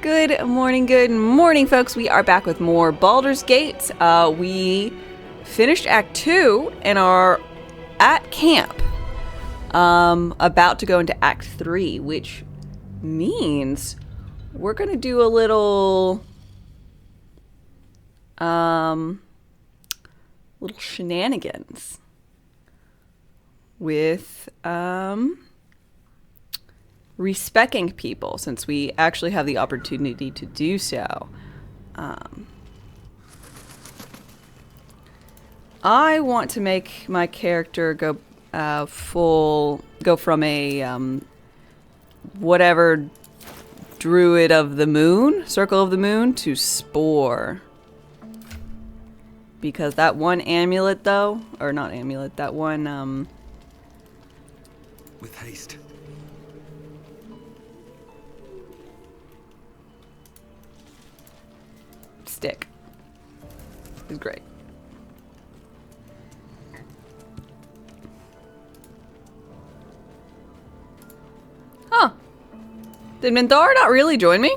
Good morning, folks. We are back with more Baldur's Gate. We finished Act 2 and are at camp. About to go into Act 3, which means we're going to do a little shenanigans with, respecting people, since we actually have the opportunity to do so. I want to make my character go from a whatever druid of the moon, circle of the moon, to spore. Because that one amulet, though, or not amulet, that one with haste. stick is great. Huh. Did Minthar not really join me?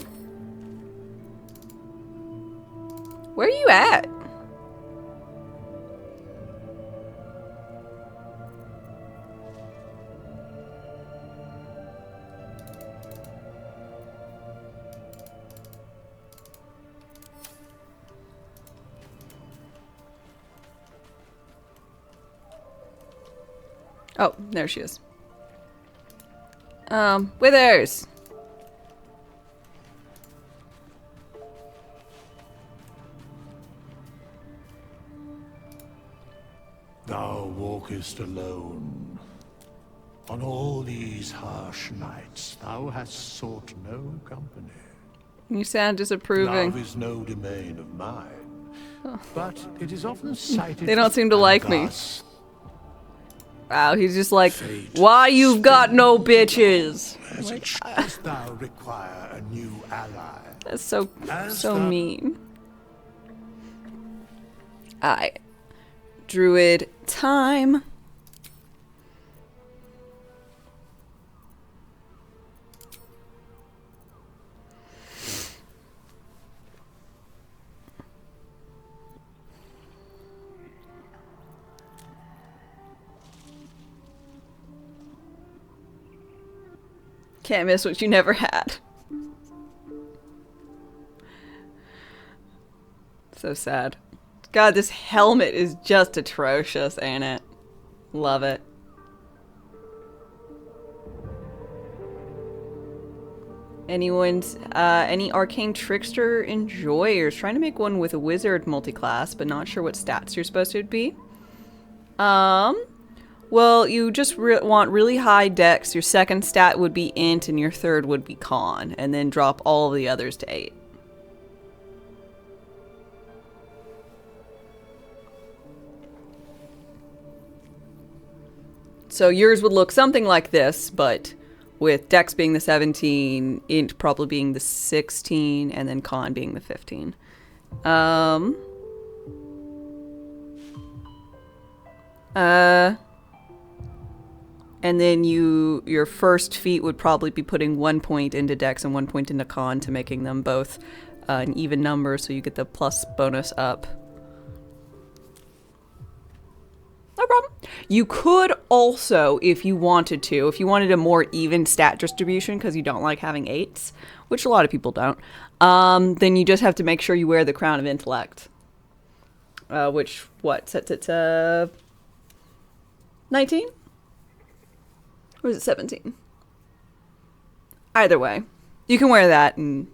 Where are you at? Oh, there she is. Withers! Thou walkest alone. On all these harsh nights, thou hast sought no company. You sound disapproving. Love is no domain of mine, but it is often cited. They don't seem to like me. Thus, Wow, he's just like, why you've got no bitches? dost thou require a new ally? That's so mean. Alright. Druid time. Can't miss what you never had. So sad. God, this helmet is just atrocious, ain't it? Love it. Any arcane trickster enjoyers? Trying to make one with a wizard multiclass, but not sure what stats you're supposed to be. Well, you just want really high dex. Your second stat would be int, and your third would be con, and then drop all of the others to 8. So yours would look something like this, but with dex being the 17, int probably being the 16, and then con being the 15. And then your first feat would probably be putting 1 point into dex and 1 point into con to making them both an even number, so you get the plus bonus up. No problem. You could also, if you wanted a more even stat distribution, because you don't like having 8s, which a lot of people don't, then you just have to make sure you wear the Crown of Intellect. Which, sets it to 19? Or is it 17? Either way, you can wear that and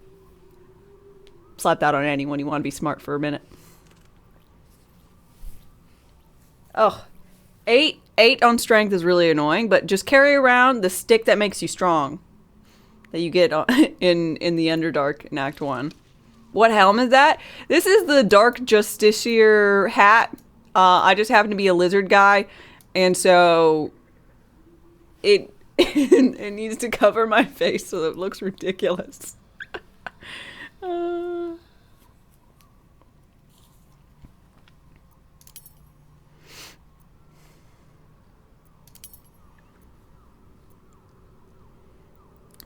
slap that on anyone you want to be smart for a minute. Oh, 8 on strength is really annoying, but just carry around the stick that makes you strong that you get in the Underdark in Act 1. What helm is that? This is the Dark Justiciar hat. I just happen to be a lizard guy, and so it needs to cover my face so that it looks ridiculous.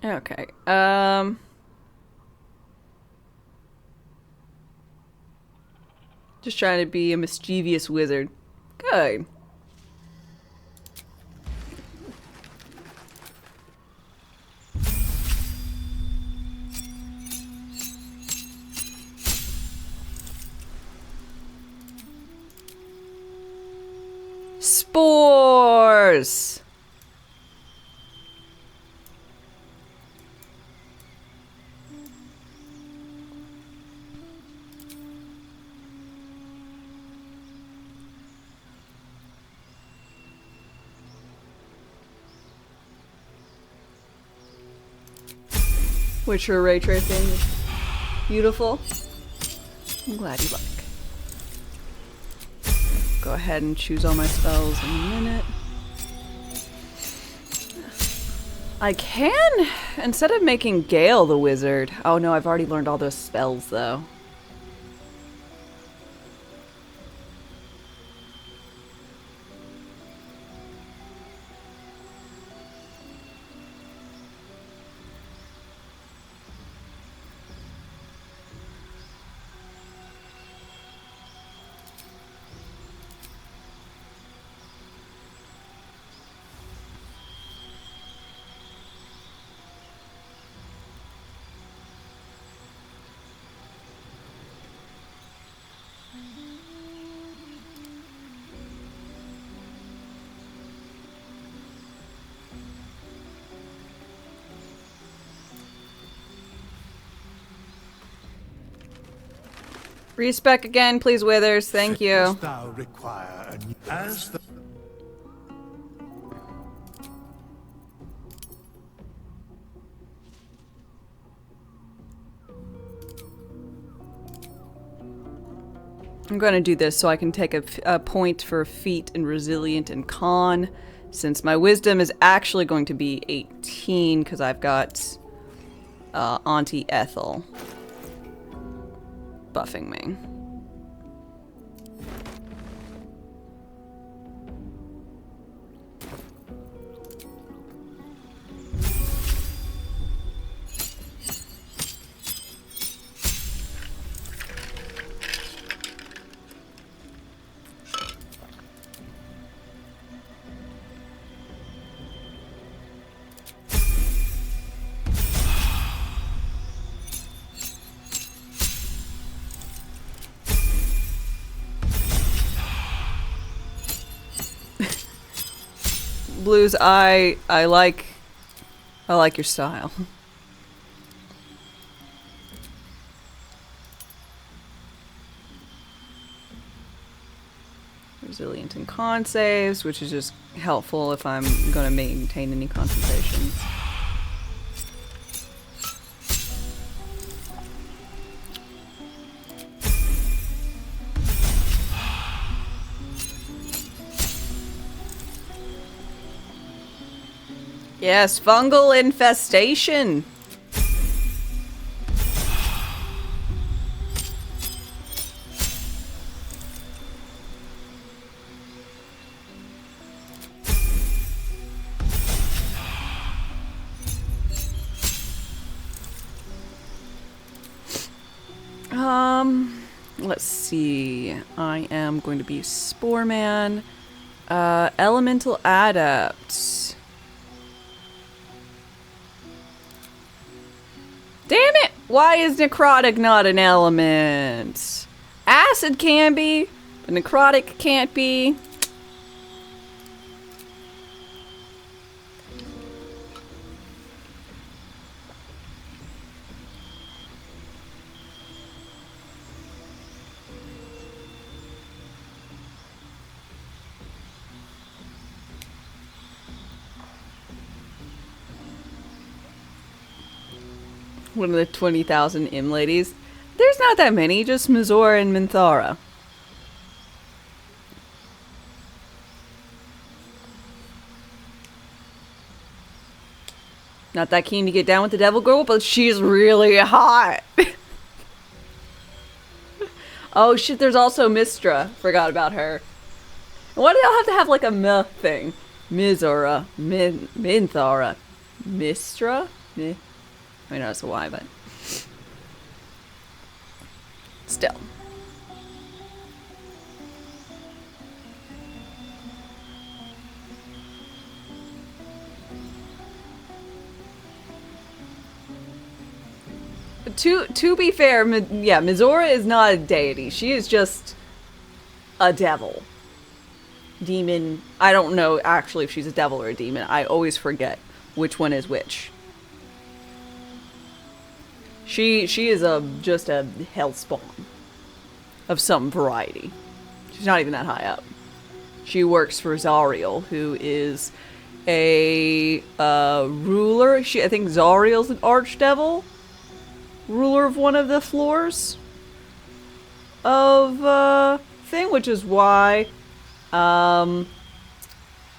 Okay. Just trying to be a mischievous wizard. Good. Spores! Witcher ray tracing is beautiful. I'm glad you like. Go ahead and choose all my spells in a minute. I can, instead of making Gale the wizard. Oh no, I've already learned all those spells though. Respec again, please, Withers. Thank you. Dost thou require a new as the I'm going to do this so I can take a point for feat and resilient and con, since my wisdom is actually going to be 18 because I've got Auntie Ethel buffing me. Blues, I like your style. Resilient and con saves, which is just helpful if I'm going to maintain any concentrations. Yes, fungal infestation. Let's see. I am going to be Spore Man. Elemental Adept. Damn it! Why is necrotic not an element? Acid can be, but necrotic can't be. One of the 20,000 M ladies. There's not that many, just Mizora and Minthara. Not that keen to get down with the devil girl, but she's really hot. Oh shit, there's also Mistra. Forgot about her. Why do y'all have to have like a meh thing? Mizora, Minthara, Mistra? Meh. I know it's a Y, but still. To be fair, yeah, Mizora is not a deity. She is just a devil. Demon. I don't know actually if she's a devil or a demon. I always forget which one is which. She is just a hellspawn of some variety. She's not even that high up. She works for Zariel, who is a ruler. I think Zariel's an archdevil, ruler of one of the floors of thing, which is why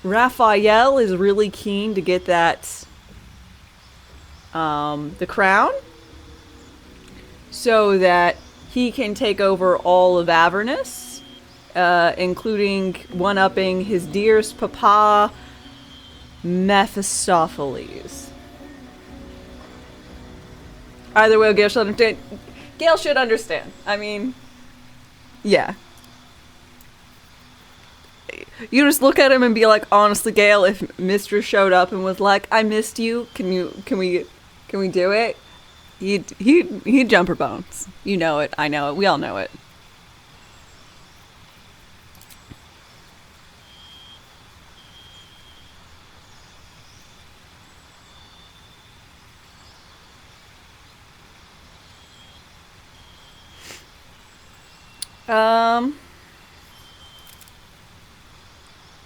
Raphael is really keen to get that the crown, so that he can take over all of Avernus, including one-upping his dearest papa, Mephistopheles. Either way, Gale should understand. Gale should understand. I mean, yeah. You just look at him and be like, honestly, Gale, if Mistress showed up and was like, I missed you, can we do it? He'd jump her bones. You know it, I know it, we all know it.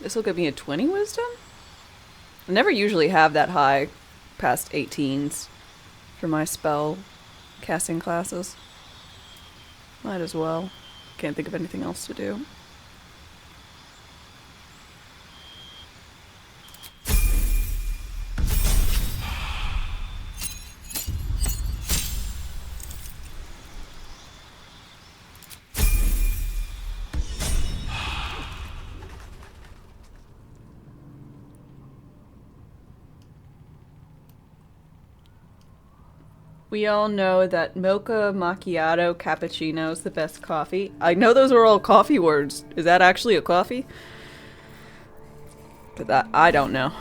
This will give me a 20 wisdom? I never usually have that high past 18s for my spell casting classes. Might as well. Can't think of anything else to do. We all know that mocha macchiato cappuccino is the best coffee. I know those are all coffee words. Is that actually a coffee? But that, I don't know.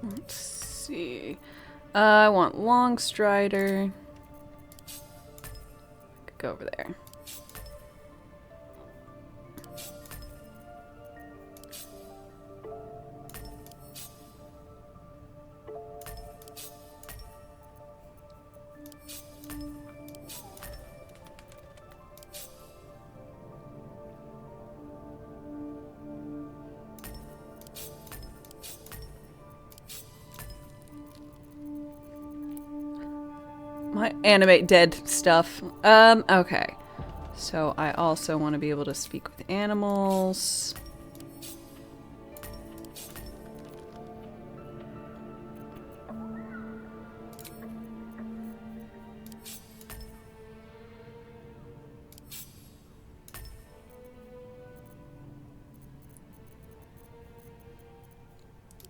Let's see. I want Long Strider. Could go over there. My animate dead stuff. Okay. So I also want to be able to speak with animals.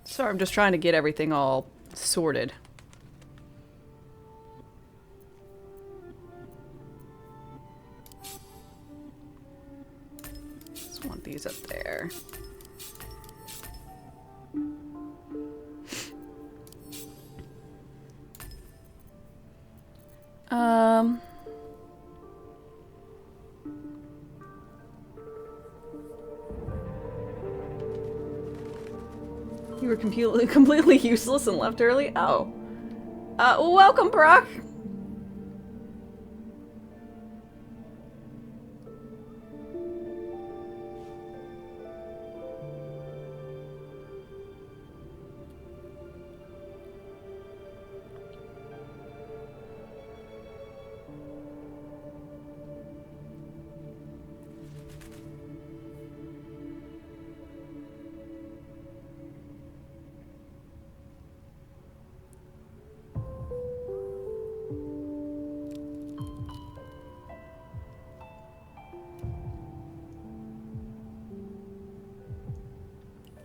Sorry, I'm just trying to get everything all sorted. Want these up there. You were completely useless and left early? Oh. Welcome, Brock!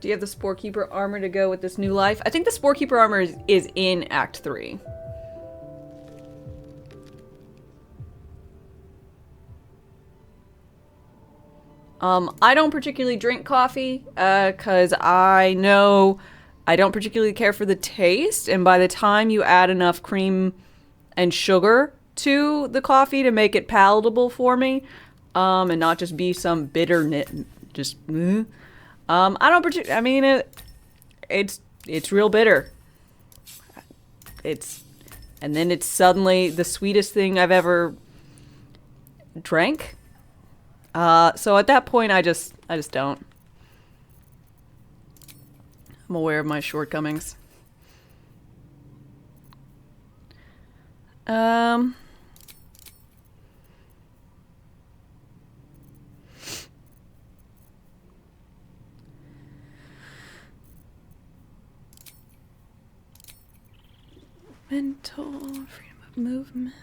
Do you have the Sporekeeper armor to go with this new life? I think the Sporekeeper armor is in Act 3. I don't particularly drink coffee, cause I know I don't particularly care for the taste, and by the time you add enough cream and sugar to the coffee to make it palatable for me, and not just be some bitter I don't particularly, I mean, it's real bitter. And then it's suddenly the sweetest thing I've ever drank. So at that point, I just don't. I'm aware of my shortcomings. Mental freedom of movement.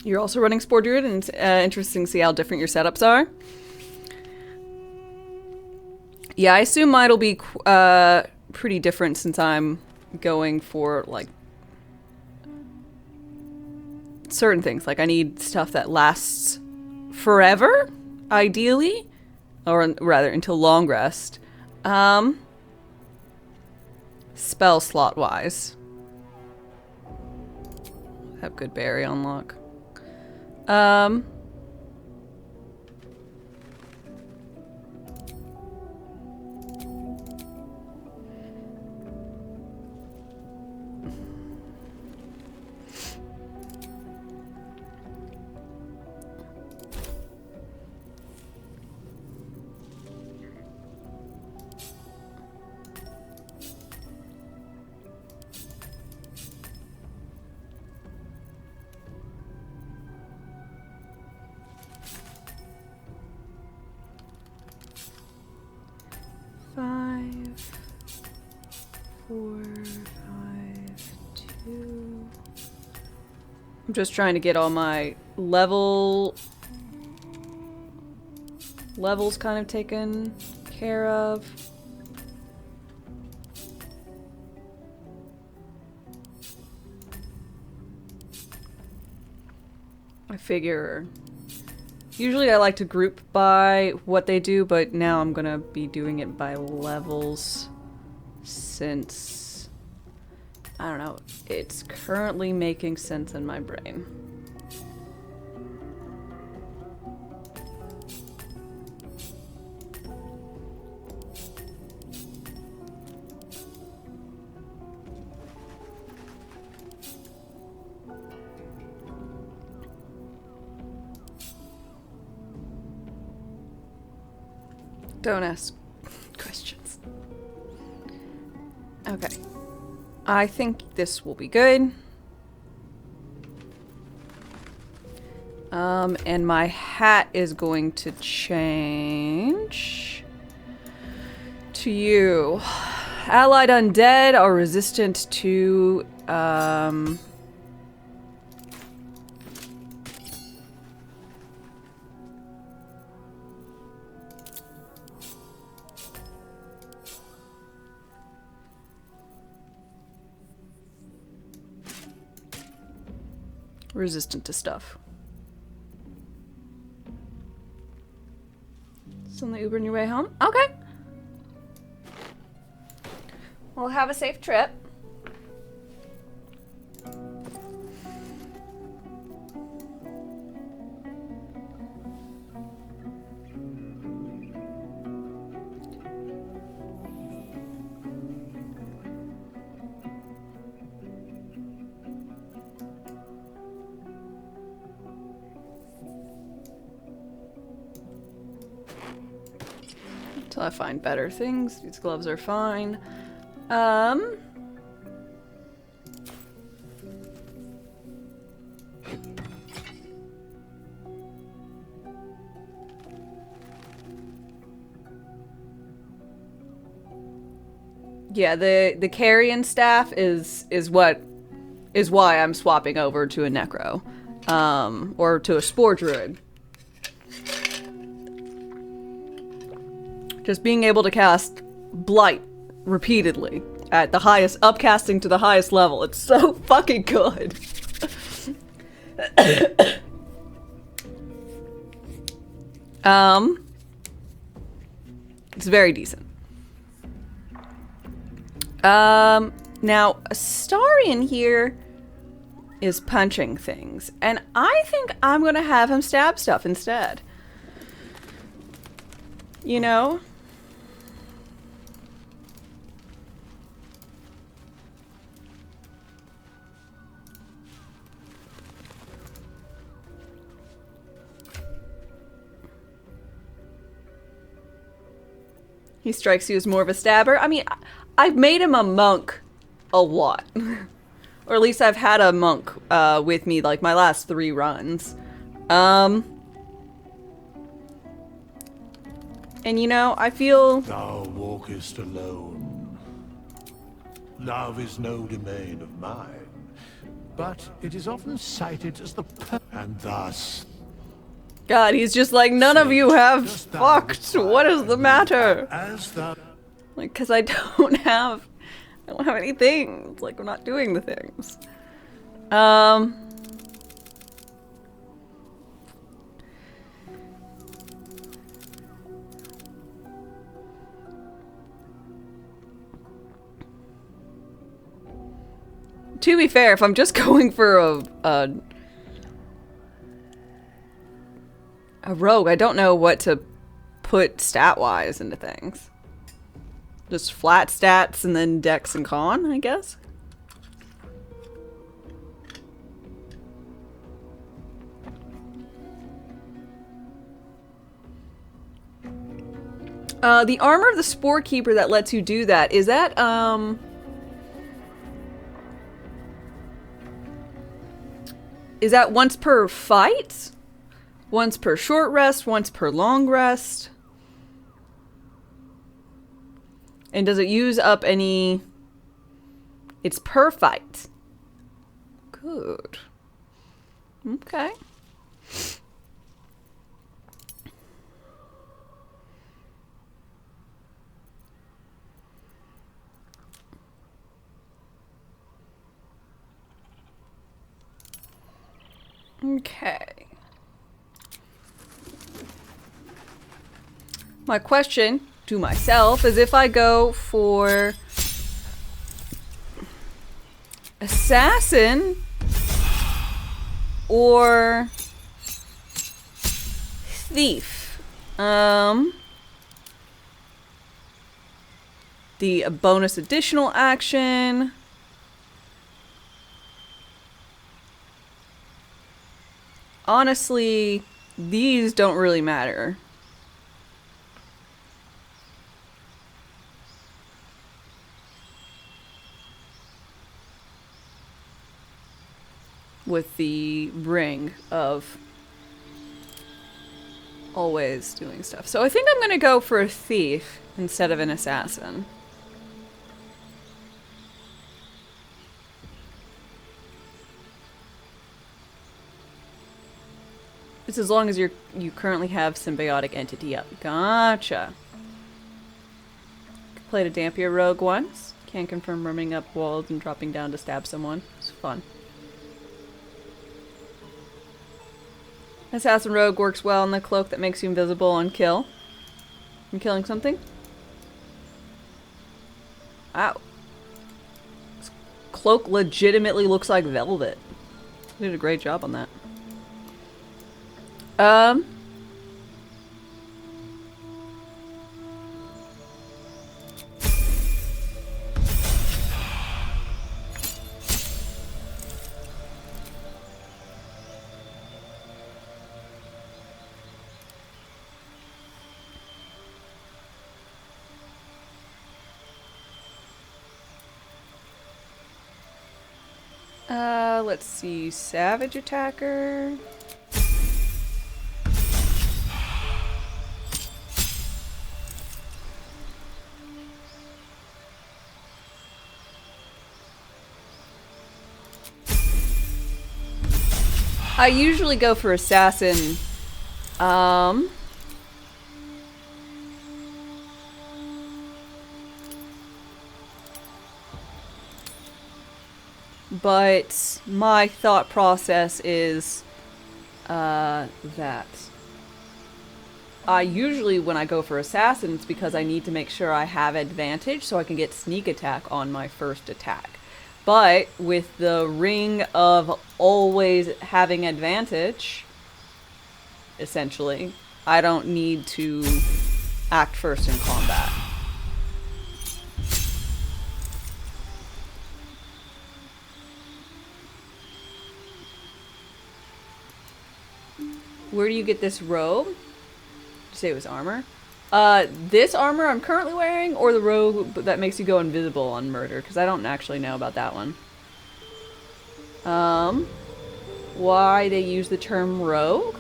You're also running Spore Druid, and it's interesting to see how different your setups are. Yeah, I assume mine'll be pretty different since I'm going for, like, certain things. Like, I need stuff that lasts forever, ideally. Or rather, until long rest. Spell slot-wise. Have good berry unlock. I'm just trying to get all my levels kind of taken care of. I figure usually I like to group by what they do, but now I'm gonna be doing it by levels since, I don't know, it's currently making sense in my brain. Don't ask questions. Okay. I think this will be good. And my hat is going to change to you. Allied undead are resistant to, resistant to stuff. It's on the Uber on your way home? Okay. Well, have a safe trip. Until I find better things. These gloves are fine. Yeah, the carrion staff is why I'm swapping over to a necro, or to a spore druid. Just being able to cast blight repeatedly at the highest, upcasting to the highest level. It's so fucking good. It's very decent. Now, Astarion here is punching things, and I think I'm gonna have him stab stuff instead. You know? He strikes you as more of a stabber. I mean, I've made him a monk a lot. Or at least I've had a monk with me like my last 3 runs. And you know, I feel... Thou walkest alone. Love is no domain of mine, but it is often cited as the and thus... God, he's just like, none of you have fucked. What is the matter? Like, cause I don't have any things. Like, I'm not doing the things. To be fair, if I'm just going for a rogue, I don't know what to put stat-wise into things. Just flat stats and then dex and con, I guess? The armor of the Spore Keeper that lets you do that, is that, is that once per fight? Once per short rest, once per long rest? And does it use up any... It's per fight. Good. Okay. Okay. My question to myself is if I go for assassin or thief. The bonus additional action. Honestly, these don't really matter. With the ring of always doing stuff. So I think I'm gonna go for a thief instead of an assassin. It's as long as you currently have symbiotic entity up. Gotcha. Played a Dampier Rogue once. Can't confirm running up walls and dropping down to stab someone. It's fun. Assassin Rogue works well in the cloak that makes you invisible on kill. I'm killing something? Wow. This cloak legitimately looks like velvet. They did a great job on that. Let's see. Savage attacker. I usually go for assassin. But my thought process is that I usually, when I go for assassin, it's because I need to make sure I have advantage so I can get sneak attack on my first attack. But with the ring of always having advantage, essentially, I don't need to act first in combat. Where do you get this robe? Did you say it was armor? This armor I'm currently wearing, or the robe that makes you go invisible on murder? Because I don't actually know about that one. Why they use the term rogue?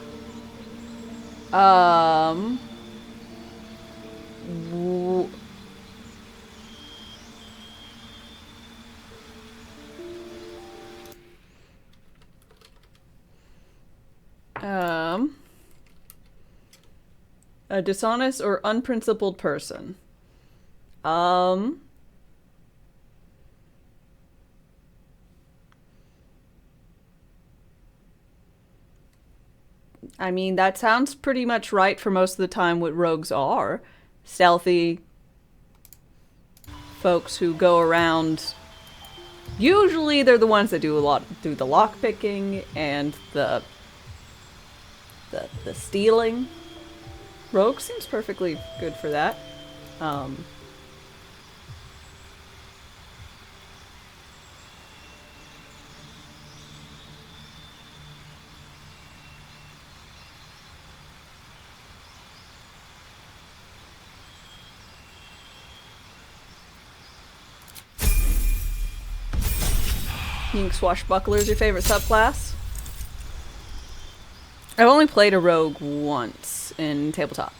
A dishonest or unprincipled person. I mean, that sounds pretty much right for most of the time what rogues are. Stealthy folks who go around. Usually they're the ones that do the lock picking and the stealing. Rogue seems perfectly good for that. You think Swashbuckler is your favorite subclass? I've only played a rogue once in tabletop.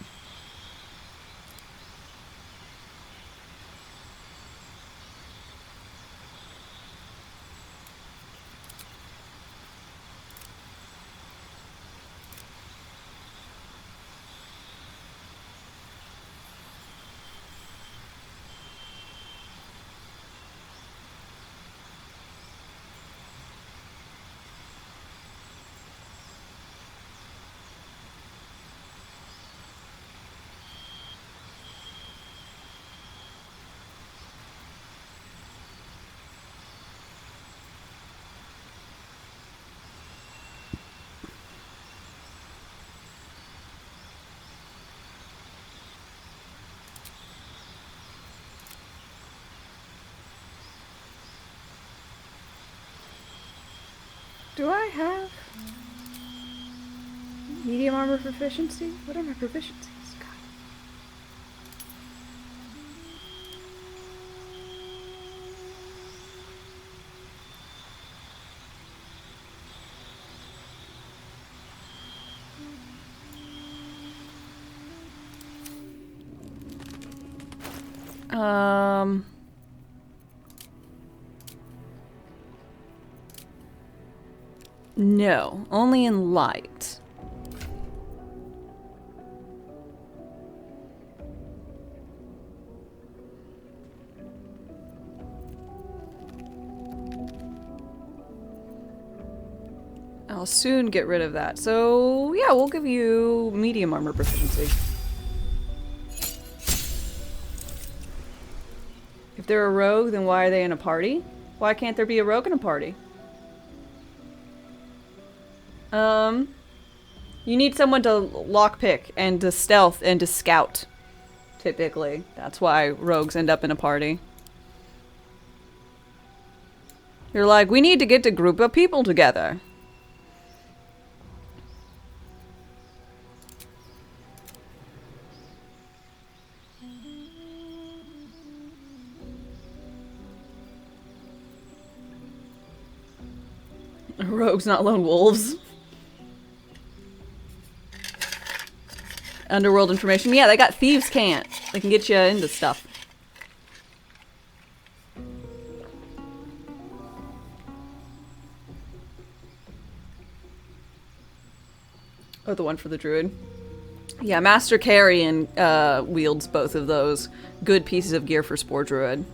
Do I have medium armor proficiency? What are my proficiencies? God. No, only in light. I'll soon get rid of that. So, yeah, we'll give you medium armor proficiency. If they're a rogue, then why are they in a party? Why can't there be a rogue in a party? You need someone to lockpick and to stealth and to scout, typically. That's why rogues end up in a party. You're like, we need to get a group of people together. Rogues, not lone wolves. Underworld information. Yeah, they got thieves can't. They can get you into stuff. Oh, the one for the druid. Yeah, Master Carrion wields both of those. Good pieces of gear for Spore Druid.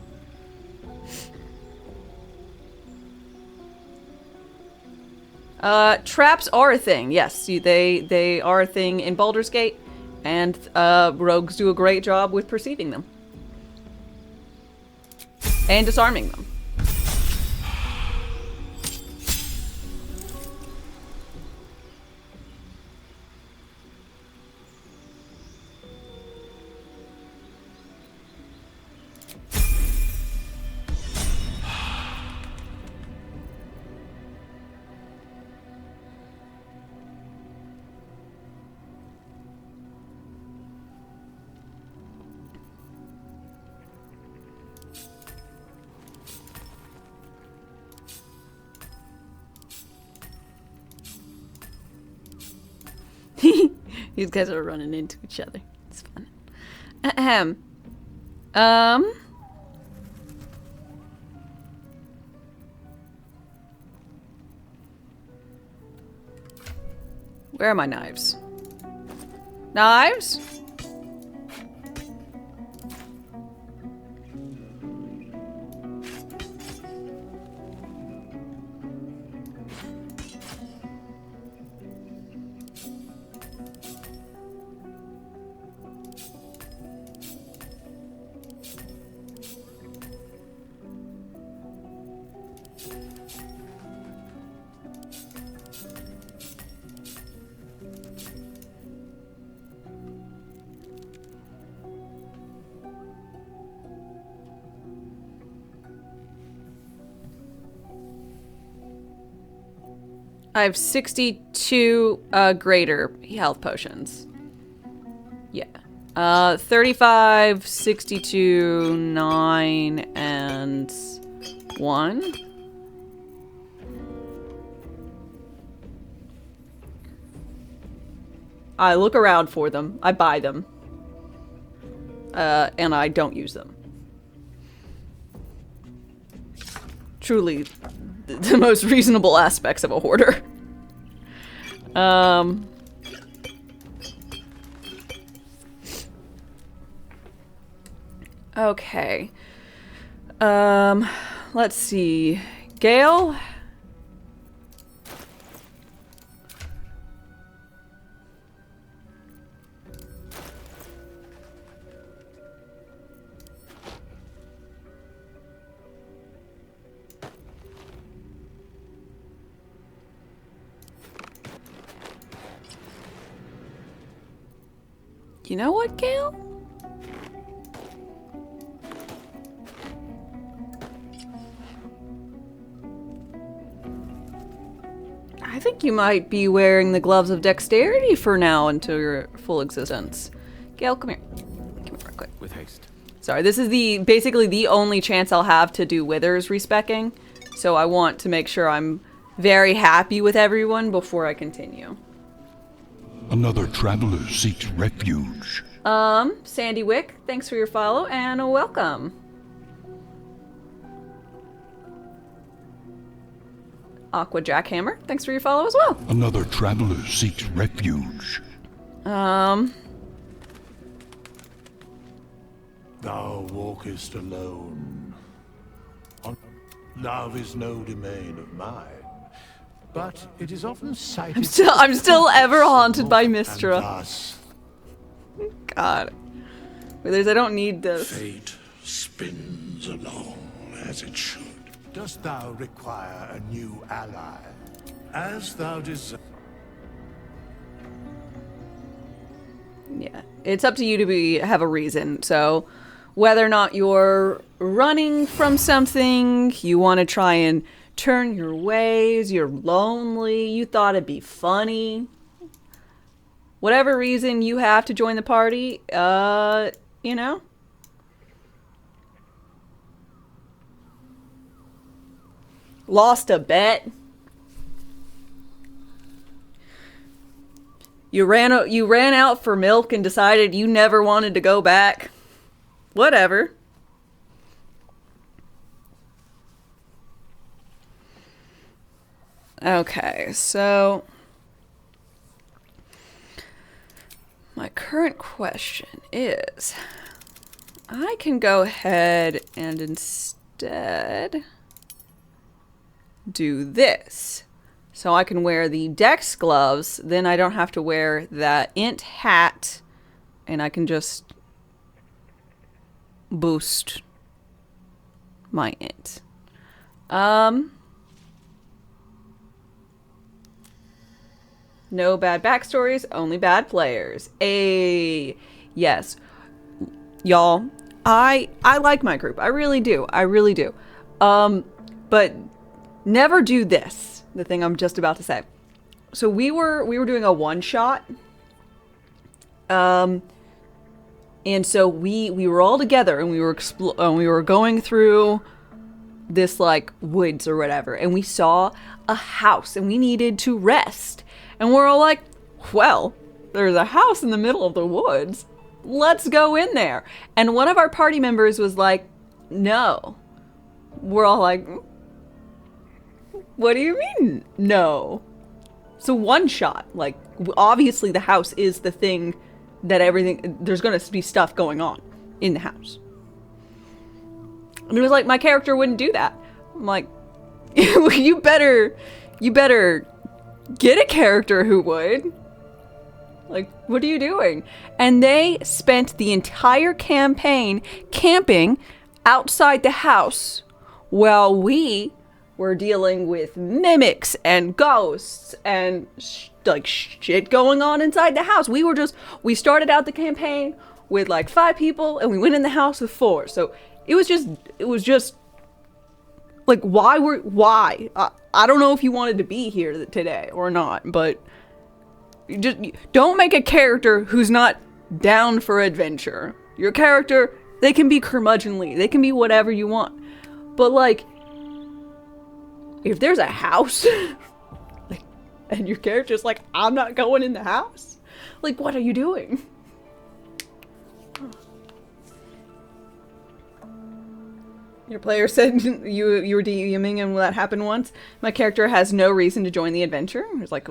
Traps are a thing, yes. They are a thing in Baldur's Gate, and rogues do a great job with perceiving them. And disarming them. These guys are running into each other. It's fun. Ahem. Where are my knives? Knives? I have 62 greater health potions. Yeah. 35, 62, 9, and 1. I look around for them. I buy them. And I don't use them. Truly the most reasonable aspects of a hoarder. Okay. Let's see. Gale? You know what, Gale? I think you might be wearing the gloves of dexterity for now until your full existence. Gale, come here. Come here real quick. With haste. Sorry, this is basically the only chance I'll have to do Withers respecking, so I want to make sure I'm very happy with everyone before I continue. Another traveler seeks refuge. Sandy Wick, thanks for your follow and welcome. Aqua Jackhammer, thanks for your follow as well. Another traveler seeks refuge. Thou walkest alone. Love is no domain of mine, but it is often cited. I'm still ever haunted by Mistra. Thus, God. Withers, I don't need this. fate spins along as it should. Dost thou require a new ally? As thou desire. Yeah, it's up to you to have a reason. So, whether or not you're running from something, you want to try and turn your ways, you're lonely, you thought it'd be funny. Whatever reason you have to join the party, you know? Lost a bet. You ran out for milk and decided you never wanted to go back. Whatever. Okay, so current question is, I can go ahead and instead do this. So I can wear the Dex gloves, then I don't have to wear that int hat, and I can just boost my int. No bad backstories, only bad players. Yes. Y'all, I like my group. I really do. I really do. But never do this. The thing I'm just about to say. So we were doing a one shot. And so we were all together and we were going through this like woods or whatever, and we saw a house and we needed to rest. And we're all like, well, there's a house in the middle of the woods. Let's go in there. And one of our party members was like, no. We're all like, what do you mean, no? So one shot. Like, obviously the house is the thing that there's going to be stuff going on in the house. And it was like, my character wouldn't do that. I'm like, you better get a character who would. Like, what are you doing? And they spent the entire campaign camping outside the house while we were dealing with mimics and ghosts and shit going on inside the house. We started out the campaign with like 5 people and we went in the house with 4. So it was just like, why? I don't know if you wanted to be here today or not, but just don't make a character who's not down for adventure. Your character, they can be curmudgeonly, they can be whatever you want, but like, if there's a house and your character's like, I'm not going in the house, like, what are you doing? Your player said you were DMing and that happened once. My character has no reason to join the adventure. It's like,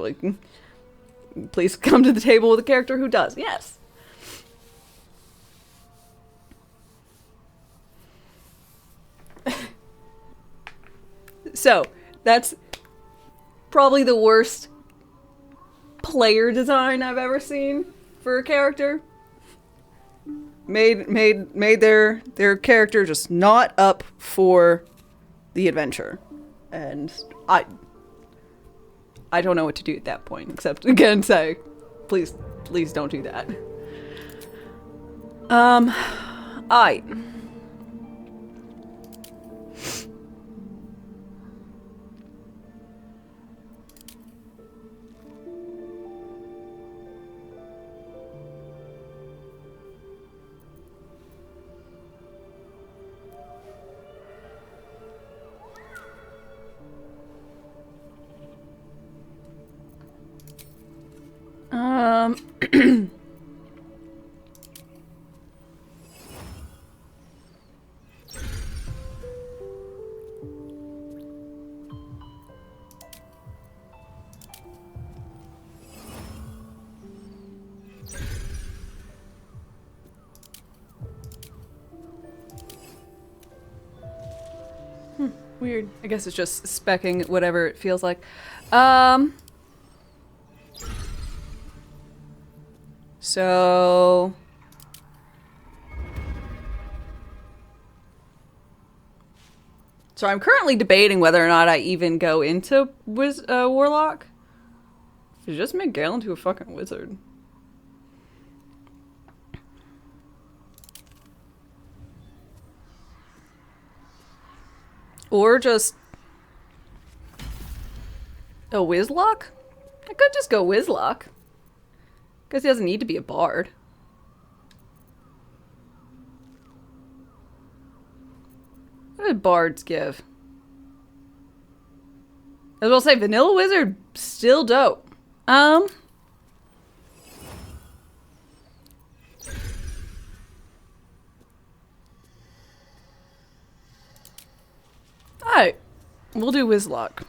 please come to the table with a character who does. Yes. So, that's probably the worst player design I've ever seen for a character. Made their character just not up for the adventure. And I don't know what to do at that point, except again say, please don't do that. Weird. I guess it's just speccing whatever it feels like. So I'm currently debating whether or not I even go into Warlock. Should just make Galen to a fucking wizard. Or just a Wizlock? I could just go Wizlock. Guess he doesn't need to be a bard. What did bards give? I was gonna say vanilla wizard, still dope. Alright, we'll do Wizlock.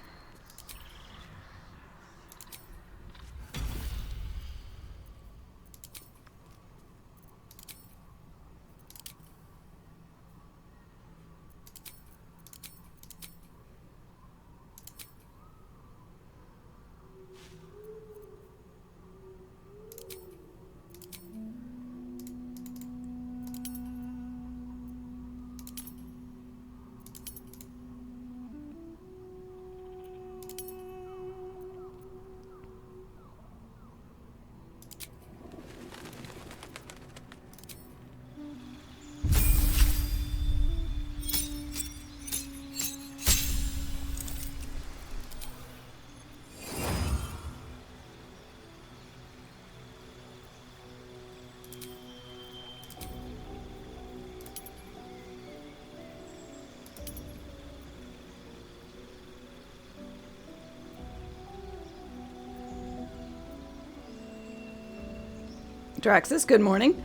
Draxus, good morning.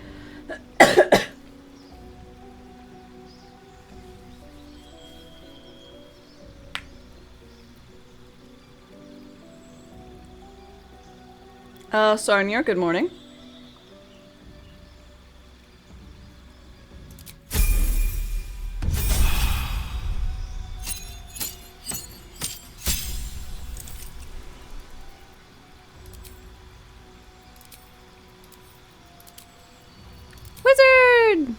Sarnia, good morning. Wizard!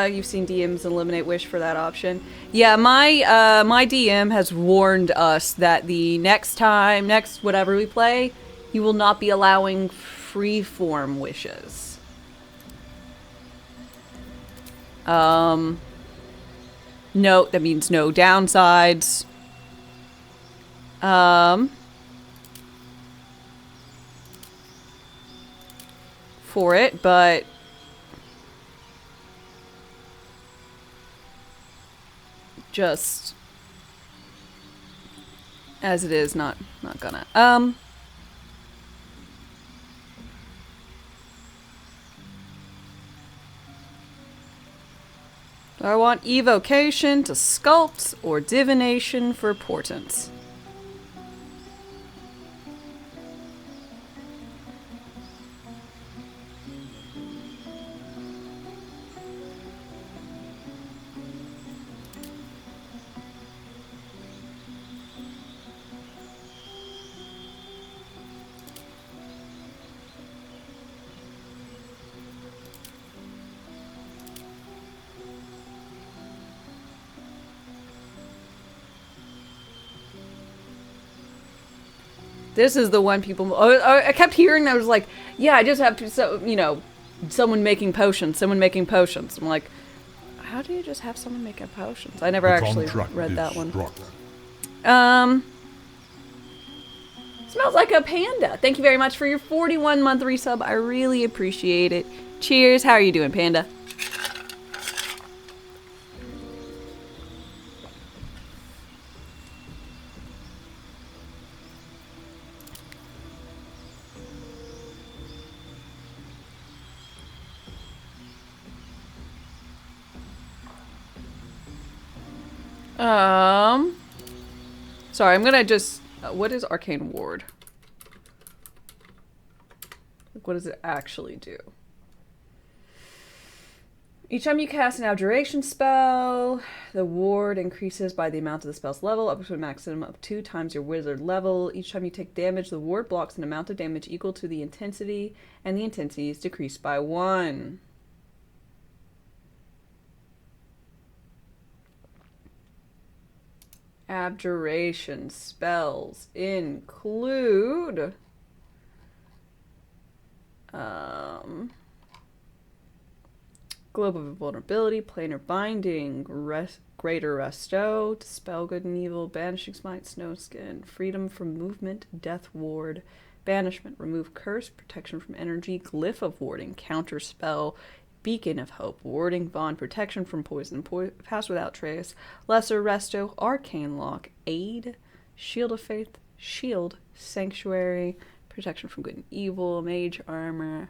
You've seen DMs eliminate wish for that option. Yeah, my DM has warned us that the next whatever we play, he will not be allowing freeform wishes. No, that means no downsides. For it, but just as it is, not gonna. Do I want evocation to sculpt or divination for portents? This is the one people. I kept hearing. I was like, yeah, I just have to. So someone making potions. Someone making potions. I'm like, how do you just have someone making potions? I never actually read that one. Smells like a panda. Thank you very much for your 41-month resub. I really appreciate it. Cheers. How are you doing, Panda? Sorry, I'm gonna just... what is Arcane Ward? Like, what does it actually do? Each time you cast an abjuration spell, the ward increases by the amount of the spell's level, up to a maximum of 2 times your wizard level. Each time you take damage, the ward blocks an amount of damage equal to the intensity, and the intensity is decreased by 1. Abjuration spells include Globe of Invulnerability, Planar Binding, Greater Resto, Dispel Good and Evil, Banishing Smite, Snowskin, Freedom from Movement, Death Ward, Banishment, Remove Curse, Protection from Energy, Glyph of Warding, Counter Spell, Beacon of Hope, Warding, Bond, Protection from Poison, Pass Without Trace, Lesser Resto, Arcane Lock, Aid, Shield of Faith, Shield, Sanctuary, Protection from Good and Evil, Mage Armor,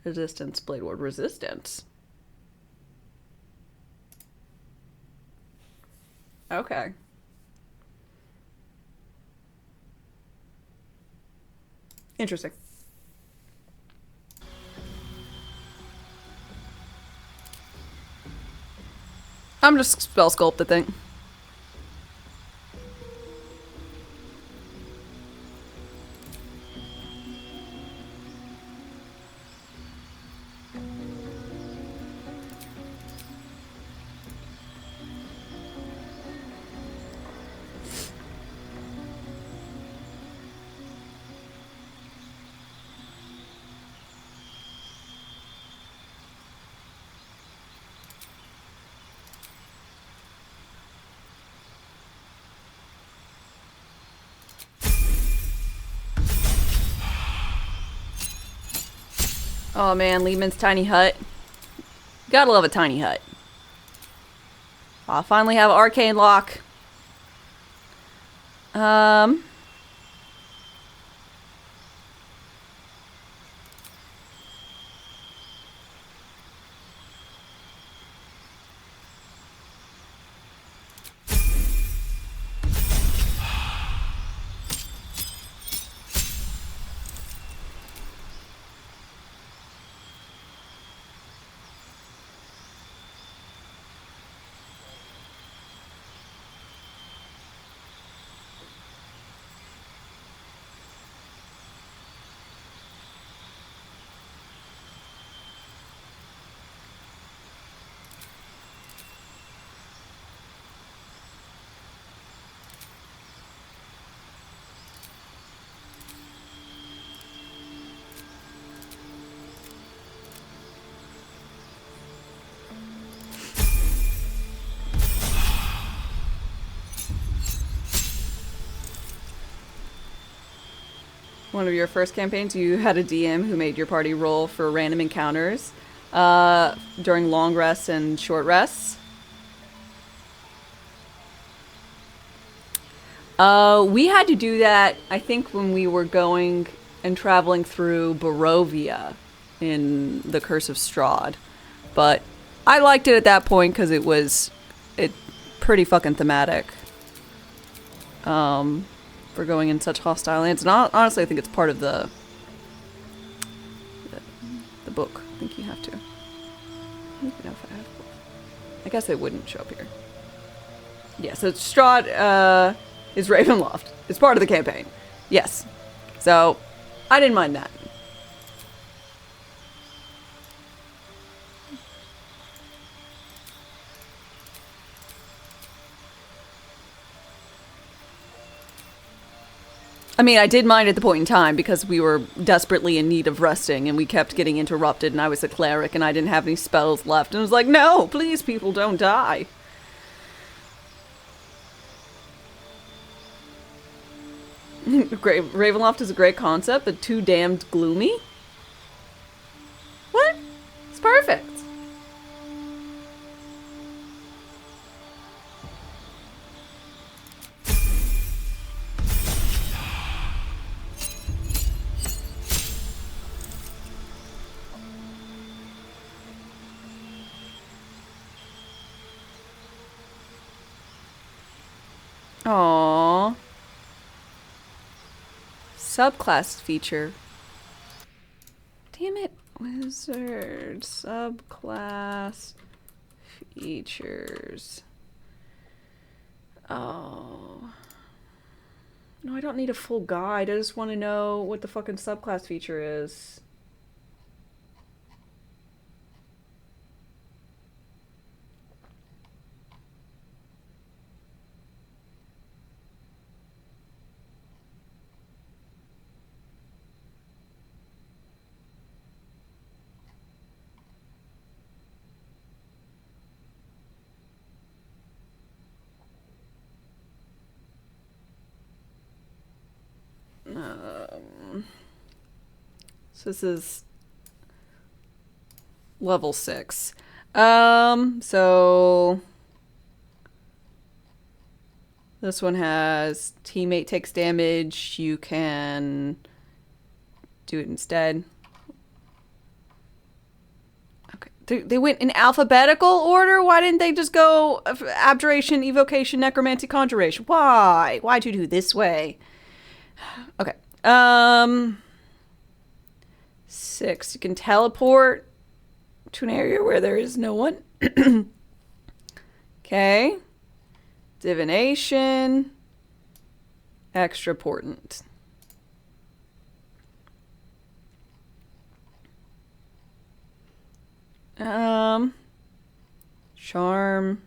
Resistance, Blade Ward, Resistance. Okay. Interesting. I'm just spell sculpt the thing. Oh man, Lehman's tiny hut. Gotta love a tiny hut. I'll finally have arcane lock. Um. One of your first campaigns, you had a DM who made your party roll for random encounters during long rests and short rests. We had to do that, I think, when we were going and traveling through Barovia in the Curse of Strahd. But I liked it at that point because it was pretty fucking thematic. For going in such hostile lands. And honestly, I think it's part of the book. I think you have to. I don't even know if I have. I guess it wouldn't show up here. Yeah, so Strahd is Ravenloft. It's part of the campaign. Yes. So, I didn't mind that. I mean, I did mind at the point in time because we were desperately in need of resting and we kept getting interrupted and I was a cleric and I didn't have any spells left. And I was like, no, please, people, don't die. Ravenloft is a great concept, but too damned gloomy? What? It's perfect. Aww. Subclass feature. Damn it. Wizard. Subclass features. Oh. No, I don't need a full guide. I just want to know what the fucking subclass feature is. So this is level 6. So this one has teammate takes damage. You can do it instead. Okay. They went in alphabetical order? Why didn't they just go abjuration, evocation, necromancy, conjuration? Why? Why'd you do this way? Okay. 6. You can teleport to an area where there is no one. Okay. Divination. Extra portent. Charm.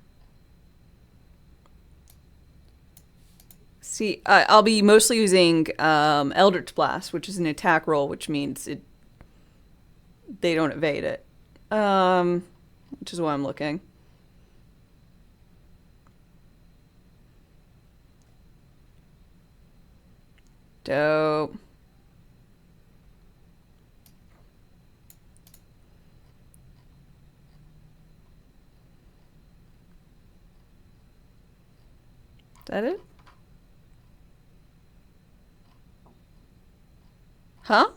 See, I'll be mostly using Eldritch Blast, which is an attack roll, which means they don't evade it. Which is why I'm looking. Dope. that it? Huh?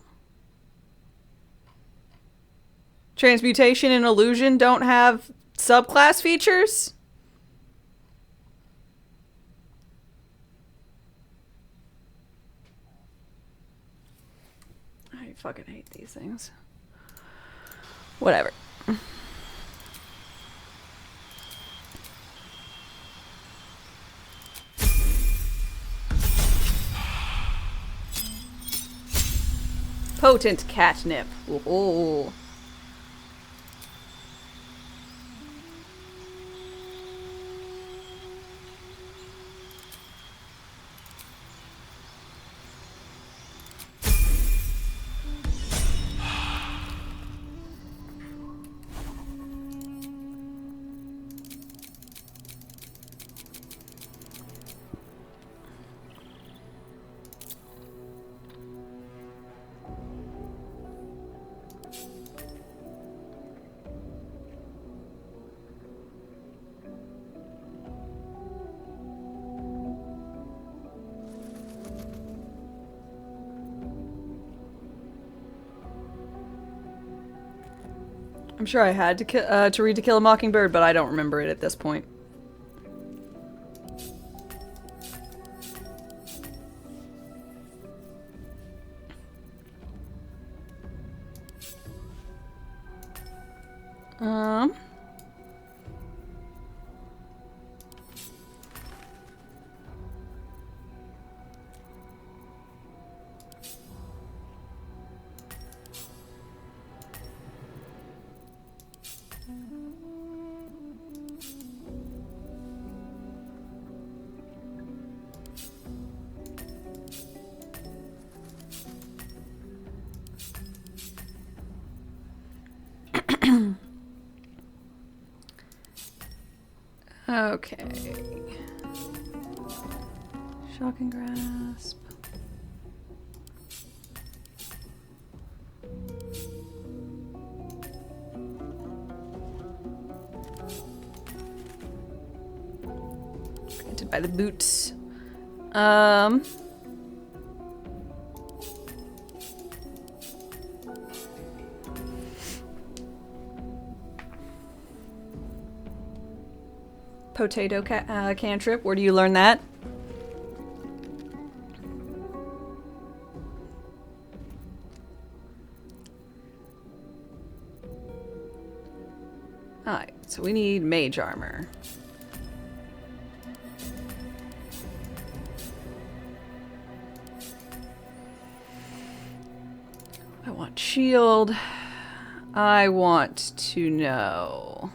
Transmutation and illusion don't have subclass features? I fucking hate these things. Whatever. Potent catnip. Ooh. I'm sure I had to read To Kill a Mockingbird, but I don't remember it at this point. Okay. Shocking Grasp. Granted by the boots. Potato cantrip. Where do you learn that? Alright, so we need mage armor. I want shield. I want to know.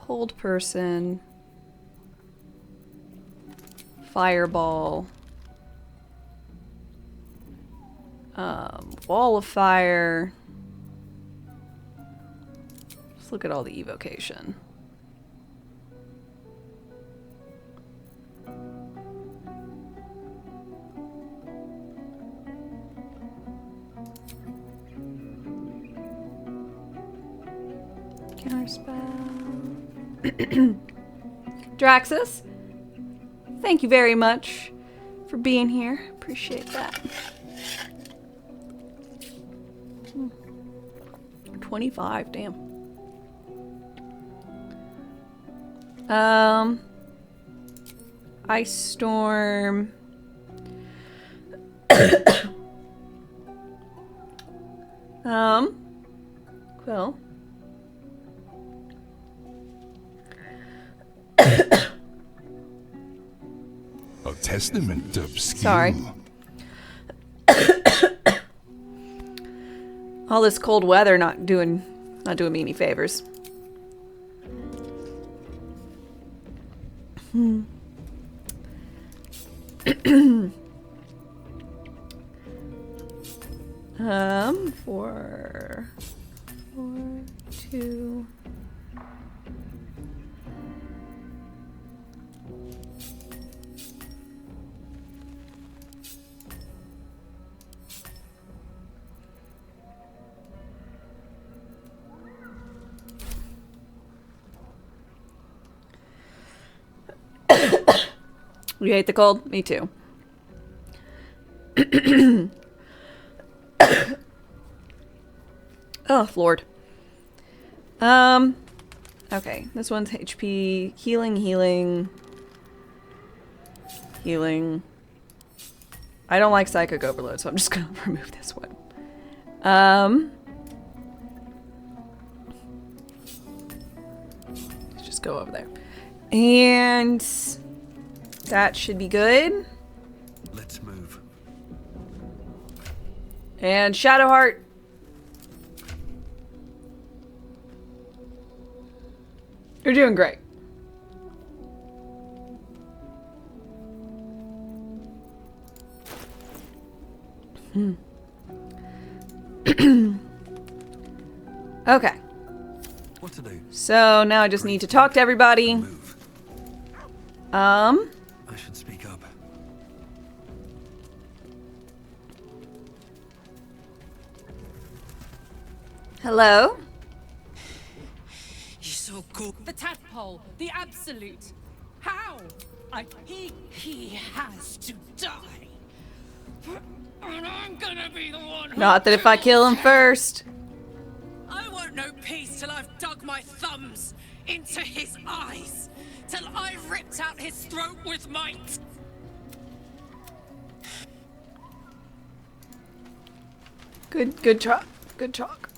Hold person. Fireball. Wall of fire. Let's look at all the evocation. Counterspell. Draxus, thank you very much for being here. Appreciate that. 25, damn. Ice Storm. Quill. A testament of skill. Sorry. All this cold weather not doing me any favors. Four, 2. You hate the cold? Me too. Oh, Lord. Okay, this one's HP. Healing, healing. Healing. I don't like Psychic Overload, so I'm just gonna remove this one. Let's just go over there. And that should be good. Let's move. And Shadowheart. You're doing great. Okay. What to do? So now I just need to talk to everybody. Move. I should speak up. Hello? He's so cool. The tadpole, the absolute. How? He has to die. And I'm gonna be the one who Not that if I kill him first. I won't know peace till I've dug my thumbs into his eyes. Till I've ripped out his throat with might. Good talk. Good talk.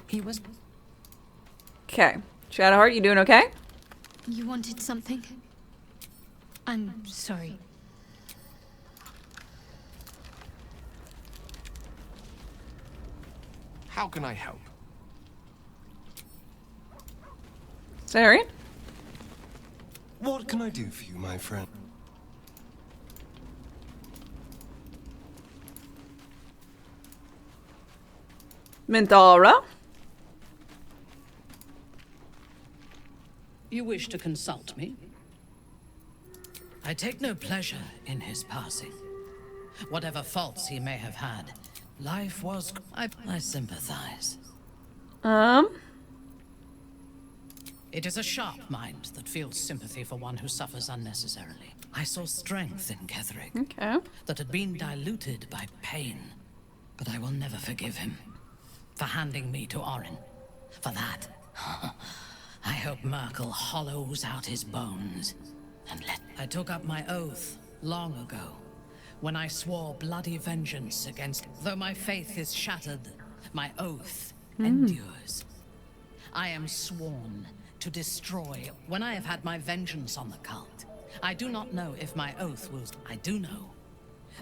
He was. Okay. Shadowheart, you doing okay? You wanted something? I'm sorry. How can I help? Sarian? What can I do for you, my friend? Minthara? You wish to consult me? I take no pleasure in his passing. Whatever faults he may have had, life was... I sympathize. It is a sharp mind that feels sympathy for one who suffers unnecessarily. I saw strength in Ketherick Okay. that had been diluted by pain. But I will never forgive him for handing me to Orin. For that, I hope Merkel hollows out his bones and let... I took up my oath long ago, when I swore bloody vengeance against... Though my faith is shattered, my oath endures. I am sworn to destroy when I have had my vengeance on the cult. I do not know if my oath will... I do know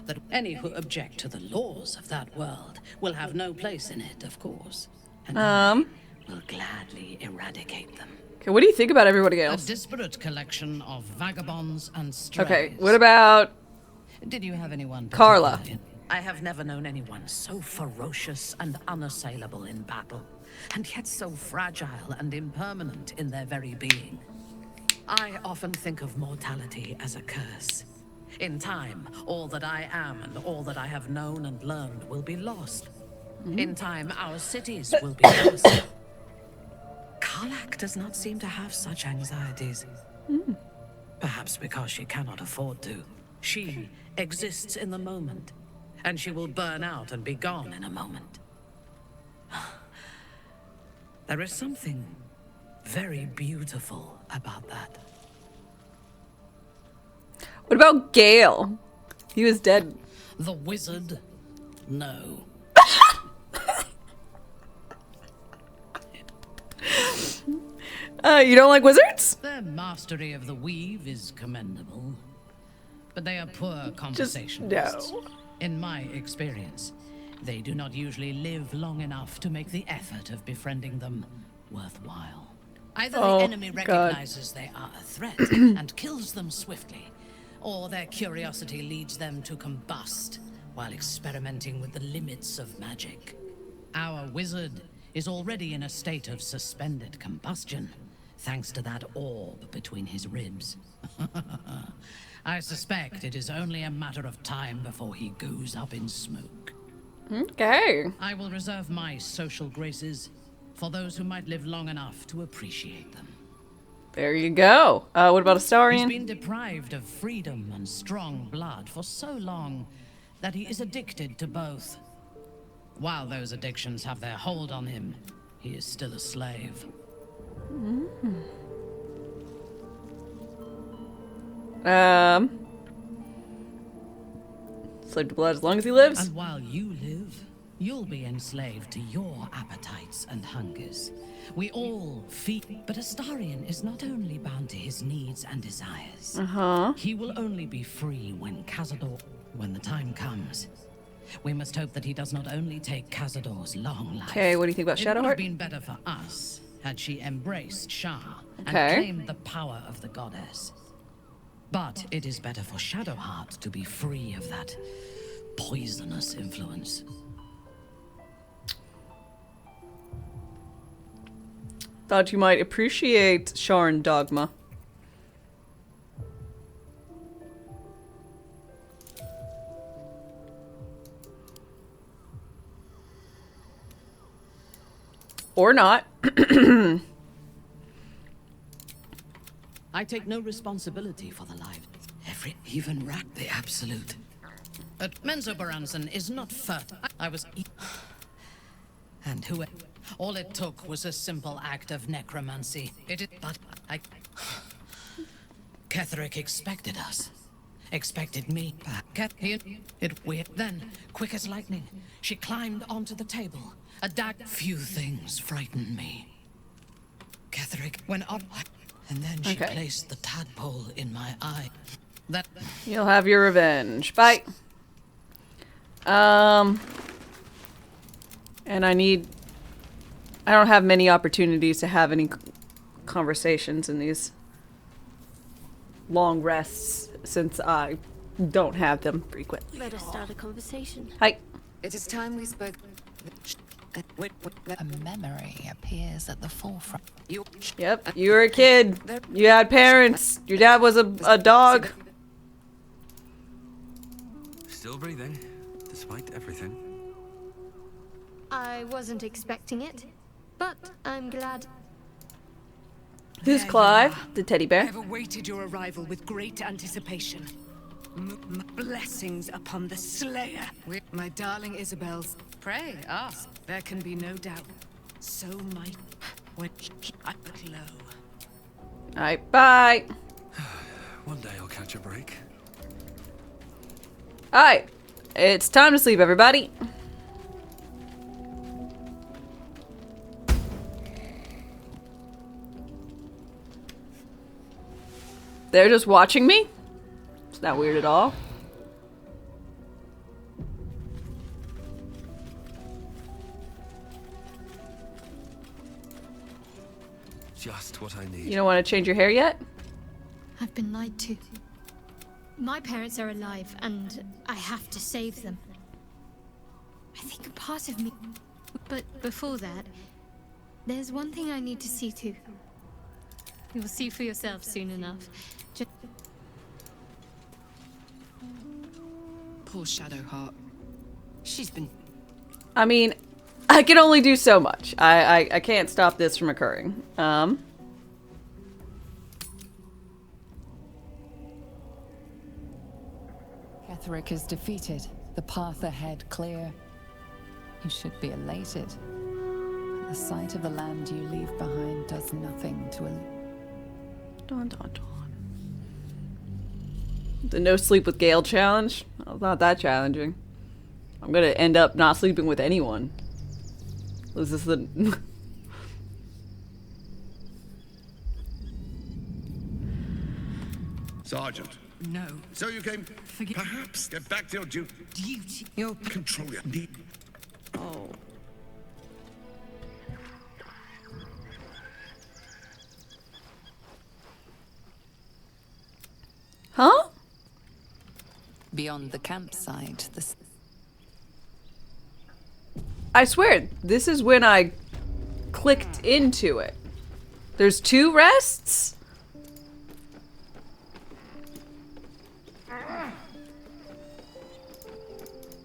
that any who object to the laws of that world will have no place in it, of course. And I will gladly eradicate them. Okay, what do you think about everybody A else? disparate collection of vagabonds and strays. Okay, what about Did you have anyone... Carla? particular in- I have never known anyone so ferocious and unassailable in battle, and yet so fragile and impermanent in their very being. I often think of mortality as a curse. In time, all that I am and all that I have known and learned will be lost. In time, our cities will be lost. Karlak does not seem to have such anxieties. Perhaps because she cannot afford to. She exists in the moment, and she will burn out and be gone in a moment. There is something very beautiful about that. What about Gale? He was dead. The wizard? No. You don't like wizards? Their mastery of the weave is commendable, but they are poor Just conversationalists. no. In my experience, they do not usually live long enough to make the effort of befriending them worthwhile. Either Oh, the enemy God. recognizes they are a threat and kills them swiftly, or their curiosity leads them to combust while experimenting with the limits of magic. Our wizard is already in a state of suspended combustion, thanks to that orb between his ribs. I suspect it is only a matter of time before he goes up in smoke. Okay. I will reserve my social graces for those who might live long enough to appreciate them. There you go. What about He's Astarion? been deprived of freedom and strong blood for so long that he is addicted to both. While those addictions have their hold on him, he is still a slave. Slave to blood as long as he lives. And while you live, you'll be enslaved to your appetites and hungers. We all feed, but Astarion is not only bound to his needs and desires. He will only be free when the time comes. We must hope that he does not only take Cazador's long life. Okay, what do you think about It would have Shadowheart? been better for us had she embraced Shah and Okay. claimed the power of the goddess. But it is better for Shadowheart to be free of that poisonous influence. Thought you might appreciate Sharn Dogma. Or not. I take no responsibility for the life. Even rat the absolute. But Menzoberranzan is not fertile. I was. And who? All it took was a simple act of necromancy. But I. Ketherick expected us. Expected me. Then, quick as lightning, she climbed onto the table. Few things frightened me. Ketherick went up, and then she Okay. placed the tadpole in my eye. That. You'll have your revenge. Bye. And I don't have many opportunities to have any conversations in these long rests since I don't have them frequently. Better start a conversation. Hi. It is time we spoke. A memory appears at the forefront. Yep, you were a kid. You had parents. Your dad was a dog. Still breathing, despite everything. I wasn't expecting it, but I'm glad. Who's Clive? The teddy bear. I've awaited your arrival with great anticipation. Blessings upon the Slayer. My darling Isabel's. Pray, ask. There can be no doubt. So might when I glow. Alright, bye. One day I'll catch a break. Alright, it's time to sleep, everybody. They're just watching me? It's not weird at all. Just what I need. You don't want to change your hair yet? I've been lied to. My parents are alive, and I have to save them. I think a part of me... But before that, there's one thing I need to see to. You'll see for yourself soon enough. Poor Shadowheart. She's been. I mean, I can only do so much. I can't stop this from occurring. Ketherick is defeated. The path ahead clear. You should be elated. The sight of the land you leave behind does nothing to Dun, dun, dun. The no sleep with Gale challenge? Well, it's not that challenging. I'm gonna end up not sleeping with anyone. Is this the... Sergeant. No. So you came. Forget- Perhaps get back to your Duty. Your control your need. Oh. Huh? beyond the campsite. I swear, this is when I clicked into it. There's 2 rests?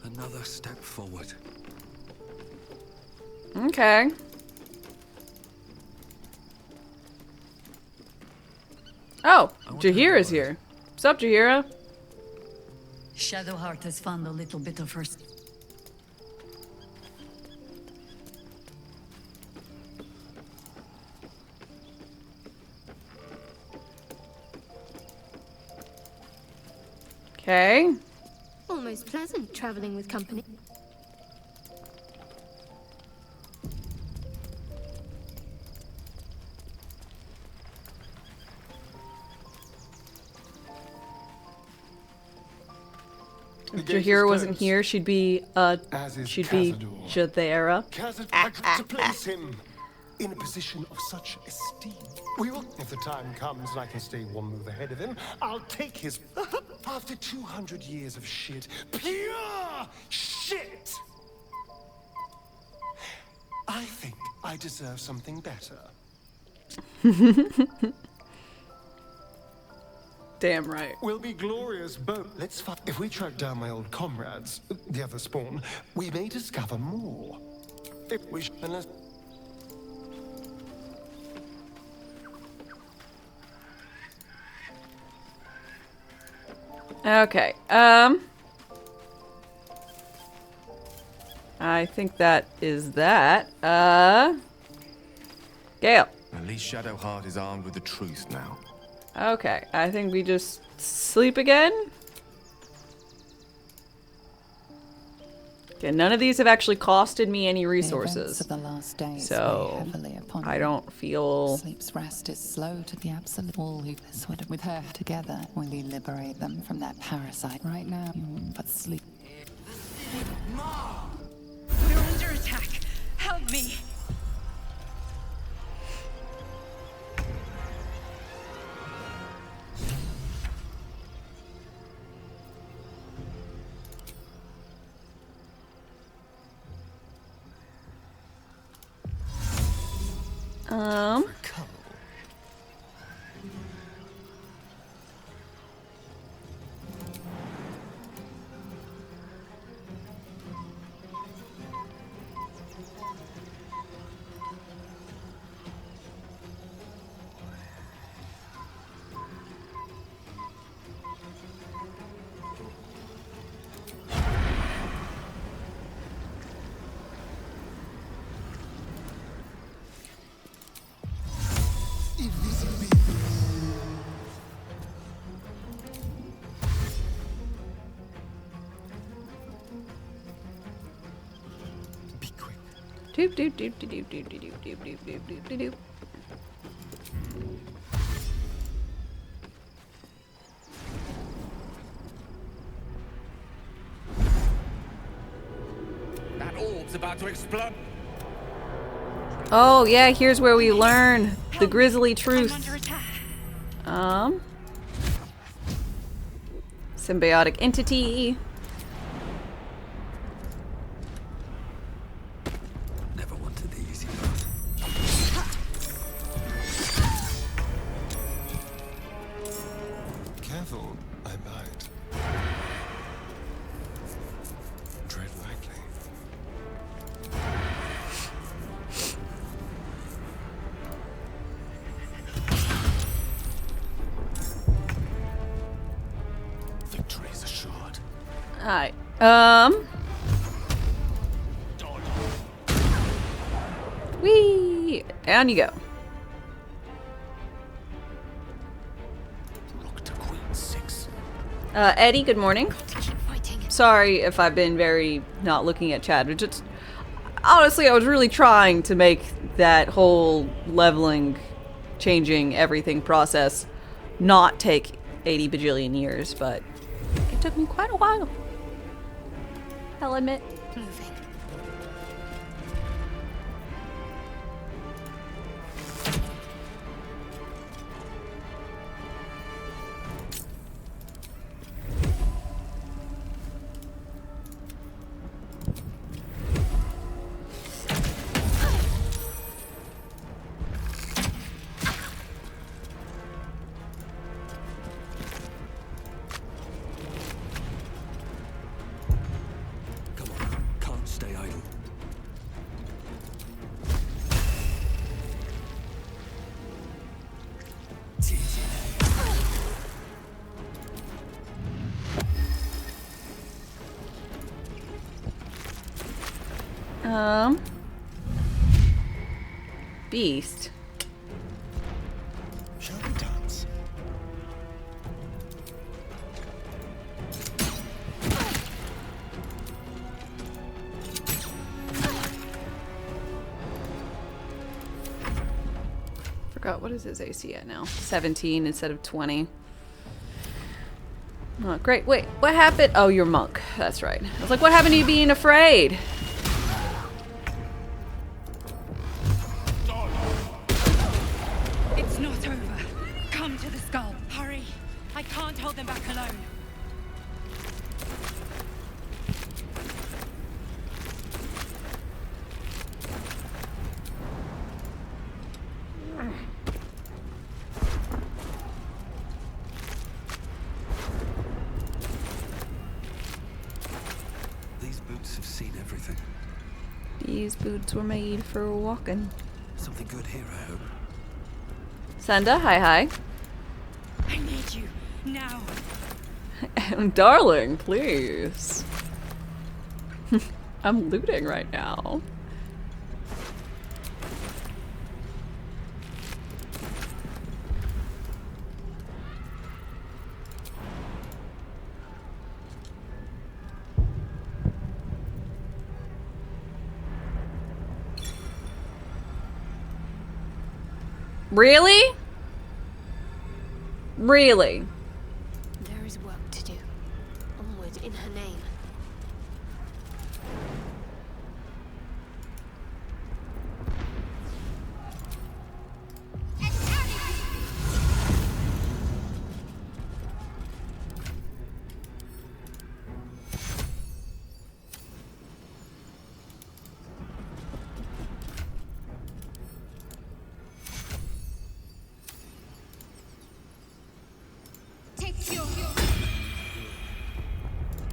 Another step forward. Okay. Oh, Jahira's here. What's up, Jahira? Shadowheart has found a little bit of her. Okay. Almost pleasant traveling with company. If Jahira wasn't here, she'd be Jathera. I got to place him in a position of such esteem. We will, if the time comes and I can stay one move ahead of him, I'll take his. After 200 years of shit, pure shit. I think I deserve something better. Damn right. We'll be glorious both. Let's find. If we track down my old comrades, the other spawn, we may discover more. If we unless. Okay. I think that is that. Gale. At least Shadowheart is armed with the truth now. Okay, I think we just sleep again. Okay, none of these have actually costed me any resources. Of the last days So, weigh heavily upon I you. don't feel... Sleep's rest is slow to the absolute. All who sweat with her together will we liberate them from that parasite. Right now, but sleep. We're under attack. Help me. Doop doop doop doop doop doop doop doop doop doop doop doop doop. That orb's about to explode. Oh yeah, here's where we learn the grisly truth. Symbiotic entity. Never wanted the easy path. Careful, I bite. Tread lightly. Victory is assured. Alright. Whee! Down you go. Rook to Queen 6. Eddie, good morning. Sorry if I've been very not looking at chat. Just, honestly, I was really trying to make that whole leveling, changing everything process not take 80 bajillion years, but it took me quite a while. I'll admit. Moving. Beast. Shall we dance? Forgot, what is his AC at now? 17 instead of 20. Oh, great. Wait, what happened? Oh, you're monk. That's right. I was like, what happened to you being afraid? It's not over. Come to the skull. Hurry. I can't hold them back alone. These boots have seen everything. These boots were made for walking. Something good here, I hope. Senda, hi. I need you now. Darling, please. I'm looting right now. Really? Really? There is work to do. Onward in her name.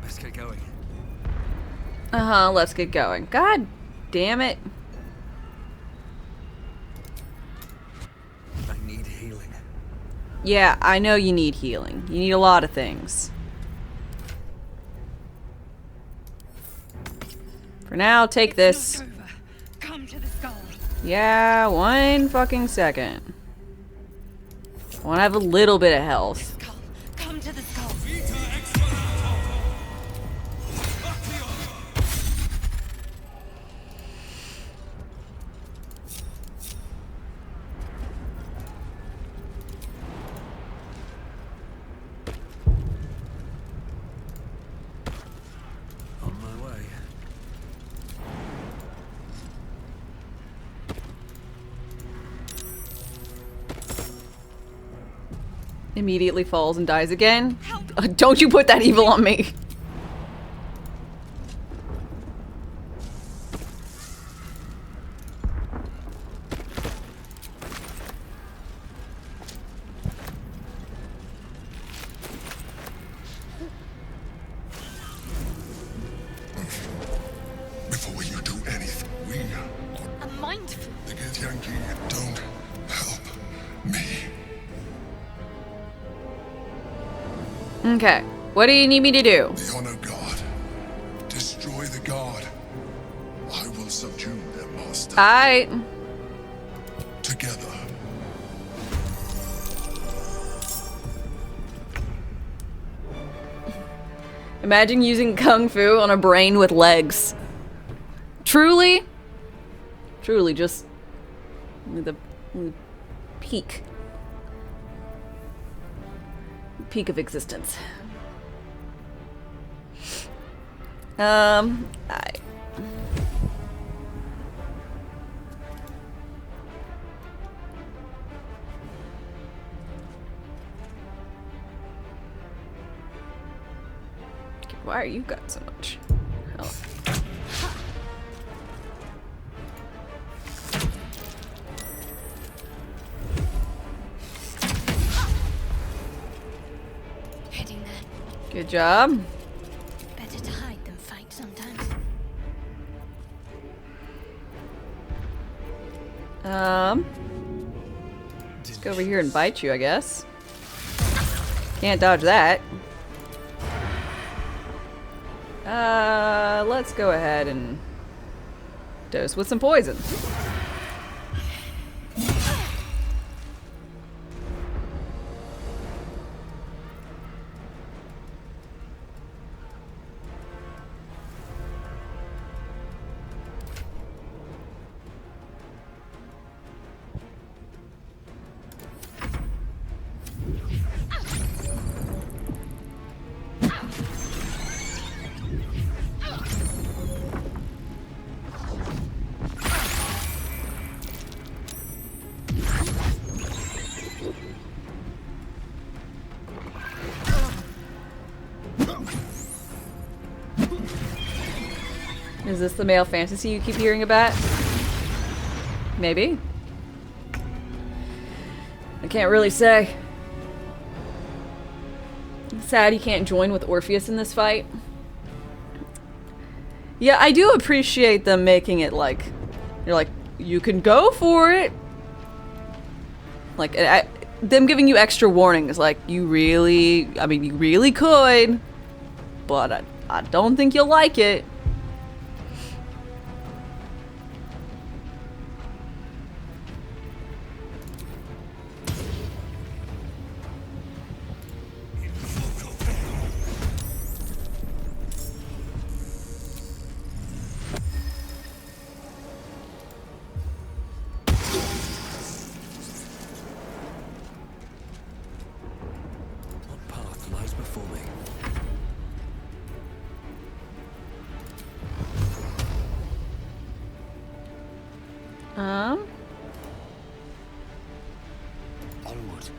Let's get going. Uh-huh, let's get going. God damn it. I need healing. Yeah, I know you need healing. You need a lot of things. For now, take this. Not over. Come to the skull. Yeah, 1 fucking second. I want to have a little bit of health. Skull. Come to the skull. On my way. Immediately falls and dies again. Don't you put that evil on me. Before you do anything, we, A mindful. the Get Yankee, don't help me. Okay. What do you need me to do? The honor god. Destroy the god. I will subdue their master. Together. Imagine using kung fu on a brain with legs. Truly? Truly, just the peak. Peak of existence. Why are you got so much health? Heading there. Good job. Better to hide than fight sometimes. Just go over here and bite you, I guess. Can't dodge that. Let's go ahead and Dose with some poison. Is this the male fantasy you keep hearing about? Maybe. I can't really say. Sad you can't join with Orpheus in this fight. Yeah, I do appreciate them making it like, you're like, you can go for it. Like, them giving you extra warnings, like, you really could, but I don't think you'll like it. Onward.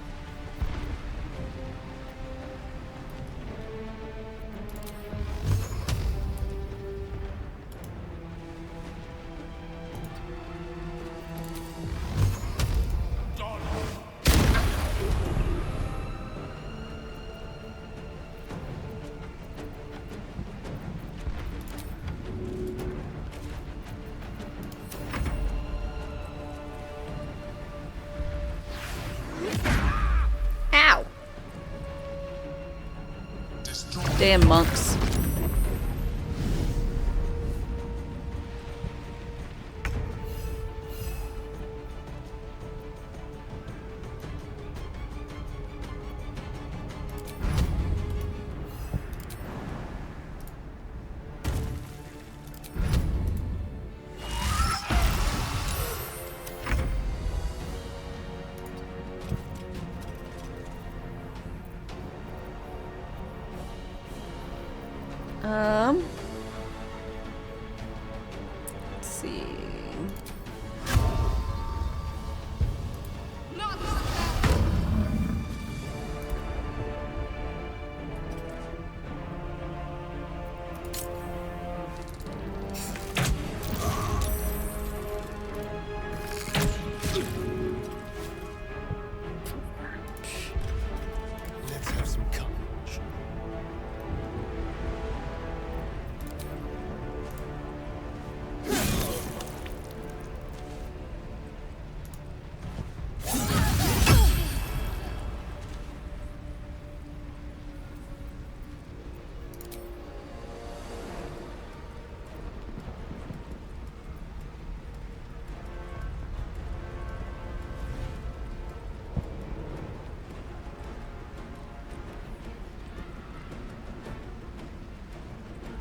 Ow! Damn monks. Let's see. Let's have some courage.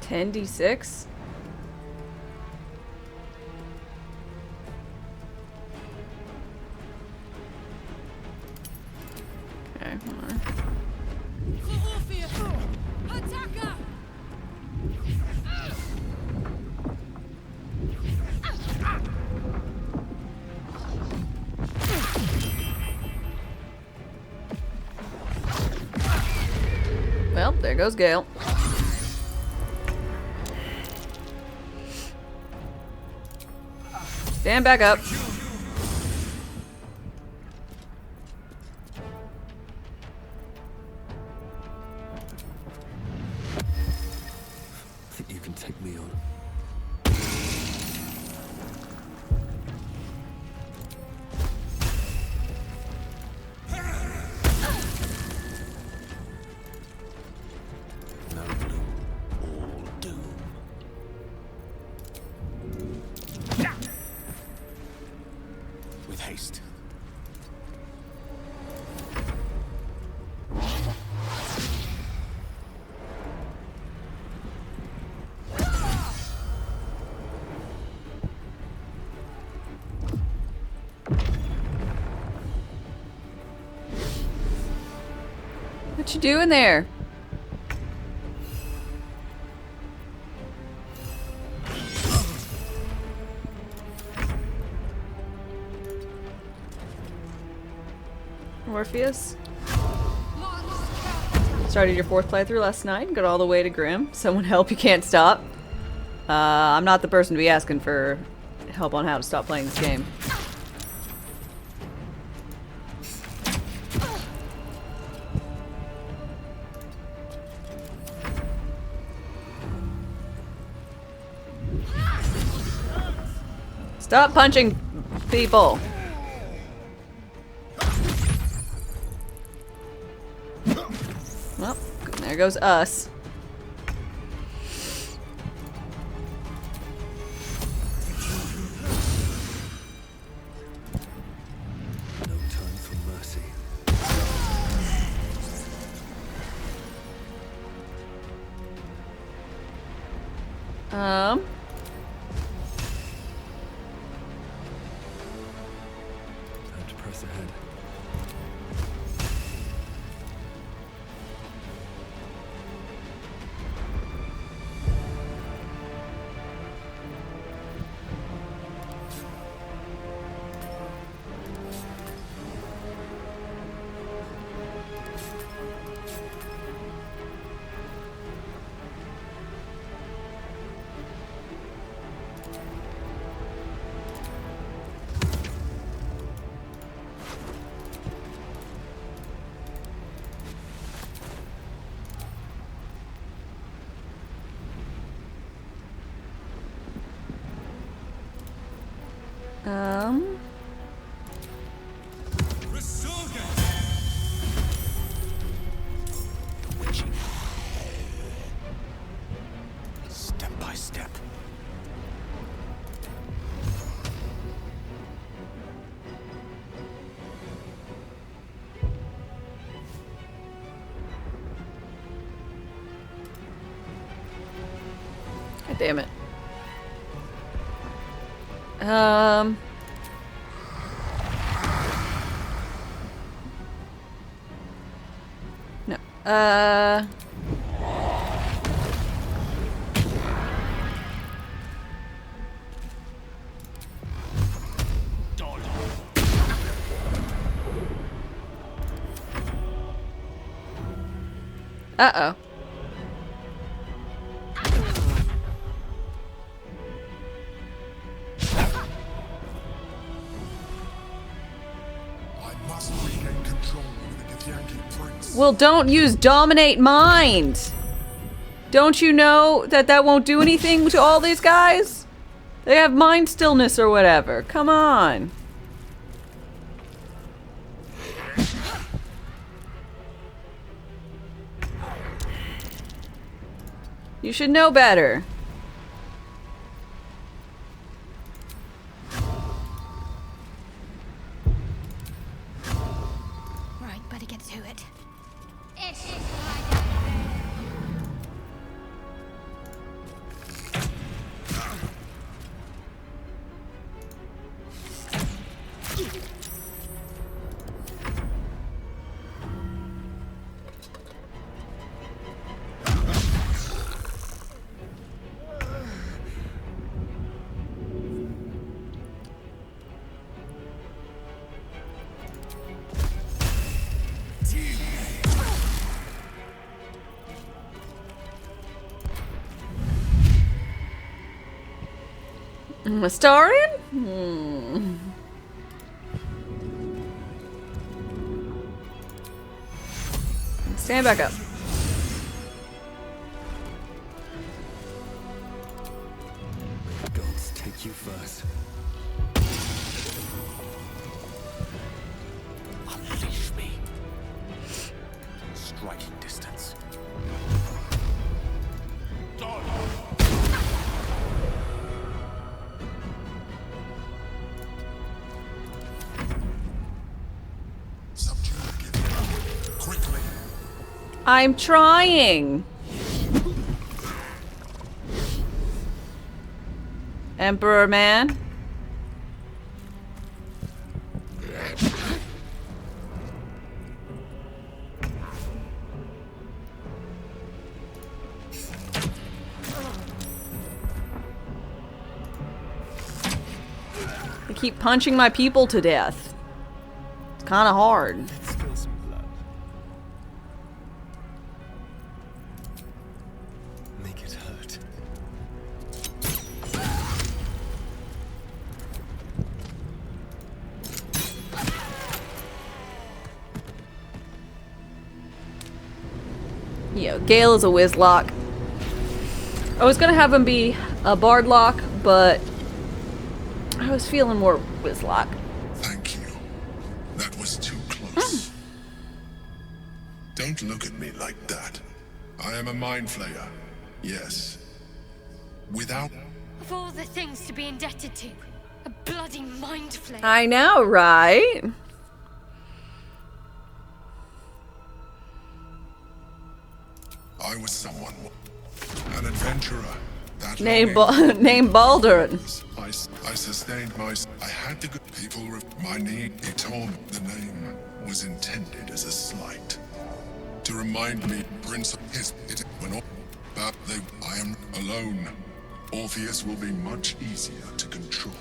Ten D6? Okay, hold on. Well, there goes Gale. Stand back up. Think you can take me on? No blue, all doom. What you doing there? Morpheus? Started your 4th playthrough last night, got all the way to Grim. Someone help, you can't stop. I'm not the person to be asking for help on how to stop playing this game. Stop punching people. Well, there goes us. No time for mercy. Time to press ahead. Step by step. God damn it. No. Uh-oh. I must regain control over the Githyanki prince. Well, don't use dominate mind. Don't you know that that won't do anything to all these guys? They have mind stillness or whatever. Come on. You should know better. Right, better get to it. Astarion? Stand back up. Gods take you first. Unleash me. Striking distance. Subdue the Githyanki. Quickly. I'm trying. Emperor man. keep punching my people to death. It's kind of hard. Let's spill some blood. Make it hurt. Yeah, Gale is a Whizlock. I was gonna have him be a Bardlock, but I was feeling more Whizlock. Thank you. That was too close. Don't look at me like that. I am a mind flayer. Yes. Without... Of all the things to be indebted to, a bloody mind flayer. I know, right? I was someone. An adventurer. That Named longing- Baldurs. I sustained my... I had to go... People... My need... He told me the name was intended as a slight. To remind me, Prince of his... When all... But they... I am alone. Orpheus will be much easier to control.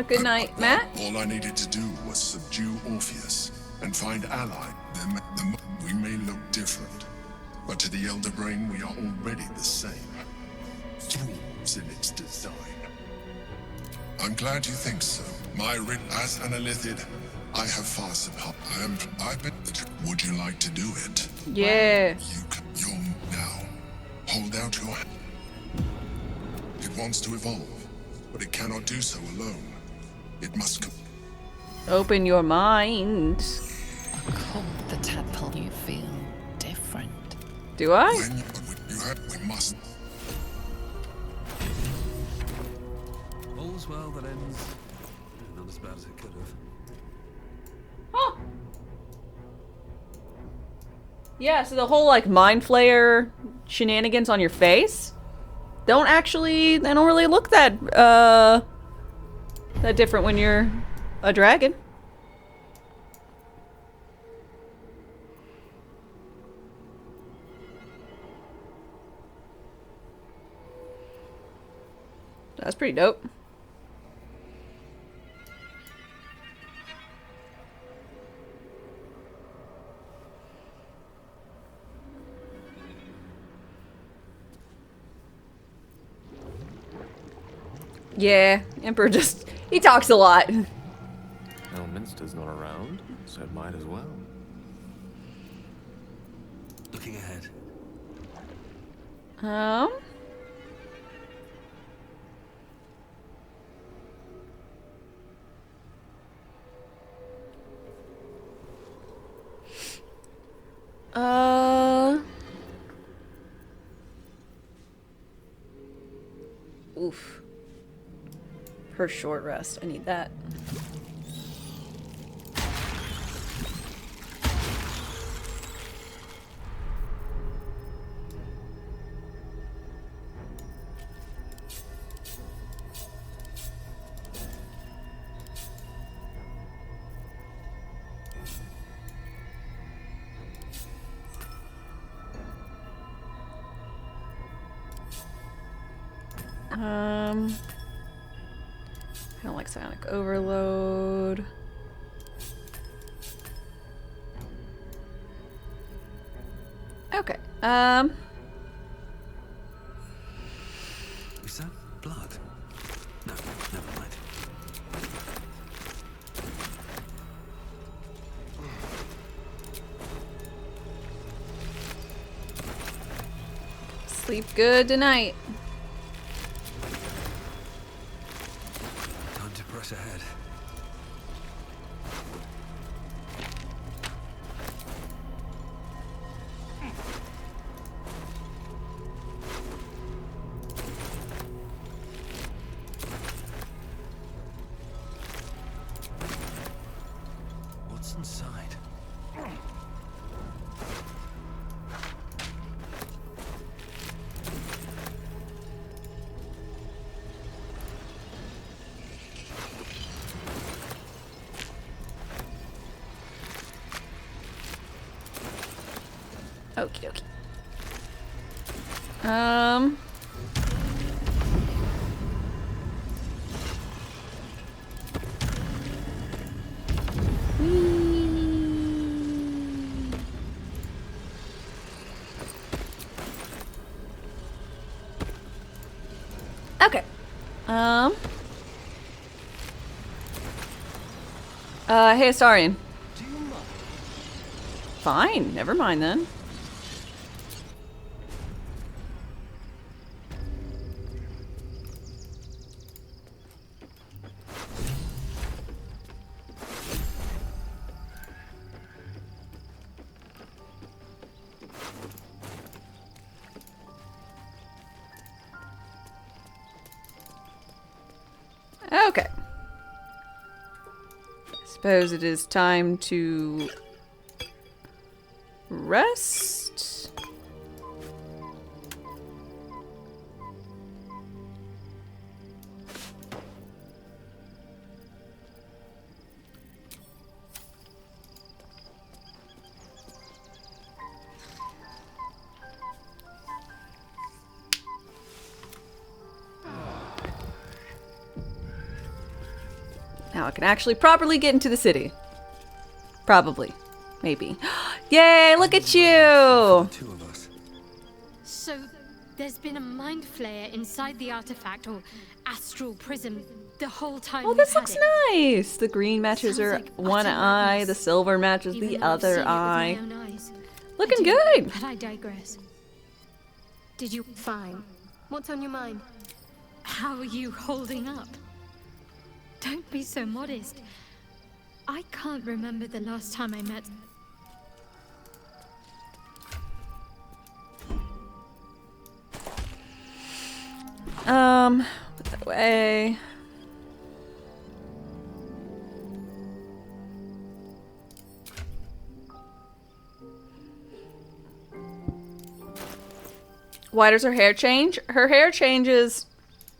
Good night, Matt. All I needed to do was subdue Orpheus and find ally. We may look different, but to the Elder Brain we are already the same. Thralls in its design. I'm glad you think so. As an Illithid, I have far surpassed. I've been. Would you like to do it? Yeah. You're now. Hold out your hand. It wants to evolve, but it cannot do so alone. It must Open your mind. Call the tadpole. You feel different. Do I? We must. All's well that ends. Not as bad as it could have. Huh. Yeah, so the whole like mind flayer shenanigans on your face they don't really look that that different when you're a dragon. That's pretty dope. Yeah, Emperor he talks a lot. Elminster's not around, so it might as well. Looking ahead. Oof. Her short rest. I need that. I don't like Sonic Overload. Okay. Is that blood? No, never mind. Sleep good tonight. Time to press ahead. What's inside? Okie dokie. Hey, Astarion. Fine, never mind then. Okay. Suppose it is time to rest. Now I can actually properly get into the city. Probably. Maybe. Yay, look at you! Two of us. So, there's been a mind flayer inside the artifact, or astral prism, the whole time. Oh, this looks nice! The green matches her one eye, the silver matches the other eye. Looking good! But I digress. Did you... Fine. What's on your mind? How are you holding up? Don't be so modest. I can't remember the last time I met... Put that away. Why does her hair change? Her hair changes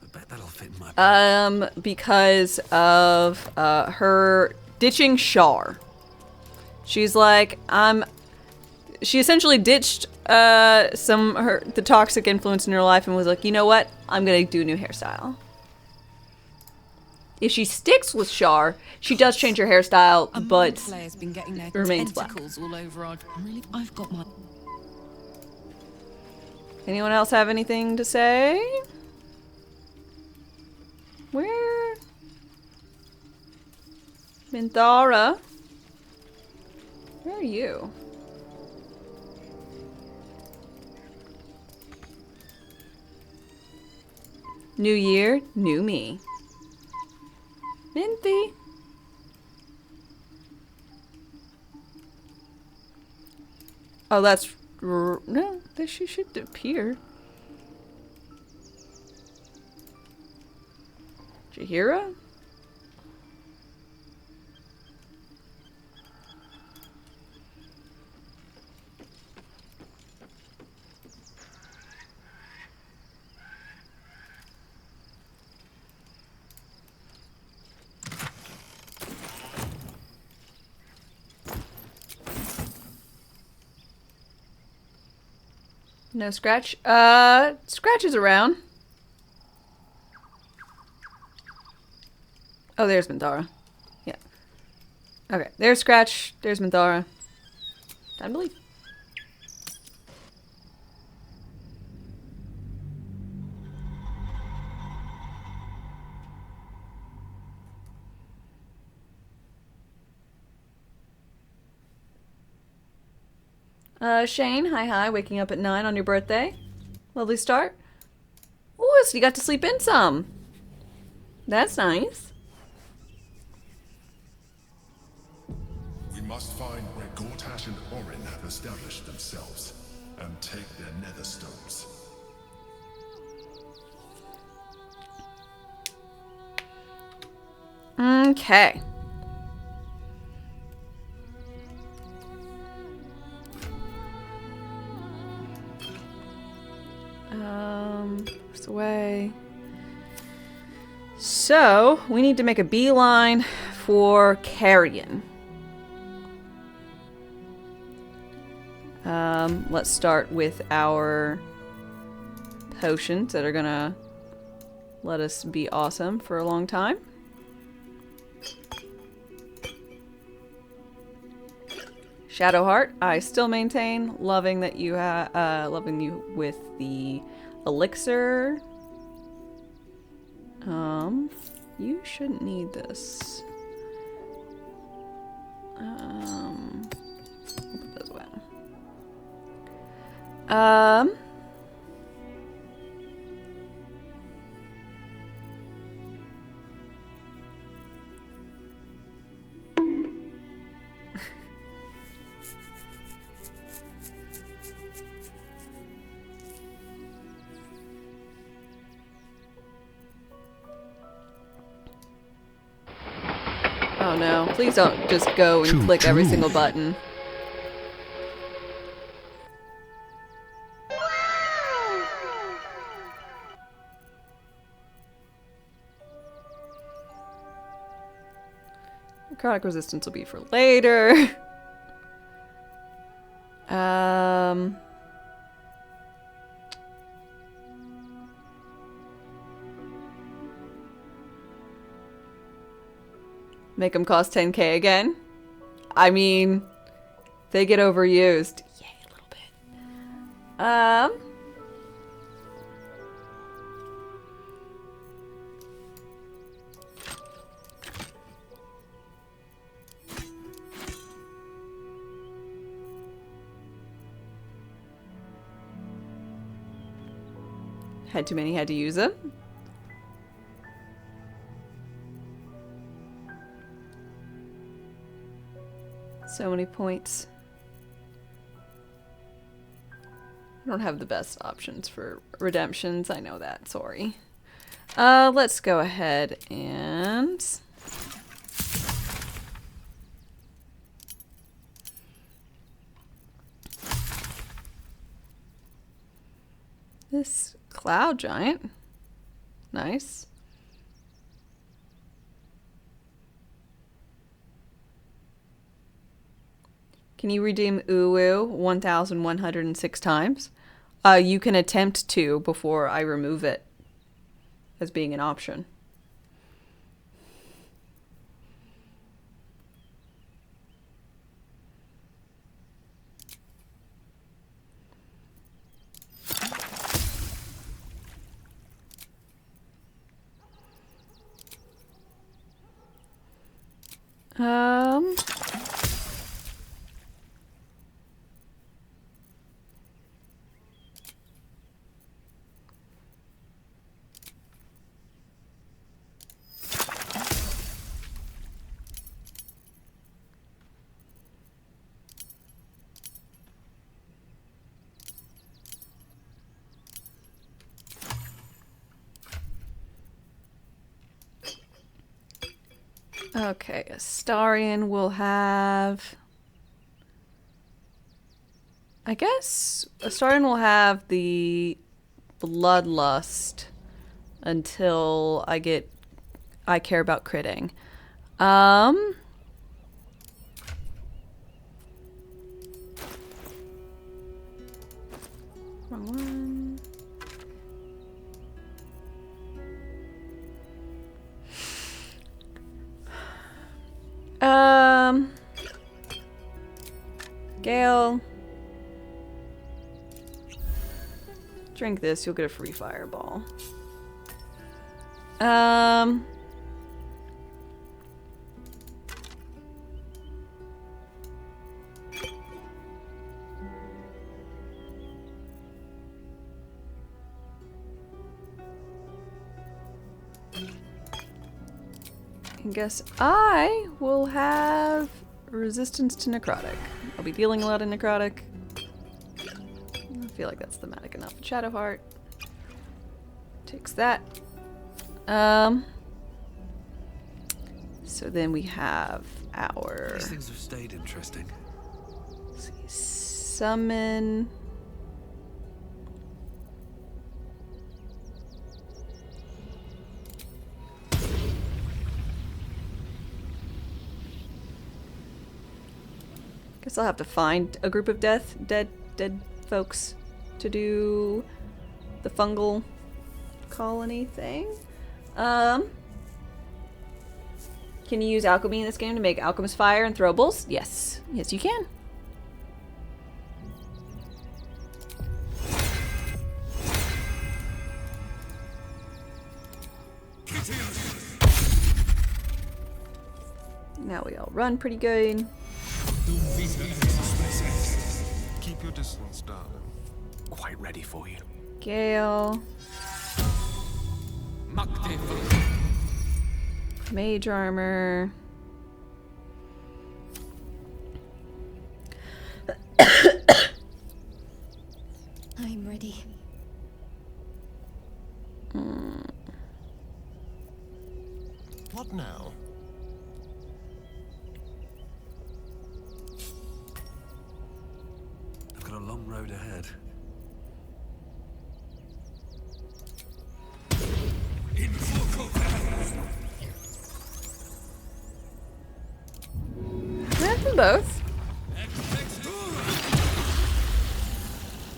I bet that'll fit in my because of her ditching Shar. She's like, she essentially ditched the toxic influence in her life and was like, you know what? I'm gonna do a new hairstyle. If she sticks with Shar, she does change her hairstyle, but been getting their remains black. all over our... I've got my... Anyone else have anything to say? Where? Minthara? Where are you? New year, new me. Minty. Oh, that's... No, she should appear. Jahira? No Scratch. Scratch is around. Oh, there's Minthara. Yeah. Okay, there's Scratch. There's Minthara. Time to leave. Shane, hi, waking up at 9 on your birthday. Lovely start. Oh, so you got to sleep in some. That's nice. We must find where Gortash and Orin have established themselves, and take their nether stones. Okay. This way. So, we need to make a beeline for Carrion. Let's start with our potions that are gonna let us be awesome for a long time. Shadowheart, I still maintain loving that you loving you with the elixir. You shouldn't need this. We'll put those away. Oh no, please don't just go and click every single button. Necrotic resistance will be for later. Make them cost 10k again. I mean, they get overused. Yay, a little bit. Had too many, had to use them. So many points. I don't have the best options for redemptions. I know that. Sorry. Let's go ahead and... This cloud giant. Nice. Can you redeem Uwu 1,106 times? You can attempt to before I remove it as being an option. Okay, Astarion will have... I guess Astarion will have the Bloodlust until I care about critting. Wrong one. Gale. Drink this, you'll get a free fireball. I guess I will have resistance to necrotic. I'll be dealing a lot of necrotic. I feel like that's thematic enough. Shadowheart takes that. So then we have our... These things have stayed interesting. Let's see, summon... Guess I'll have to find a group of dead folks to do the fungal colony thing. Can you use alchemy in this game to make alchemist fire and throwables? Yes. Yes, you can. Now we all run pretty good. Keep your distance, darling. Quite ready for you. Gale. Mage armor. I'm ready. What now? I've got a long road ahead. Can I have them both?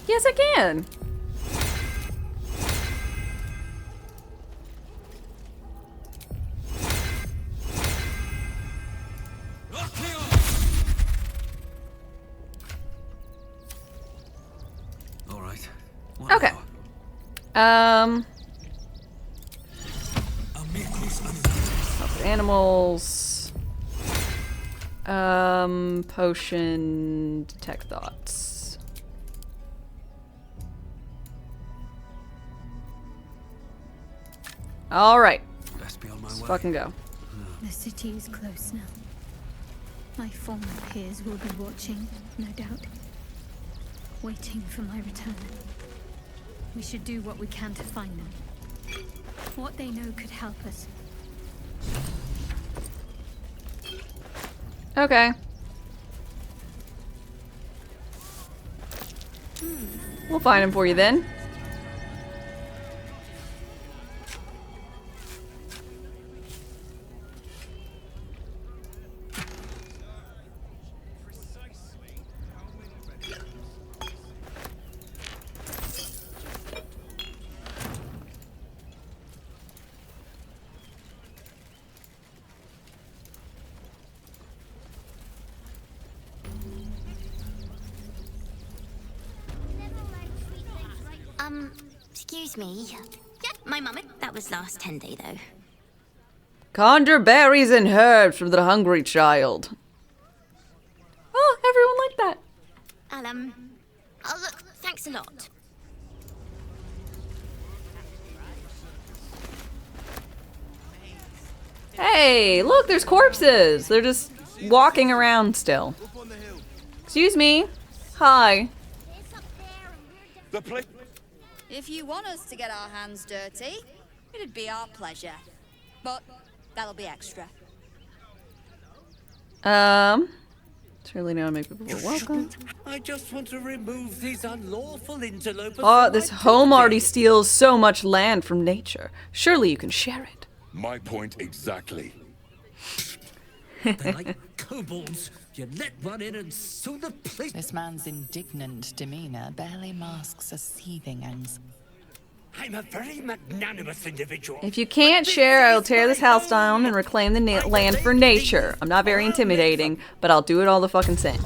Yes, I can. All right. Okay. Animals. Potion. Detect thoughts. All right. Best be on my Let's way. fucking go. The city is close now. My former peers will be watching, no doubt. Waiting for my return. We should do what we can to find them. What they know could help us. Okay. We'll find him for you then. Excuse me. Yeah, my mum. That was last 10 day though. Conjure berries and herbs from the hungry child. Oh, everyone liked that. Oh look, thanks a lot. Hey, look, there's corpses. They're just walking around still. Excuse me. Hi. If you want us to get our hands dirty, it'd be our pleasure. But that'll be extra. Surely now make people feel welcome. I just want to remove these unlawful interlopers. Oh, this home already steals so much land from nature. Surely you can share it. My point exactly. They're like kobolds. You let one in and sue the place. This man's indignant demeanor barely masks a seething anxiety. I'm a very magnanimous individual. If you can't share, I'll tear this house down and reclaim the land for nature. I'm not very intimidating, but I'll do it all the fucking same.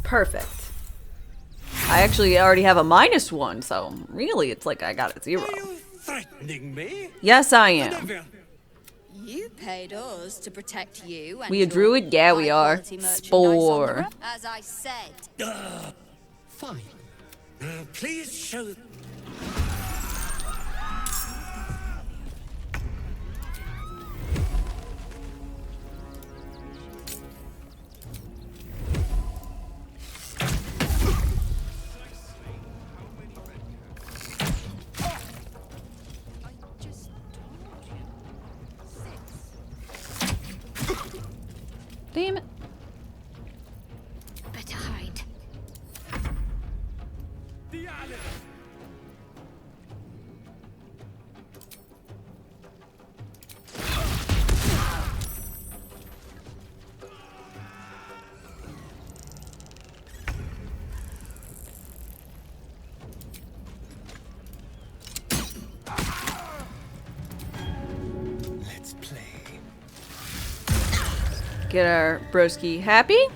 Perfect. I actually already have a -1, so really it's like I got a 0. Are you threatening me? Yes, I am. You paid us to protect you. And We a druid? Yeah, we are. Spore. As I said. Fine. Please show. Damn it. Better hide. Let's play. Get our broski happy.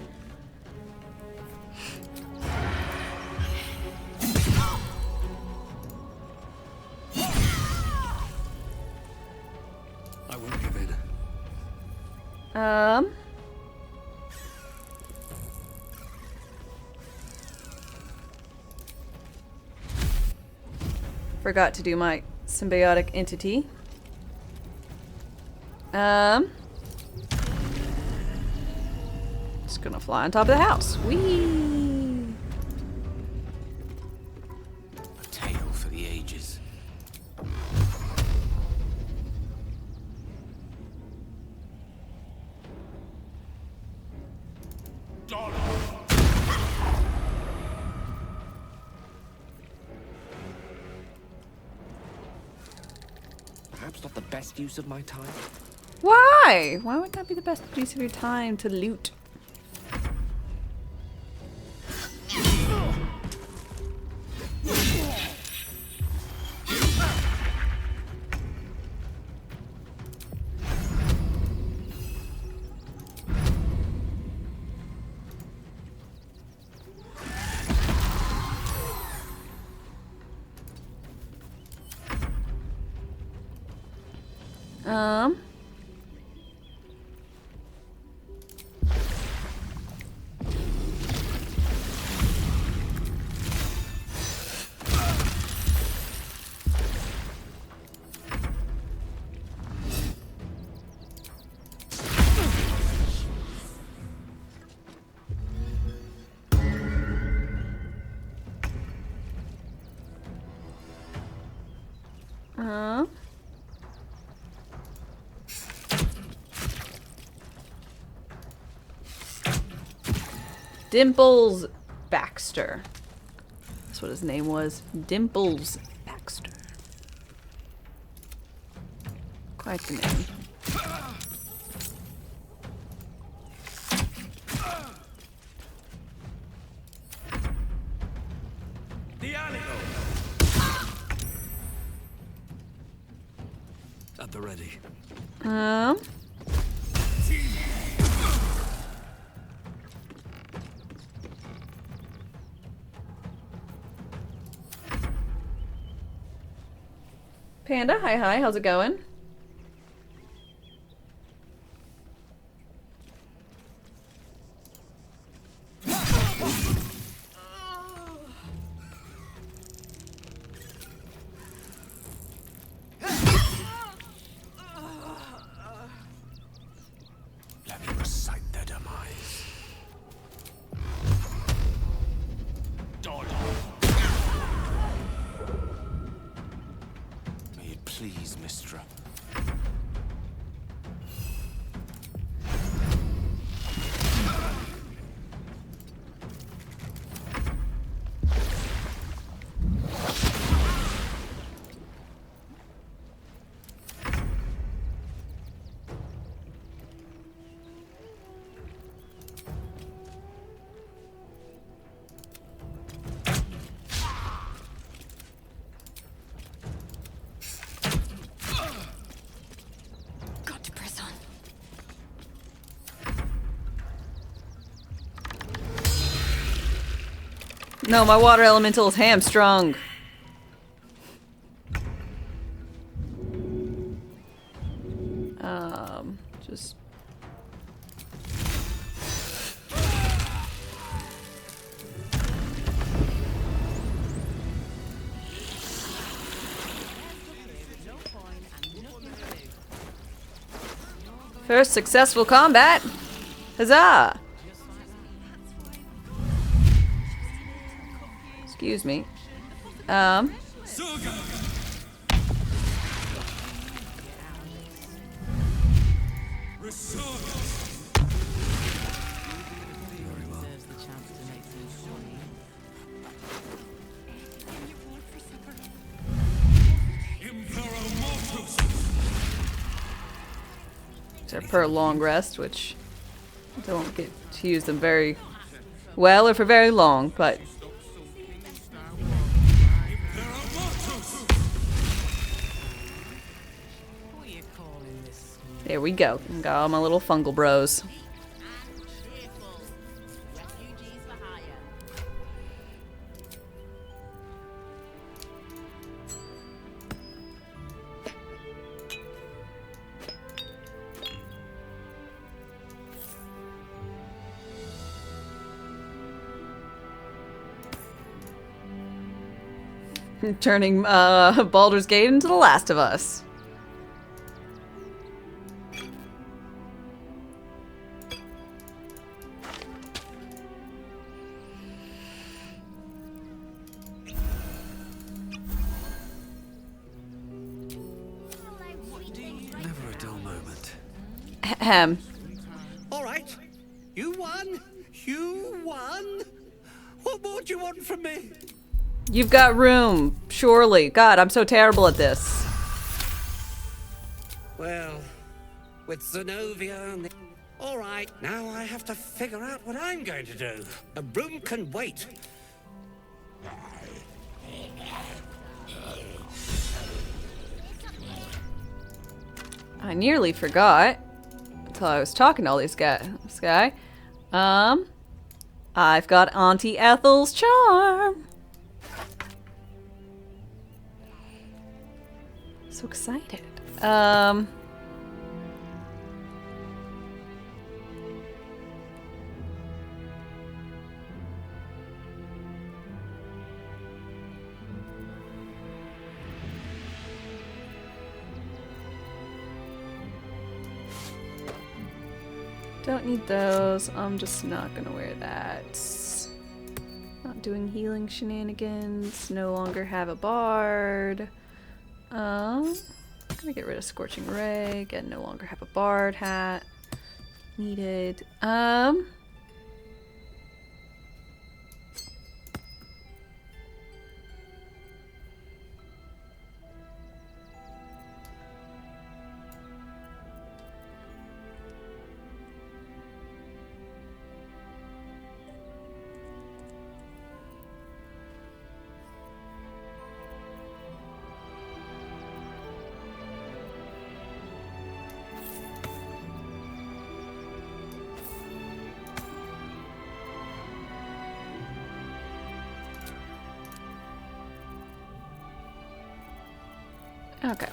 Forgot to do my symbiotic entity. Just gonna fly on top of the house. Whee! A tale for the ages. Perhaps not the best use of my time. Why? Why would that be the best use of your time to loot? Dimples Baxter. That's what his name was. Dimples Baxter. Quite the name. The alley. At the ready. Panda, hi, how's it going? Let me recite their demise. May it please, Mistra. Got to press on. No, my water elemental is hamstrung. Just... First successful combat! Huzzah! Excuse me. Except for a long rest, which I don't get to use them very well or for very long, but there we go. Got all my little fungal bros. Turning Baldur's Gate into The Last of Us. Never a dull moment. Ahem. All right. You won. You won. What more do you want from me? You've got room, surely. God, I'm so terrible at this. Well, with Zenobia and the... All right, now I have to figure out what I'm going to do. A room can wait. I nearly forgot until I was talking to all these guys. This guy. I've got Auntie Ethel's charm. So excited. Don't need those. I'm just not gonna wear that. Not doing healing shenanigans. No longer have a bard. Gonna get rid of Scorching Ray. Again, no longer have a bard hat. Needed. Okay.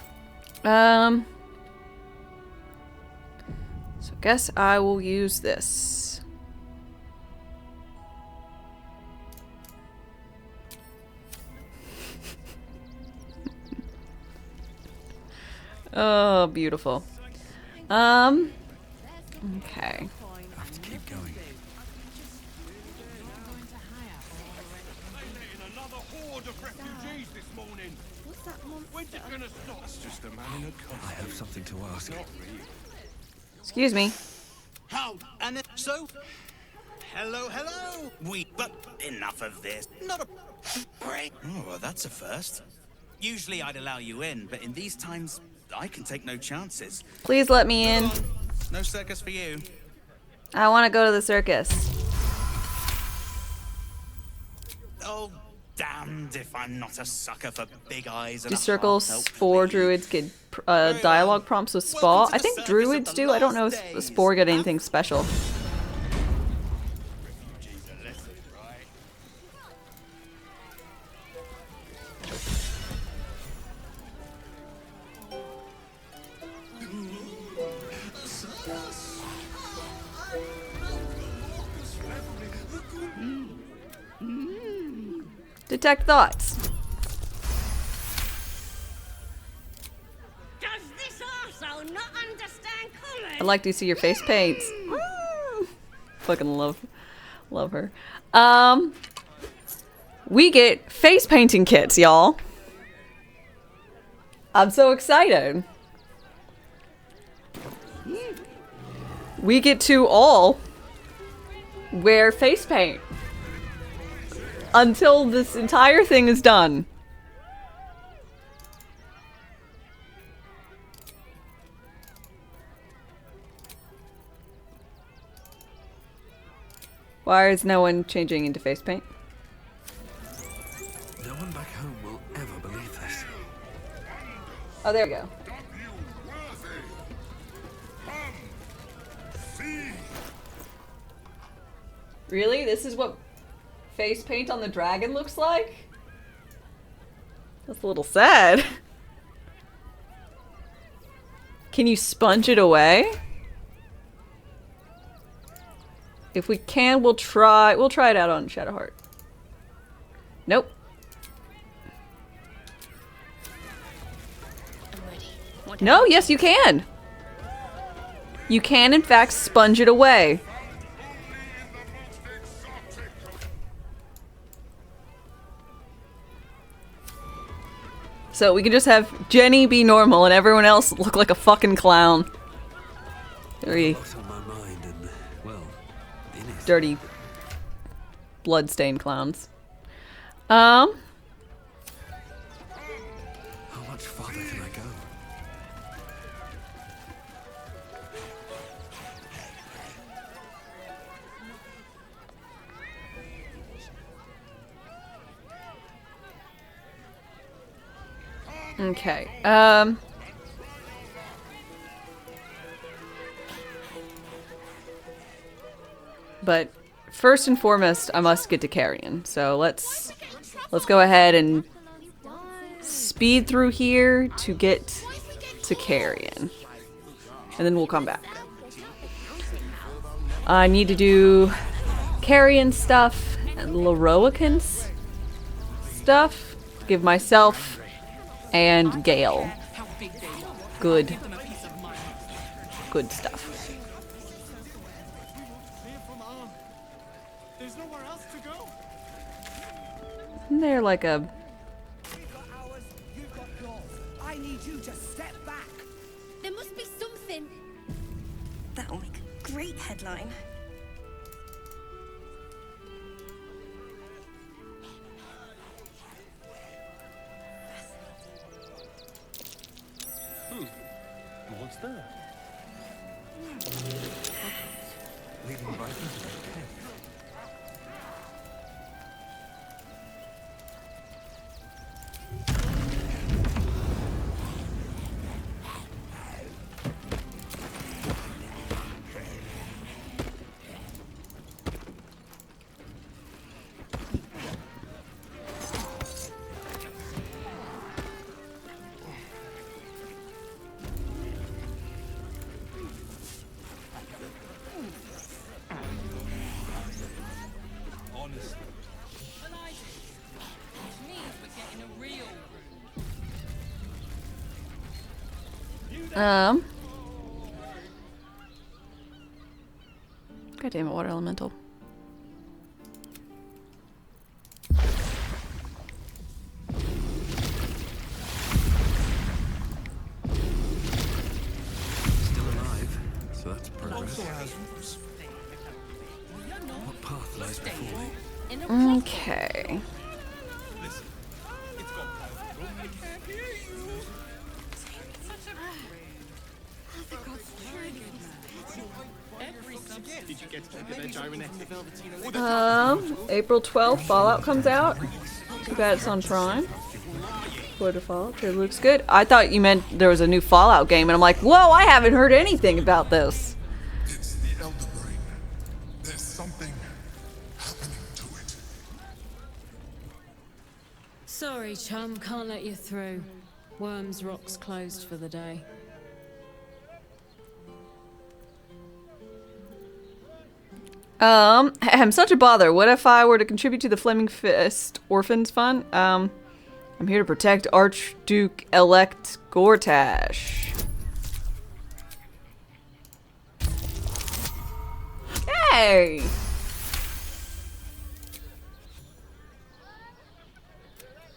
So guess I will use this. Oh, beautiful. Okay. I have to keep going. Another horde of refugees this morning. What's that monster? When's it gonna stop? It's just a man in a costume. I have something to ask. Excuse me. How? And so? Hello, hello. But enough of this. Not a break. Oh, well, that's a first. Usually I'd allow you in, but in these times, I can take no chances. Please let me in. No circus for you. I want to go to the circus. Oh, damned if I'm not a sucker for big eyes and Do a circles heartfelt for druids get dialogue prompts with Spa? I think druids do. I don't know if the Spore get anything special. Detect thoughts. Does this arsehole not understand colours? I'd like to see your face paints. Fucking love her. We get face painting kits, y'all. I'm so excited. We get to all wear face paint until this entire thing is done. Why is no one changing into face paint? No one back home will ever believe this. Oh, there we go. Really? This is what face paint on the dragon looks like? That's a little sad. Can you sponge it away? If we can, we'll try it out on Shadowheart. Nope. No, yes, you can. You can, in fact, sponge it away. So we can just have Jenny be normal and everyone else look like a fucking clown. Very dirty, blood-stained clowns. How much farther can I go? Okay, but first and foremost, I must get to Carrion. So let's go ahead and speed through here to get to Carrion. And then we'll come back. I need to do Carrion stuff and Leroican's stuff. Give myself and Gale good stuff. Isn't there like a... I need you to step back. There must be something. That'll make a great headline. What's that? Leading right into the cave. God damn it, water elemental. Still alive, so that's progress. What path lies before me? Okay. April 12th, Fallout comes out. Too bad it's on Prime. Quarter Fallout. It looks good. I thought you meant there was a new Fallout game, and I'm like, whoa, I haven't heard anything about this. It's the Elder Brain. There's something happening to it. Sorry, chum, can't let you through. Worms Rock's closed for the day. I'm such a bother. What if I were to contribute to the Flaming Fist Orphans Fund? I'm here to protect Archduke-elect Gortash. Hey!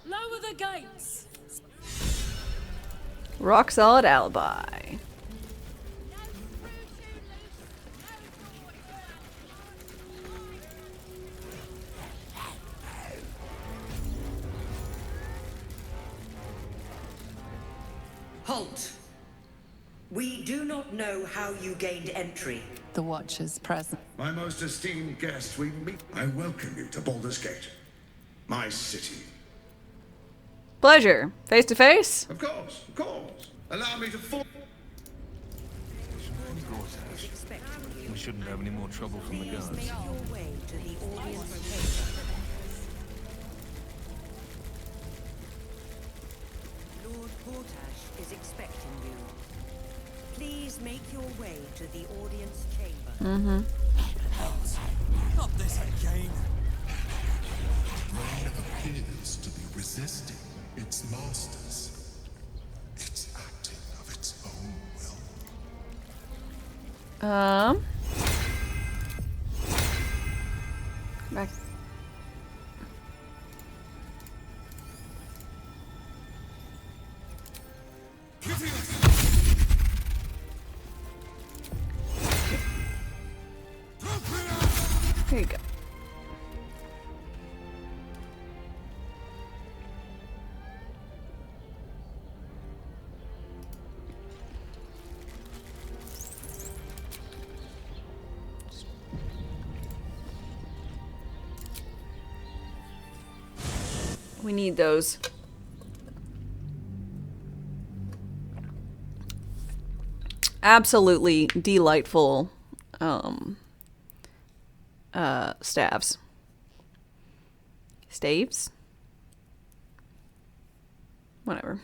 Lower the gates! Rock solid alibi. Halt! We do not know how you gained entry. The Watcher's present. My most esteemed guest, we meet. I welcome you to Baldur's Gate, my city. Pleasure. Face to face? Of course, of course. Allow me to fall. We shouldn't have any more trouble from the guards. Make your way to the audience chamber. Lord Gortash is expecting you. Please make your way to the audience chamber. Not this again. Brain appears to be resisting its masters. It's acting of its Back. There you go. We need those. Absolutely delightful staves. Staves? Whatever.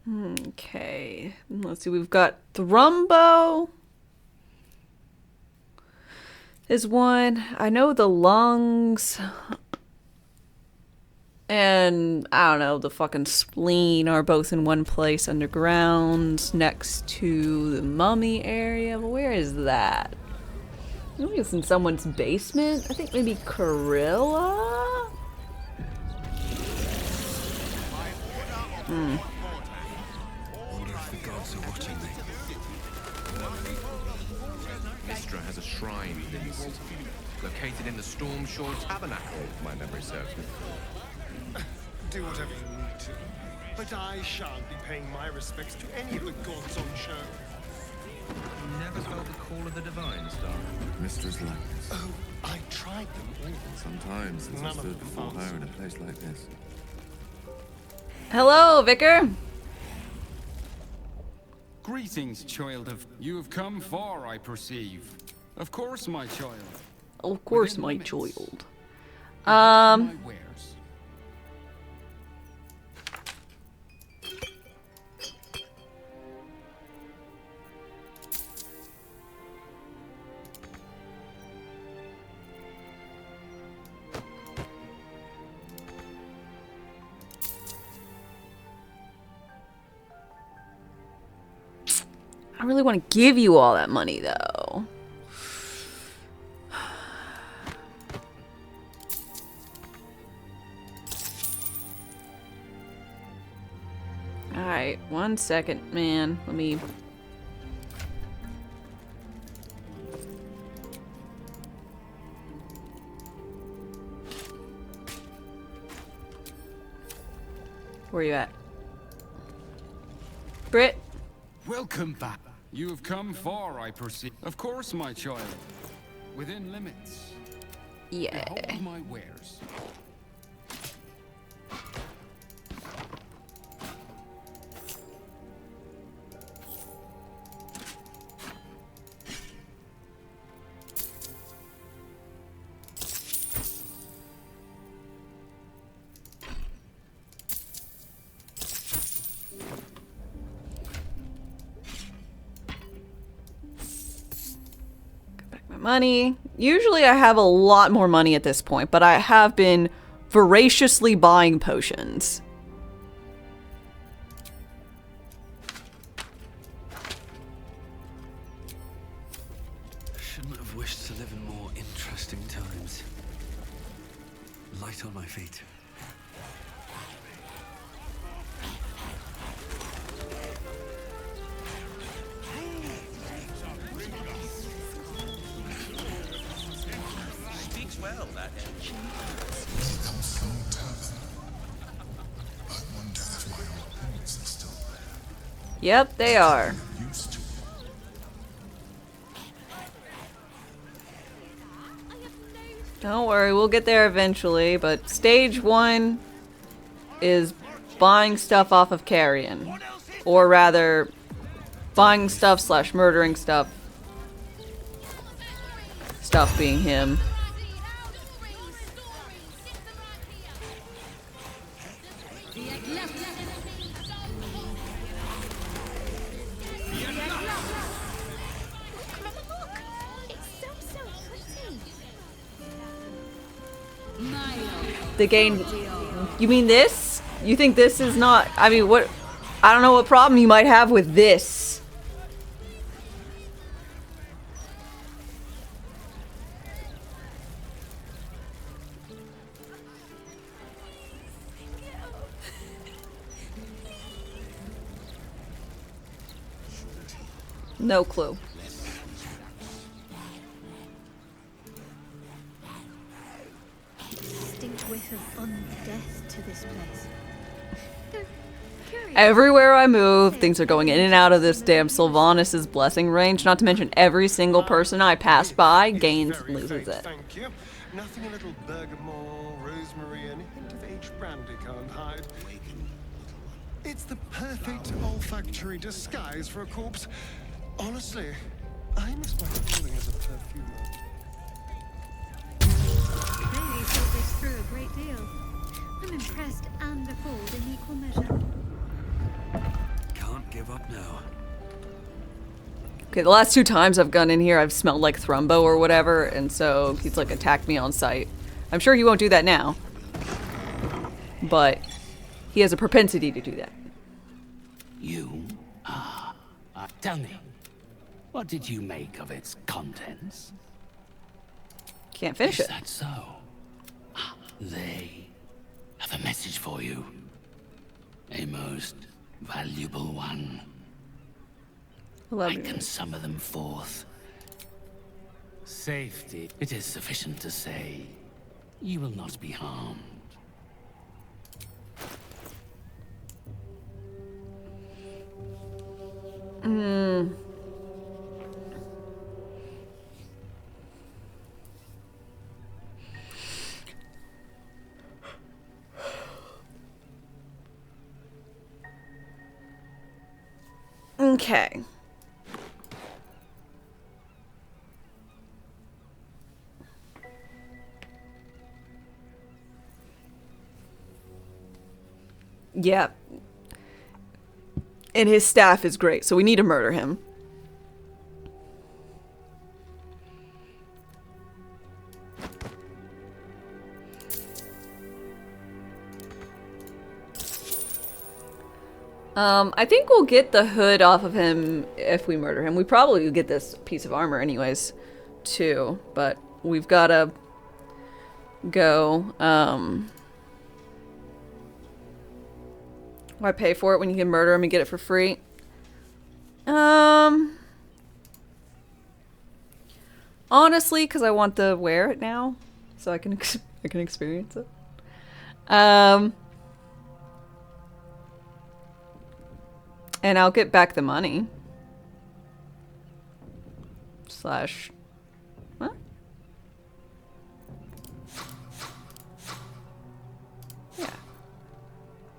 Okay. Let's see. We've got Thrumbo. Is one. I know the lungs and I don't know, the fucking spleen are both in one place underground next to the mummy area. But where is that? I think it's in someone's basement. I think maybe Corilla? Wonder if the gods are watching me. Mistra has a shrine within the city, located in the Storm Shore Tabernacle, if my memory serves me. Do whatever you need to. But I shan't be paying my respects to any of the gods on show. You never felt the call of the divine, Star. Mistra's likeness. Oh, I tried them all. Sometimes since I None of stood them before fast. her in a place like this. Hello, Vicar. Greetings, child of... You have come far, I perceive. Of course, my child. Of course, Within my limits. child. My wares. I really want to give you all that money, though. Alright, 1 second, man. Let me... Where you at? Brit? Welcome back. You have come far, I perceive. Of course, my child. Within limits. Yeah. Behold my wares. Money. Usually I have a lot more money at this point, but I have been voraciously buying potions. Shouldn't have wished to live in more interesting times. Light on my feet. Speaks well, that edge. Yep, they are. Don't worry, we'll get there eventually, but stage 1 is buying stuff off of Carrion. Or rather, buying stuff / murdering stuff. Stuff being him. The game. You mean this? You think this is not? I mean, what? I don't know what problem you might have with this. No clue. Distinct whiff of undeath to this place. Everywhere I move, things are going in and out of this damn Sylvanas' blessing range. Not to mention every single person I pass by gains and loses it. Thank you. Nothing a little bergamot, rosemary, and a hint of aged brandy can't hide. It's the perfect olfactory disguise for a corpse. Honestly, I miss my feeling as a perfumer. Clearly you thought this through a great deal. I'm impressed and appalled in equal measure. Can't give up now. Okay, the last 2 times I've gone in here, I've smelled like Thrumbo or whatever, and so he's like attacked me on sight. I'm sure he won't do that now. But he has a propensity to do that. You? Tell me, what did you make of its contents? Can't finish it. Is that so? They have a message for you. A most valuable one. I can summon them forth. Safety. It is sufficient to say you will not be harmed. Okay. Yeah. And his staff is great, so we need to murder him. I think we'll get the hood off of him if we murder him. We probably will get this piece of armor anyways, too. But we've gotta go, why pay for it when you can murder him and get it for free? Honestly, because I want to wear it now, so I can experience it. And I'll get back the money. Slash... What? Yeah.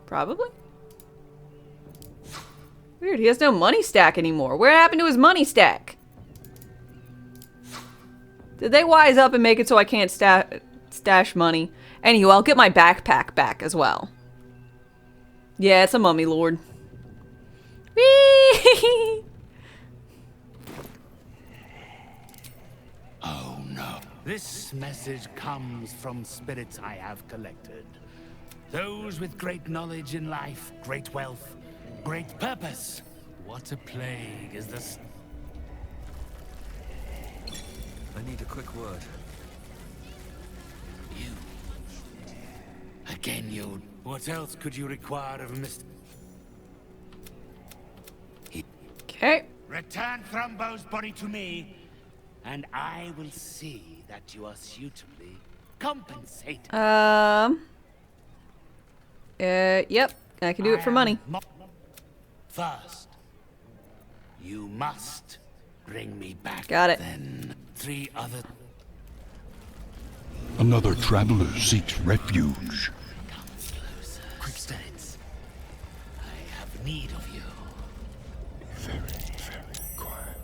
Probably. Weird, he has no money stack anymore. Where happened to his money stack? Did they wise up and make it so I can't stash money? Anyway, I'll get my backpack back as well. Yeah, it's a mummy lord. Whee! Oh no. This message comes from spirits I have collected. Those with great knowledge in life, great wealth, great purpose. What a plague is this? I need a quick word. You. Again, you. What else could you require of Mr. Okay. Return Thrumbo's body to me, and I will see that you are suitably compensated. Yep. I can do it for money. First, you must bring me back. Got it. Then 3 other. Another traveler seeks refuge. Quick steps. I have need of you. Very, very quiet.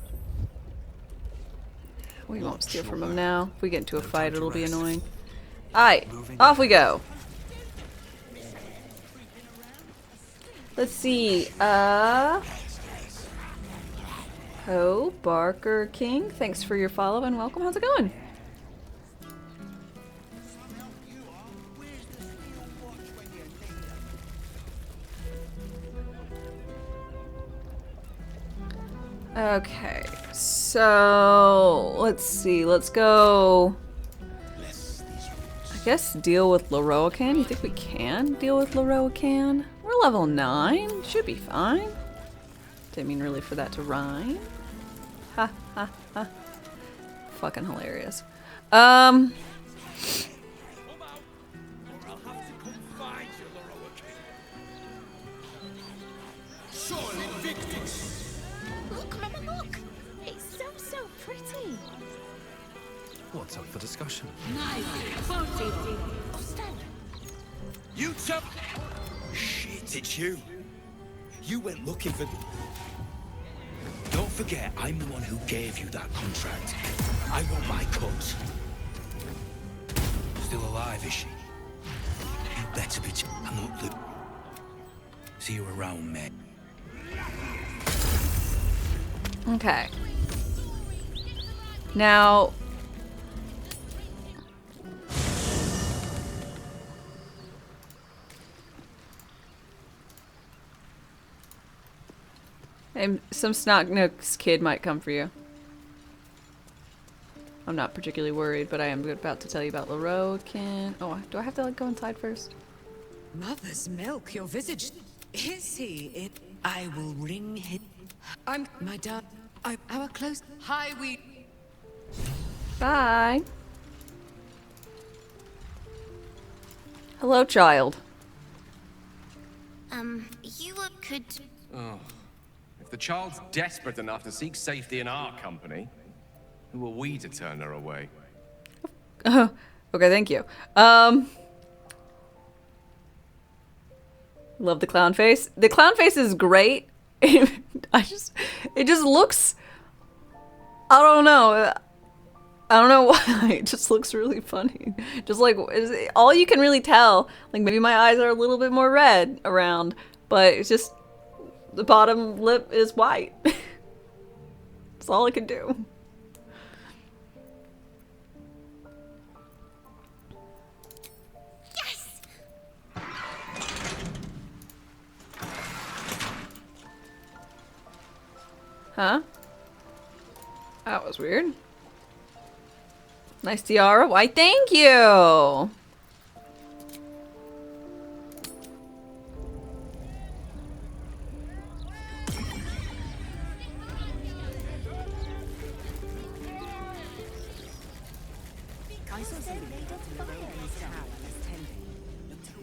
We won't steal from him now. If we get into a fight, it'll be annoying. Alright, off we go. Let's see. Ho, Barker King, thanks for your follow and welcome. How's it going? Okay, so let's see. Let's go. I guess deal with Leroican. You think we can deal with Leroican? We're level 9. Should be fine. Didn't mean really for that to rhyme. Ha ha ha. Fucking hilarious. Look, Mama, look! It's so pretty. What's up for discussion? You tell. Shit, it's you. You went looking for. Don't forget, I'm the one who gave you that contract. I want my cut. Still alive, is she? You better be. I'm not the. See you around, mate. Okay. Now. Some Snot-Nook's kid might come for you. I'm not particularly worried, but I am about to tell you about Leroican. Oh, do I have to like go inside first? Mother's milk, your visage. Is he in? I will ring him. I'm my dad. Our close. Hi, we. Bye. Hello, child. You could. Oh. If the child's desperate enough to seek safety in our company, who are we to turn her away? Okay, thank you. Love the clown face. The clown face is great. It just looks. I don't know why. It just looks really funny. Just like all you can really tell. Like maybe my eyes are a little bit more red around, but it's just the bottom lip is white. That's all I can do. Yes. Huh? That was weird. Nice tiara. Why, thank you!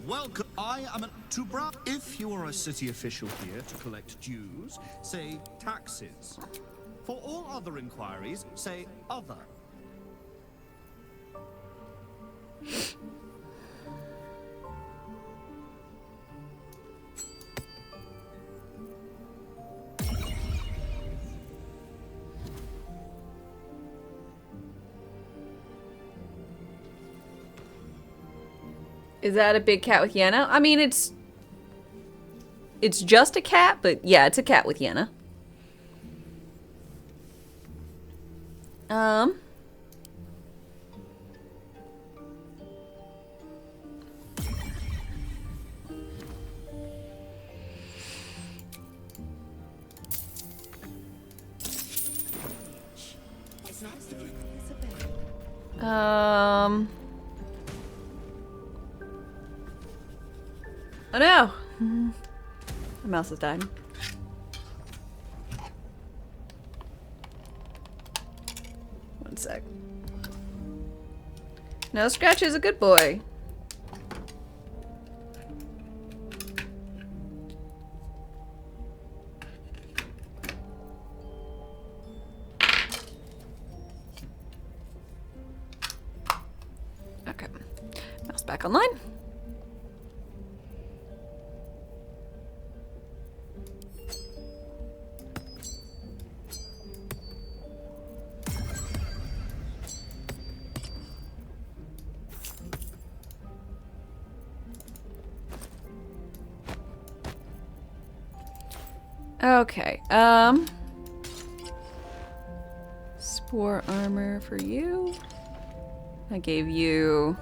Welcome. I am if you are a city official here to collect dues, say taxes. For all other inquiries, say other. Is that a big cat with Yenna? I mean, it's just a cat, but yeah, it's a cat with Yenna. Oh no! My mouse is dying. One sec. No, Scratch is a good boy. Okay. Mouse back online. Okay, spore armor for you. I gave you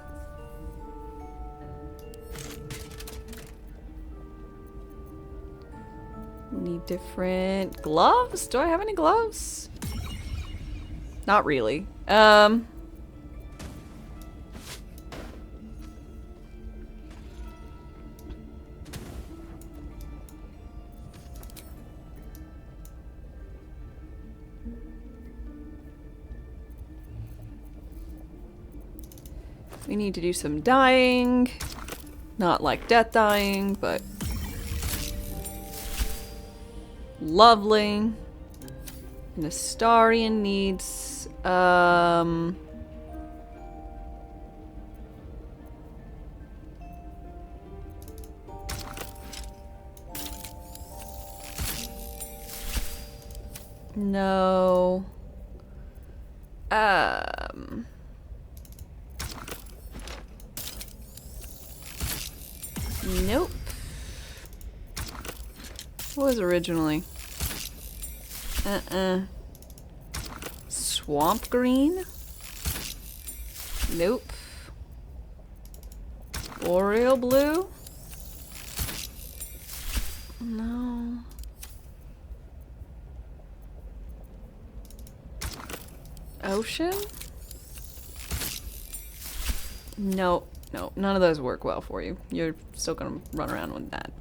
need different gloves. Do I have any gloves? Not really. We need to do some dyeing. Not like death dyeing, but lovely. And Astarion needs no. Nope. What was originally? Swamp green? Nope. Boreal blue? No. Ocean? No, no, none of those work well for you. You're still gonna run around with that.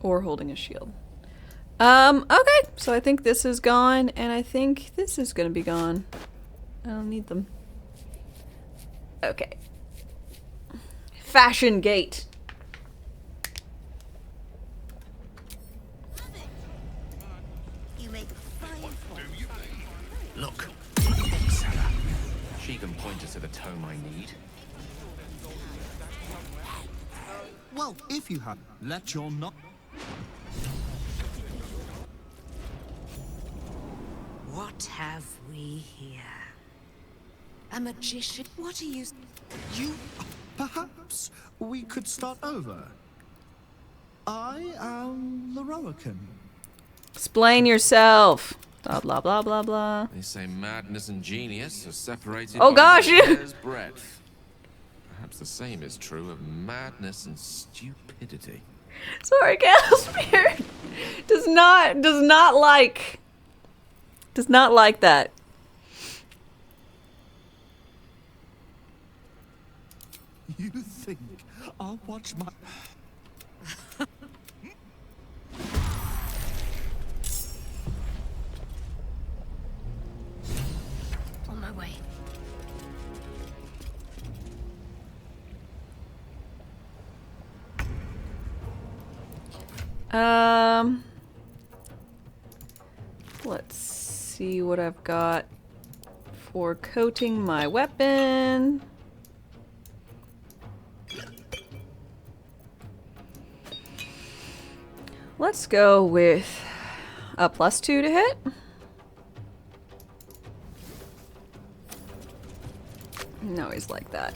Or holding a shield. Okay, so I think this is gone, and I think this is gonna be gone. I don't need them. Okay. Fashion gate. You make fine Look. She can point us to the tome I need. Well, if you have, let your not. What have we here? A magician? What are you... You... Perhaps we could start over. I am Loroakan. Explain yourself. Blah, blah, blah, blah, blah. They say madness and genius are separated Oh, by gosh. a hair's breadth. Perhaps the same is true of madness and stupidity. Sorry, Calspier does not like that. You think I'll watch my... On my way. Let's see what I've got for coating my weapon. Let's go with a +2 to hit. No, he's like that.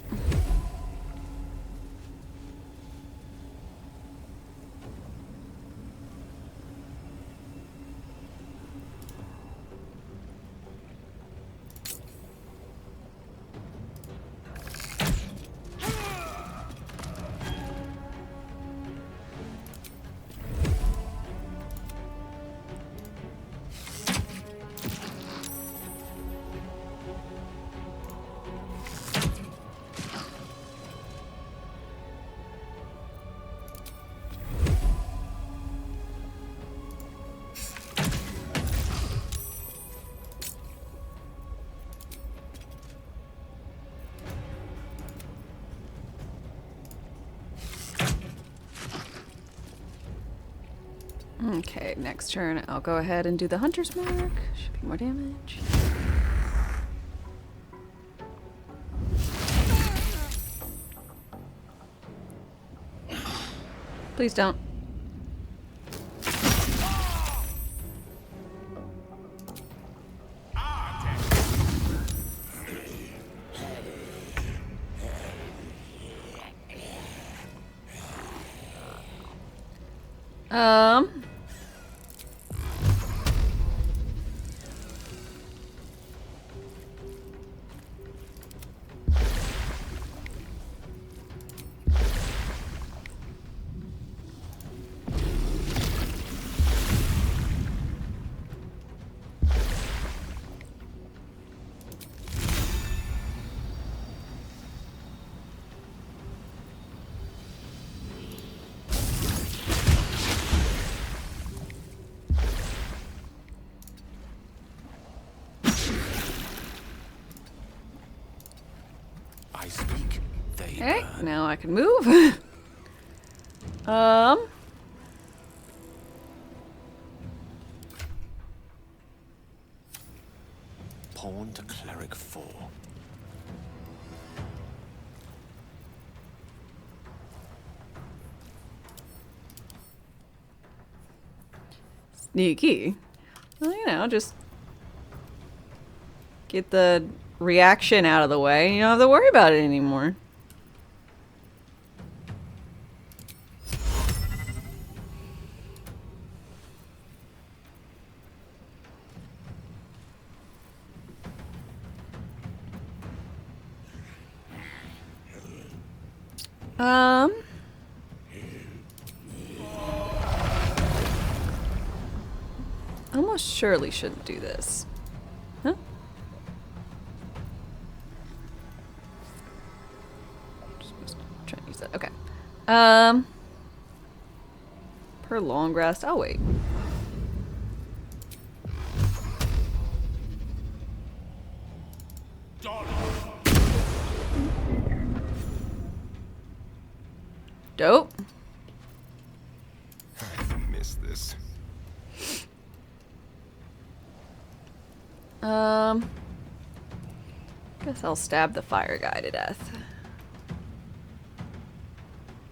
Okay, next turn I'll go ahead and do the Hunter's Mark. Should be more damage. Please don't. I speak, they Okay, burn. now I can move. Pawn to cleric 4. Sneaky. Well, you know, just get the reaction out of the way and you don't have to worry about it anymore. Almost surely shouldn't do this. Huh? Just supposed to try and use that. Okay. Per long rest. I'll wait. Dope. I missed this. Guess I'll stab the fire guy to death.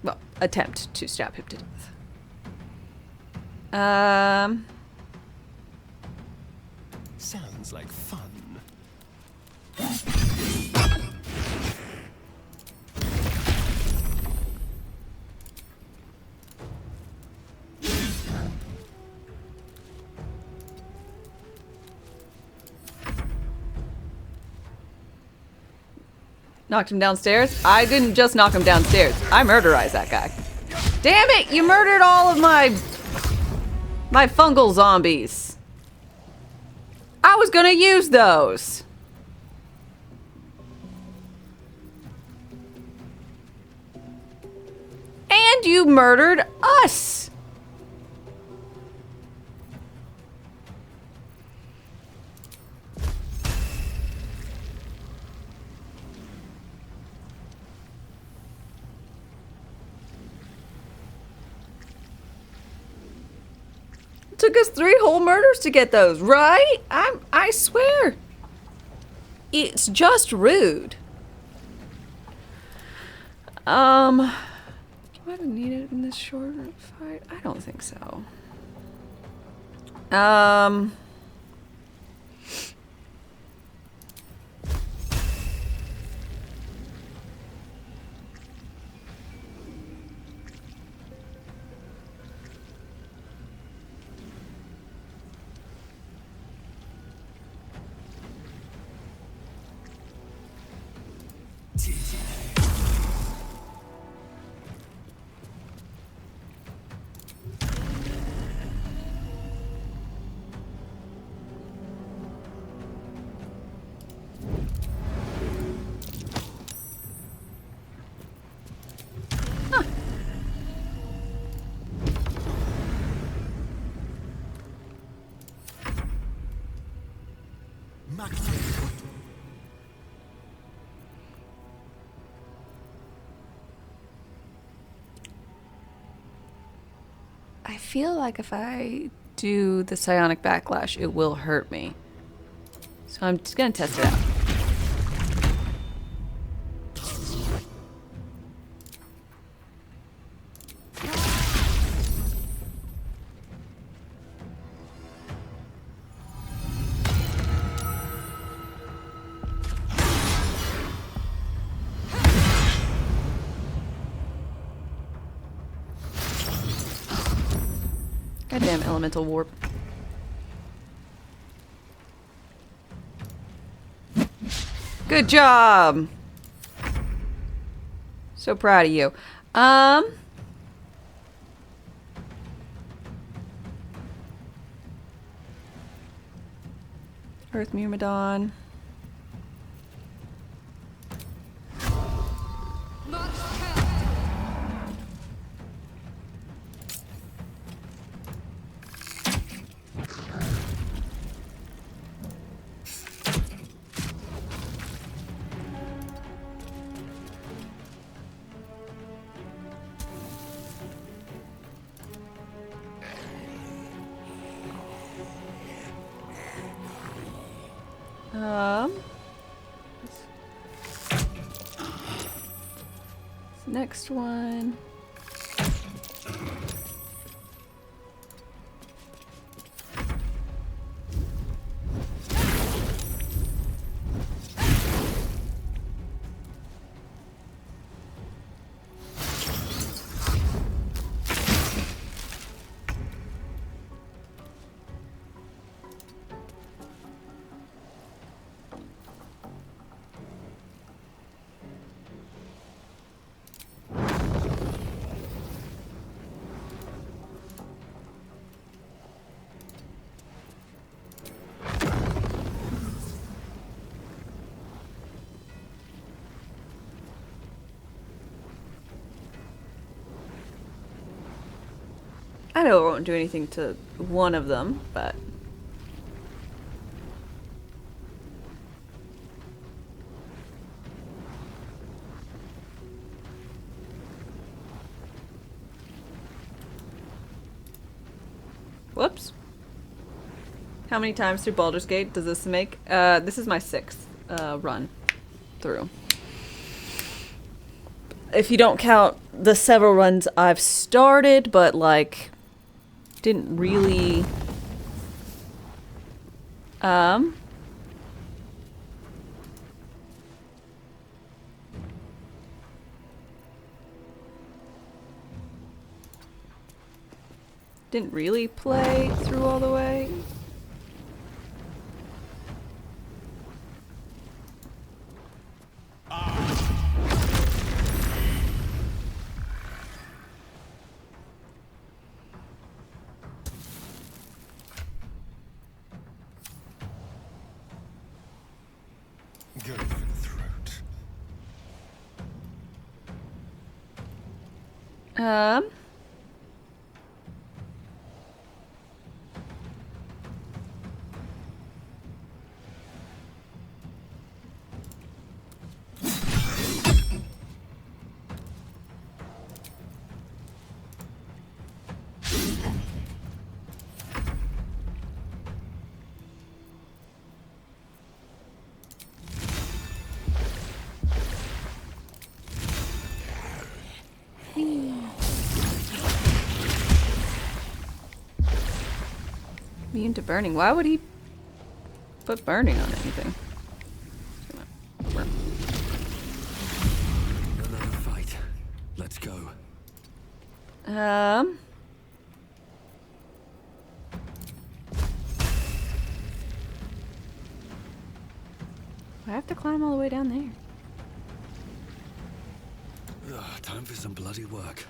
Well, attempt to stab him to death. Sounds like fun. Knocked him downstairs? I didn't just knock him downstairs. I murderized that guy. Damn it! You murdered all of my fungal zombies. I was gonna use those. And you murdered us. Took us 3 whole murders to get those, right? I swear. It's just rude. Do I need it in this short fight? I don't think so. I feel like if I do the psionic backlash, it will hurt me. So I'm just gonna test it out. Goddamn elemental warp. Good job. So proud of you. Earth Myrmidon. next one. I know it won't do anything to one of them, but... Whoops. How many times through Baldur's Gate does this make? This is my 6th run through. If you don't count the several runs I've started, but like... didn't really didn't really play through all the way. Going for the throat. Immune to burning. Why would he put burning on anything? Another fight. Let's go. I have to climb all the way down there. Ugh, time for some bloody work.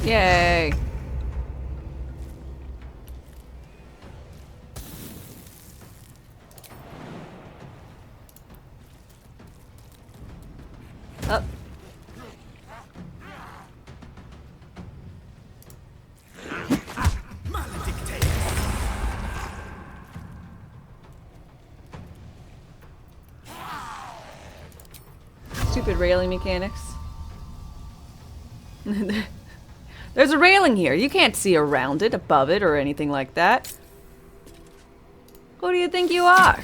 Yay. Up. Stupid railing mechanics. There's a railing here. You can't see around it, above it, or anything like that. Who do you think you are?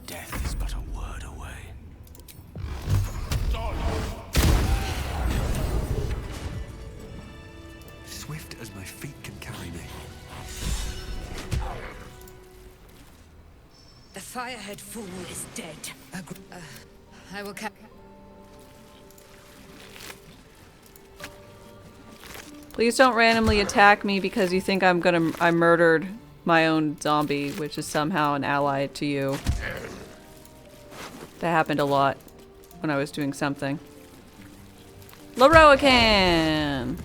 Death is but a word away. Swift as my feet can carry me. The Firehead fool is dead. I will Please don't randomly attack me because you think I murdered my own zombie, which is somehow an ally to you. That happened a lot when I was doing something. Loroacan!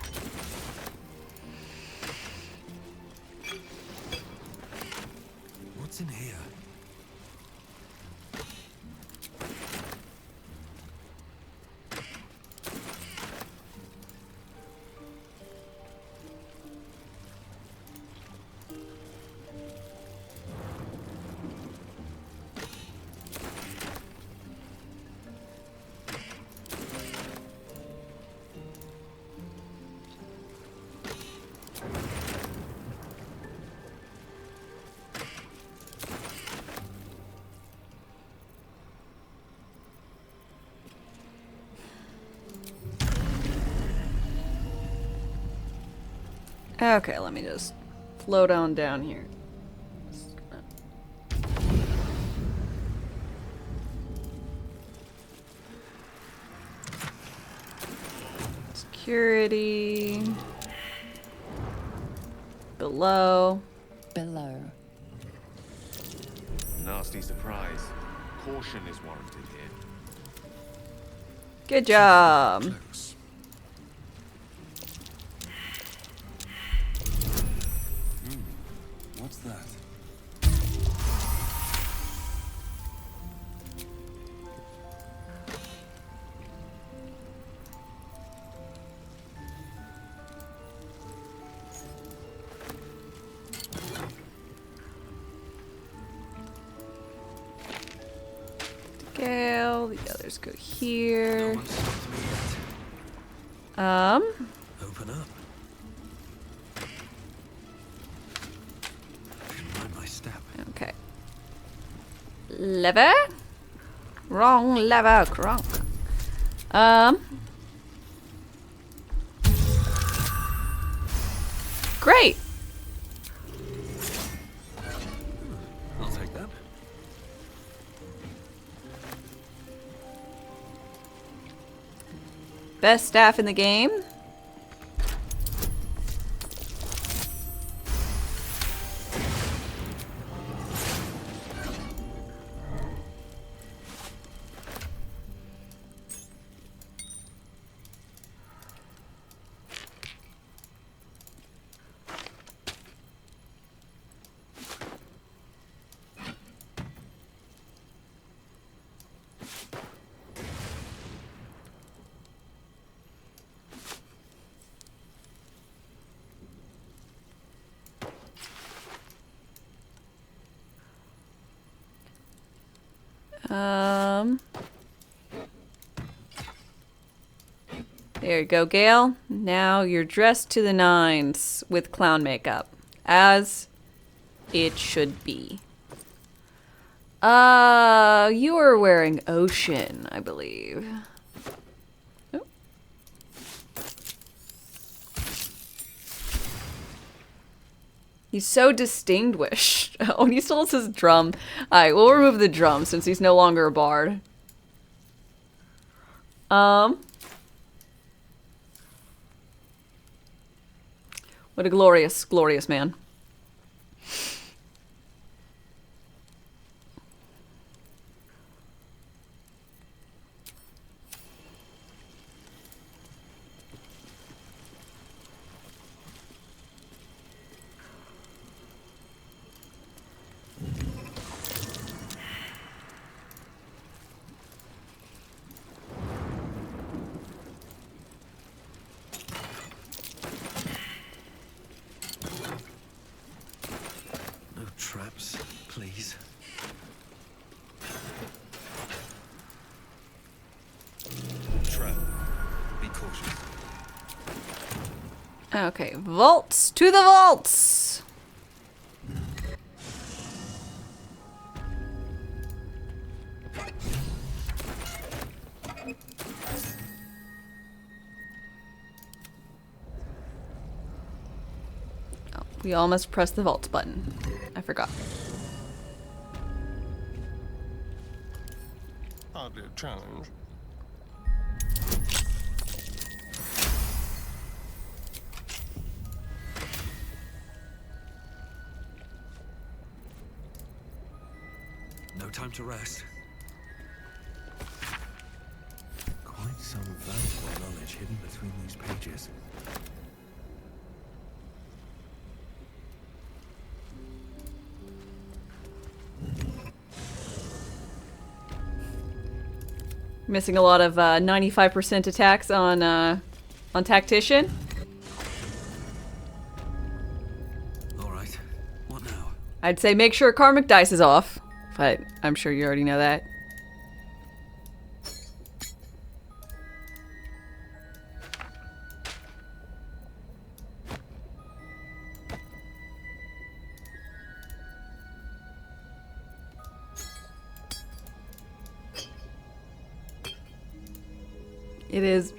What's in here? Okay, let me just float on down here. Security. Below. Below. Nasty surprise. Caution is warranted here. Good job. What's that? Gale, the others go here. Open up. Mind my step. Okay. Lever? Wrong lever, crunk. Great. I'll take that. Best staff in the game. There you go, Gale. Now you're dressed to the nines with clown makeup, as it should be. You are wearing Ocean, I believe. Oh. He's so distinguished. Oh, and he still has his drum. Alright, we'll remove the drum since he's no longer a bard. What a glorious, glorious man. Traps, please. Trap. Be cautious. Okay, vaults to the vaults. Oh, we all must press the vaults button. I forgot. Hardly a challenge. No time to rest. Quite some valuable knowledge hidden between these pages. Missing a lot of 95% attacks on Tactician. All right. What now? I'd say make sure Karmic Dice is off, but I'm sure you already know that. It is.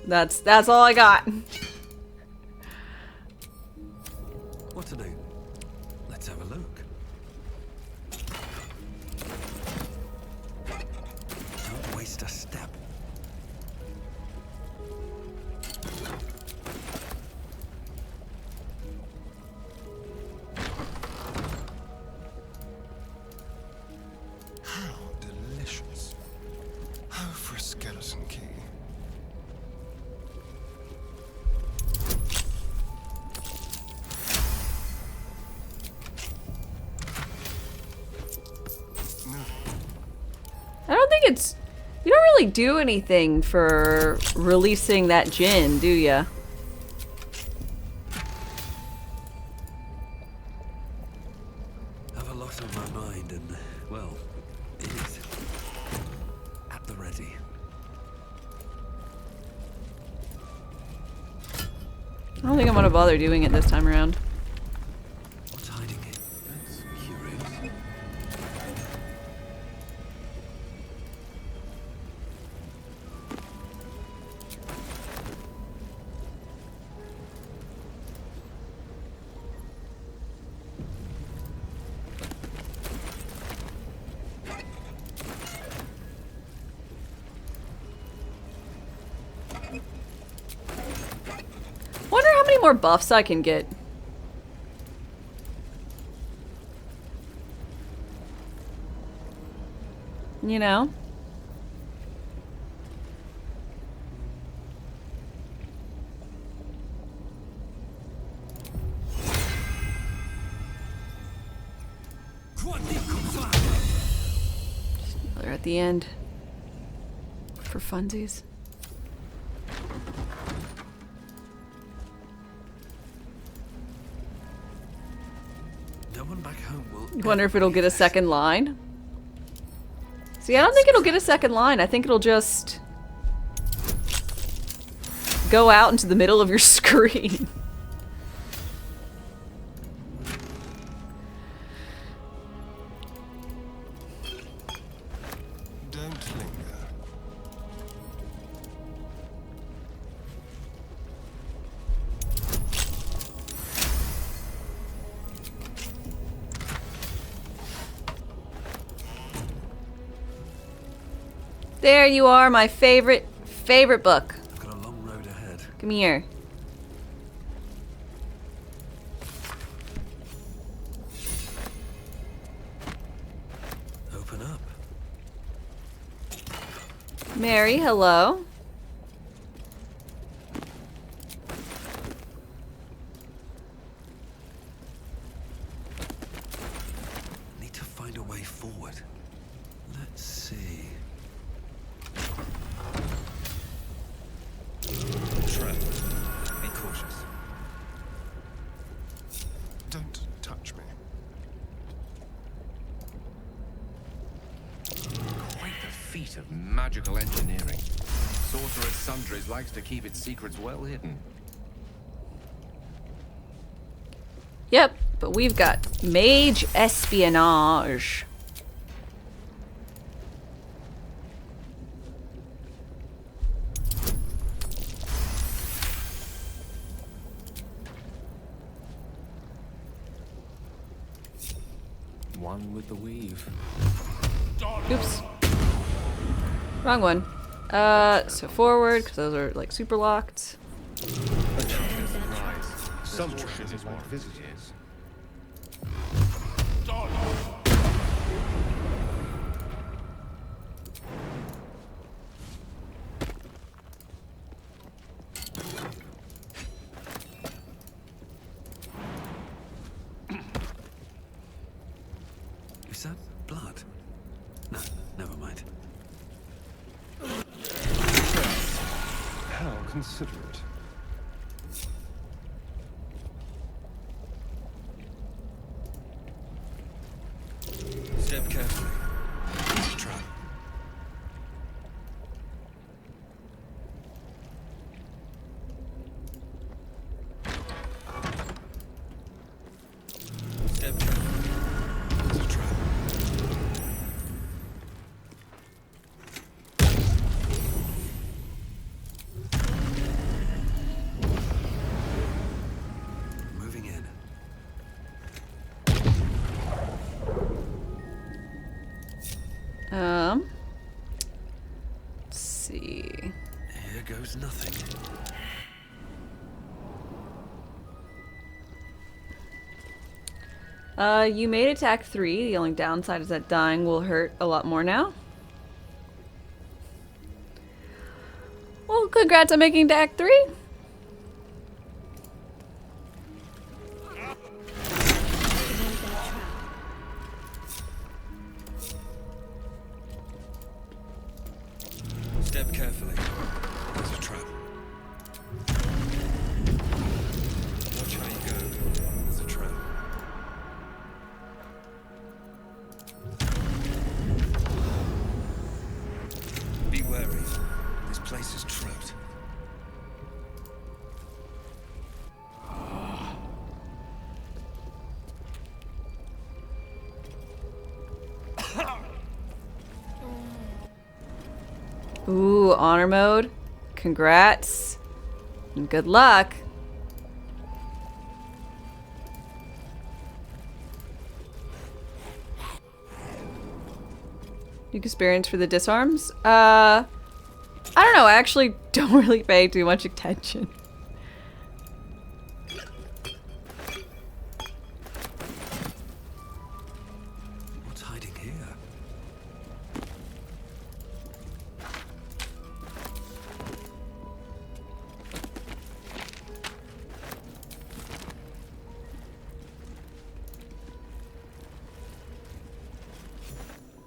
That's all I got. What to do? Let's have a look. Don't waste a step. How delicious. Oh, for a skeleton key. I don't think it's. You don't really do anything for releasing that djinn, do ya? Have a lot on my mind, and well, it is at the ready. I don't think I'm gonna bother doing it this time around. What's hiding it? That's curious. Wonder how many more buffs I can get. You know? They're at the end. For funsies. No one back home will. Wonder if it'll get a second line. See, I don't think it'll get a second line. I think it'll just go out into the middle of your screen. Don't linger. There you are, my favorite book. I've got a long road ahead. Come here. Open up. Mary, hello. Need to find a way forward. Let's see. Trap. Be cautious. Don't touch me. Quite the feat of magical engineering. Sorceress Sundries likes to keep its secrets well hidden. Yep, but we've got mage espionage. One with the weave. Oops. Wrong one. So forward, because those are like super locked. Some worshippers want visitors. that blood? No, never mind. How considerate. Step carefully. There's a trap. Step carefully. There's a trap. Moving in. Let's see. Here goes nothing. You made attack 3. The only downside is that dying will hurt a lot more now. Well, congrats on making attack 3. Step carefully. There's a trap. Watch how you go. There's a trap. Be wary. This place is trapped. Ooh, honor mode. Congrats. And good luck. New experience for the disarms? I don't know. I actually don't really pay too much attention. What's hiding here?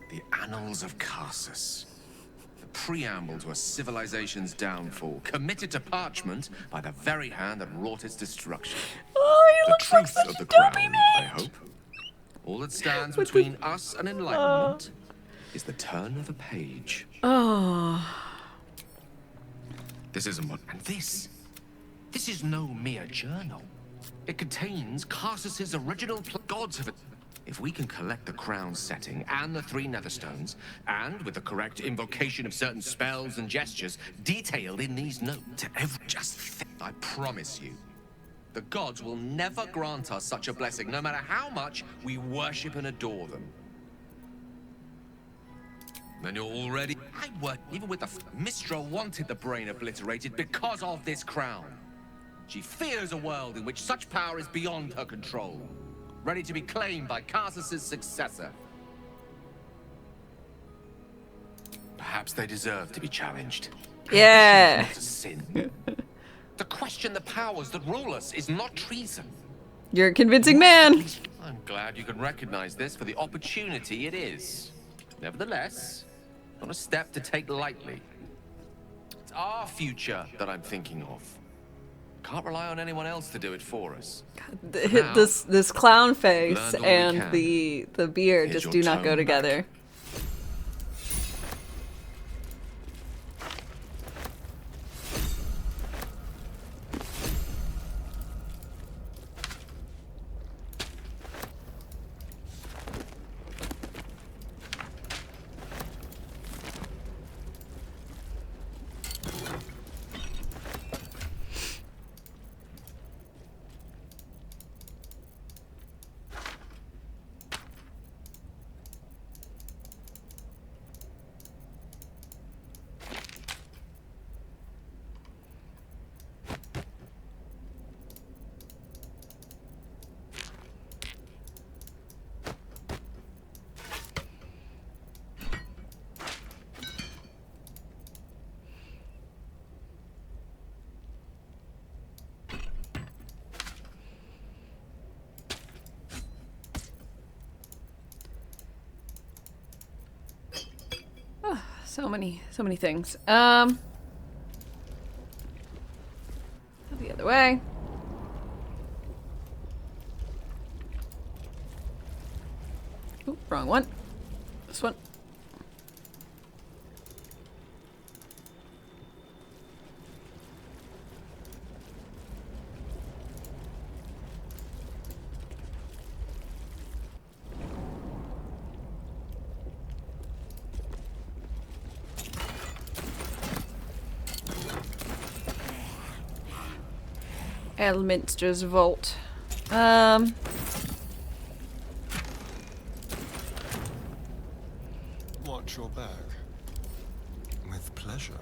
The Annals of Karsus. The preamble to a civilization's downfall, committed to parchment by the very hand that wrought its destruction. Oh, he The looks like truth such of a the dopey crown, I mage. hope. All that stands With between us and enlightenment is the turn of a page. Oh. This isn't what... And this is no mere journal. It contains Karsus's original gods of it. If we can collect the crown setting and the 3 netherstones, and with the correct invocation of certain spells and gestures detailed in these notes, to I promise you, the gods will never grant us such a blessing, no matter how much we worship and adore them. Then you're already... Even with the... Mistra wanted the brain obliterated because of this crown. She fears a world in which such power is beyond her control, ready to be claimed by Karsus's successor. Perhaps they deserve to be challenged. Yeah. Ambition is not a sin. To question the powers that rule us is not treason. You're a convincing man. I'm glad you can recognize this for the opportunity it is. Nevertheless, not a step to take lightly. It's our future that I'm thinking of. Can't rely on anyone else to do it for us. Now, This clown face learned all we and can. the beard Here's just your do not go tone together. So many things. The other way. Oop, wrong one. This one. Elminster's vault. Watch your back. With pleasure.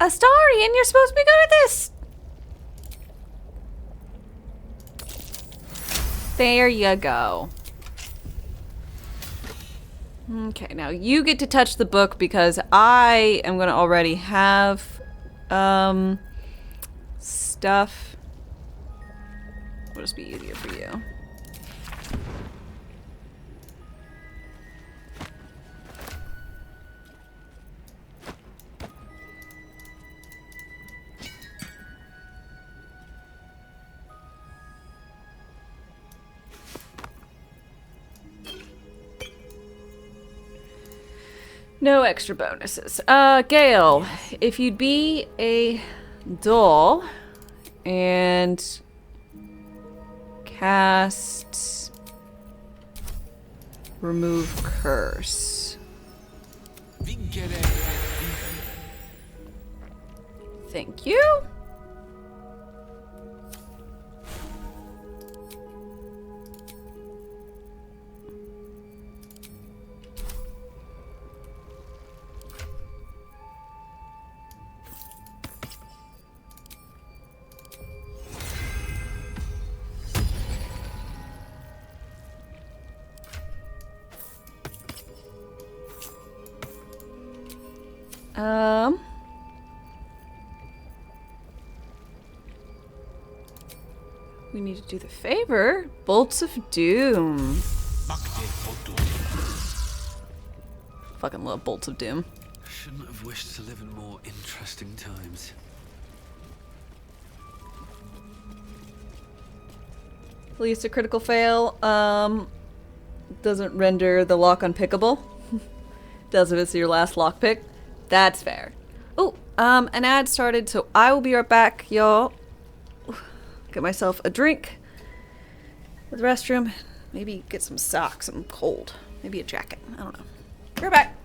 Astarion, you're supposed to be good at this! There you go. Okay, now you get to touch the book because I am going to already have stuff. It'll just be easier for you. No extra bonuses. Gale, if you'd be a doll and cast remove curse. Thank you. We need to do the favor. Bolts of Doom. Fucking love Bolts of Doom. Shouldn't have wished to live in more interesting times. At least a critical fail doesn't render the lock unpickable. Does if it's your last lockpick. That's fair. Oh, an ad started, so I will be right back, y'all. Get myself a drink at the restroom. Maybe get some socks. I'm cold. Maybe a jacket. I don't know. Be right back.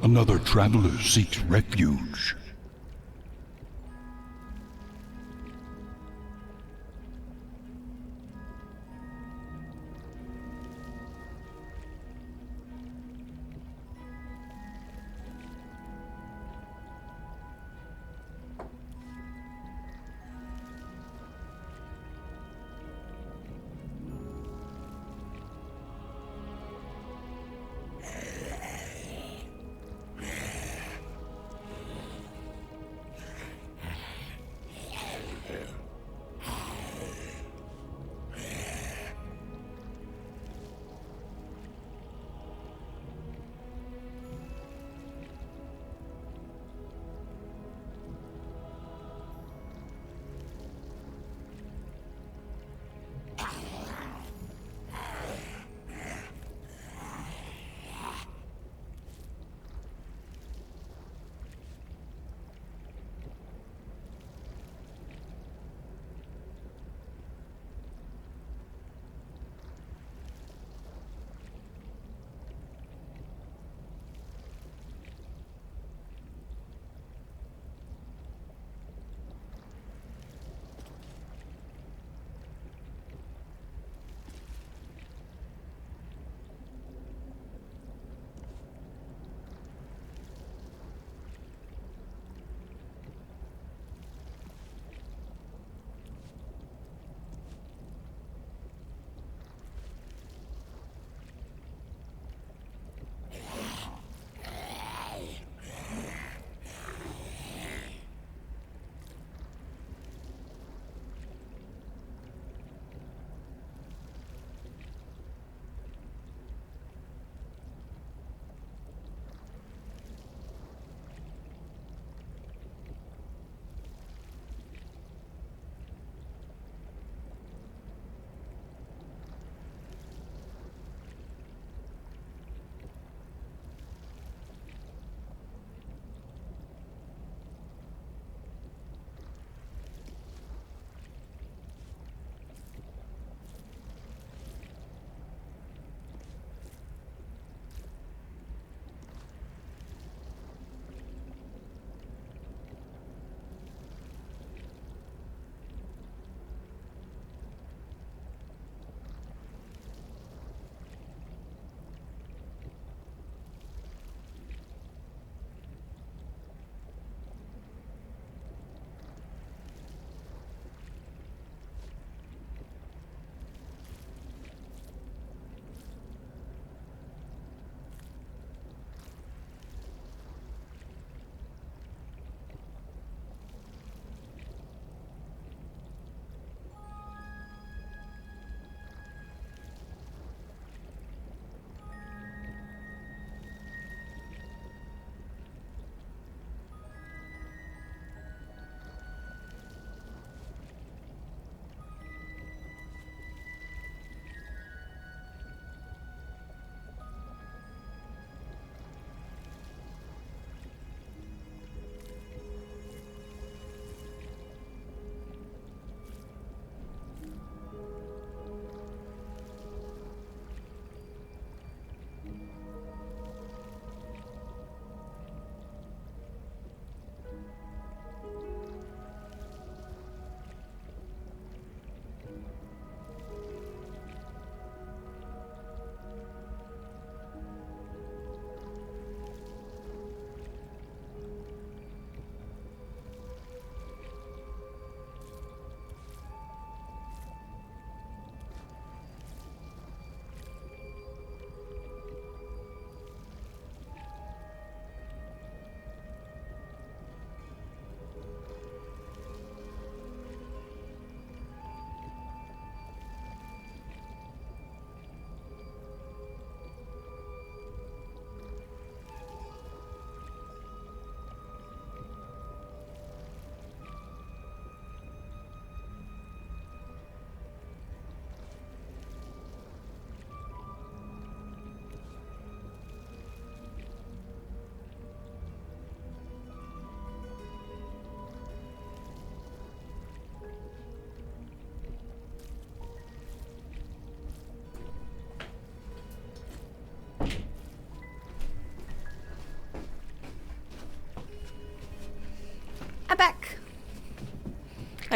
Another traveler seeks refuge.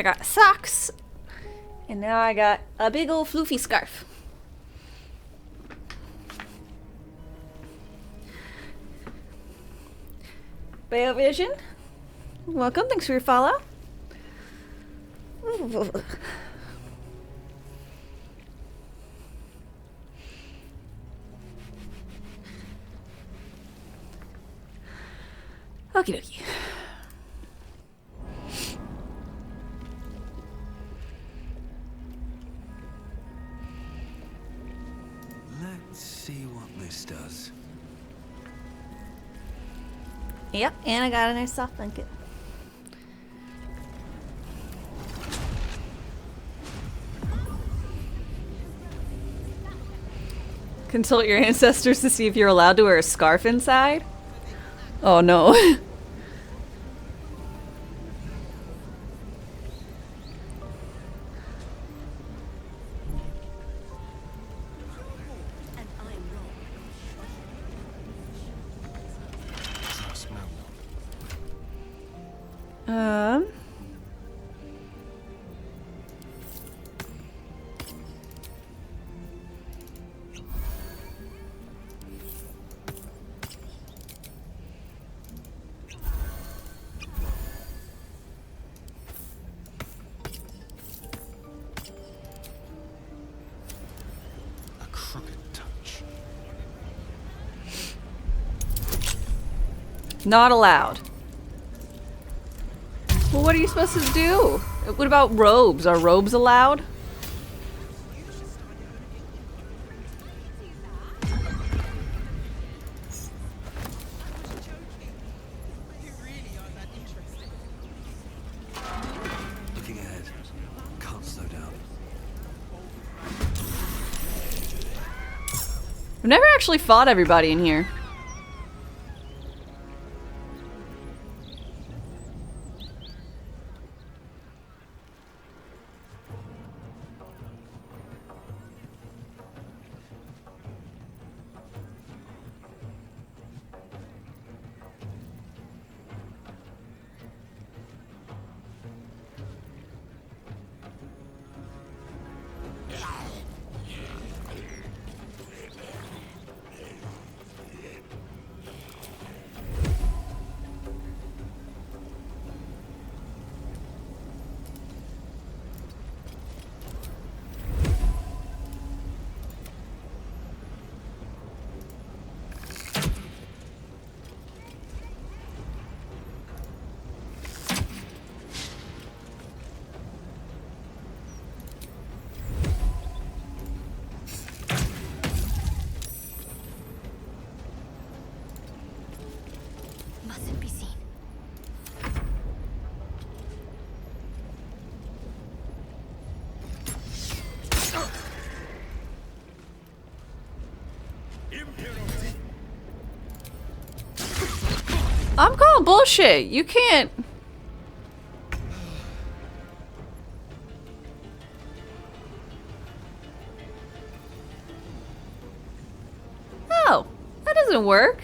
I got socks. And now I got a big old floofy scarf. Bayo Vision, welcome. Thanks for your follow. Okie dokie. Let's see what this does. Yep, and I got a nice soft blanket. Consult your ancestors to see if you're allowed to wear a scarf inside. Oh no. Not allowed. Well, what are you supposed to do? What about robes? Are robes allowed? Looking ahead. Can't slow down. I've never actually fought everybody in here. Mustn't be seen. I'm calling bullshit. You can't. Oh, that doesn't work.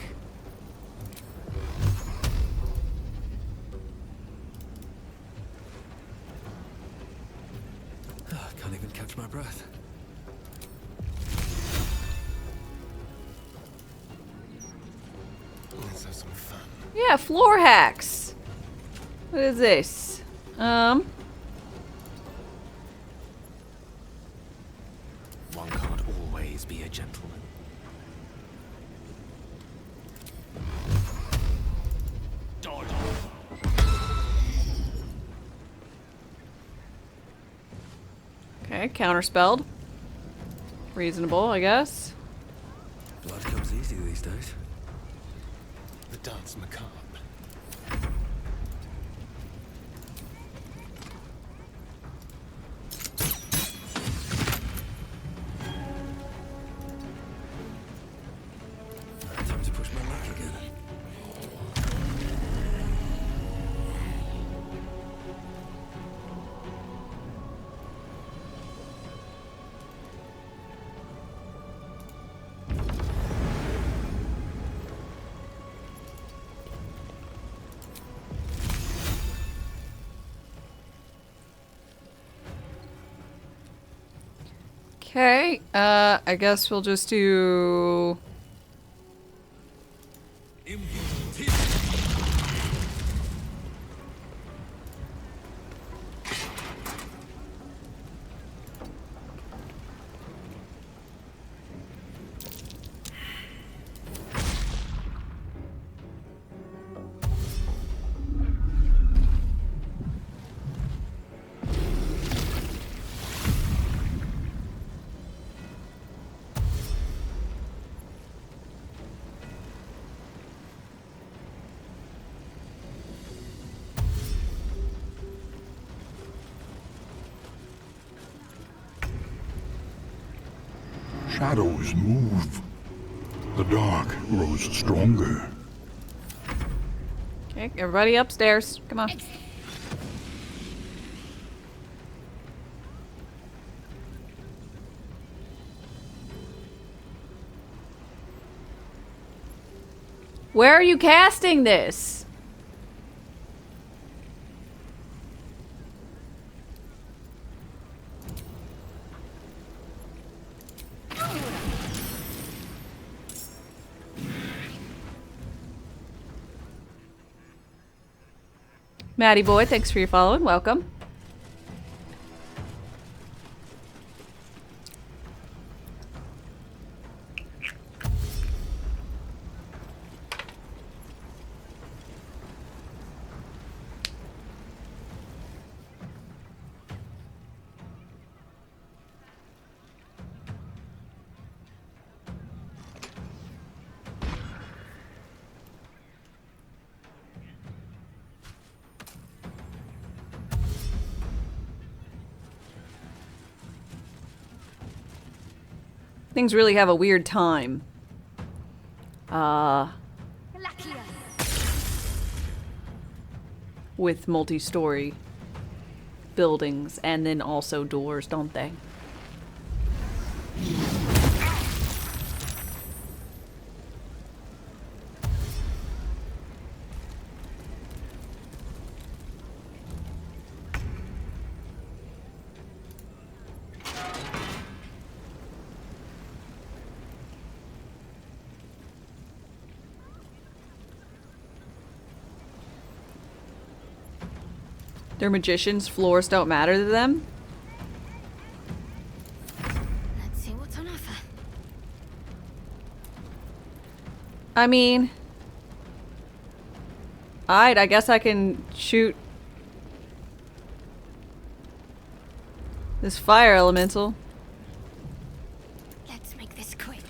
Can't even catch my breath. Let's have some fun. Yeah, floor hacks. What is this? One can't always be a gentleman. Dodge. Okay, counterspelled. Reasonable, I guess. Blood comes easy these days. The dance macabre. Time to push my luck again. Okay, I guess we'll just do... Shadows move. The dark grows stronger. Okay, everybody upstairs. Come on. Where are you casting this? Maddie boy, thanks for your following. Welcome. Things really have a weird time. With multi-story buildings and then also doors, don't they? They're magicians. Floors don't matter to them. Let's see what's on offer. I mean... Alright, I guess I can shoot... this fire elemental. Let's make this quick.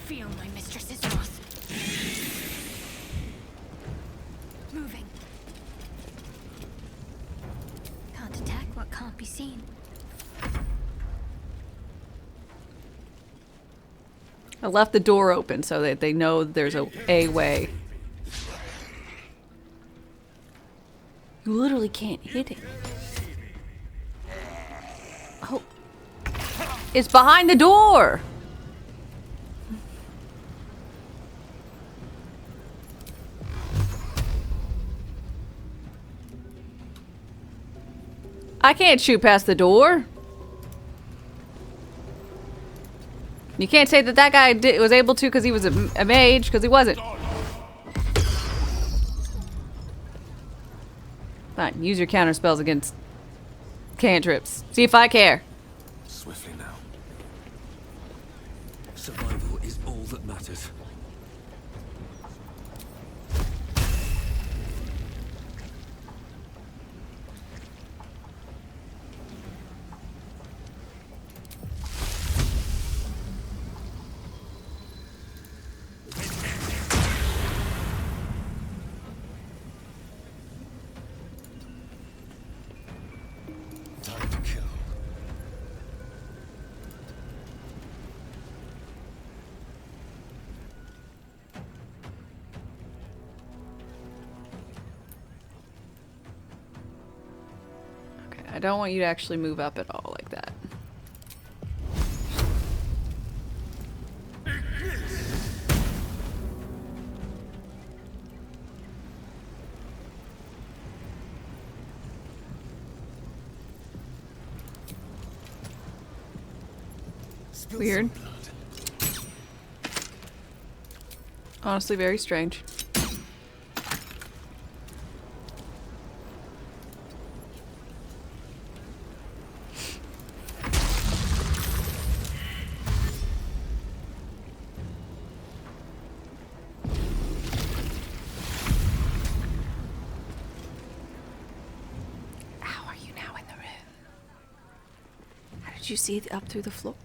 Feel my mistress's wrath. Moving. Can't attack what can't be seen. I left the door open so that they know there's a way. You literally can't hit it. Oh. It's behind the door! I can't shoot past the door. You can't say that that guy was able to because he was a mage, because he wasn't. Fine, use your counter spells against cantrips. See if I care. Swiftly now. Survival is all that matters. I don't want you to actually move up at all like that. Weird. Honestly, very strange. How are you now in the room? How did you see up through the floor?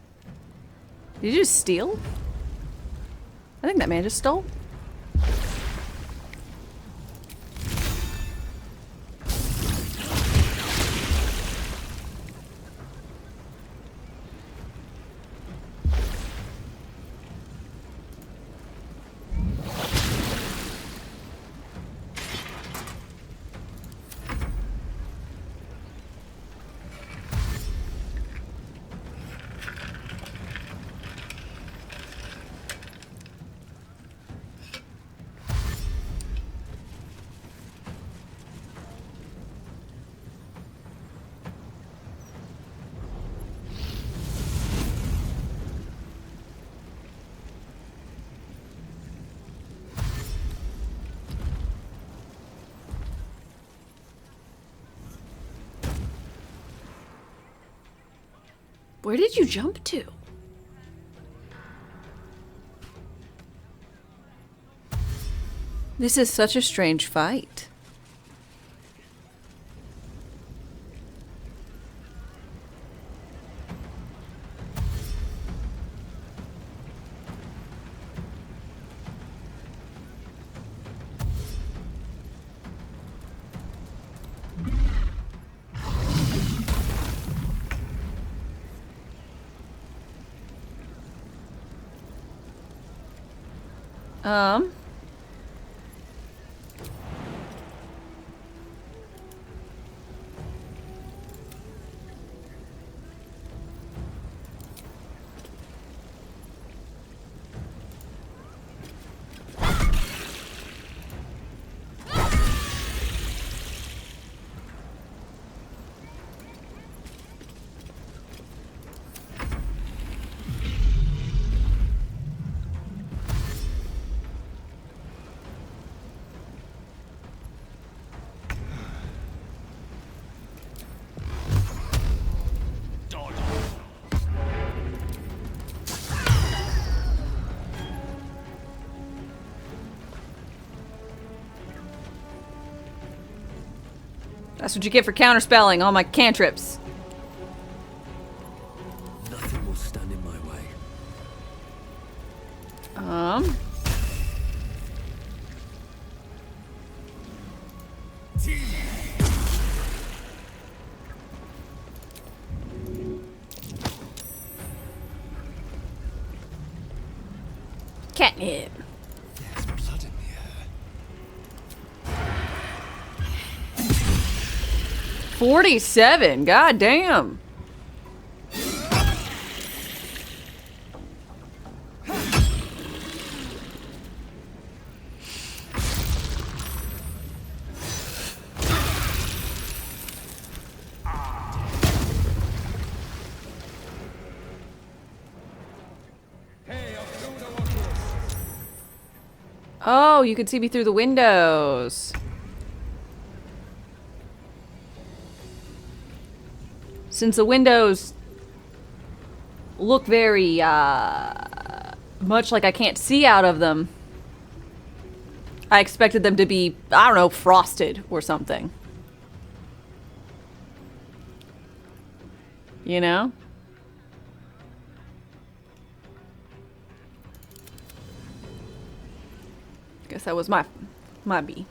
Did you just steal? I think that man just stole. Where did you jump to? This is such a strange fight. Um. That's what you get for counterspelling all my cantrips. Nothing will stand in my way. Catnip. There's blood in the air. 47. God damn. Oh, you can see me through the windows. Since the windows look very, much like I can't see out of them, I expected them to be, I don't know, frosted or something. You know? Guess that was my B.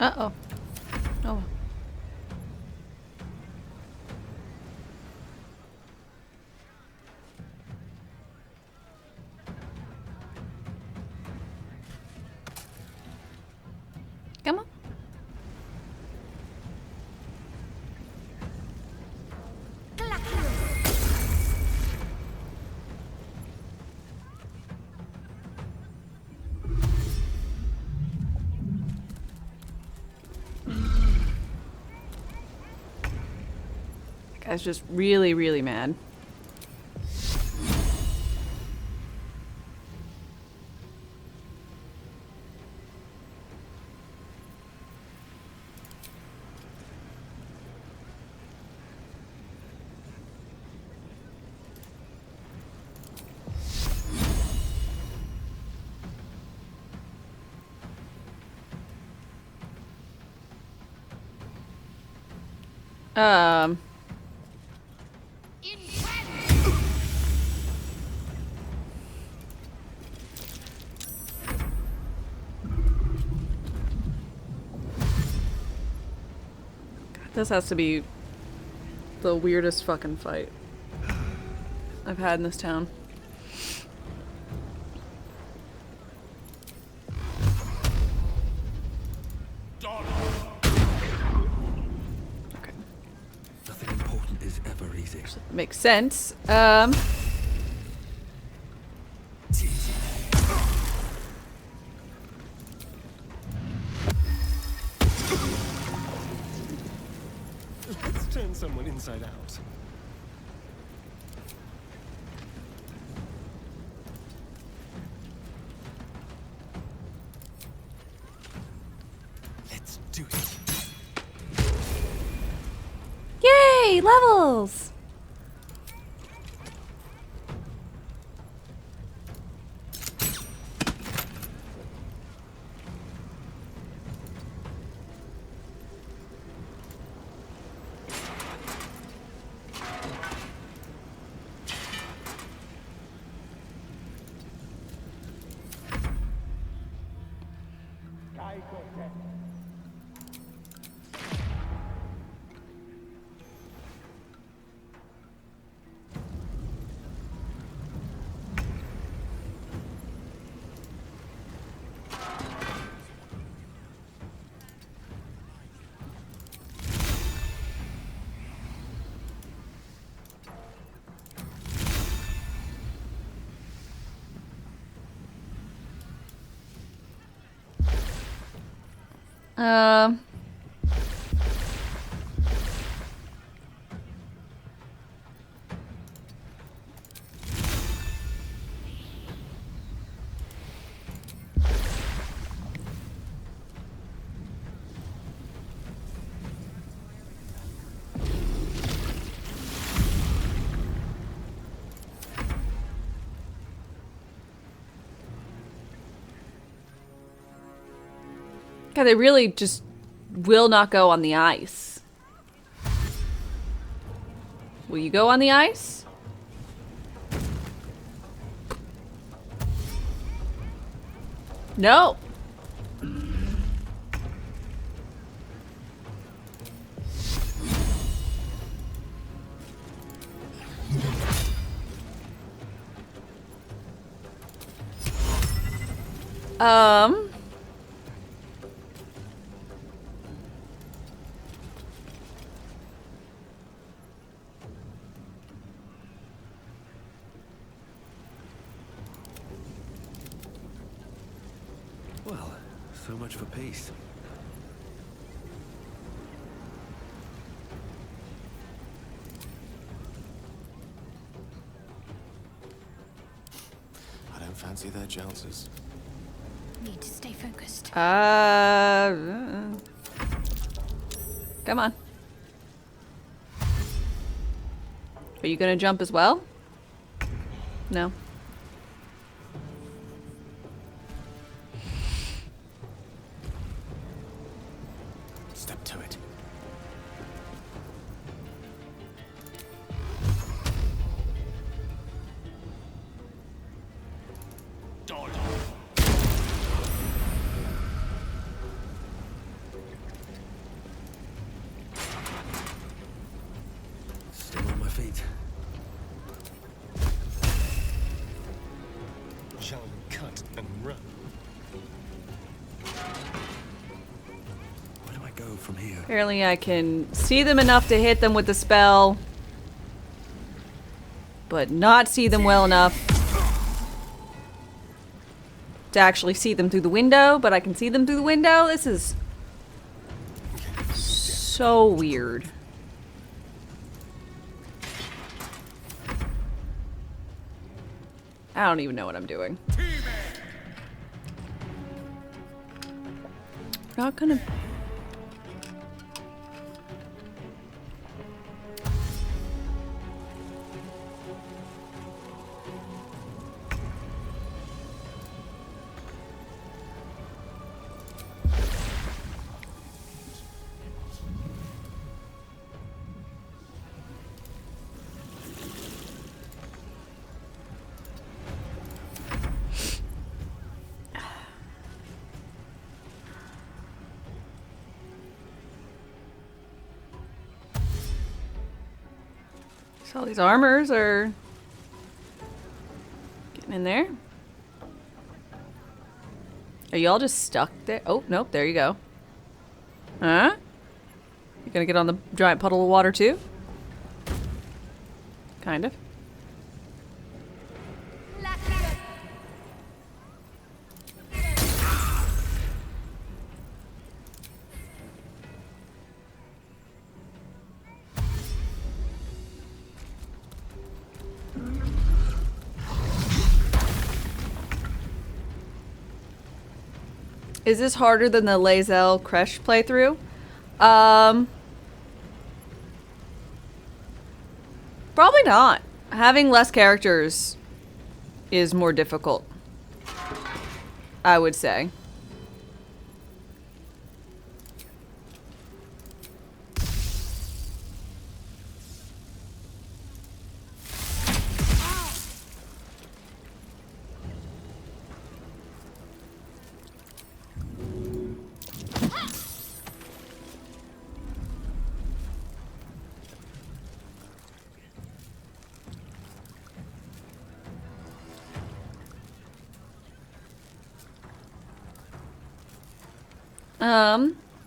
Uh-oh. Oh. Come on. That guy's just really, really mad. This has to be the weirdest fucking fight I've had in this town. Okay. Nothing important is ever easy. Makes sense. Let's turn someone inside out. Let's do it. Yay! Levels! God, they really just will not go on the ice. Will you go on the ice? No. Well, so much for peace. I don't fancy their chances. Need to stay focused. Come on. Are you gonna jump as well? No. Step to it. feet. Shall we cut and run? Where do I go from here? Apparently I can see them enough to hit them with the spell, but not see them well enough to actually see them through the window, but I can see them through the window. This is so weird. I don't even know what I'm doing. We're not gonna... So these armors are getting in there. Are y'all just stuck there? Oh, nope, there you go. Huh? You gonna get on the giant puddle of water too? Kind of. Is this harder than the Lae'zel Kresh playthrough? Probably not. Having less characters is more difficult, I would say.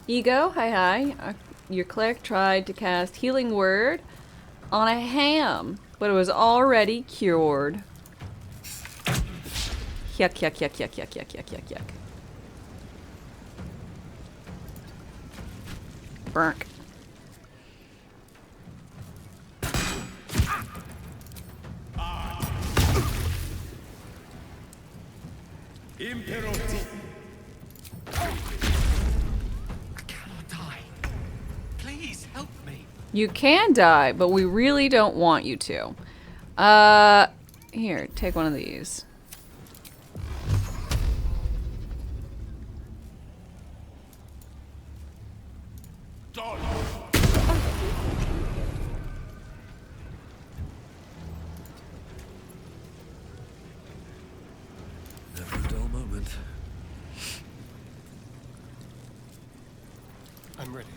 Ego, hi. Your cleric tried to cast Healing Word on a ham, but it was already cured. Yuck, yuck, yuck, yuck, yuck, yuck, yuck, yuck, yuck. Burnt. You can die, but we really don't want you to. Here, take one of these. Never a dull moment. I'm ready.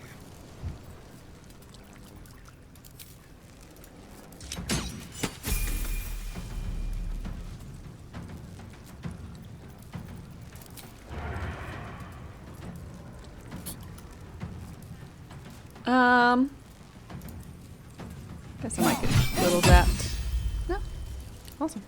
Guess I might get a little zapped. No. Awesome.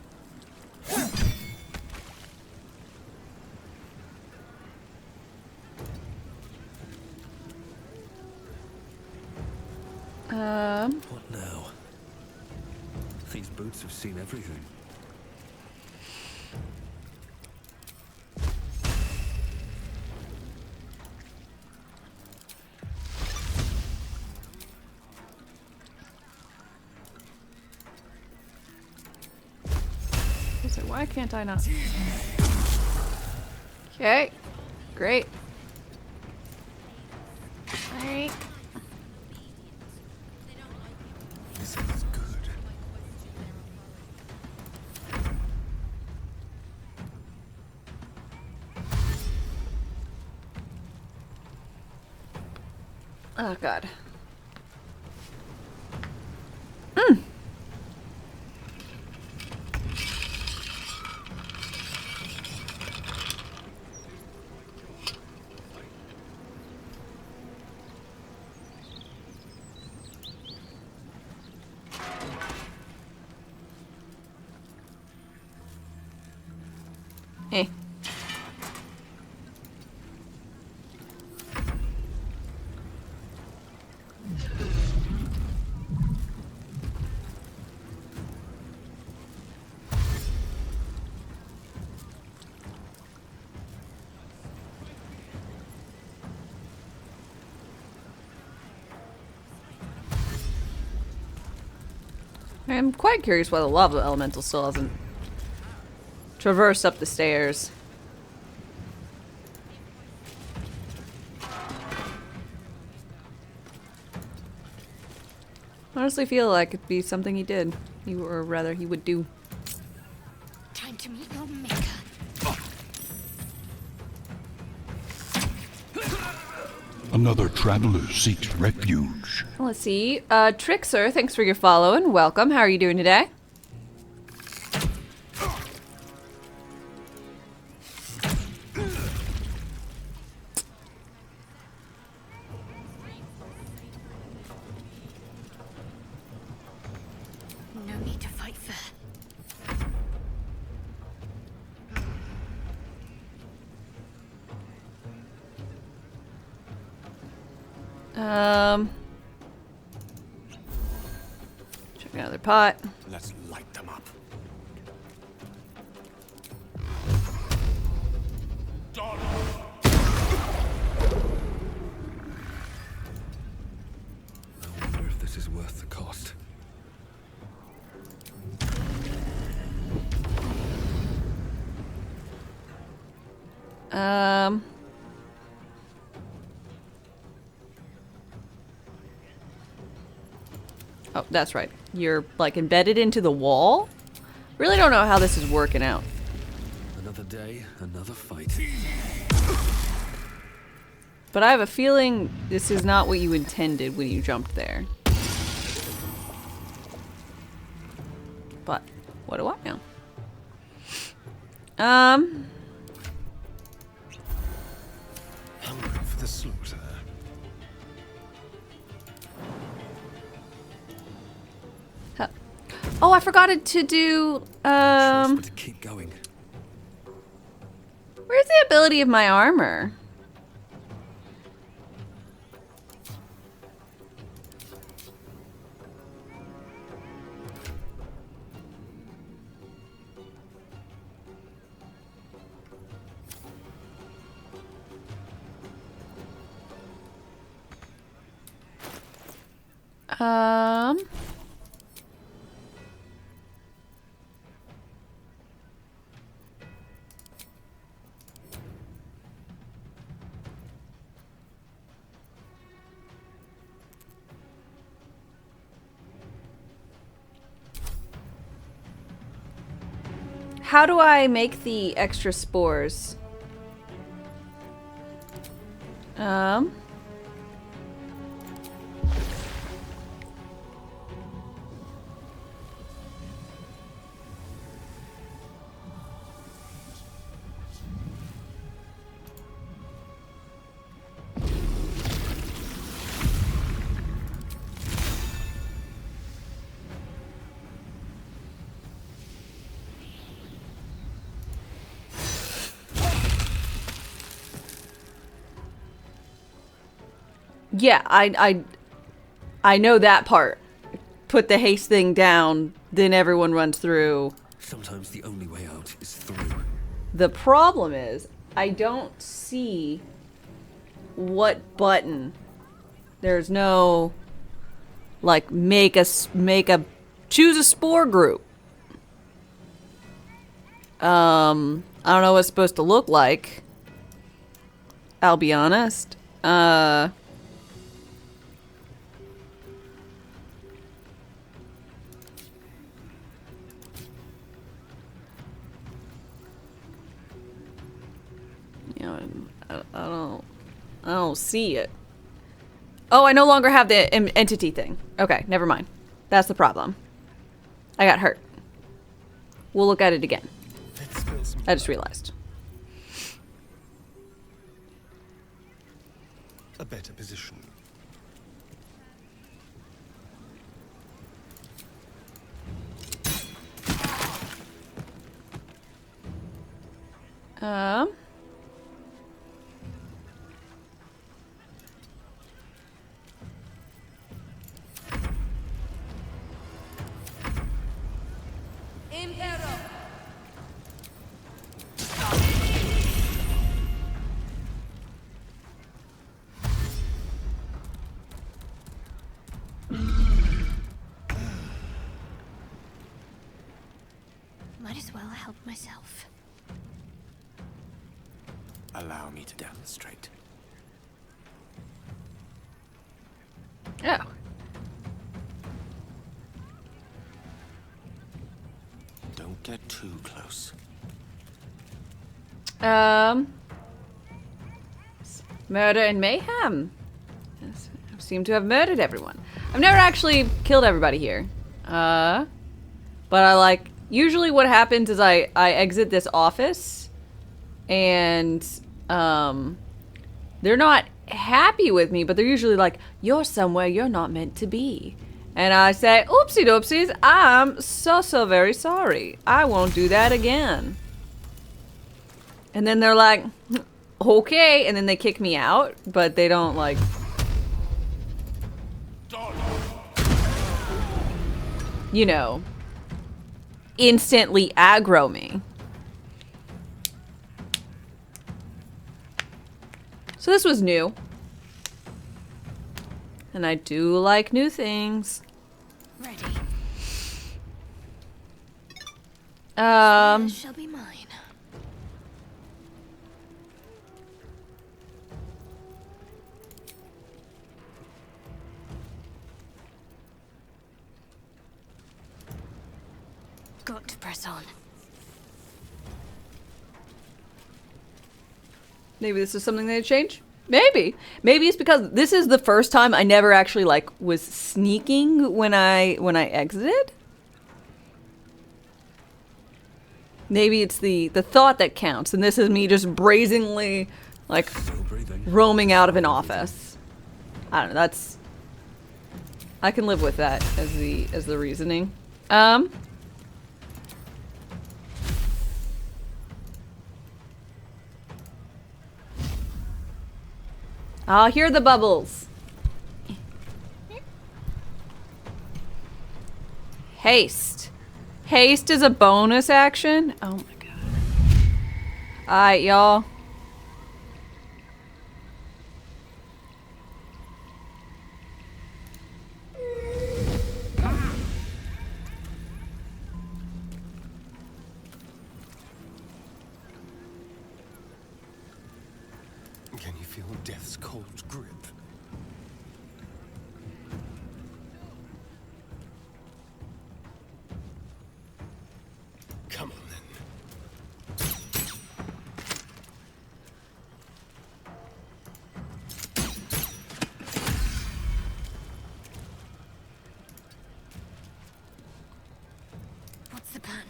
What now? These boots have seen everything. So why can't I not? Okay. Great. Alright. This is good. Oh god. Eh. I'm quite curious why the lava elemental still hasn't traversed up the stairs. Honestly feel like it'd be something he did. Or rather, he would do. Time to meet your maker. Another traveler seeks refuge. Let's see. Trixer, thanks for your follow and welcome. How are you doing today? No need to fight fair. Check another pot. Let's light them up. I wonder if this is worth the cost. Oh, that's right. You're, like, embedded into the wall? Really don't know how this is working out. Another day, another fight. But I have a feeling this is not what you intended when you jumped there. But, what do I know? Hungry for the slaughter. Oh, I forgot to do, But to keep going. Where's the ability of my armor? How do I make the extra spores? Yeah, I know that part. Put the haste thing down, then everyone runs through. Sometimes the only way out is through. The problem is, I don't see what button. There's no, like, choose a spore group. I don't know what it's supposed to look like. I'll be honest. You know, I don't see it. Oh, I no longer have the entity thing. Okay, never mind. That's the problem. I got hurt. We'll look at it again. I just realized. A better position. Might as well help myself. Allow me to demonstrate. Oh. Don't get too close. Murder and mayhem. Yes, I seem to have murdered everyone. I've never actually killed everybody here. But I like, usually what happens is I exit this office and, they're not happy with me, but they're usually like, you're somewhere you're not meant to be. And I say, oopsie doopsies, I'm so very sorry. I won't do that again. And then they're like, okay, and then they kick me out, but they don't like... you know, instantly aggro me. So this was new. And I do like new things. Ready. Um... This shall be mine. Got to press on. Maybe this is something they change? Maybe. Maybe it's because this is the first time I never actually like was sneaking when I exited. Maybe it's the thought that counts, and this is me just brazenly like roaming out of an office. I don't know, that's, I can live with that as the reasoning. I'll hear the bubbles. Haste. Haste is a bonus action? Oh my god. Alright, y'all. Can you feel death's cold grip? Come on then. What's the plan?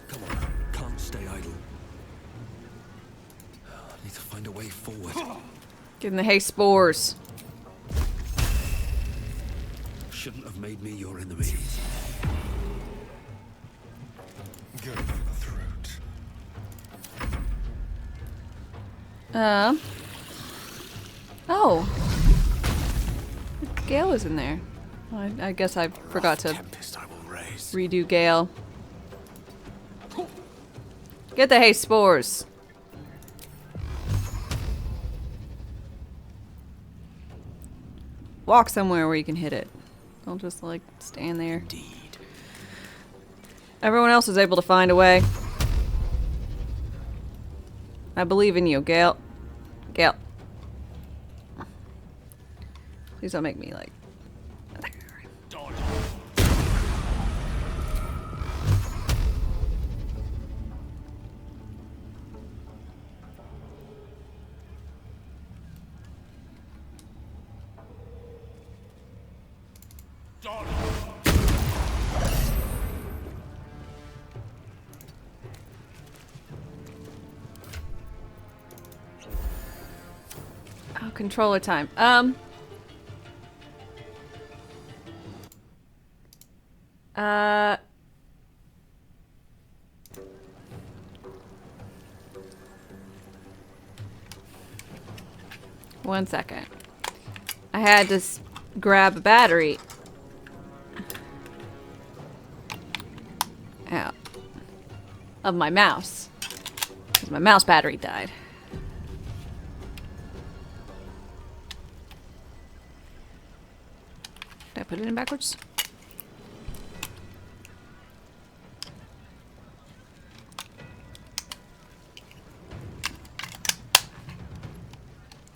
Come on, can't stay idle. I need to find a way forward. Getting the hay spores. Shouldn't have made me your enemy. Go for the throat. Oh. Gale is in there. Well, I guess I forgot to redo Gale. Get the hay spores. Walk somewhere where you can hit it. Don't just like stand there. Indeed. Everyone else is able to find a way. I believe in you, Gale. Gale. Please don't make me like... controller time. One second. I had to grab a battery. Out. Of my mouse. Because my mouse battery died. Did I put it in backwards?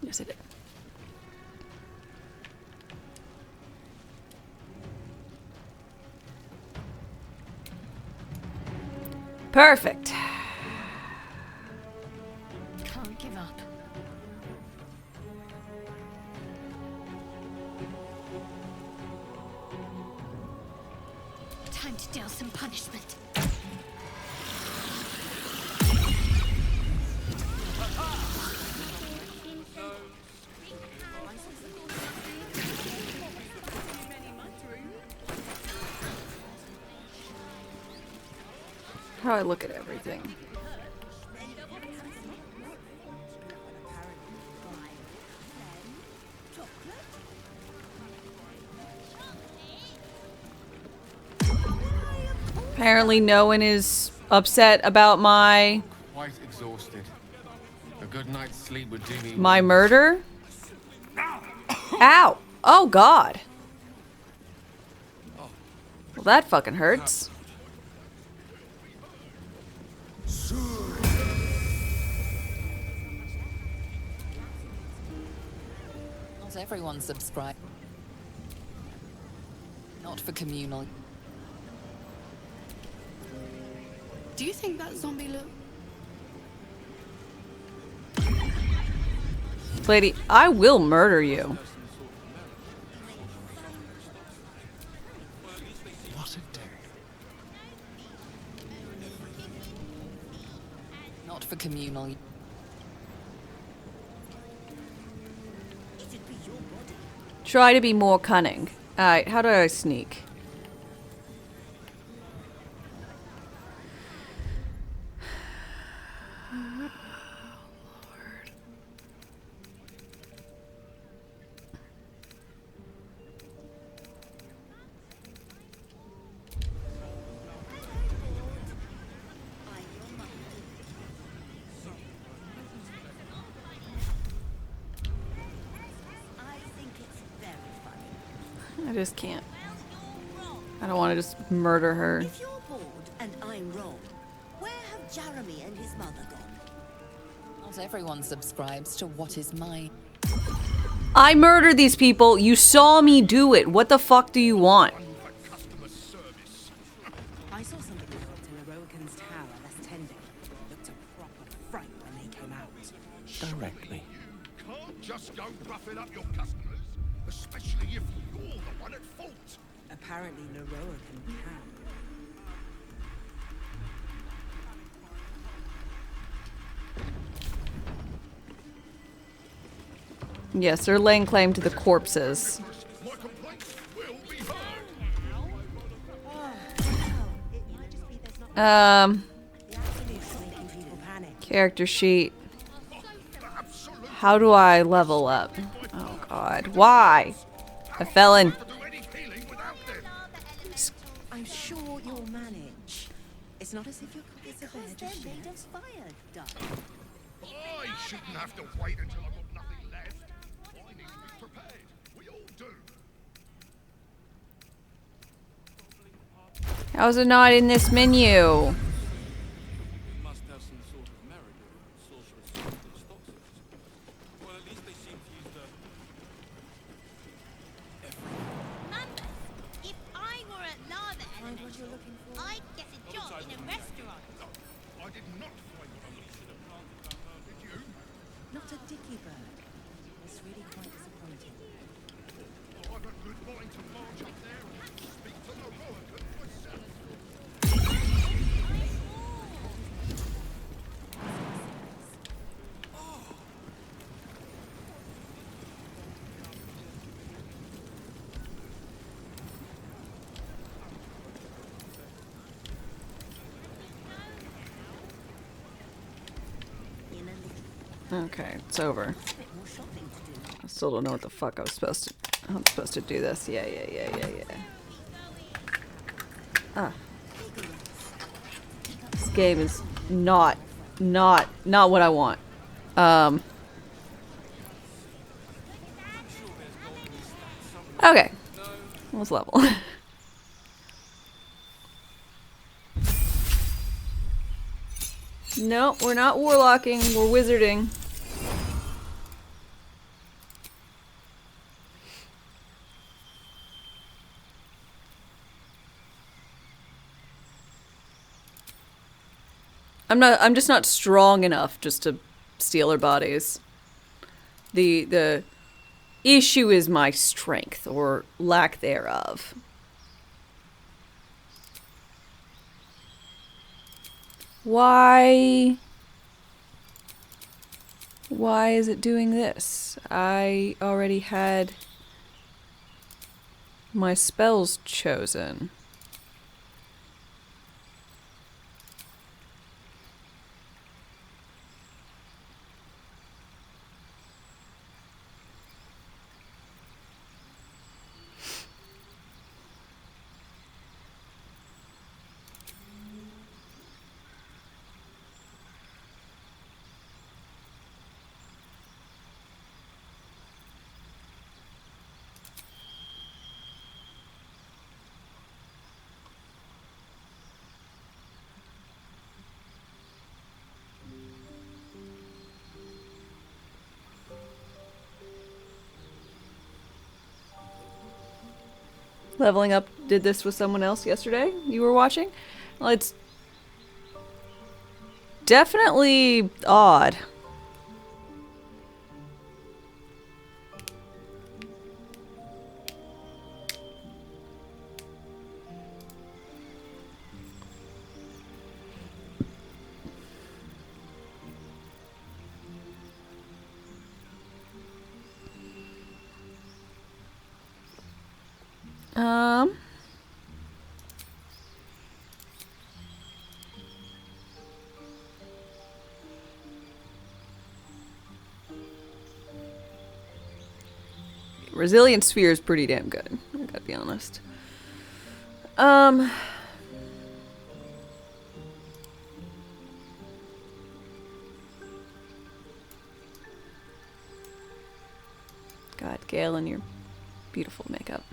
Yes, I did. Perfect. Can't give up. Time to deal some punishment. How I look at everything. Apparently no one is upset about my Quite exhausted. A good night's sleep would do me. my murder. Ow! Oh God. Well, that fucking hurts. Not everyone subscribe. Not for communal. Do you think that zombie look? Lady, I will murder you. What a day. Not for communal. Try to be more cunning. Alright, how do I sneak? I just can't. I don't want to just murder her. If you're bored and I'm wrong, where have Jeremy and his mother gone? Not everyone subscribes to what is mine. I murdered these people. You saw me do it. What the fuck do you want? I saw somebody out in Aroakan's tower last 10 days. Looked a proper fright when they came out. Directly. Can't just go buffing up your customers, especially if you're the one at fault. Apparently, Aroakan can. Yes, they're laying claim to the corpses. Character sheet. How do I level up? Oh God, why? A felon. I'm sure you'll manage. It's not as if your copies of there just made of fire, duck. I shouldn't have to wait until I've got nothing left. I need to be prepared. We all do. How's it not in this menu? If I were at Lava Elemental, I'd get a job in a restaurant. I did not find what I'm looking for. Did you? Not a dicky bird. It's really quite disappointing. I've a good mind to march up there and speak to the Roakan myself. Okay, it's over. I still don't know what the fuck I was supposed to... How I'm supposed to do this. Yeah. Ah. This game is not what I want. Okay. Let's level. No, we're not warlocking, we're wizarding. I'm just not strong enough just to steal her bodies. The issue is my strength, or lack thereof. Why is it doing this? I already had my spells chosen. Leveling Up did this with someone else yesterday you were watching? Well, it's definitely odd. Resilient Sphere is pretty damn good, I gotta be honest. God, Gale and your beautiful makeup.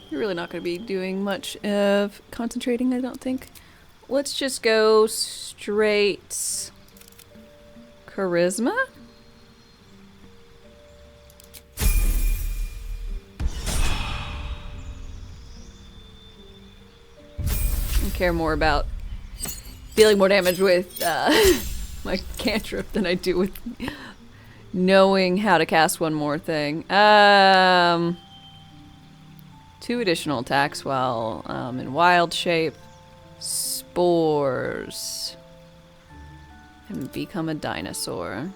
You're really not going to be doing much of concentrating, I don't think. Let's just go straight charisma. I care more about dealing more damage with my cantrip than I do with knowing how to cast one more thing. 2 additional attacks while in wild shape. Spores. And become a dinosaur.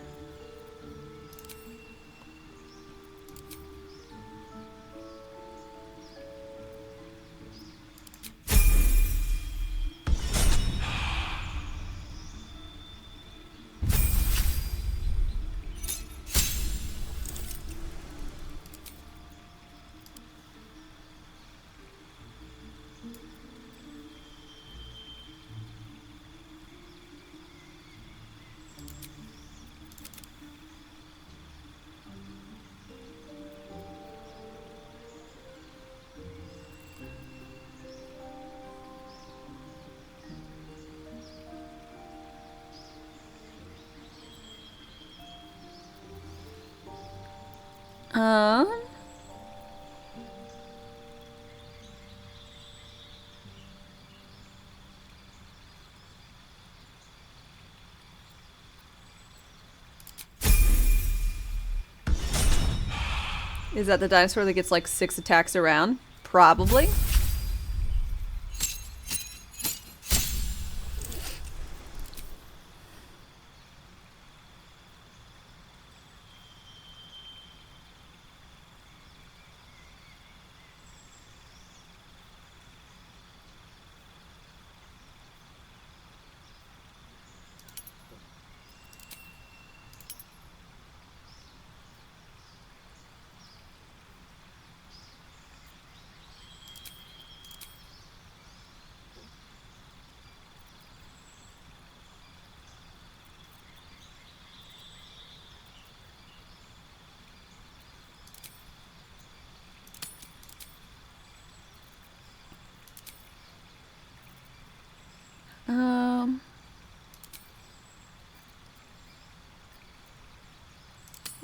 Is that the dinosaur that gets like 6 attacks around? Probably.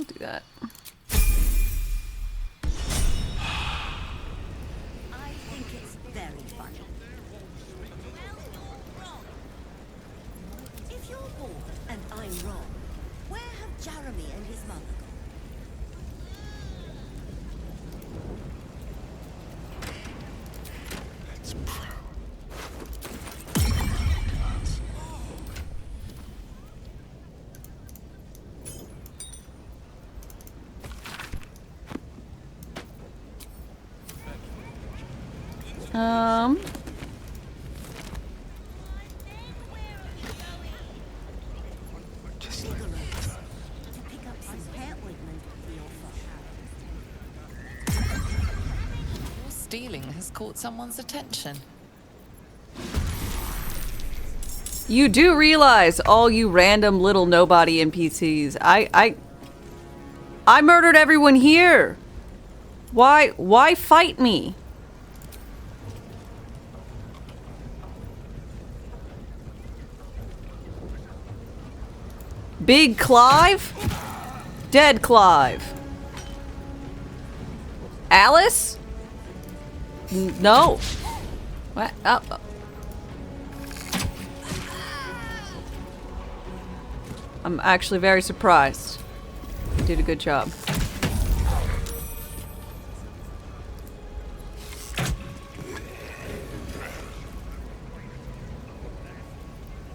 do that. I think it's very funny. If you're bored and I'm wrong, where have Jeremy and his mother gone? Let's prowl. Just like To pick up some hair ointment for your father. Your stealing has caught someone's attention. You do realize, all you random little nobody NPCs, I murdered everyone here. Why fight me? Big Clive? Dead Clive. Alice? No. What? Oh. I'm actually very surprised. You did a good job.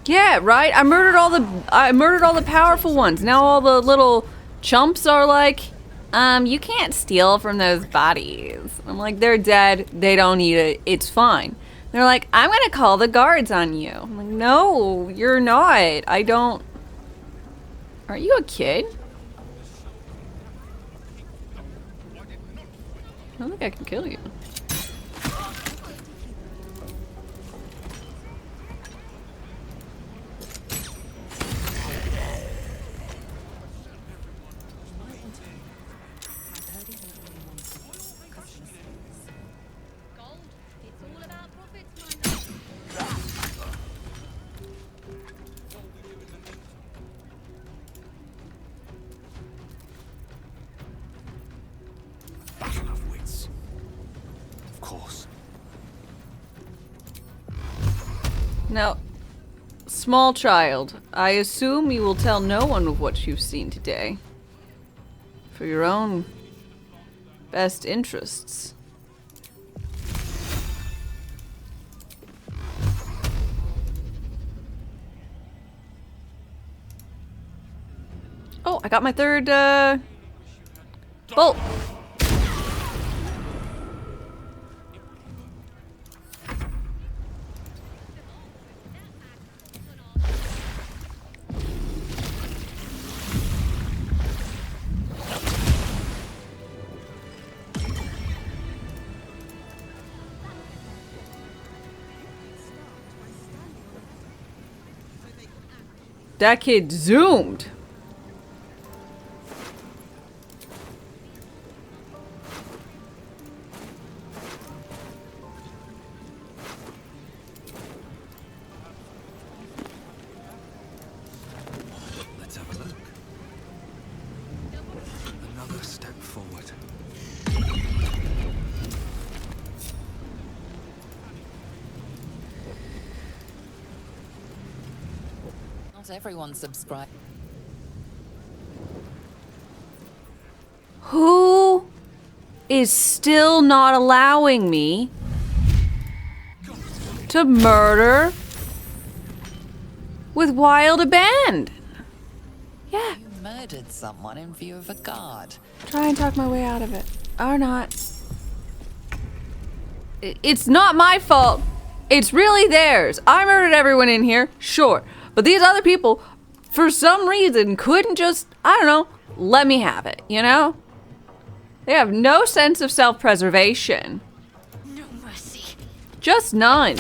Yeah, right? I murdered all the powerful ones. Now all the little chumps are like, you can't steal from those bodies. I'm like, they're dead. They don't need it. It's fine. They're like, I'm gonna call the guards on you. I'm like, no, you're not. I don't. Aren't you a kid? I don't think I can kill you. battle of wits. Of course. Now, small child, I assume you will tell no one of what you've seen today. For your own best interests. Oh, I got my third, bolt. That kid zoomed. Let's have a look. Another step forward. Not everyone subscribed. Who is still not allowing me to murder with wild abandon? Yeah. You murdered someone in view of a guard. Try and talk my way out of it. Or not. It's not my fault. It's really theirs. I murdered everyone in here, sure. But these other people, for some reason, couldn't just, I don't know, let me have it, you know? They have no sense of self-preservation. No mercy. Just none.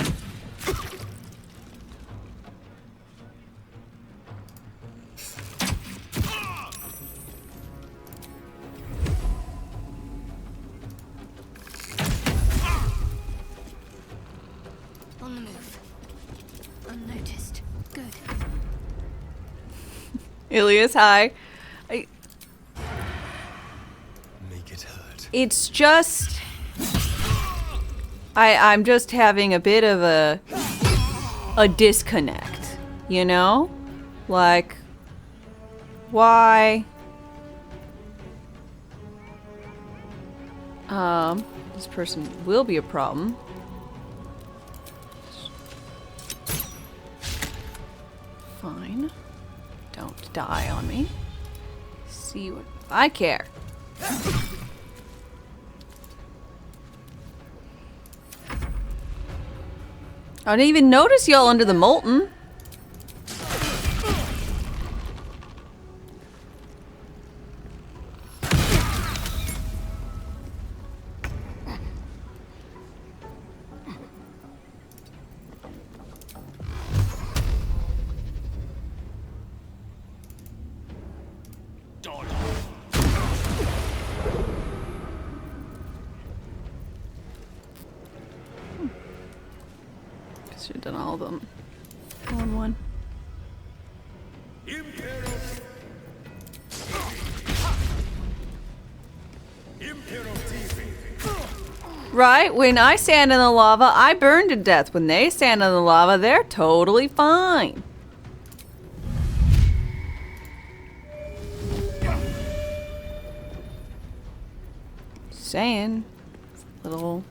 On the move. Unnoticed. Good. Ilias, hi. It's just... I'm just having a bit of a disconnect, you know? Like, why? This person will be a problem. Fine. Don't die on me. See what I care. I didn't even notice y'all under the molten. Should have done all of them. All in one. Right, when I stand in the lava, I burn to death. When they stand in the lava, they're totally fine. Saying. Little...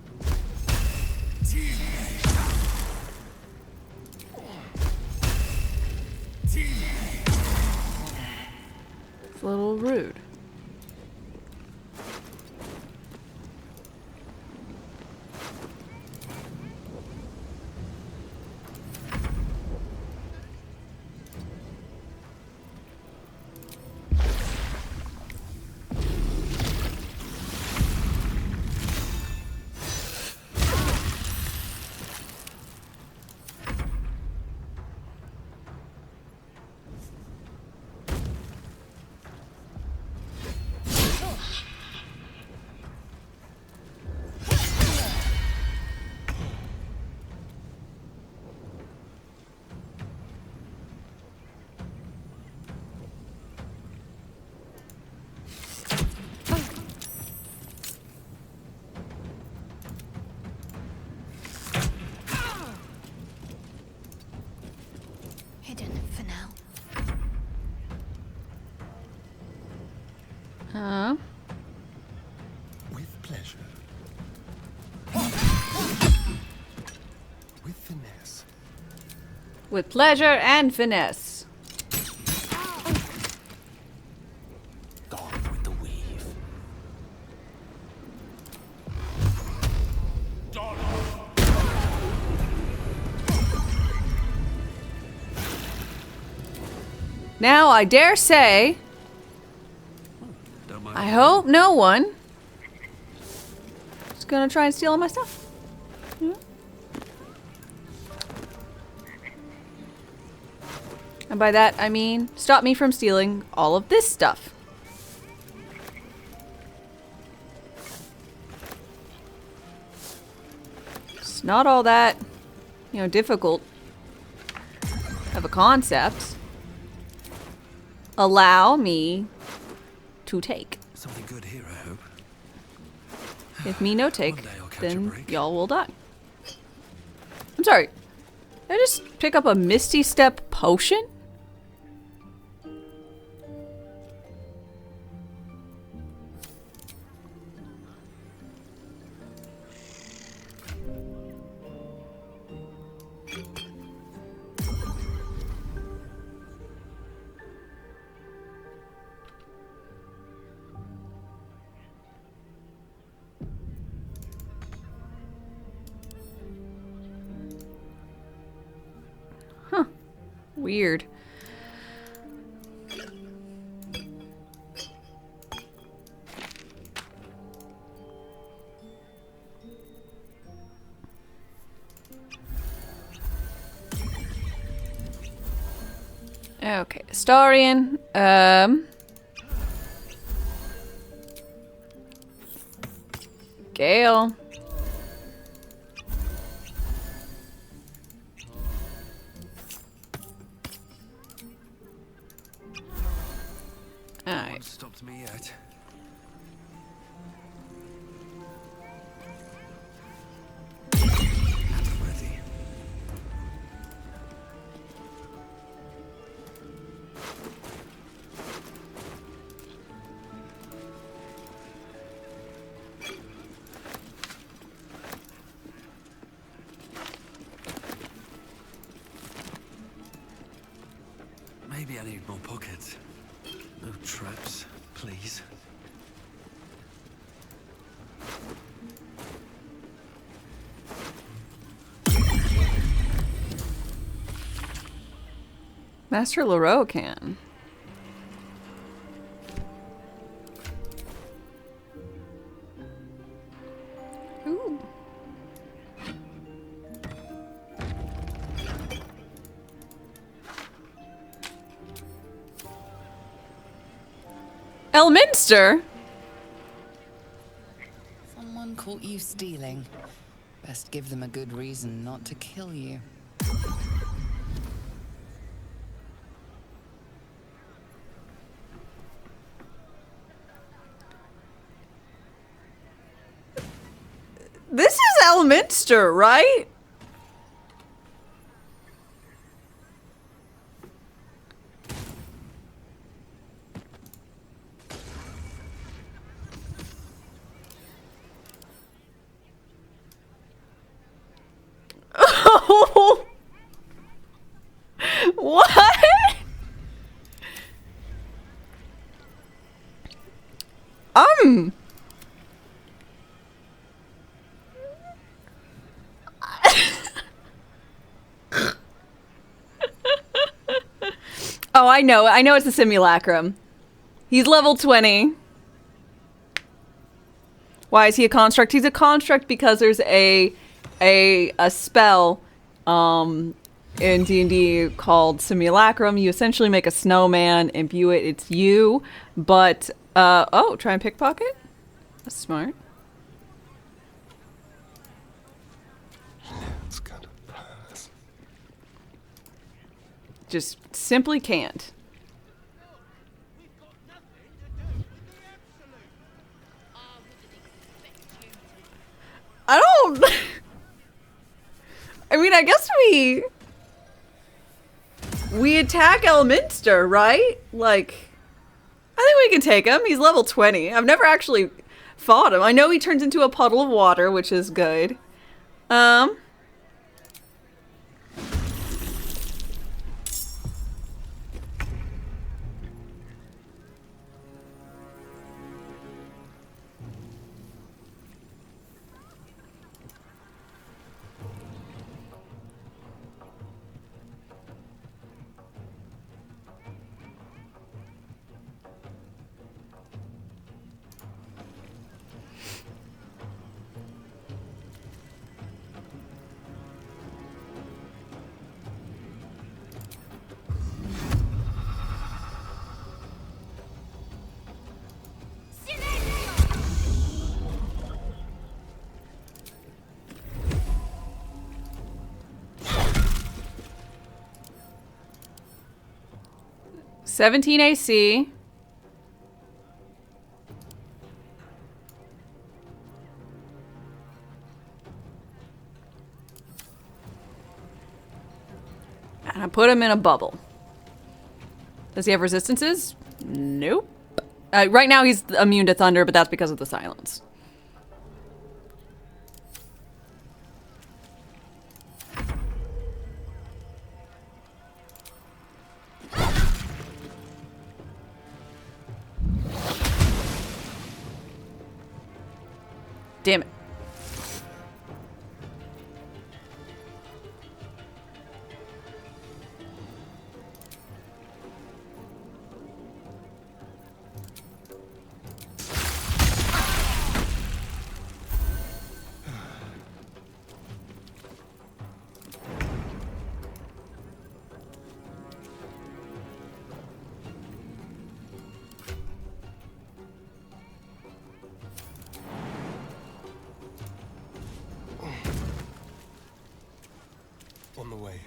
It's a little rude. Hidden for now. With pleasure. With finesse. With pleasure and finesse. Gone with the weave. Now, I dare say, I hope no one is gonna try and steal all my stuff. Yeah. And by that, I mean, stop me from stealing all of this stuff. It's not all that, difficult of a concept. Allow me to take. Something good here, I hope. If me no take, then y'all will die. I'm sorry. Did I just pick up a Misty Step potion? Weird. Okay, Astarian. Gale. No one stopped me yet. Maybe I need more pockets. No traps, please. Master Leroux can. Ooh. Elminster? Someone caught you stealing. Best give them a good reason not to kill you. This is Elminster, right? Oh. What? Oh, I know. I know it's a simulacrum. He's level 20. Why is he a construct? He's a construct because there's a spell in D&D called simulacrum. You essentially make a snowman, imbue it, it's you, but oh, try and pickpocket? That's smart. It's got a purse. Just simply can't. I don't... I mean, I guess we attack Elminster, right? Like, I think we can take him. He's level 20. I've never actually fought him. I know he turns into a puddle of water, which is good. $17 AC. And I put him in a bubble. Does he have resistances? Nope. Right now he's immune to thunder, but that's because of the silence. Damn it. On the way.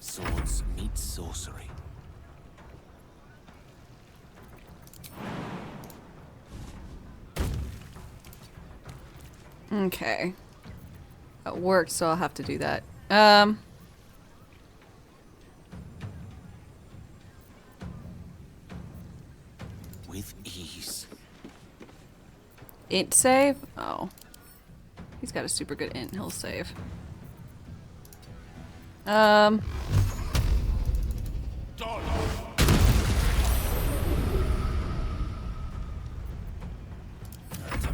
Swords meet sorcery. Okay. It worked, so I'll have to do that. with ease. Int save? Oh. He's got a super good int, he'll save. Time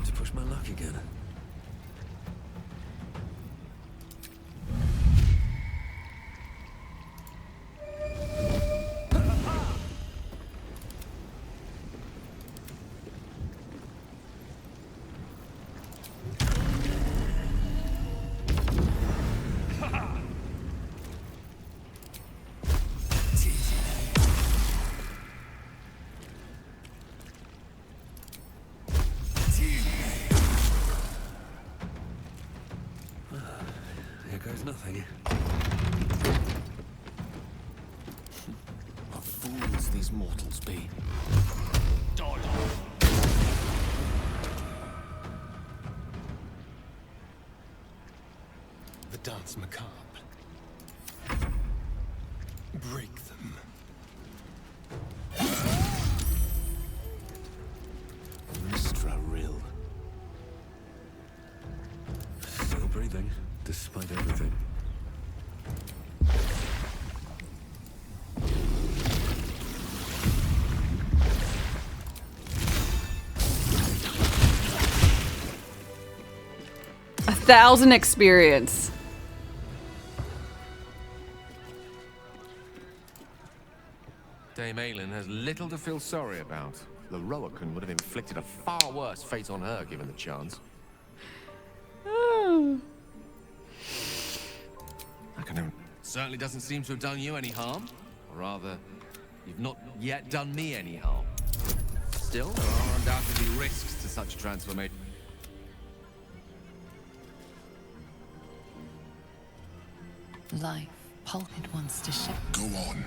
to push my luck again. Here goes nothing. What fools these mortals be. The dance macabre. Break them. Mistra Rill. Still breathing, despite everything. A 1,000 experience. Dame Aylin has little to feel sorry about. The Roakan would have inflicted a far worse fate on her given the chance. Certainly doesn't seem to have done you any harm. Or rather, you've not yet done me any harm. Still, there are undoubtedly risks to such a transformation. Life, pulp it wants to ship. Go on.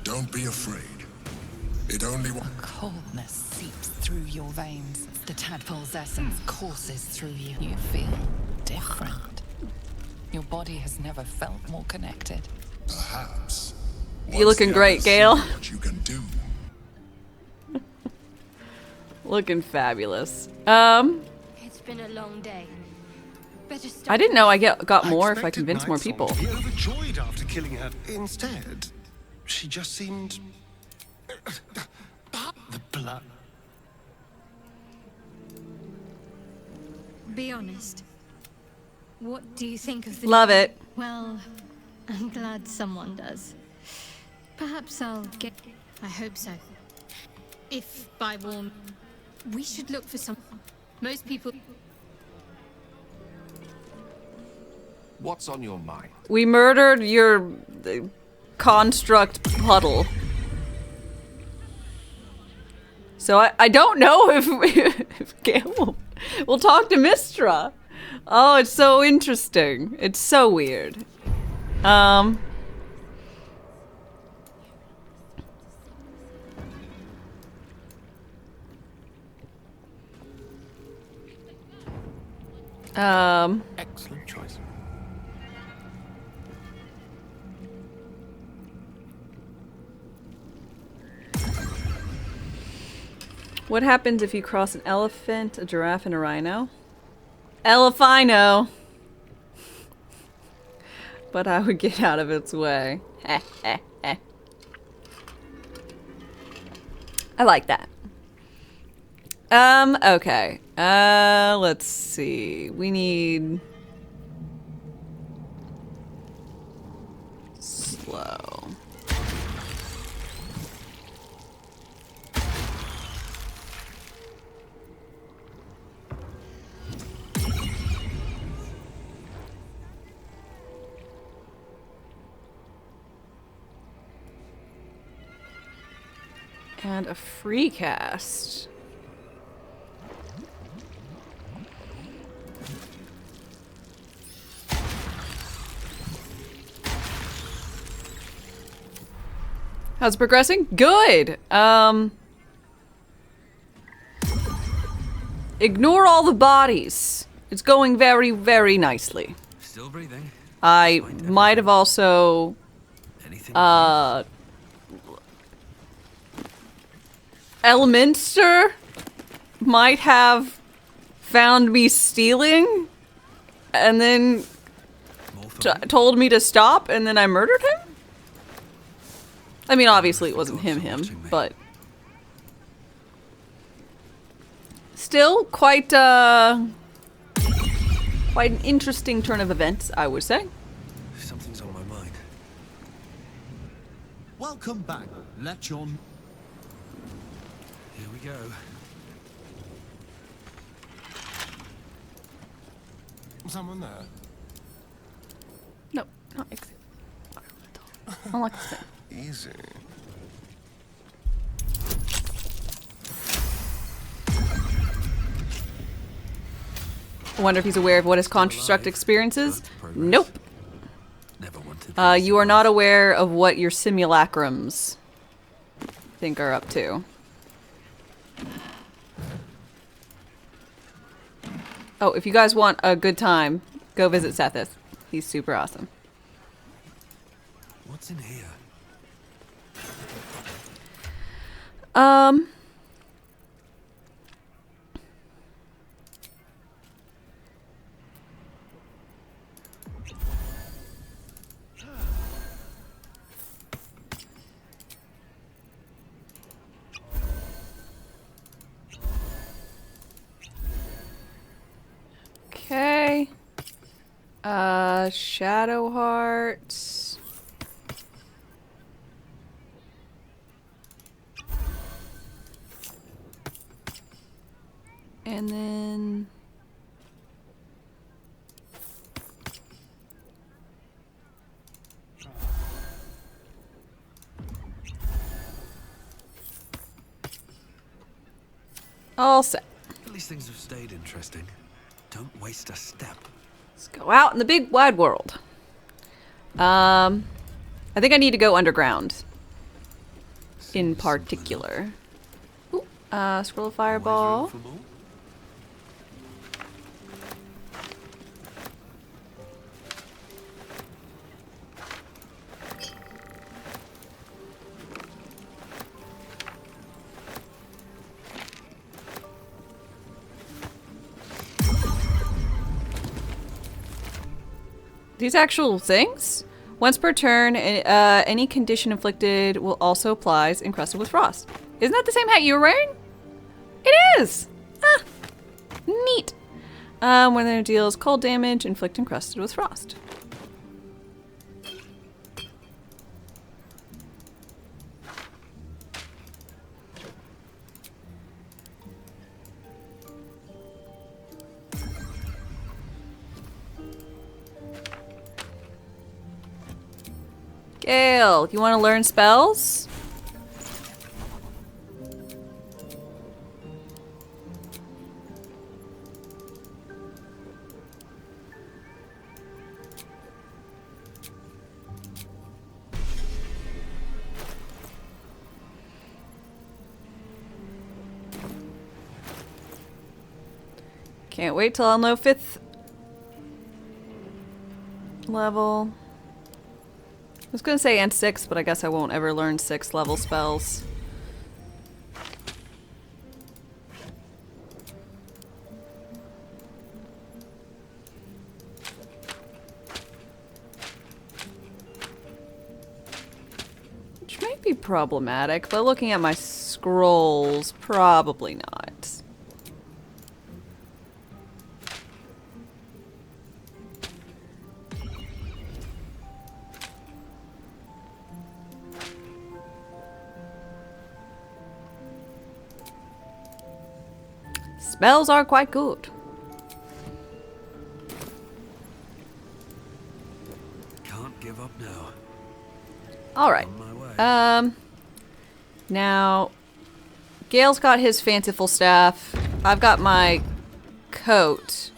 Don't be afraid. It only A coldness seeps through your veins. The tadpole's essence courses through you. You feel different. Your body has never felt more connected. Perhaps. You're looking great, Gale. What you can do. Looking fabulous. It's been a long day. Better stop. I didn't know I got more if I convinced more Nightsong people. to be overjoyed after killing her. Instead, she just seemed. The blood. Be honest. What do you think of the... Love it. Well, I'm glad someone does. Perhaps I'll get... I hope so. If by warm... We should look for some... Most people... What's on your mind? We murdered your construct puddle. So I don't know if Gale will talk to Mistra. Oh, it's so interesting. It's so weird. Excellent choice. What happens if you cross an elephant, a giraffe, and a rhino? Elephino! But I would get out of its way. I like that. Okay. Let's see. We need... slow. And a free cast. How's it progressing? Good! Ignore all the bodies. It's going very, very nicely. Still breathing. I might have also... Elminster might have found me stealing and then told me to stop, and then I murdered him? I mean, obviously it wasn't him, but still quite quite an interesting turn of events, I would say. Something's on my mind. Welcome back. Let your... Here we go. Someone there? No, not exactly. I don't like this thing. Easy. I wonder if he's aware of what his construct experiences. Nope. You are not aware of what your simulacrums think are up to. Oh, if you guys want a good time, go visit Sethith. He's super awesome. What's in here? Okay. Shadow Heart. And then all set. At least things have stayed interesting. Don't waste a step. Let's go out in the big wide world. I think I need to go underground. In particular. Ooh, scroll of fireball. These actual things? Once per turn, any condition inflicted will also apply encrusted with frost. Isn't that the same hat you were wearing? It is! Ah, neat. When it deals cold damage, inflict encrusted with frost. Gale, you want to learn spells? Can't wait till I'll know 5th level. I was gonna say and 6th, but I guess I won't ever learn 6th level spells. Which may be problematic, but looking at my scrolls, probably not. Spells are quite good. Can't give up now. All right. Now, Gale's got his fanciful staff. I've got my coat.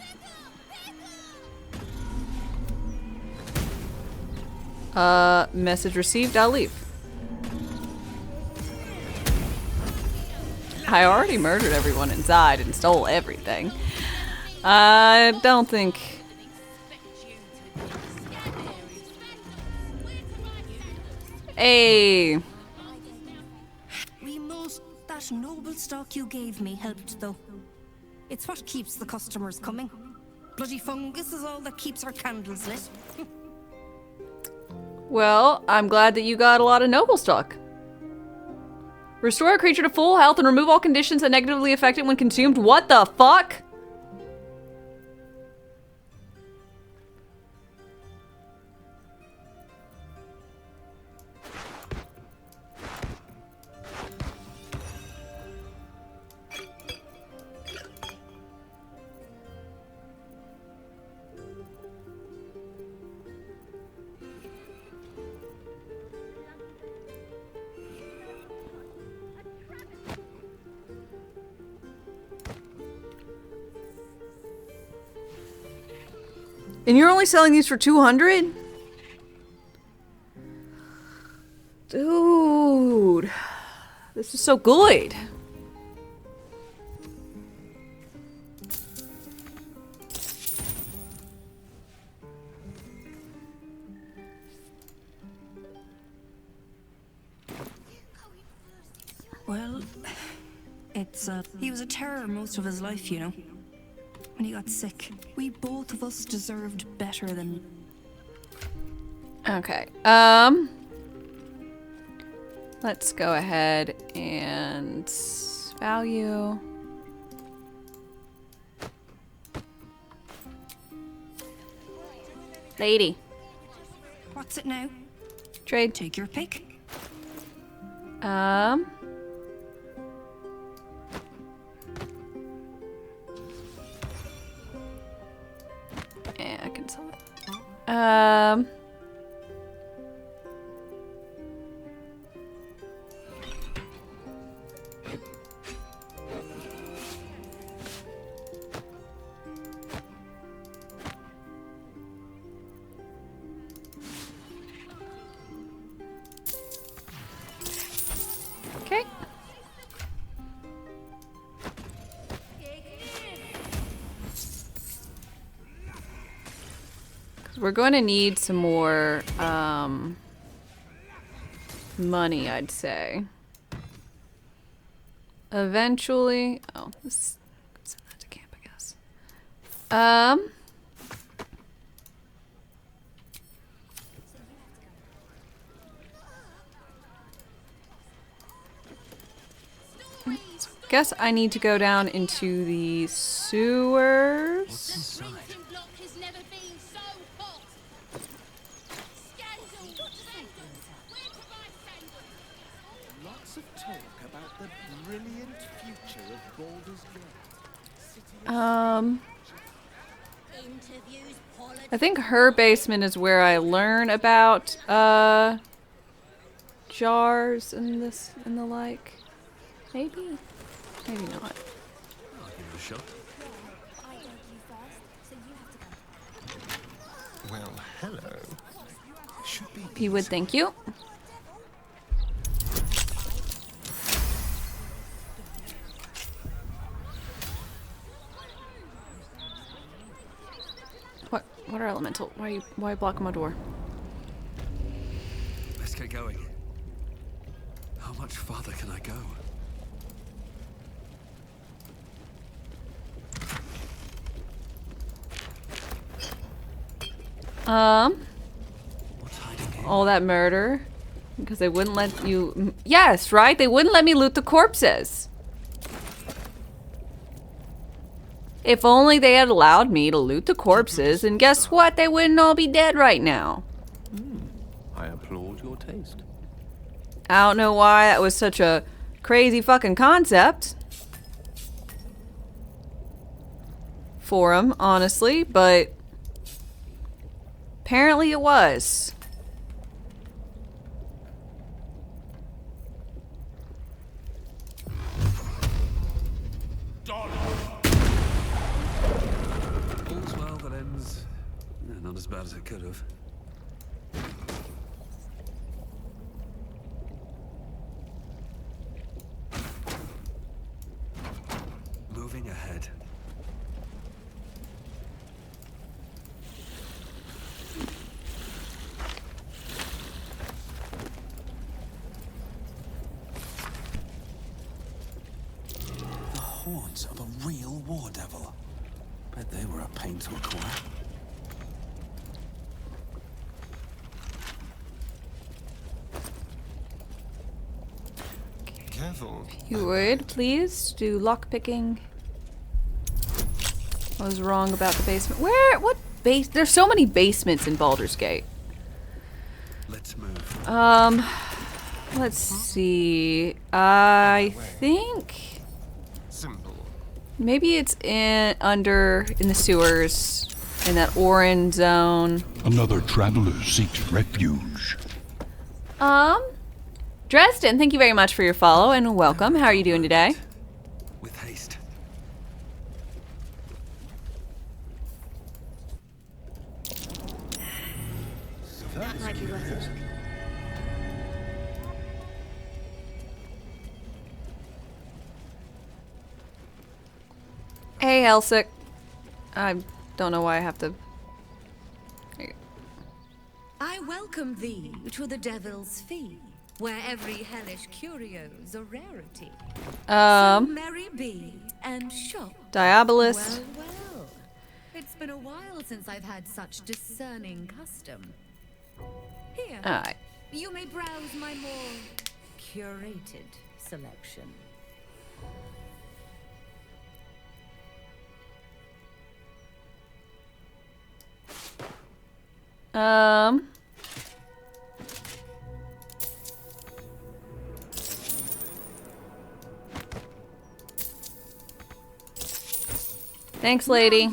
Message received. I'll leave. I already murdered everyone inside and stole everything. I don't think... Hey. We must That noble stock you gave me helped, though. It's what keeps the customers coming. Bloody fungus is all that keeps our candles lit. Well, I'm glad that you got a lot of noble stock. Restore a creature to full health and remove all conditions that negatively affect it when consumed. What the fuck? And you're only selling these for 200? Dude, this is so good. Well, it's, he was a terror most of his life, you know. When he got sick, we both of us deserved better than... Okay, let's go ahead and value. Lady. What's it now? Trade. Take your pick. Yeah, I can sell it. Okay. We're going to need some more money, I'd say. Eventually. Oh, this send that to camp, I guess. So I guess I need to go down into the sewers. What's inside? Lots of talk about the brilliant future of Baldur's Gate. I think her basement is where I learn about jars and this and the like. Maybe, maybe not. I'll give it a shot. Well, hello. Should be. He would thank you. What are elemental? Why block my door? Let's get going. How much farther can I go? All that murder because they wouldn't let you. Yes, right? They wouldn't let me loot the corpses. If only they had allowed me to loot the corpses, and guess what? They wouldn't all be dead right now. I applaud your taste. I don't know why that was such a crazy fucking concept for him, honestly, but apparently it was. All's well that ends. Not as bad as it could have. Moving ahead. remains of a real war devil. Bet they were a pain to acquire. Careful. You would please do lockpicking. I was wrong about the basement. Where? What base? There's so many basements in Baldur's Gate. Let's move. Let's see. I think maybe it's in the sewers in that orange zone. Another traveler seeks refuge. Dresden, thank you very much for your follow and welcome. How are you doing today? With haste. That might be worth it. Hey, Elsic. I don't know why I have to... There you go. I welcome thee to the Devil's Fee, where every hellish curio's a rarity. So merry be and shop. Diabolus. Well, well. It's been a while since I've had such discerning custom. Here, Alright. you may browse my more curated selection. Thanks, lady.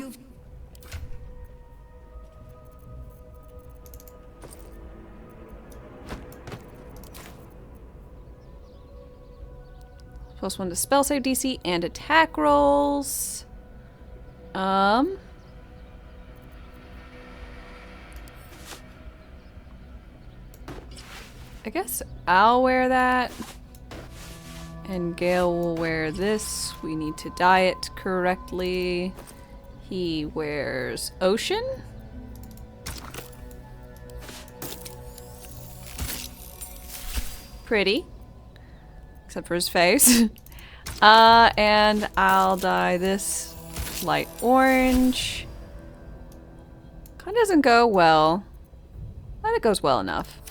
+1 to spell save DC and attack rolls. I guess I'll wear that. And Gale will wear this. We need to dye it correctly. He wears Ocean. Pretty. Except for his face. And I'll dye this light orange. Kind of doesn't go well. But it goes well enough.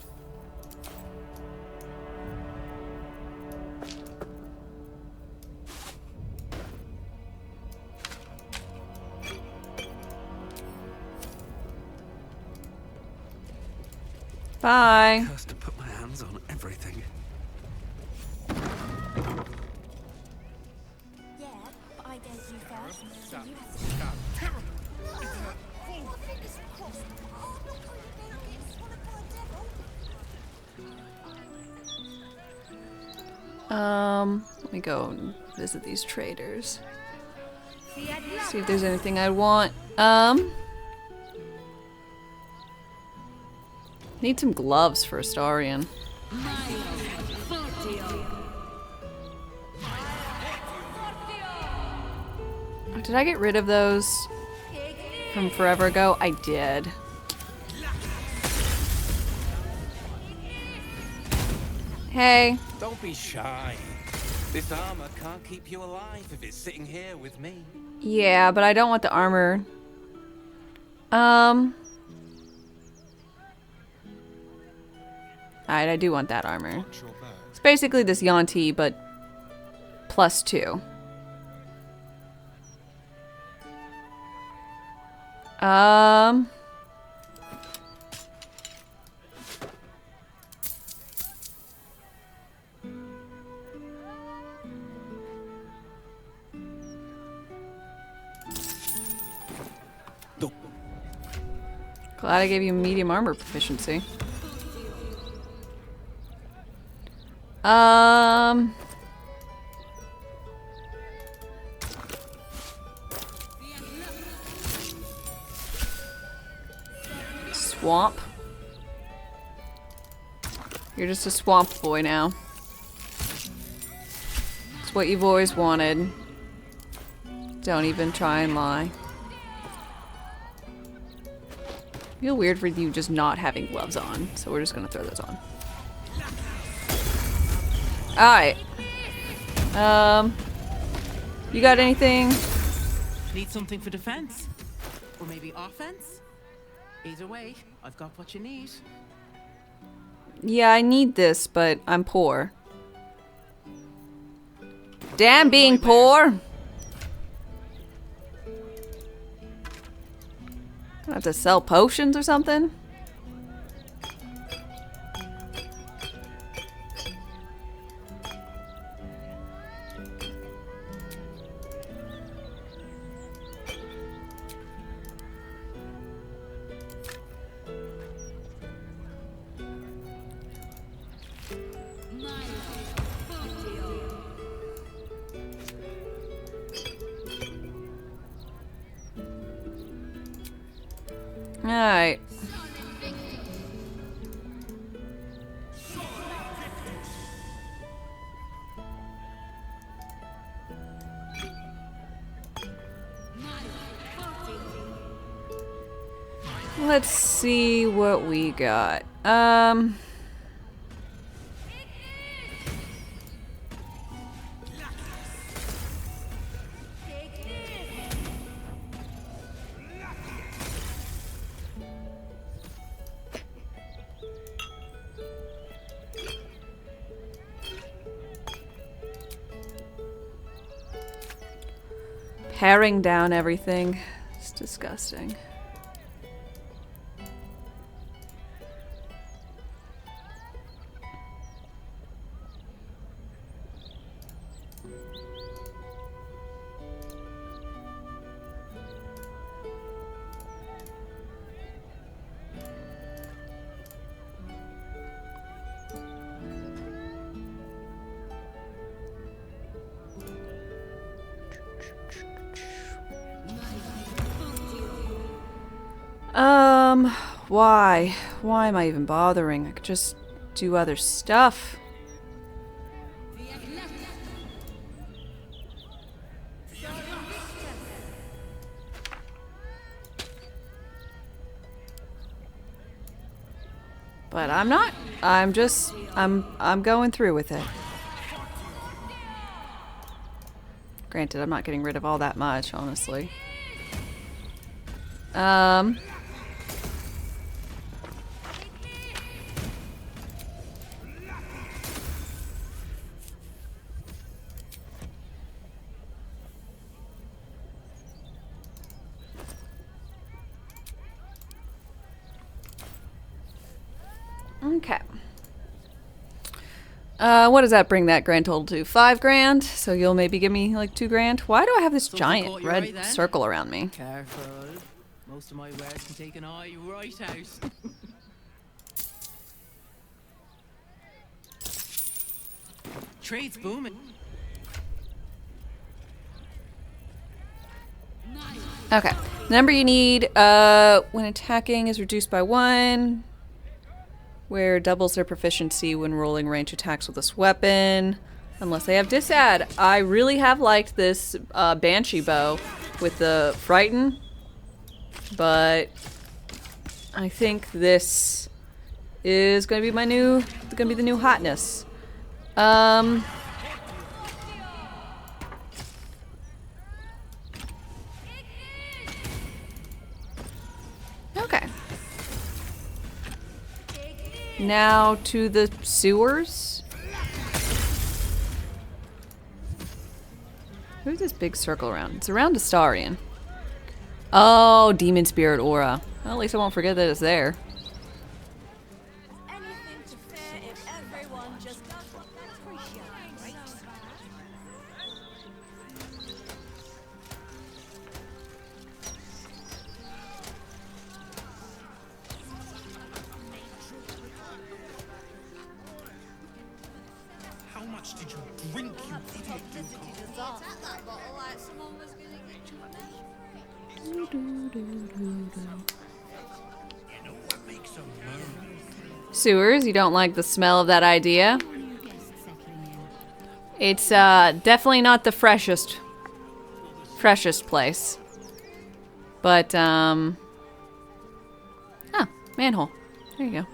Bye. Has to put my hands on everything. Yeah, but I gave you first. So you have to fingers crossed. Oh, not going to get swallowed by a devil. Let me go and visit these traders. See if there's anything I want. Need some gloves for Astarion. Did I get rid of those from forever ago? I did. Hey. Don't be shy. This armor can't keep you alive if it's sitting here with me. Yeah, but I don't want the armor. Alright, I do want that armor. It's basically this Yanti, but +2. Glad I gave you medium armor proficiency. Swamp. You're just a swamp boy now. It's what you've always wanted. Don't even try and lie. Feel weird for you just not having gloves on, so we're just gonna throw those on. Alright. You got anything? Need something for defense? Or maybe offense? Either way, I've got what you need. Yeah, I need this, but I'm poor. Damn being poor! I have to sell potions or something? Alright. Let's see what we got. Paring down everything. It's disgusting. Why? Why am I even bothering? I could just do other stuff. But I'm not. I'm going through with it. Granted, I'm not getting rid of all that much, honestly. Okay. What does that bring that grand total to? 5 grand? So you'll maybe give me like 2 grand? Why do I have this giant red circle around me? Careful. Most of my wares can take an eye right out. Trade's booming. Okay. Number you need when attacking is reduced by 1. Where doubles their proficiency when rolling range attacks with this weapon. Unless they have disad. I really have liked this Banshee bow with the Frighten. But I think this is gonna be my new the new hotness. Okay. Now to the sewers. Who's this big circle around? It's around Astarion. Oh, Demon Spirit Aura. Well, at least I won't forget that it's there. Sewers, you don't like the smell of that idea? It's definitely not the freshest place. But oh, manhole. There you go.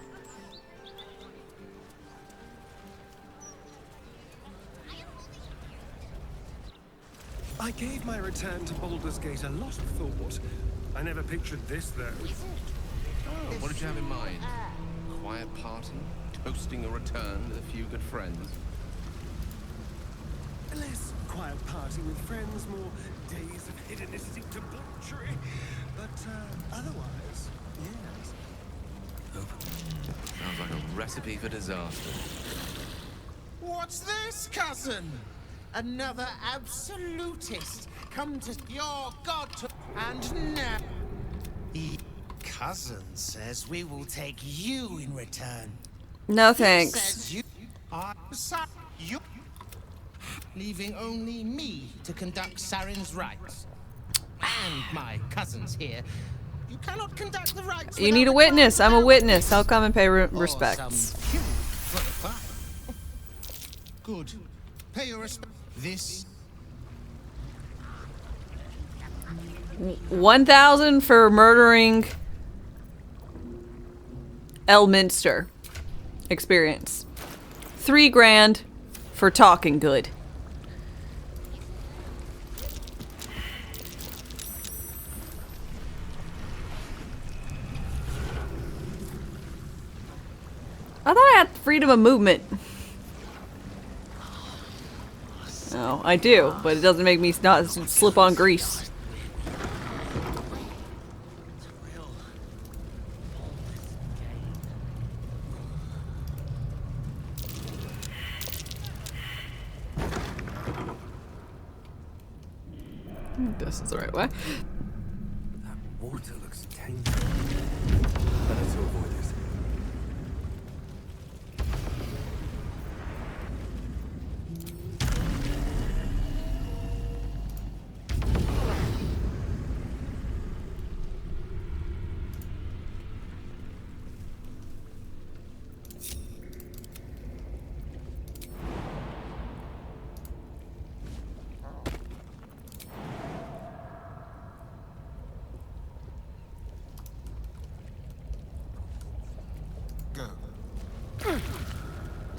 I gave my return to Baldur's Gate a lot of thought. I never pictured this, though. Oh, what did you have in mind? Quiet party? Toasting a return with a few good friends? Less quiet party with friends, more days of hedonistic debauchery. But otherwise, yes. Sounds like a recipe for disaster. What's this, cousin? Another absolutist come to your god to... And now... Cousin says we will take you in return. No He thanks. says you are you, leaving only me to conduct Saren's rites. And my cousins here. You cannot conduct the rites. You need a witness. I'm a witness. I'll come and pay respects. Good. Pay your respect. This 1,000 for murdering Elminster experience. 3 grand for talking good. I thought I had freedom of movement. Oh, I do, but it doesn't make me not slip on grease. This is the right way. That water looks tainted. Better to avoid it.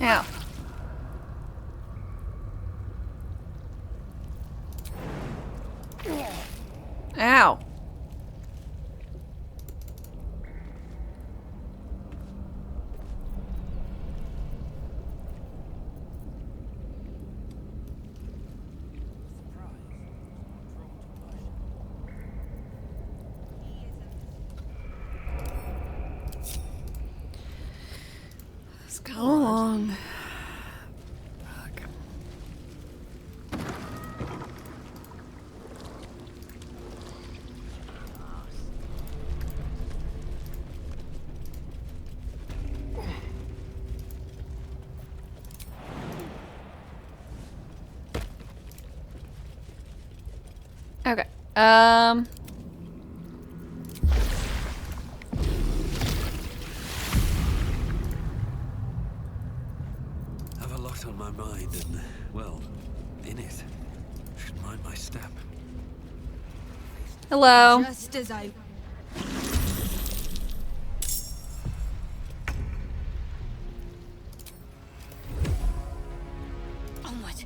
Ow. Ow. Let's go along. Fuck. Okay. Have a lot on my mind and, well, in it. Should mind my step. Hello. Just as I... Onward.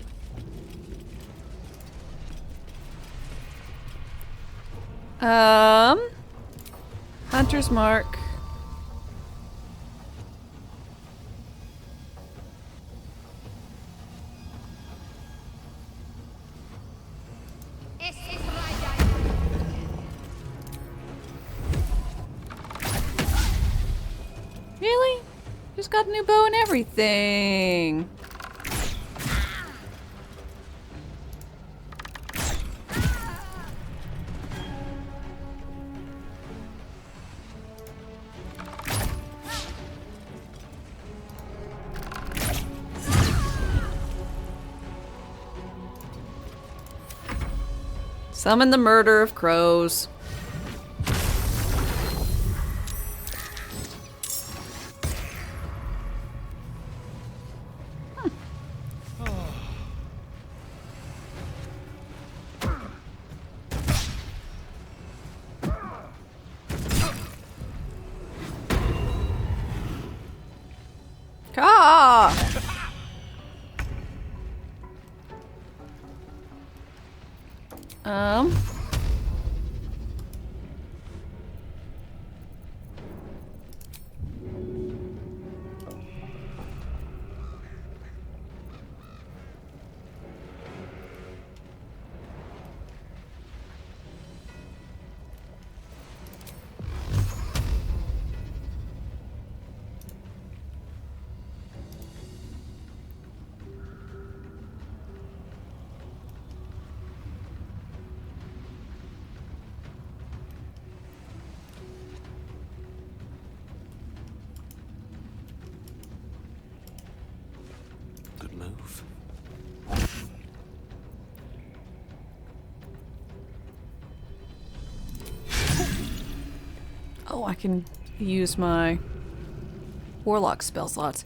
Hunter's Mark. Really? Just got a new bow and everything. Summon the murder of crows. Good move. Oh, I can use my warlock spell slots.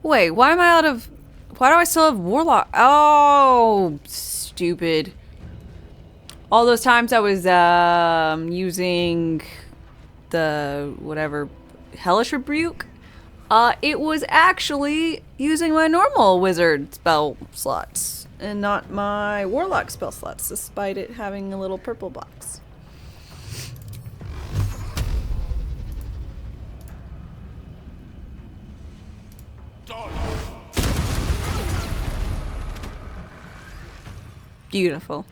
Wait, why am I out of... Why do I still have warlock? Oh, stupid. All those times I was using the whatever hellish rebuke, it was actually using my normal wizard spell slots and not my warlock spell slots, despite it having a little purple box. Beautiful.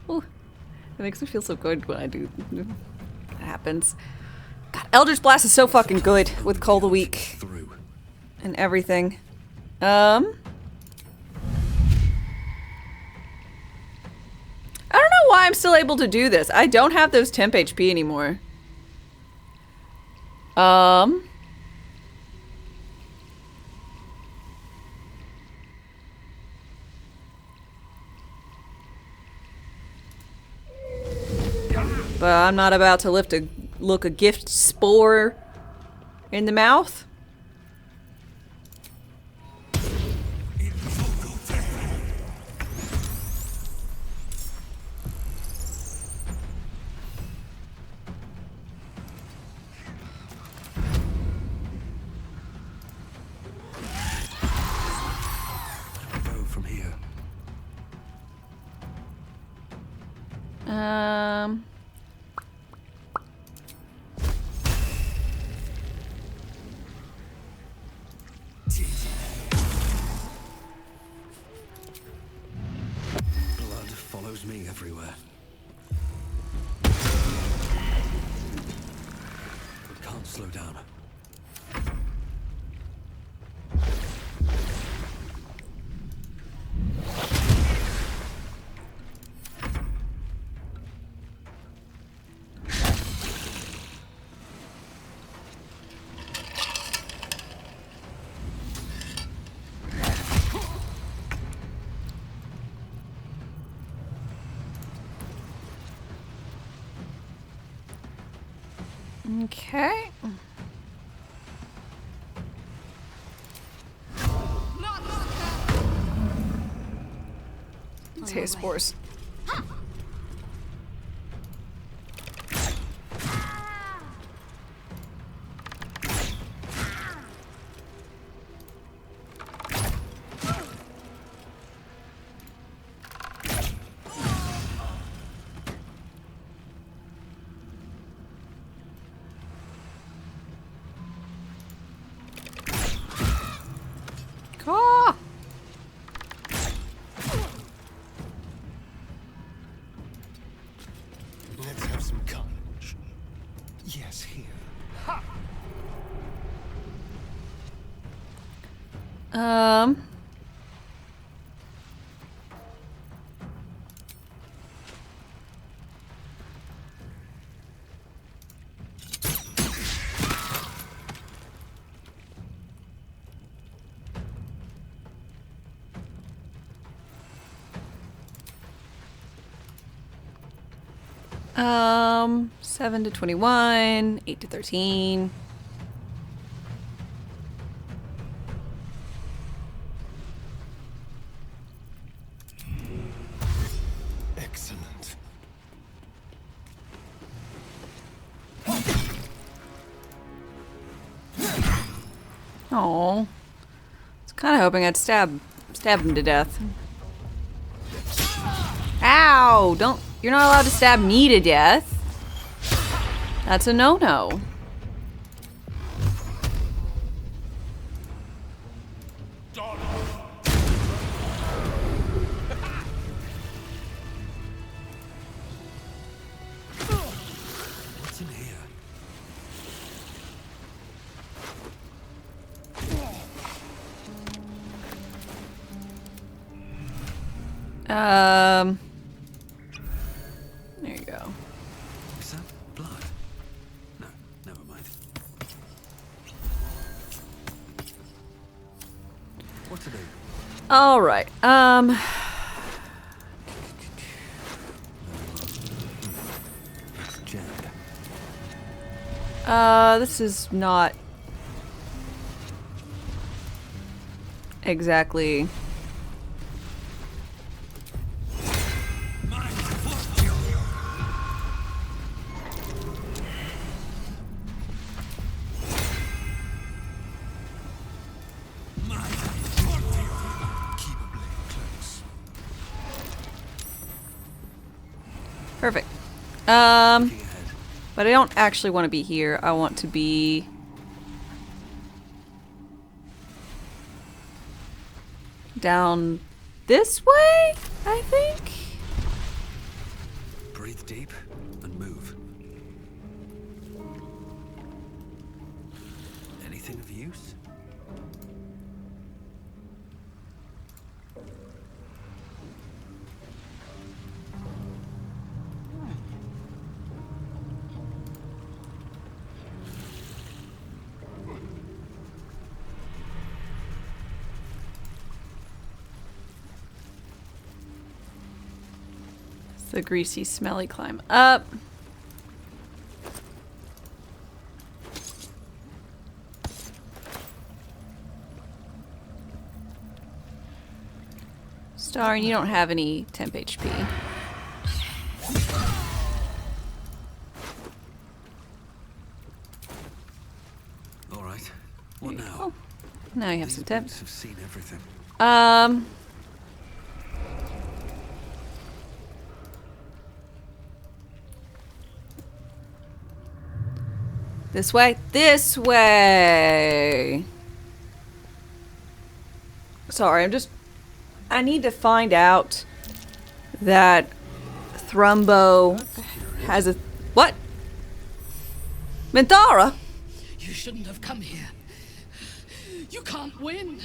Ooh, it makes me feel so good when I do. That happens. God, Eldritch Blast is so fucking good with Call the Weak and everything. I don't know why I'm still able to do this. I don't have those temp HP anymore. But I'm not about to look a gift spore in the mouth. From here. Blood follows me everywhere. But can't slow down. Okay. Let's hit spores. Ah! Let's have some carnage. Yes, here. Ha! Um, 7 to 21, 8 to 13. Excellent. Oh, I was kind of hoping I'd stab him to death. Ow! You're not allowed to stab me to death. That's a no-no. What's in here? There you go. Is that blood? No, never mind. What to do? All right. It's jammed. This is not exactly. Perfect. But I don't actually want to be here. I want to be down this way, I think. Breathe deep and move. Anything of use? The greasy, smelly climb up. Star, and you don't have any temp HP. All right. What now? Oh, now you have These some temp. boots have seen everything. This way. This way. Sorry, I need to find out that Thrumbo has a... What? Minthara? You shouldn't have come here. You can't win.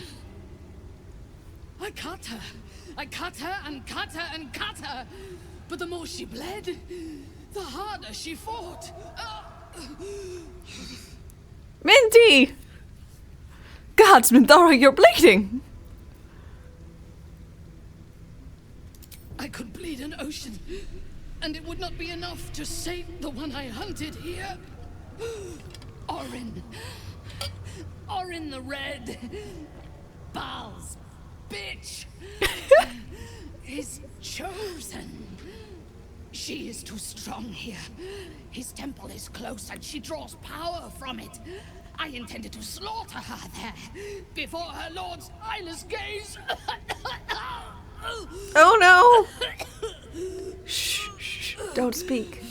I cut her. I cut her and cut her and cut her. But the more she bled, the harder she fought. Minty! Gods, Minthara, you're bleeding! I could bleed an ocean, and it would not be enough to save the one I hunted here. Orin. Orin the Red. Bal's bitch. Is chosen. She is too strong here. His temple is close and she draws power from it. I intended to slaughter her there, before her lord's eyeless gaze. Oh no! Shh, shh, don't speak.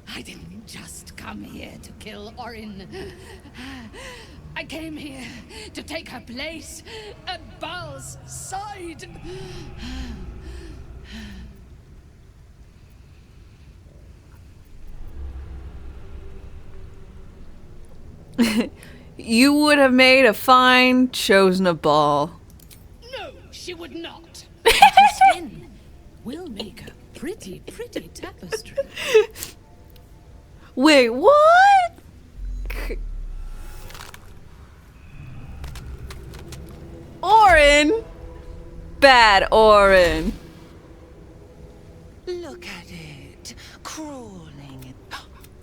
I didn't just come here to kill Orin. I came here to take her place at Bal's side. You would have made a fine chosen of Bal. No, she would not. Her skin will make a pretty, pretty tapestry. Wait, what? Orin? Bad Orin. Look at it, crawling.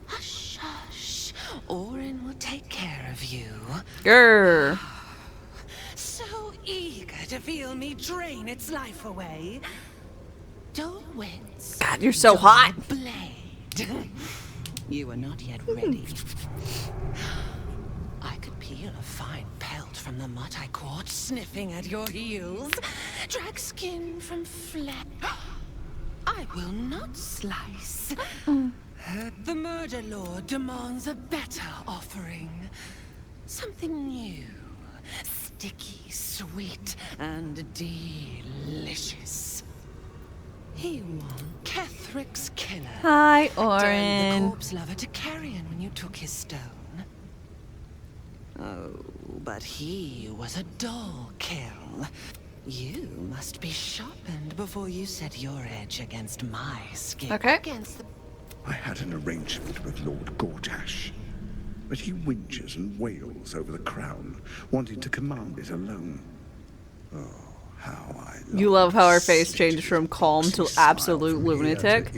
Hush, hush. Orin will take care of you. Grr. So eager to feel me drain its life away. Don't wince. God, you're so hot. Blade. You are not yet ready. I could peel feel a fine pelt from the mutt I caught sniffing at your heels. Drag skin from flesh. I will not slice. The murder lord demands a better offering. Something new. Sticky, sweet, and delicious. He wants Kethric's killer. Hi, Turned Orin. the corpse lover to carrion when you took his stone. Oh, but he was a dull kill. You must be sharpened before you set your edge against my skin. Okay. Against the... I had an arrangement with Lord Gortash, but he whinges and wails over the crown, wanting to command it alone. Oh, how I You love how her face changed from calm to absolute lunatic.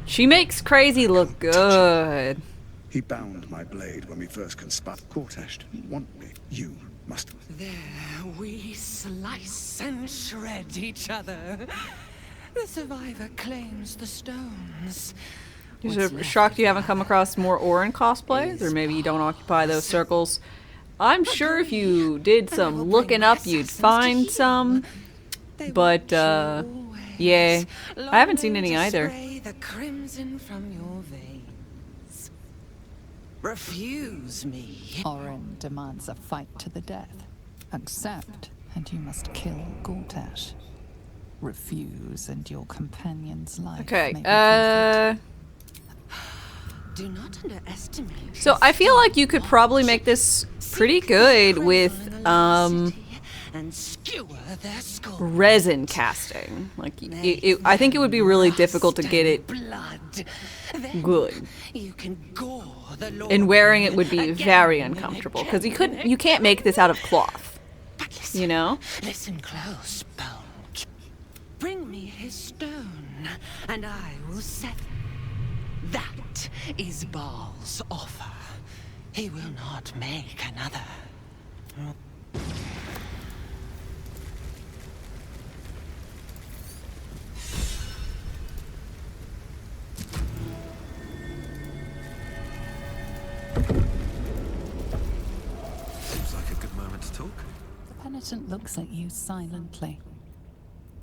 She makes crazy look good. He bound my blade when we first conspired. Gortash didn't want me. You must. There we slice and shred each other. The survivor claims the stones. You're shocked you haven't come across more Orin cosplays, or maybe you don't occupy those circles. I'm sure if you did some looking up, you'd find some. But, yeah, I haven't seen any either. The crimson from your veins. Refuse me. Orin demands a fight to the death. Accept, and you must kill Gortash. Refuse, and your companion's life. Okay, may be forfeit. Do not underestimate. So I feel like you could probably make this pretty good with, and skewer their skull. resin casting. Like, I think it would be really difficult to get it good. You can gore the Lord. And wearing it would be very uncomfortable, because you can't make this out of cloth. You know? Listen close, Bone. Bring me his stone, and I will set. That is Baal's offer. He will not make another. Seems like a good moment to talk. The penitent looks at you silently.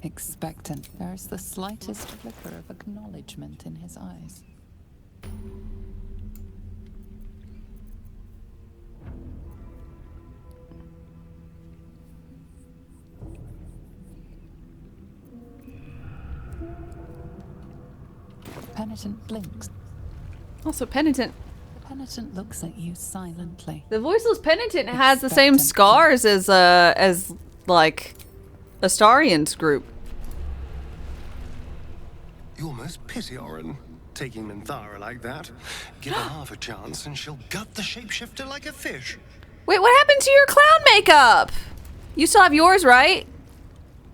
Expectant. There is the slightest flicker of acknowledgement in his eyes. Penitent blinks. Also, Penitent. The penitent looks at you silently. The voiceless Penitent has the same scars as like Astarion's group. You almost pity Orin, taking Minthara like that. Give her half a chance and she'll gut the shapeshifter like a fish. Wait, what happened to your clown makeup? You still have yours, right?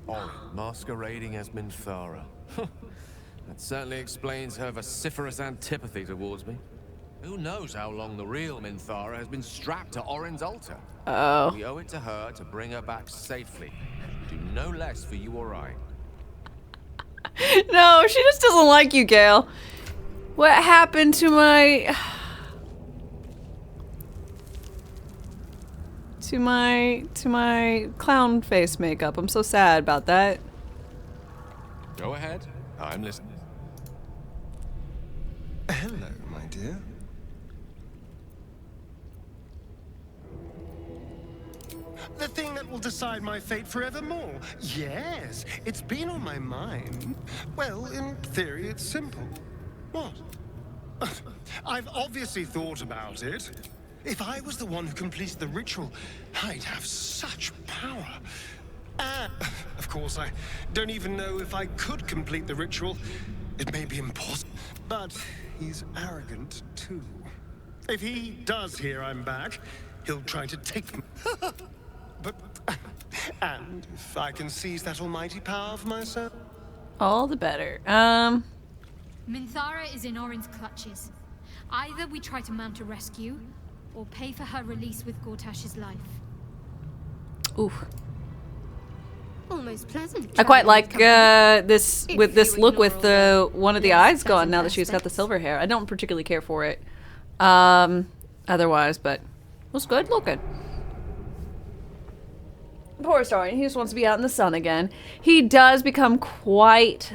Orin masquerading as Minthara. That certainly explains her vociferous antipathy towards me. Who knows how long the real Minthara has been strapped to Orin's altar? Oh. We owe it to her to bring her back safely. Do no less for you or I. No, she just doesn't like you, Gale. What happened to my... to my clown face makeup? I'm so sad about that. Go ahead. I'm listening. Hello, my dear. The thing that will decide my fate forevermore. Yes, it's been on my mind. Well, in theory, it's simple. What? I've obviously thought about it. If I was the one who completed the ritual, I'd have such power. Of course, I don't even know if I could complete the ritual. It may be impossible. But he's arrogant, too. If he does hear I'm back, he'll try to take me. And if I can seize that almighty power for myself? All the better. Minthara is in Orin's clutches. Either we try to mount a rescue, or pay for her release with Gortash's life. Oof. Almost pleasant. I quite like this with this look with the one of the eyes gone now that she's got the silver hair. I don't particularly care for it otherwise, but was good looking. Poor Astarion, he just wants to be out in the sun again. He does become quite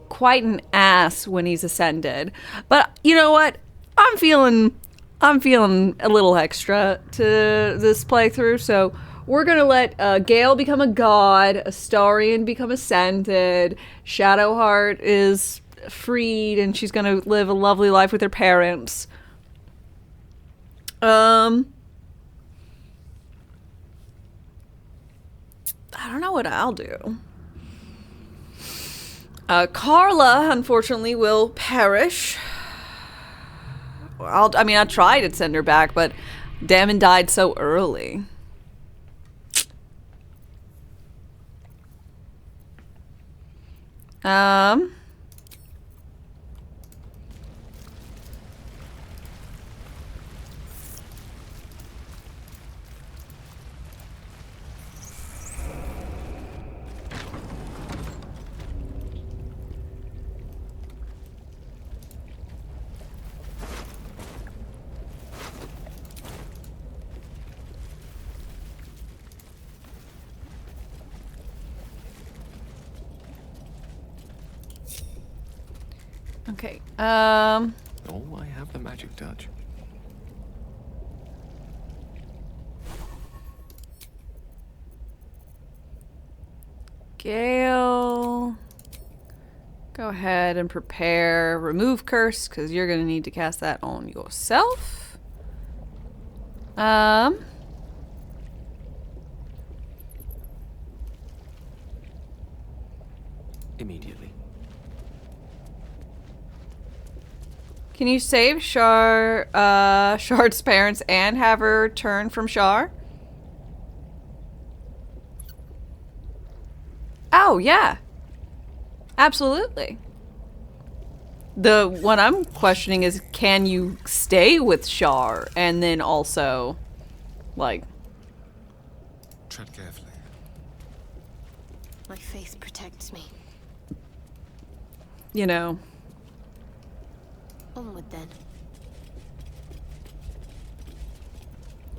an ass when he's ascended. But you know what? I'm feeling a little extra to this playthrough, so we're gonna let Gale become a god, Astarion become ascended, Shadowheart is freed, and she's gonna live a lovely life with her parents. I don't know what I'll do. Carla, unfortunately, will perish. I mean, I tried to send her back, but Damon died so early. Okay, Oh, I have the magic touch. Gale, go ahead and prepare remove curse, because you're going to need to cast that on yourself. Immediately. Can you save Shard's parents and have her turn from Shar? Oh, yeah. Absolutely. The one I'm questioning is, can you stay with Shar and then also, like... Tread carefully. My faith protects me. You know... Onward then.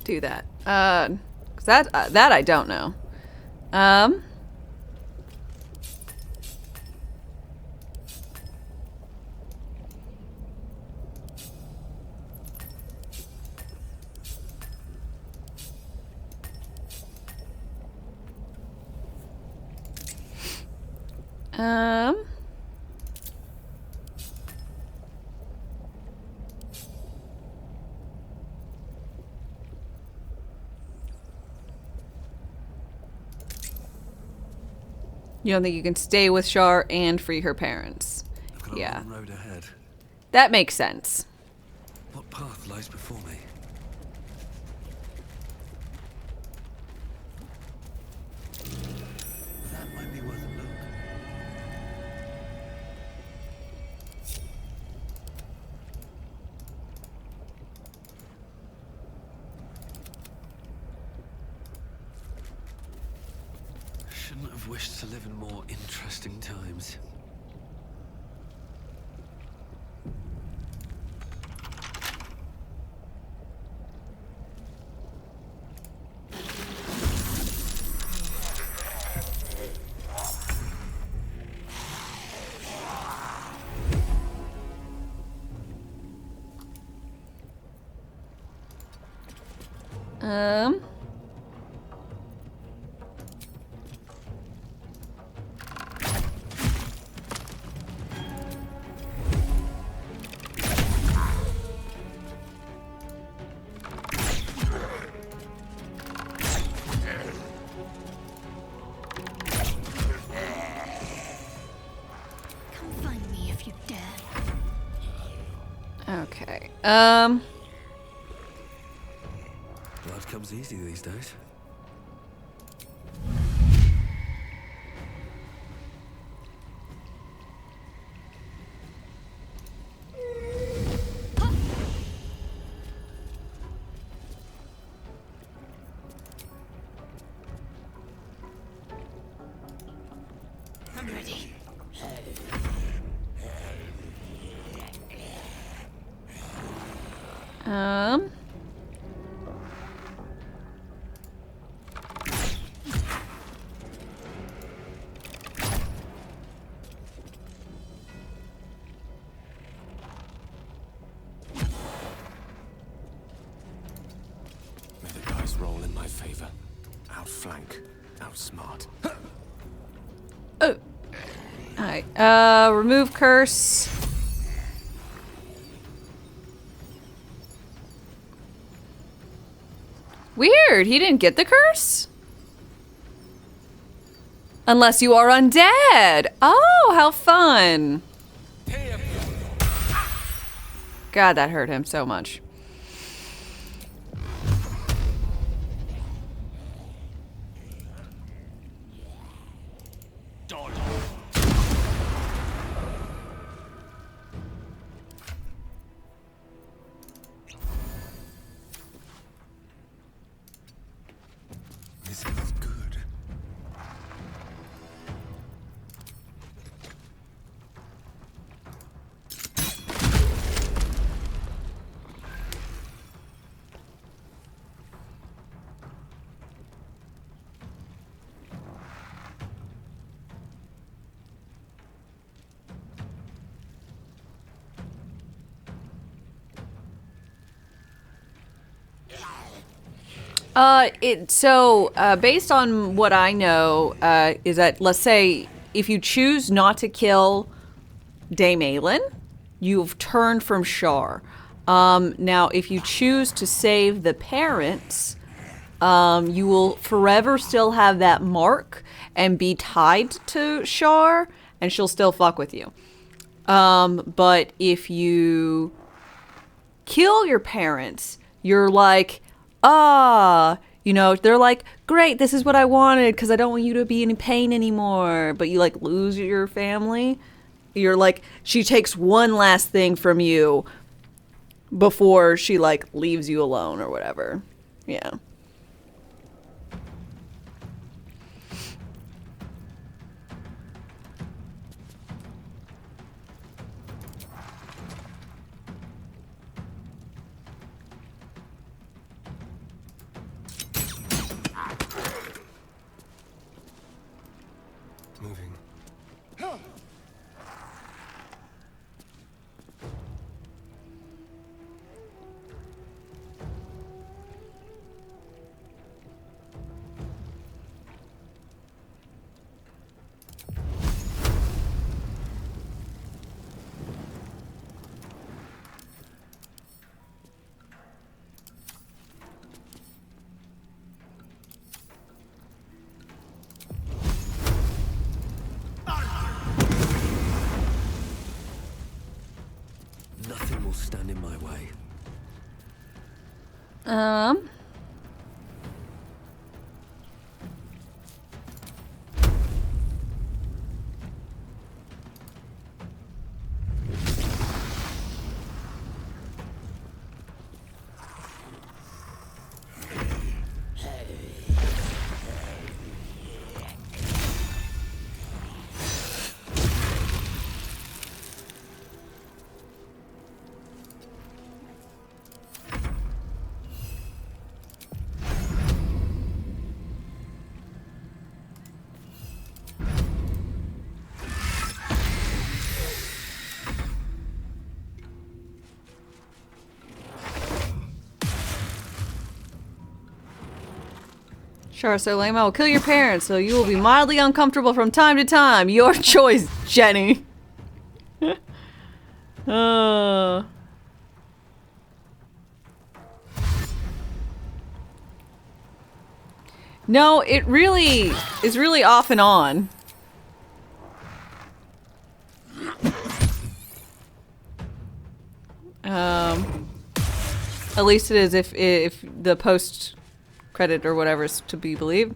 Do that. 'Cause that I don't know. You don't think you can stay with Shar and free her parents? I've got a Yeah. long road ahead. That makes sense. What path lies before me? That might be worth a look. Shouldn't have wished to live in more interesting times. Come find me if you dare. Okay. Blood comes easy these days. I'm ready. Remove curse. Weird, he didn't get the curse? Unless you are undead. Oh, how fun. God, that hurt him so much. This is good. Based on what I know, is that, let's say, if you choose not to kill Dame Aelin, you've turned from Shar. Now, if you choose to save the parents, you will forever still have that mark and be tied to Shar, and she'll still fuck with you. But if you kill your parents, you're like, you know, they're like, great, this is what I wanted because I don't want you to be in pain anymore. But you like lose your family. You're like, she takes one last thing from you before she like leaves you alone or whatever. Yeah. Nothing will stand in my way. Sure, so Lama will kill your parents, so you will be mildly uncomfortable from time to time. Your choice, Jenny. No, it really is really off and on. At least it is if the post credit or whatever is to be believed.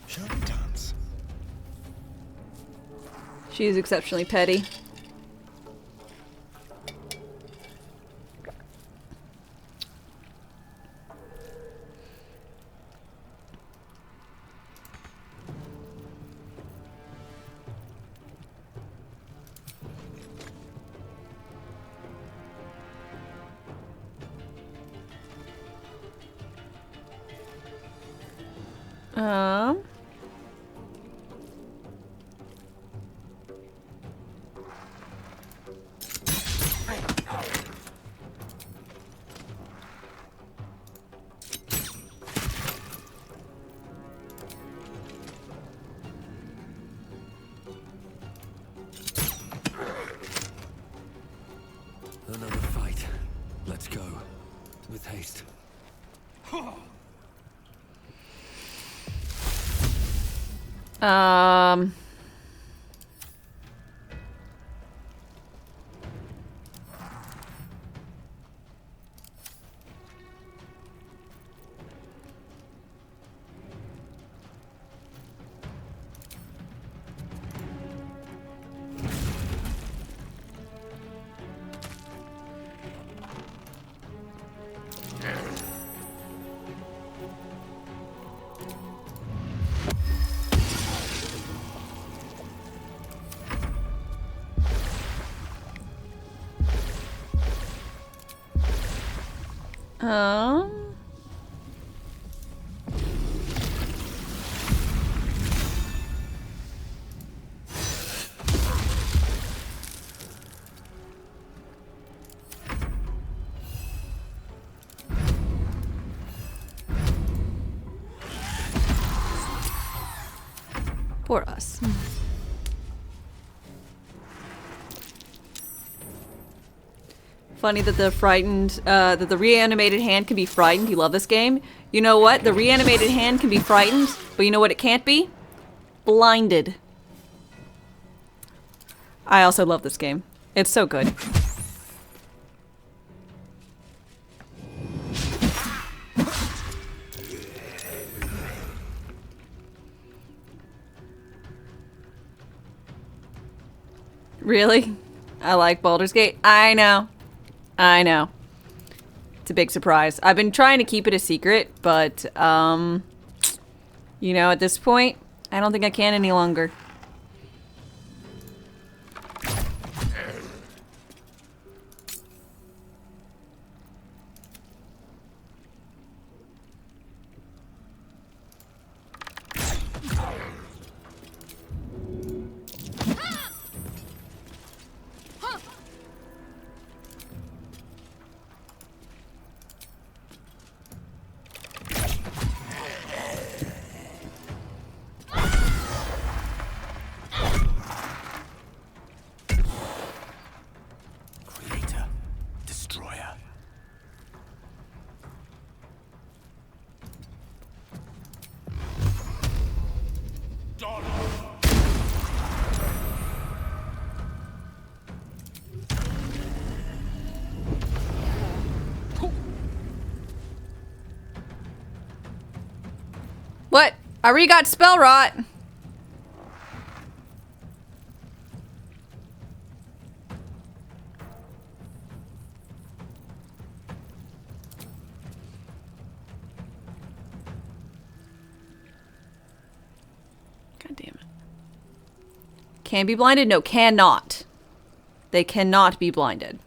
Shall we dance? She is exceptionally petty. Another fight. Let's go. With haste. For us. Funny that the that the reanimated hand can be frightened. You love this game? You know what? The reanimated hand can be frightened, but you know what it can't be? Blinded. I also love this game. It's so good. Really? I like Baldur's Gate. I know. I know. It's a big surprise. I've been trying to keep it a secret, but, you know, at this point, I don't think I can any longer. What? I already got spell rot. God damn it. Can be blinded? No, cannot. They cannot be blinded.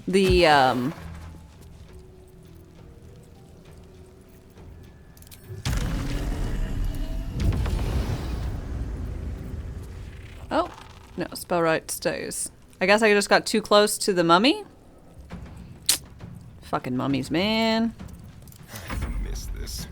The, oh, no, spell right stays. I guess I just got too close to the mummy? Fucking mummies, man. I missed this.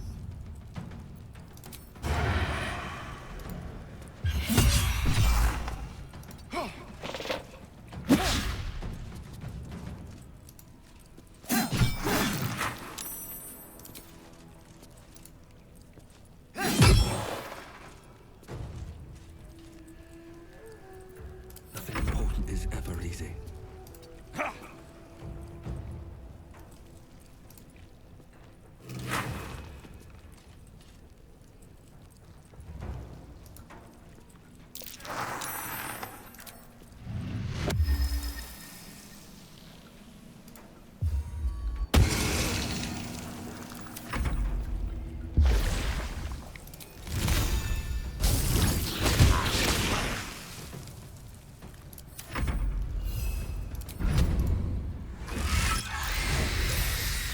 easy.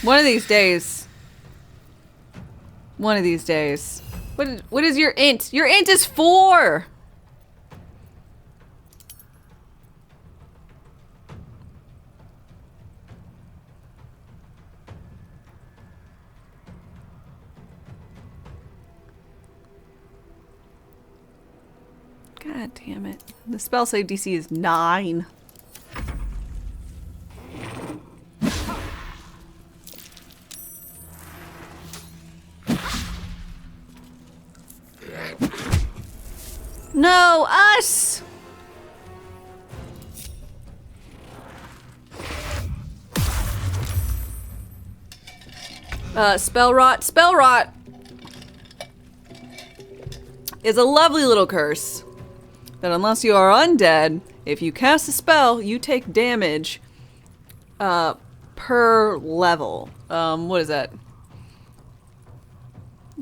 One of these days. One of these days. What is your int? Your int is 4! God damn it. The spell save DC is 9. No, us! Spell rot. Spell rot is a lovely little curse that unless you are undead, if you cast a spell, you take damage per level. What is that?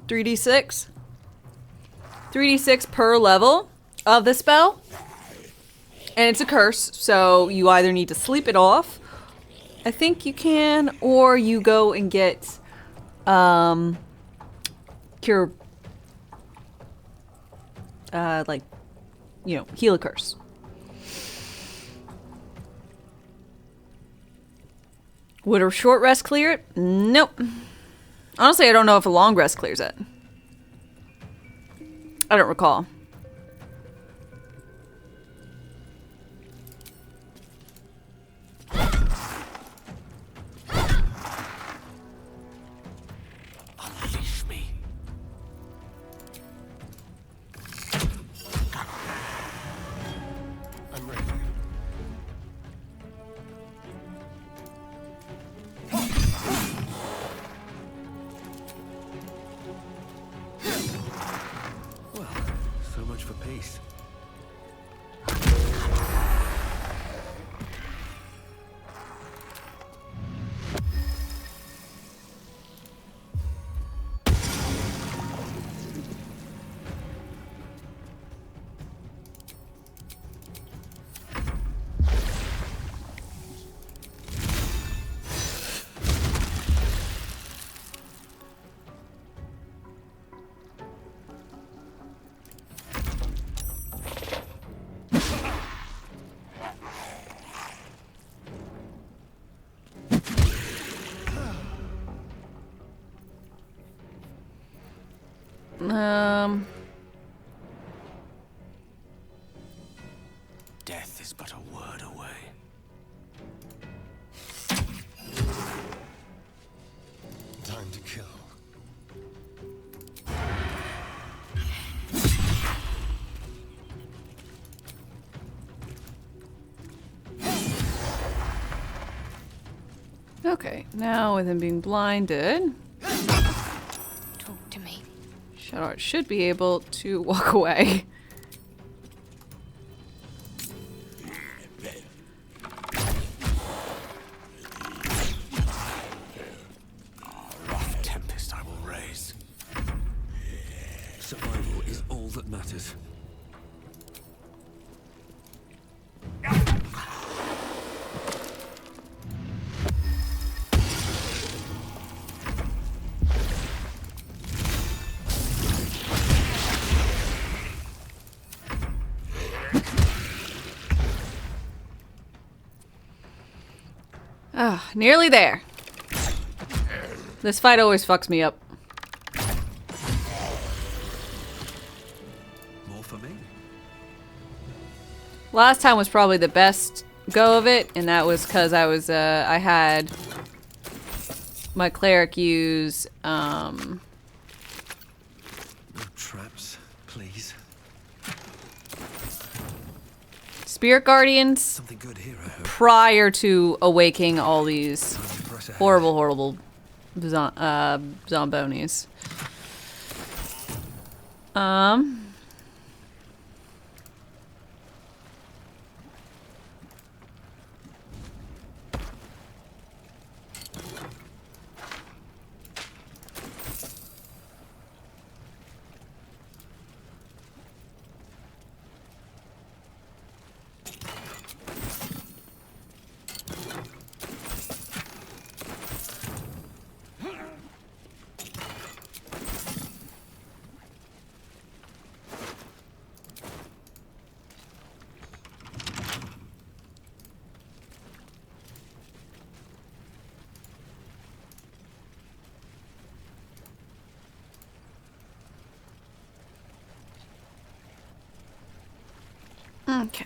3d6? 3d6 per level of the spell. And it's a curse, so you either need to sleep it off, I think you can, or you go and get cure, like, you know, heal a curse. Would a short rest clear it? Nope. Honestly, I don't know if a long rest clears it. I don't recall. Unleash me. I'm ready. Well, so much for peace. Death is but a word away. Time to kill. Okay, now with him being blinded, Talk to me. Shadowheart should be able to walk away. Rough tempest I will raise. Survival is all that matters. Ah, nearly there. This fight always fucks me up. More for me. Last time was probably the best go of it, and that was because I was I had my cleric use No traps, please. spirit guardians Something good here, I hope. prior to awaking all these horrible zombonis. Okay.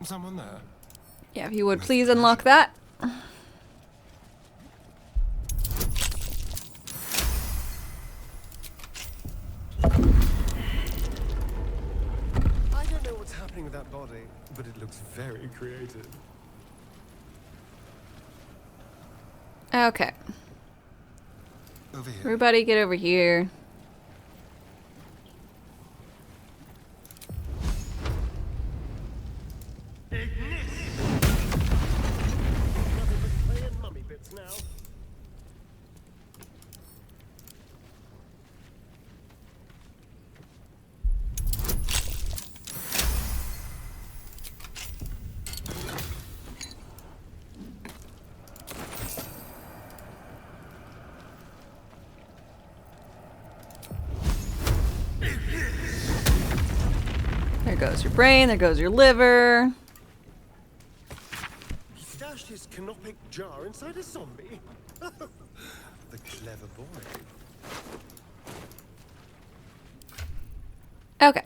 Someone there? Yeah, if you would please unlock that. I don't know what's happening with that body, but it looks very creative. Okay. Over here. Everybody get over here. There goes your brain, there goes your liver. He stashed his canopic jar inside a zombie. The clever boy. Okay.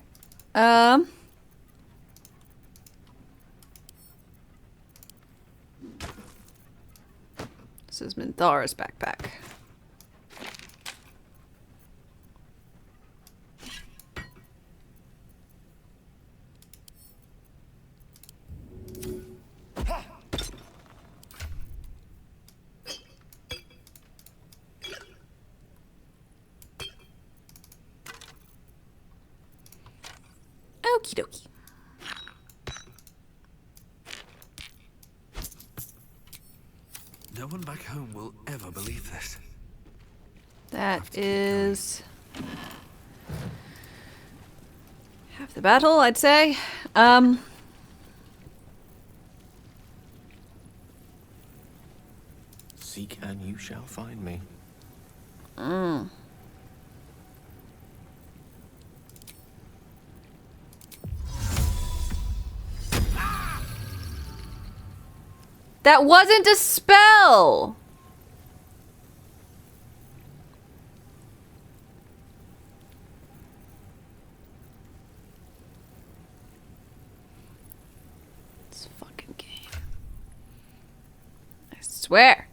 This is Minthara's backpack. Okie dokie. No one back home will ever believe this. That is half the battle, I'd say. Seek and you shall find me. That wasn't a spell! This fucking game. I swear.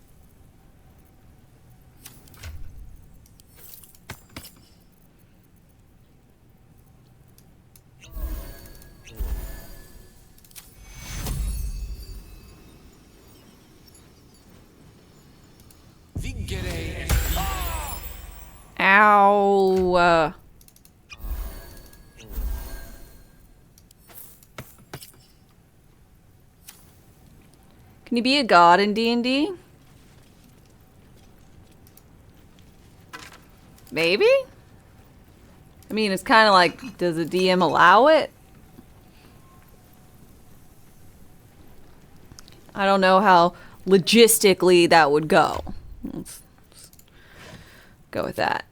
Ow. Can you be a god in D&D? Maybe? I mean, it's kind of like, does the DM allow it? I don't know how logistically that would go. Let's go with that.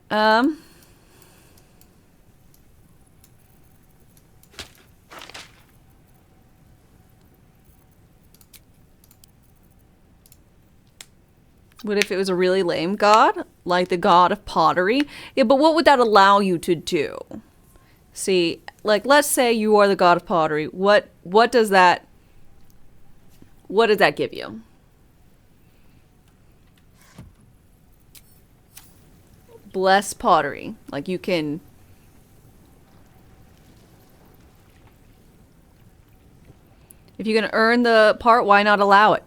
What if it was a really lame god? Like the god of pottery? Yeah, but what would that allow you to do? See, like, let's say you are the god of pottery. What does that give you? Bless pottery. Like, you can If you're going to earn the part, why not allow it?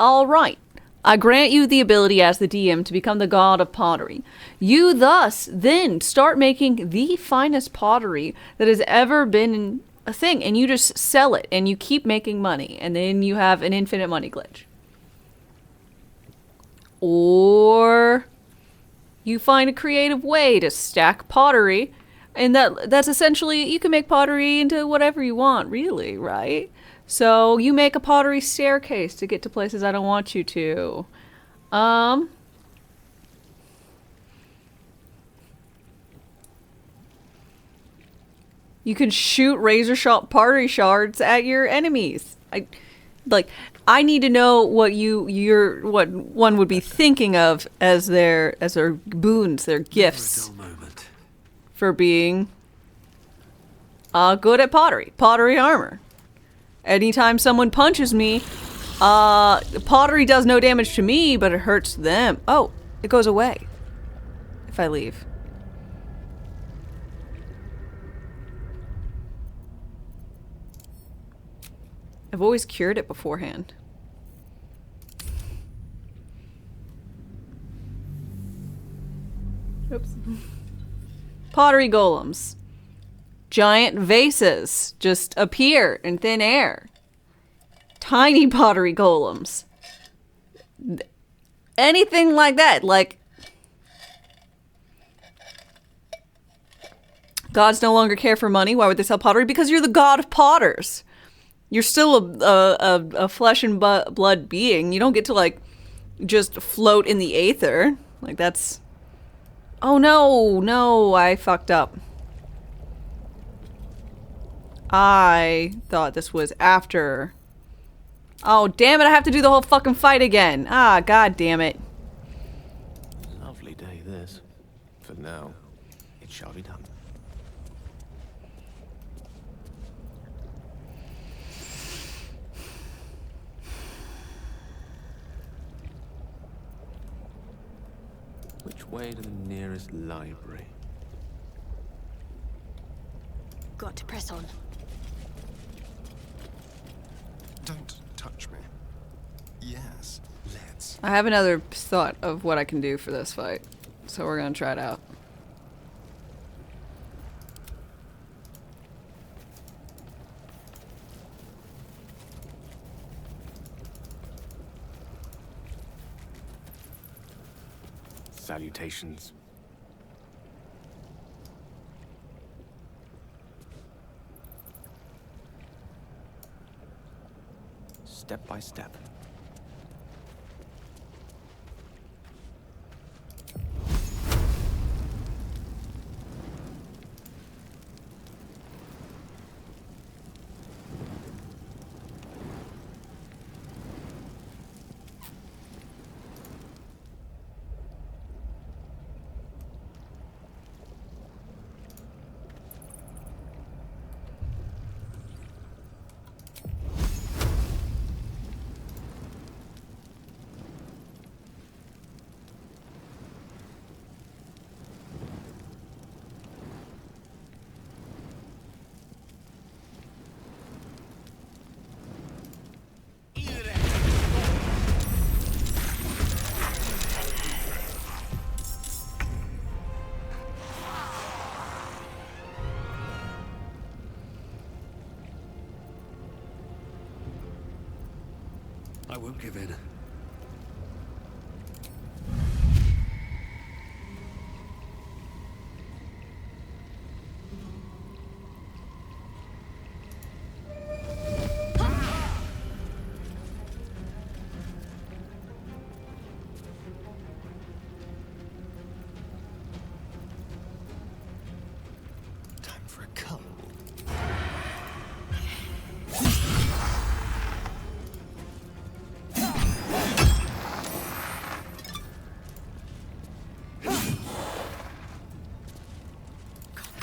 All right. I grant you the ability as the DM to become the god of pottery. You thus then start making the finest pottery that has ever been a thing, and you just sell it, and you keep making money, and then you have an infinite money glitch. Or you find a creative way to stack pottery, and that's essentially, you can make pottery into whatever you want, really, right? So you make a pottery staircase to get to places I don't want you to. You can shoot razor sharp pottery shards at your enemies. I need to know what what one would be thinking of as their boons, their gifts for being good at pottery armor. Anytime someone punches me, pottery does no damage to me, but it hurts them. Oh, it goes away if I leave. I've always cured it beforehand. Oops. Pottery golems. Giant vases just appear in thin air. Tiny pottery golems. Anything like that. Like, gods no longer care for money. Why would they sell pottery? Because you're the god of potters. You're still a flesh and blood being. You don't get to, like, just float in the aether. Like, that's... Oh, no, I fucked up. I thought this was after. Oh, damn it, I have to do the whole fucking fight again. Ah, god damn it. Lovely day, this. For now, it shall be done. Which way to the nearest library? Got to press on. Don't touch me. Yes, let's. I have another thought of what I can do for this fight, so we're gonna try it out. Salutations. Step by step. I won't give in. Time for a cull.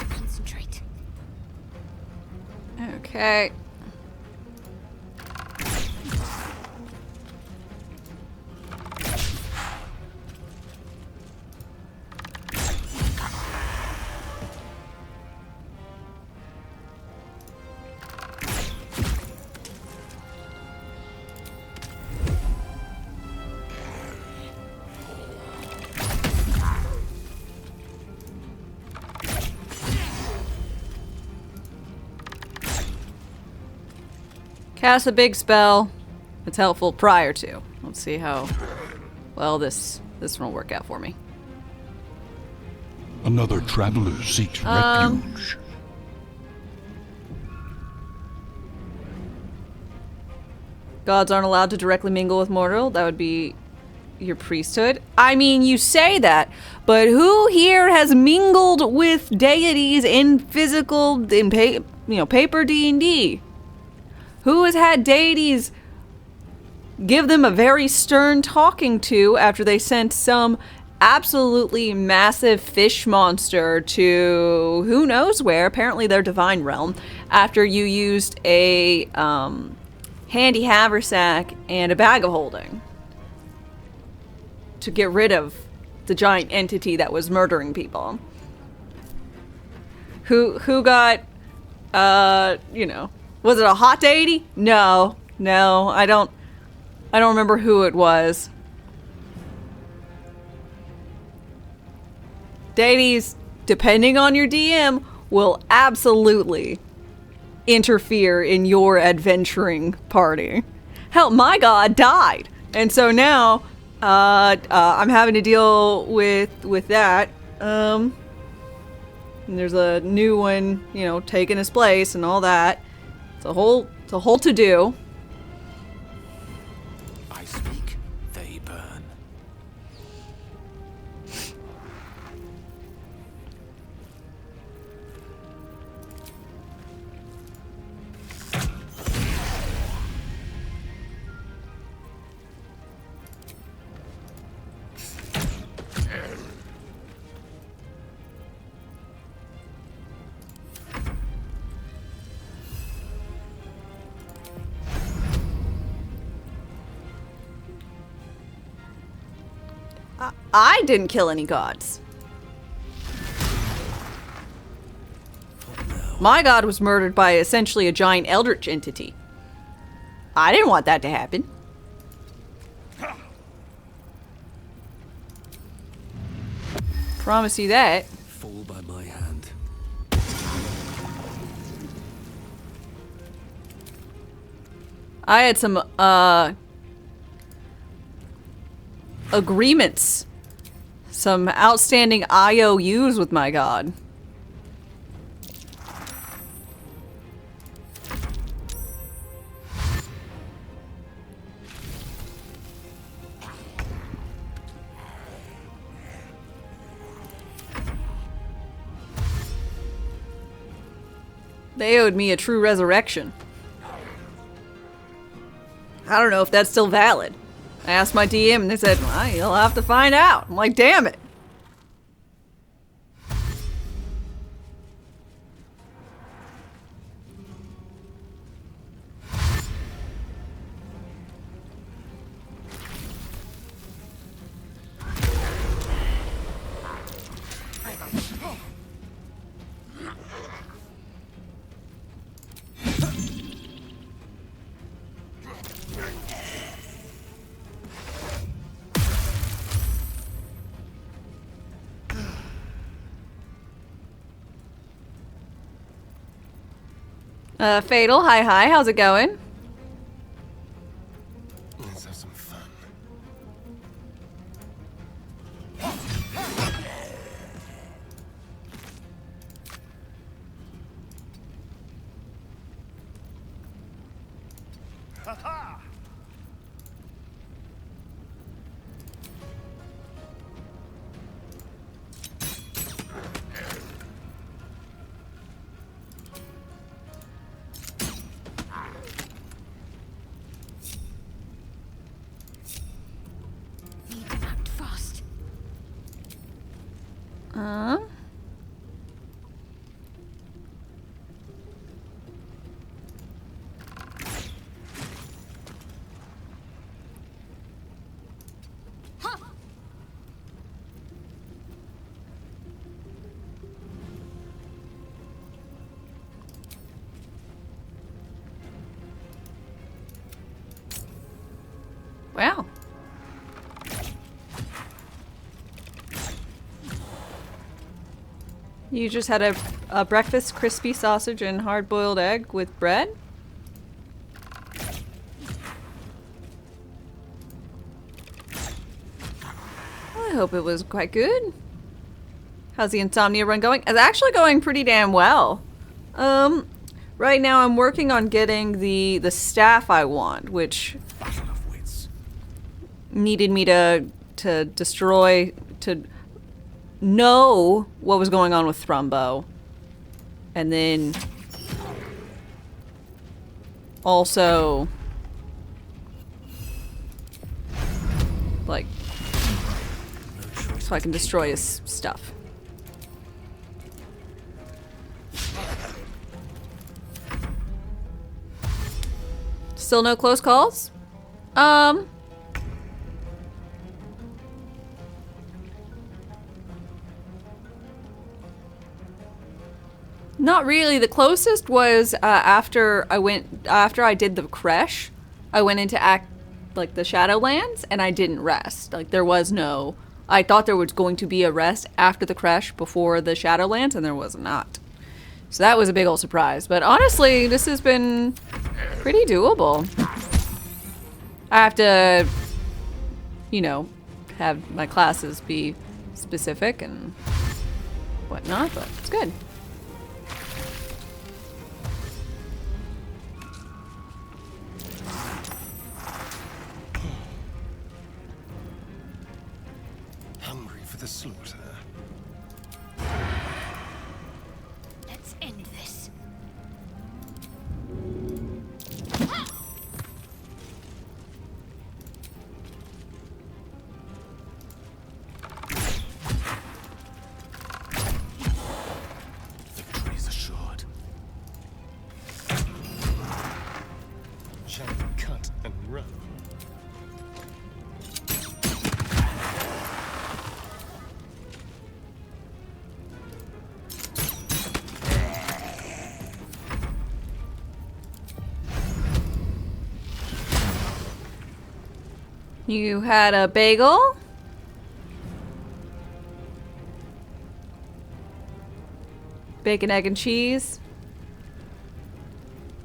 Concentrate. Okay. Cast a big spell. It's helpful prior to. Let's see how well this one will work out for me. Another traveler seeks refuge. Gods aren't allowed to directly mingle with mortal. That would be your priesthood. I mean, you say that, but who here has mingled with deities in physical, paper D&D? Who has had deities give them a very stern talking to after they sent some absolutely massive fish monster to who knows where, apparently their divine realm, after you used a handy haversack and a bag of holding to get rid of the giant entity that was murdering people? Who got, was it a hot deity? No, I don't remember who it was. Deities, depending on your DM, will absolutely interfere in your adventuring party. Hell, my god died, and so now I'm having to deal with that. And there's a new one, taking his place and all that. It's a whole to do. I speak, they burn. I didn't kill any gods. My god was murdered by essentially a giant eldritch entity. I didn't want that to happen. Promise you that. Fall by my hand. I had some agreements. Some outstanding IOUs with my god. They owed me a true resurrection. I don't know if that's still valid. I asked my DM and they said, well, you'll have to find out. I'm like, damn it. Fatal, hi, how's it going? Let's have some fun. Wow. You just had a breakfast crispy sausage and hard-boiled egg with bread? I hope it was quite good. How's the insomnia run going? It's actually going pretty damn well. Right now I'm working on getting the staff I want, which needed me to destroy, to know what was going on with Thrumbo. And then also like so I can destroy his stuff. Still no close calls? Not really. The closest was after I did the creche, I went into like the Shadowlands, and I didn't rest. Like there was no. I thought there was going to be a rest after the creche before the Shadowlands, and there was not. So that was a big old surprise. But honestly, this has been pretty doable. I have to, you know, have my classes be specific and whatnot, but it's good. Hungry for the slaughter. Let's end this. Victory is assured. Shall we cut and run? You had a bagel? Bacon, egg, and cheese.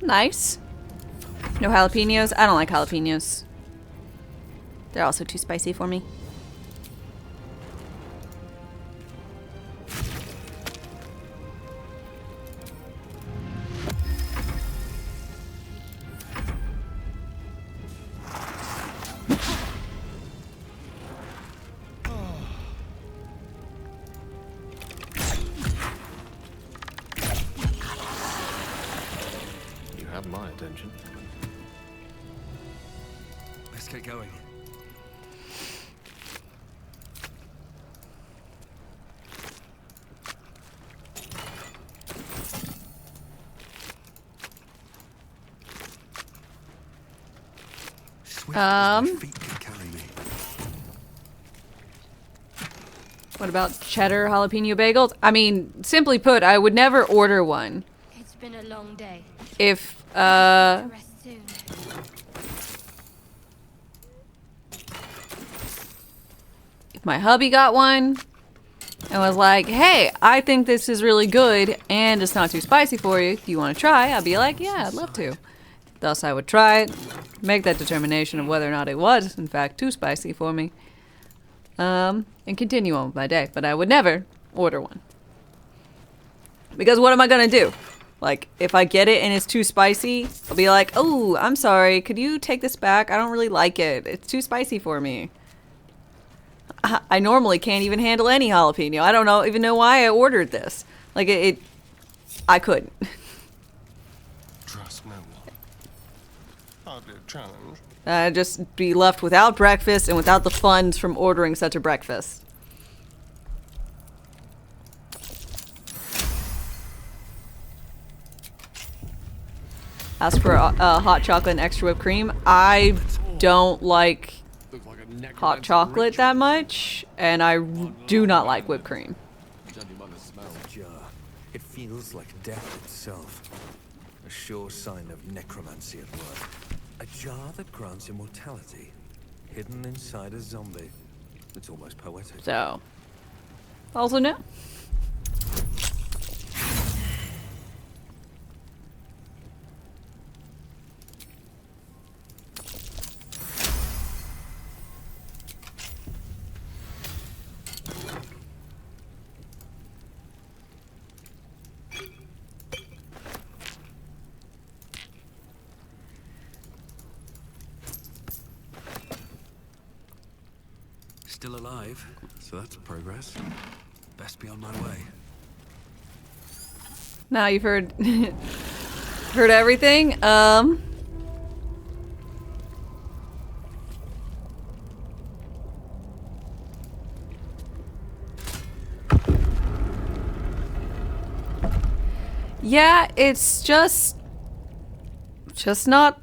Nice. No jalapenos? I don't like jalapenos. They're also too spicy for me. You have my attention. Let's get going. What about cheddar jalapeno bagels? I mean, simply put, I would never order one. It's been a long day. If, Rest soon. if my hubby got one and was like, hey, I think this is really good and it's not too spicy for you. Do you want to try? I'd be like, yeah, I'd love to. Thus, I would try it, make that determination of whether or not it was, in fact, too spicy for me, and continue on with my day. But I would never order one. Because what am I going to do? Like, if I get it and it's too spicy, I'll be like, oh, I'm sorry. Could you take this back? I don't really like it. It's too spicy for me. I normally can't even handle any jalapeno. I don't even know why I ordered this. Like, I couldn't. Trust no one. Hardly a challenge. I'd just be left without breakfast and without the funds from ordering such a breakfast. As for hot chocolate and extra whipped cream, I don't like hot chocolate that much, and I do not like whipped cream. Jar. It feels like death itself. A sure sign of necromancy at work. A jar that grants immortality, hidden inside a zombie. It's almost poetic. So, also no. still alive, so that's progress. Best be on my way. Now you've heard heard everything. Yeah, it's just not,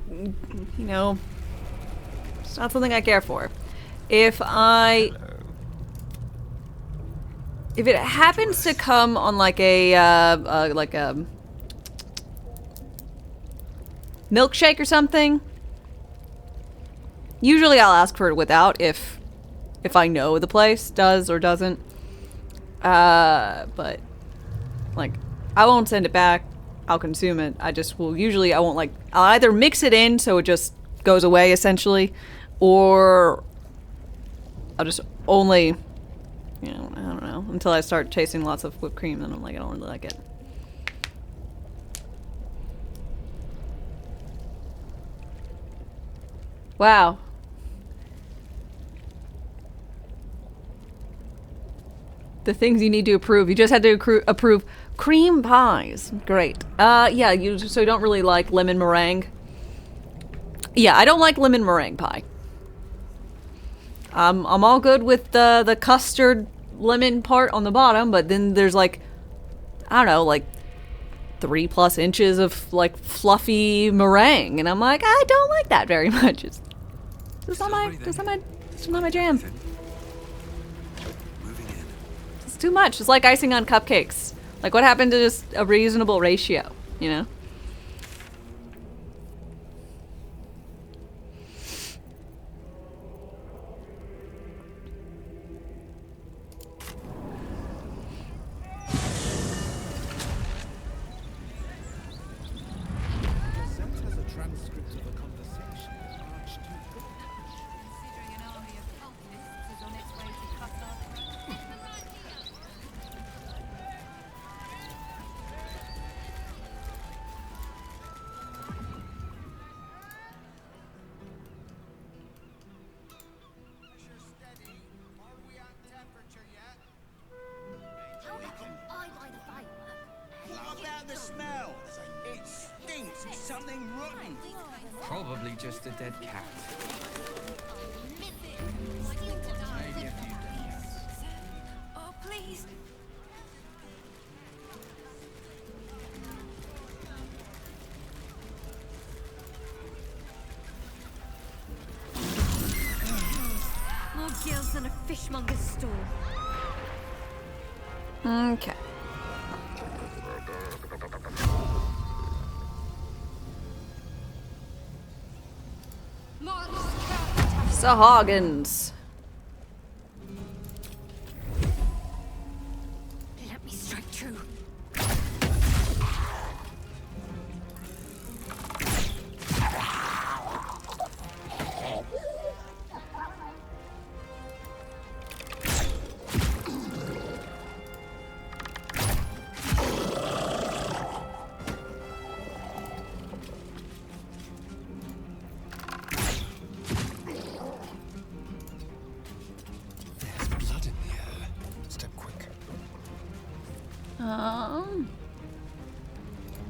you know, it's not something I care for. If it happens to come on like a milkshake or something, usually I'll ask for it without if I know the place does or doesn't. But like, I won't send it back. I'll consume it. I just will usually, I won't like, I'll either mix it in so it just goes away essentially, or I'll just only, you know, I don't know, until I start tasting lots of whipped cream, then I'm like, I don't really like it. Wow. The things you need to approve. You just had to approve cream pies. Great. Yeah, so you don't really like lemon meringue? Yeah, I don't like lemon meringue pie. I'm all good with the custard lemon part on the bottom, but then there's like, I don't know, like 3+ inches of like fluffy meringue, and I'm like, I don't like that very much. It's not my jam. It's too much. It's like icing on cupcakes. Like, what happened to just a reasonable ratio, you know? Probably just a dead cat. Maybe a few days. Oh, please. More gills than a fishmonger's stall. Okay. Sahagins. Let me strike true.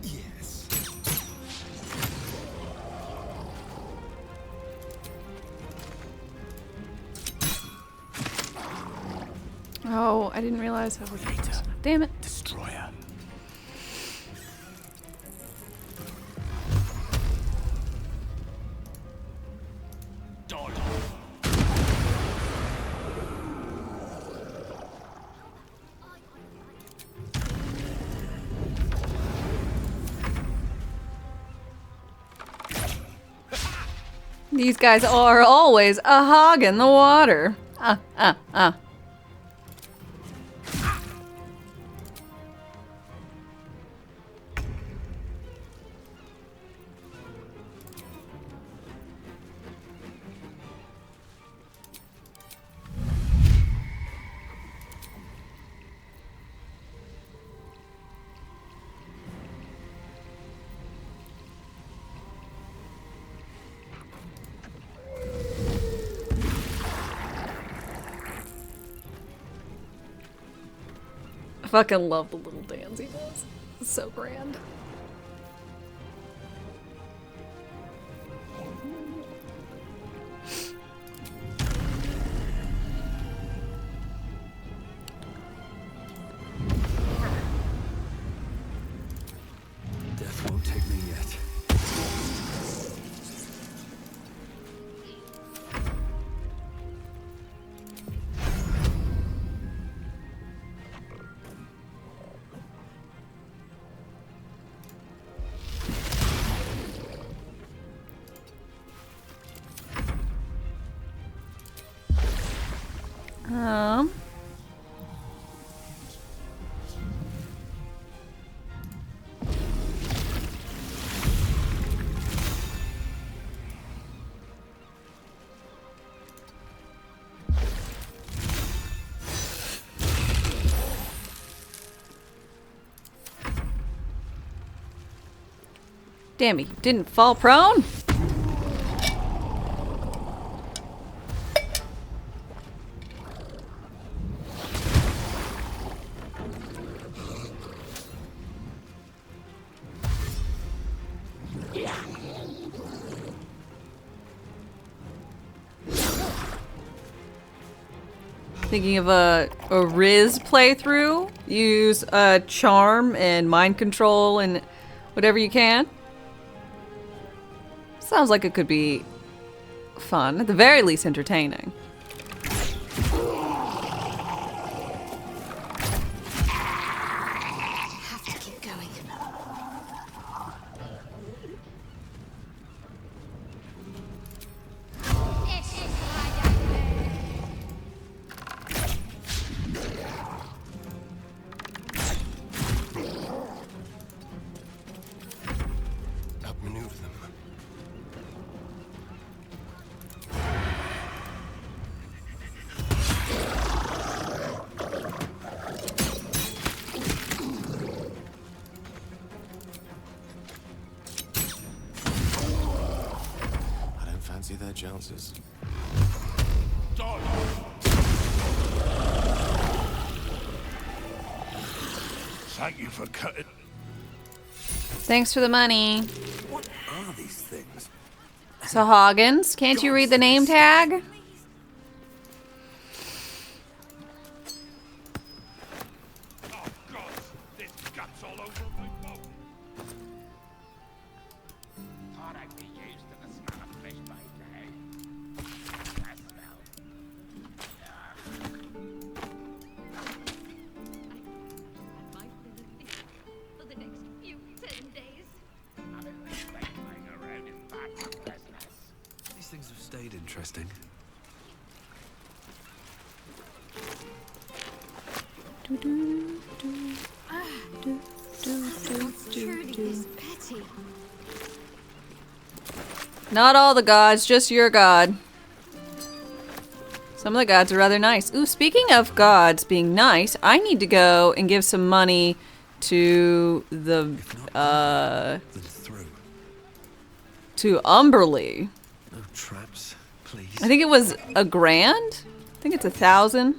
Yes. Oh, I didn't realize I was. Damn it. Destroyer. These guys are always a hog in the water. fucking love the little dance he does. It's so grand. Death won't take me yet. Um. Damn, he didn't fall prone? Thinking of a Riz playthrough? Use charm and mind control and whatever you can. Sounds like it could be fun, at the very least entertaining. Have to keep going. Outmaneuver them. I don't fancy their chances. Thank you for cutting. Thanks for the money. What are these things? So Hoggins, can't you read the name tag? These things have stayed interesting. Truly is petty. Not all the gods, just your god. Some of the gods are rather nice. Ooh, speaking of gods being nice, I need to go and give some money to the to Umberly. No traps, please. I think it was $1,000. I think it's 1,000.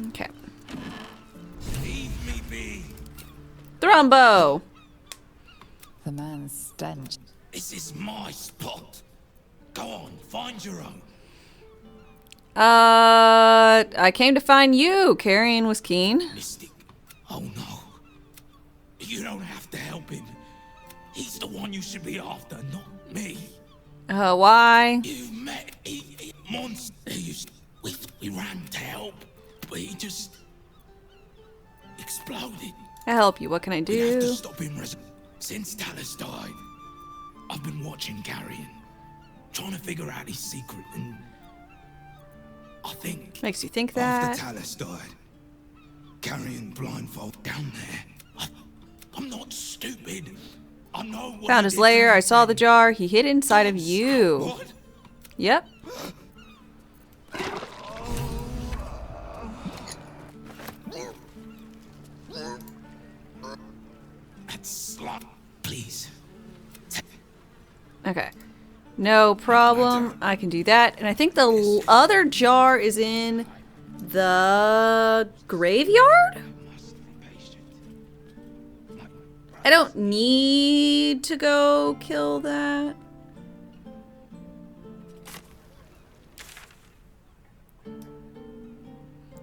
Okay. Leave me be. Thrumbo. The man's stench. This is my spot. Go on, find your own. I came to find you. Carrion was keen. Mystic. Oh no. You don't have to help him. He's the one you should be after, not me. Why? You met he monster. We ran to help, but he just exploded. I help you. What can I We have to do? stop him. Since Talus died, I've been watching Carrion, trying to figure out his secret, and I think Makes you think after that. Talus died, Carrion blindfold down there. I'm not stupid. I know what Found he his did lair. to I me. saw the jar. He hid inside of you. What? Yep. That's slut. Please. Okay. No problem. I can do that. And I think the other jar is in the graveyard? I don't need to go kill that.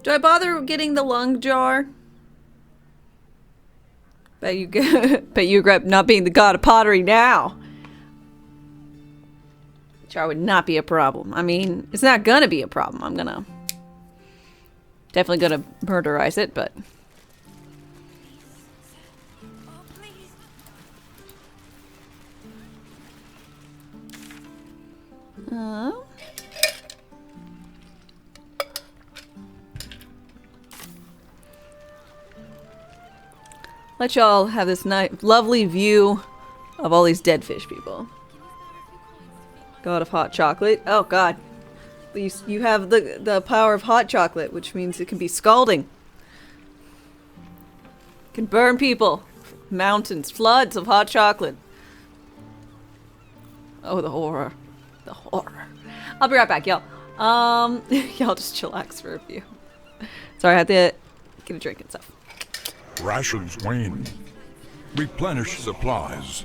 Do I bother getting the lung jar? Bet you regret not being the god of pottery now. Jar would not be a problem. I mean, it's not gonna be a problem. I'm gonna... Definitely gonna murderize it, but... Let y'all have this lovely view of all these dead fish people. God of hot chocolate. Oh god. You have the power of hot chocolate, which means it can be scalding. It can burn people. Mountains, floods of hot chocolate. Oh, the horror. The horror. I'll be right back, y'all. Y'all just chillax for a few. Sorry, I had to get a drink and stuff. Rations wane. Replenish supplies.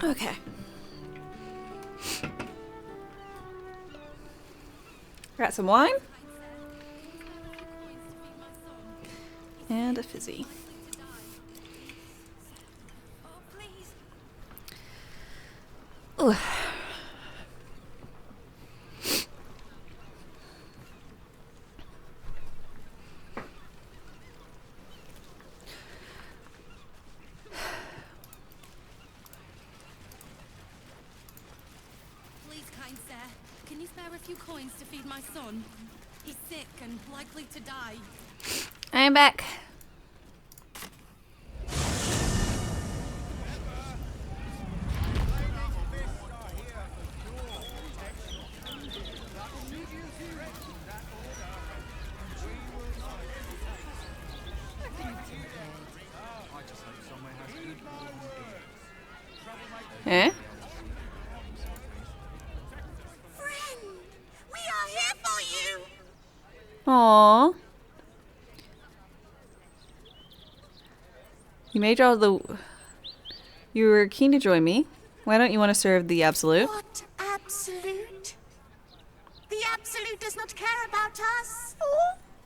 Okay. Got some wine. And a fizzy. Ooh. Please, kind sir, can you spare a few coins to feed my son? He's sick and likely to die. I'm back. Eh? Friend, we are here for you. Aww. You made all the... You were keen to join me. Why don't you want to serve the Absolute? What absolute? The absolute does not care about us.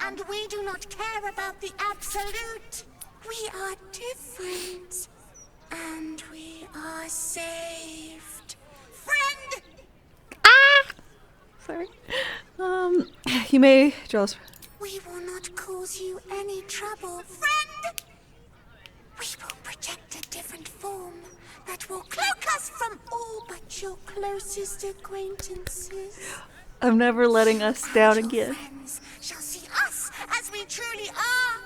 And we do not care about the absolute. We are different. And we are saved. Friend! Sorry. You may draw us... We will not cause you any trouble, friend. We will project a different form that will cloak us from all but your closest acquaintances. I'm never letting us down again. Friends shall see us as we truly are.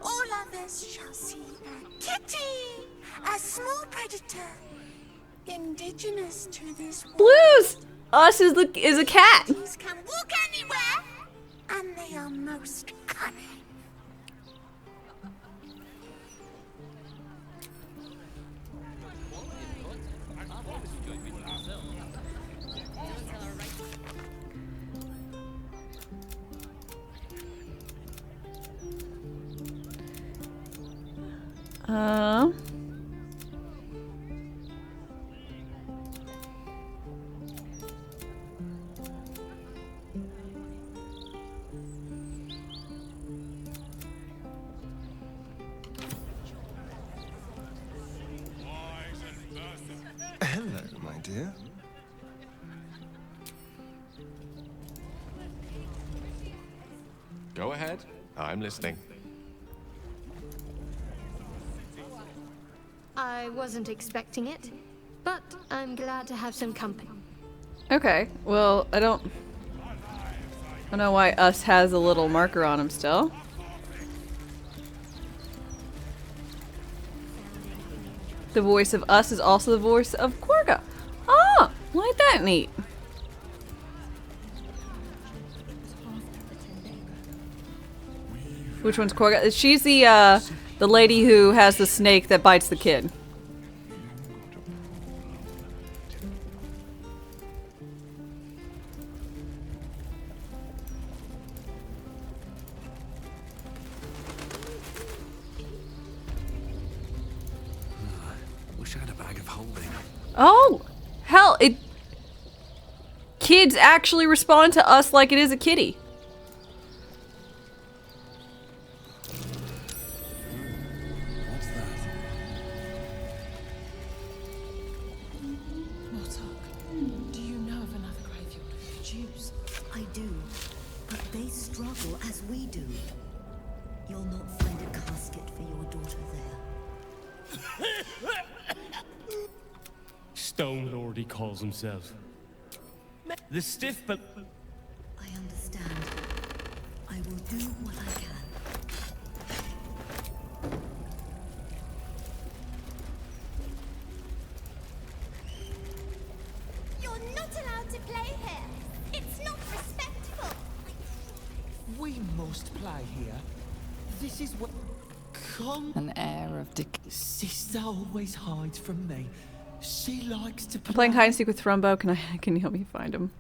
All others shall see a kitty, a small predator, indigenous to this world. Blues! Us is a cat. These can walk anywhere, and they are most cunning. Hello, my dear. Go ahead. I'm listening. I wasn't expecting it, but I'm glad to have some company. Okay, well, I don't know why Us has a little marker on him still. The voice of Us is also the voice of Korga. Ah, why ain't that neat? Which one's Korga? She's the lady who has the snake that bites the kid. Wish I had a bag of holding. Oh, hell, kids actually respond to Us like it is a kitty. What's that? Mortok, do you know of another graveyard we could use? I do, but they struggle as we do. You'll not find a casket for your daughter there. Stone Lord, he calls himself. The stiff, but I understand. I will do what I can. You're not allowed to play here. It's not respectful. We must play here. This is what... Come... An air of decay. Sister always hides from me. She likes to play... I'm playing hide and seek with Thrumbo. Can you help me find him?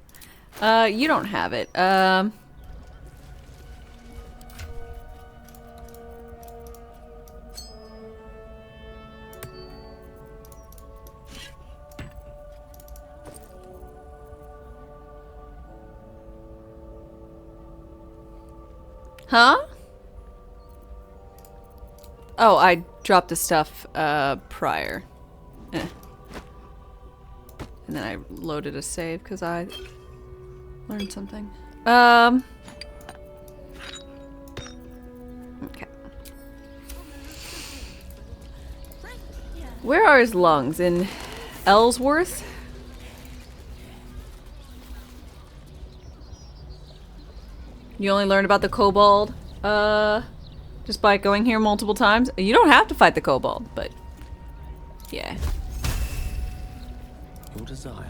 You don't have it. Huh? Oh, I dropped the stuff prior. And then I loaded a save because I learned something. Okay. Where are his lungs? In Ellsworth? You only learned about the kobold, just by going here multiple times. You don't have to fight the kobold, but yeah. Your desire.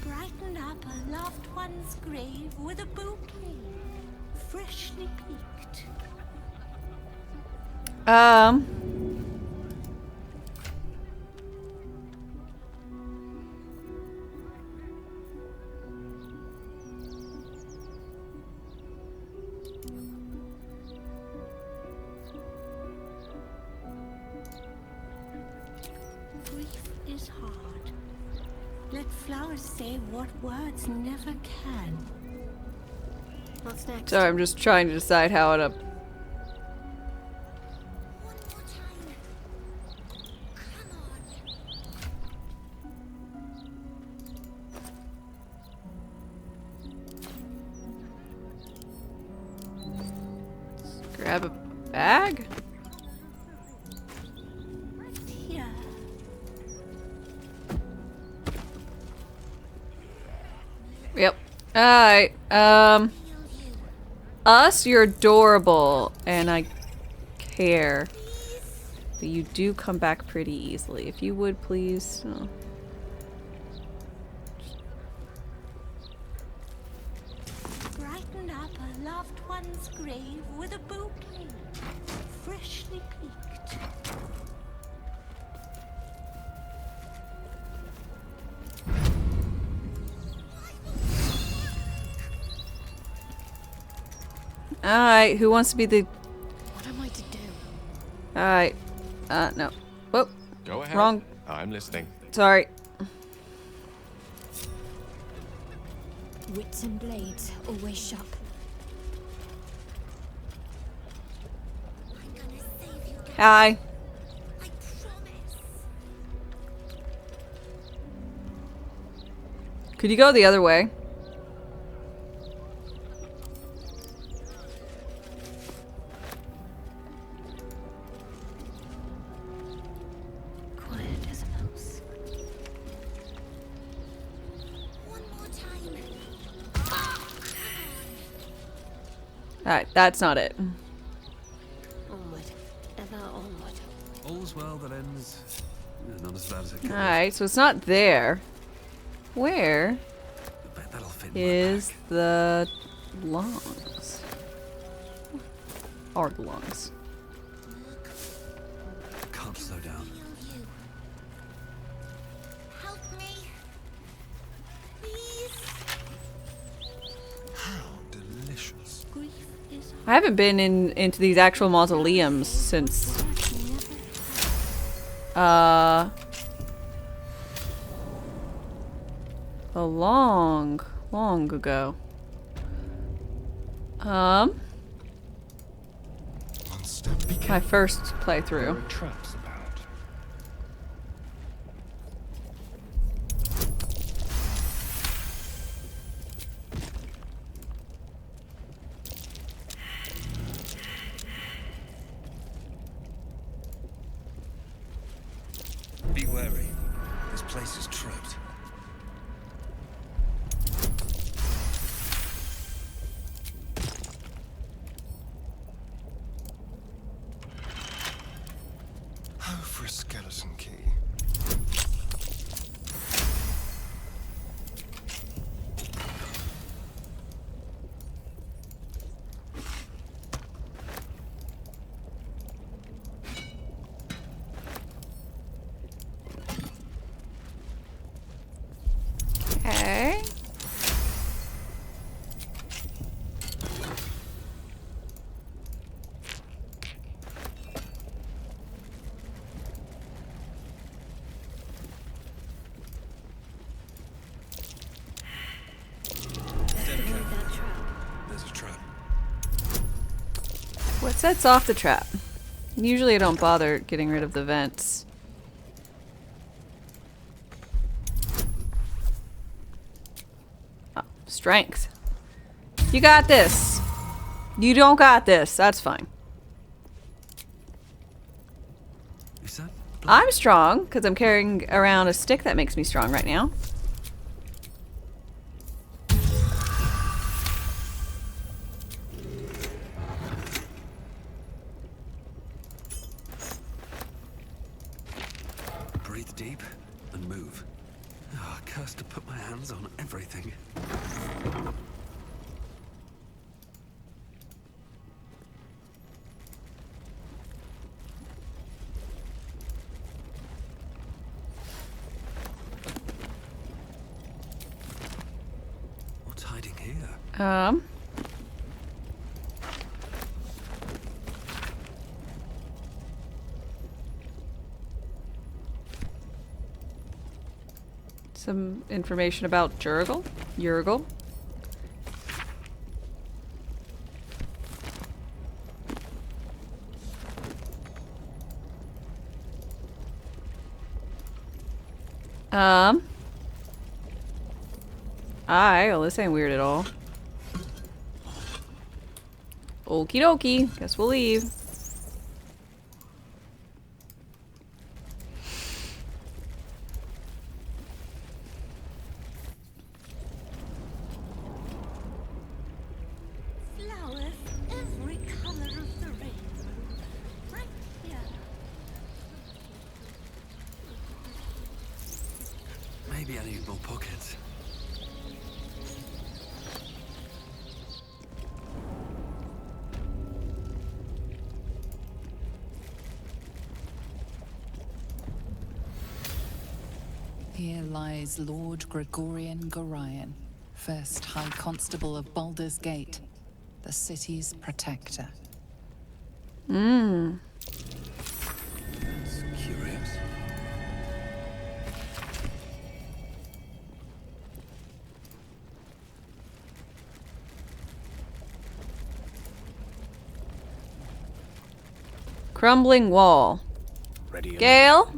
Brighten up a loved one's grave with a bouquet, freshly picked. Grief is hard. Let flowers say what words never can. What's next? Sorry, I'm just trying to decide how to. Grab a bag? Here. Yep. Alright, us, you're adorable, and I care. But you do come back pretty easily. If you would, please. Oh. Brighten up a loved one's grave with a bouquet, freshly picked. Alright, who wants to be the... What am I to do? Alright. No. Whoop. Go ahead. Wrong. I'm listening. Sorry. Wits and blades, always sharp. Hi. Could you go the other way? Quiet as a mouse. One more time. Alright, that's not it. Onward. Ever onward. All's well that ends. Not as bad as it could be. Alright, so it's not there. Where That'll fit is the lungs? Are the lungs? Can't slow down. Help me. Please. How delicious. Grief is I haven't been into these actual mausoleums since a long ago. My first playthrough. Traps about. Be wary. This place is trapped. What sets off the trap? Usually I don't bother getting rid of the vents. Oh, strength. You got this. You don't got this. That's fine. I'm strong because I'm carrying around a stick that makes me strong right now. Breathe deep and move. Oh, cursed to put my hands on everything. What's hiding here? Some information about Jurgle? Jurgle? Well, this ain't weird at all. Okie dokie. Guess we'll leave. Flowers, every color of the rainbow. Right here. Maybe I need more pockets. Here lies Lord Gregorian Gorion, first High Constable of Baldur's Gate, the city's protector. Mmm. That's curious. Crumbling wall. Ready. Gale?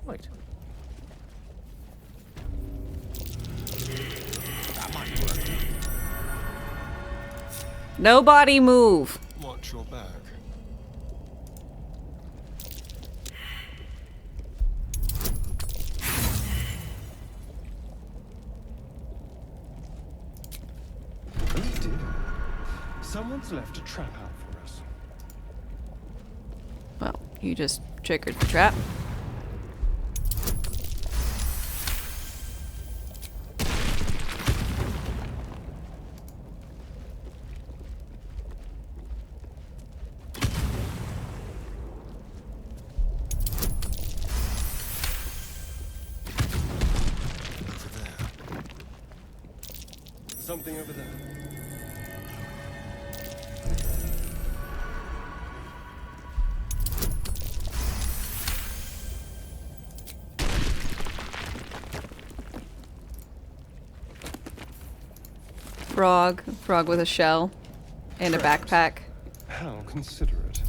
Wait. That might work. Nobody move. Watch your back. Oh dear. Someone's left a trap out for us. Well, you just triggered the trap. Something over there. Frog with a shell and a backpack. How considerate.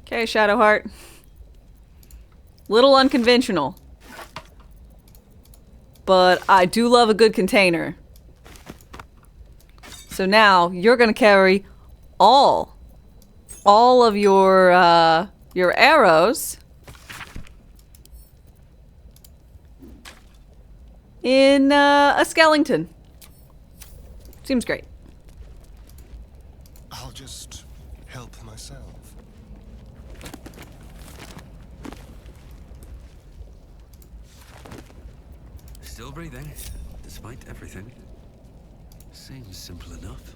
Okay, Shadowheart. Little unconventional. But I do love a good container. So now you're gonna carry all of your arrows in a skeleton. Seems great. I'll just help myself. Still breathing, despite everything. Seems simple enough.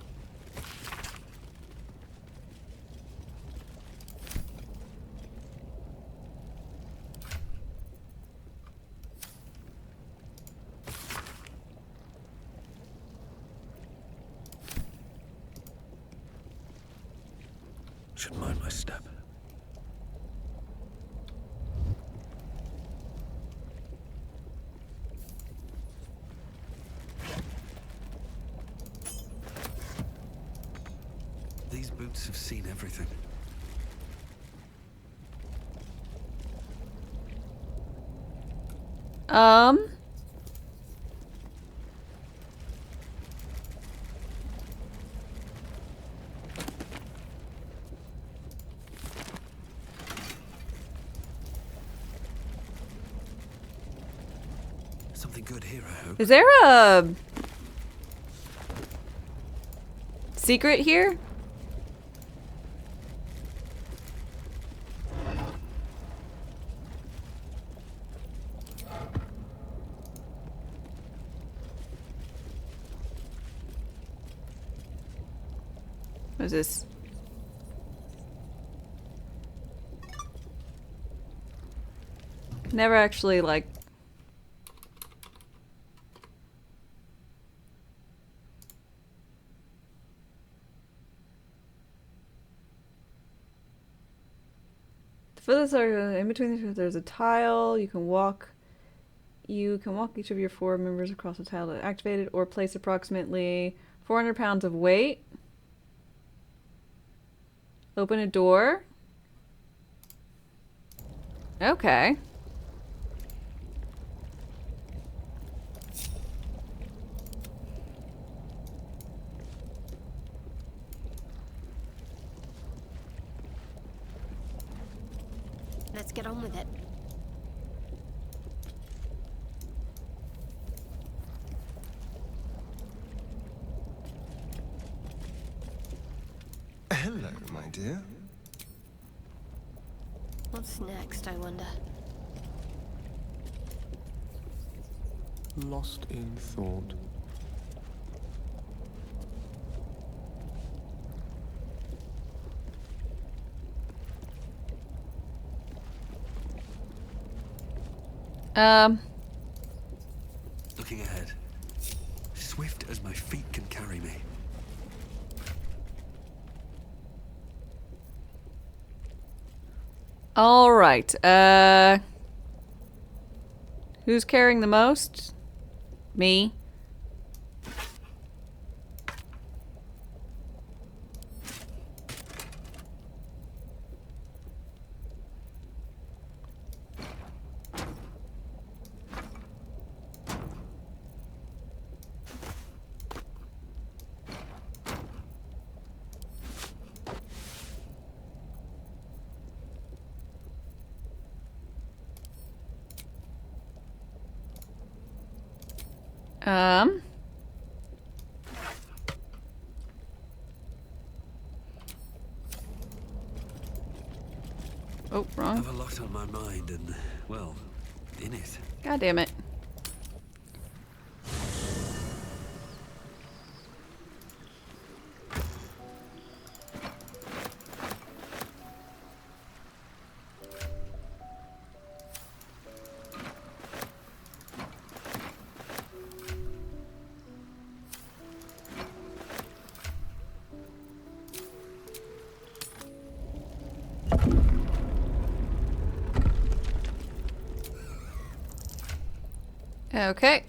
Should mind my step. These boots have seen everything. Something good here, I hope. Is there a secret here? What is this? Never actually, like... For this area, in between the there's a tile. You can walk each of your 4 members across the tile to activate it, or place approximately 400 pounds of weight. Open a door. Okay. Let's get on with it. Hello, my dear. What's next, I wonder? Lost in thought. Looking ahead. Swift as my feet can carry me. All right. Who's carrying the most? Me. Oh, wrong. I have a lot on my mind and, well, in it. God damn it. Okay.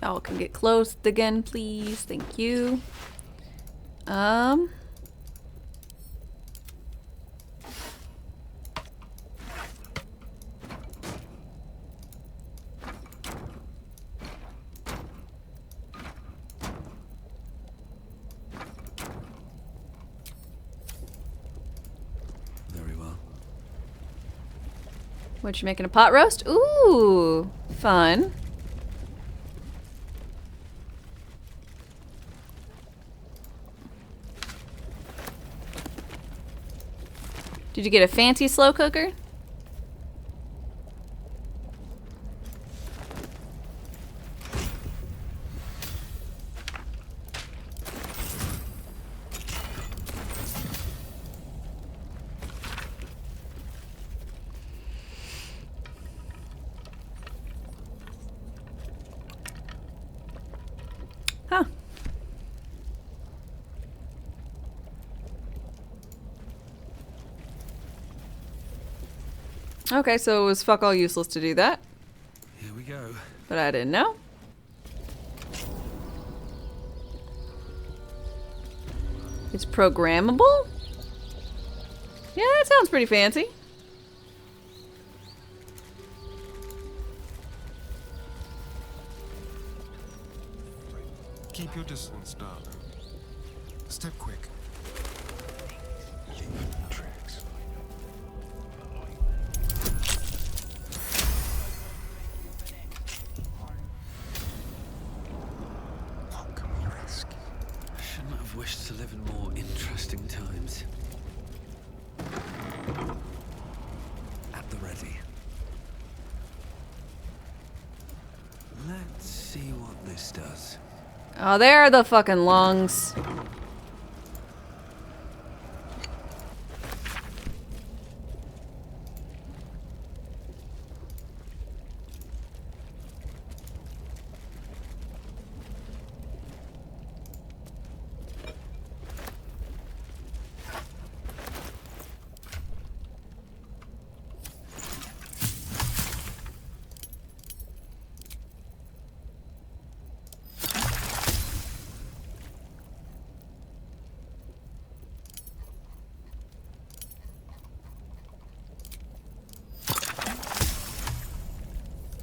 Y'all can get closed again, please. Thank you. What, you making a pot roast? Ooh, fun. Did you get a fancy slow cooker? Huh. Okay, so it was fuck all useless to do that. Here we go. But I didn't know. It's programmable? Yeah, that sounds pretty fancy. Keep your distance, darling. Step quick. Tracks. What can we rescue? I shouldn't have wished to live in more interesting times. At the ready. Let's see what this does. Oh, there are the fucking lungs.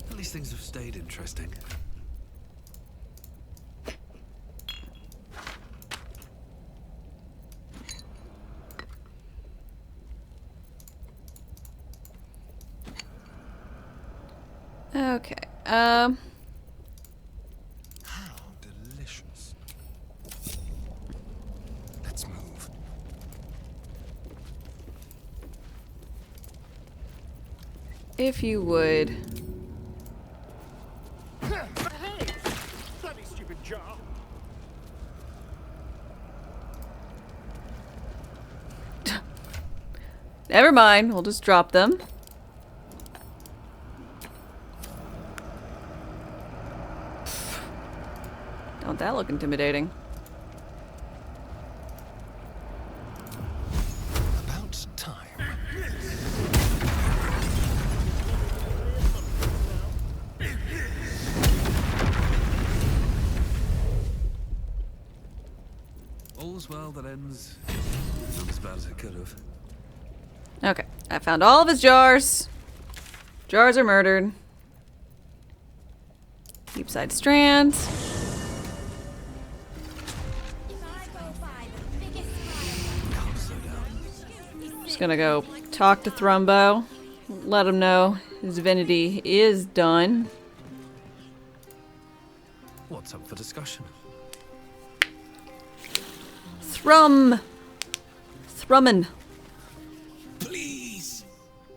At least things have stayed interesting. Okay. How delicious. Let's move. If you would. Hey! Bloody stupid jar! Never mind, we'll just drop them. Don't that look intimidating? About time. All's well that ends not as bad as it could have. Okay, I found all of his jars. Jars are murdered. Deep side strands. Just gonna go talk to Thrumbo. Let him know his divinity is done. What's up for discussion? Thrummin. Please,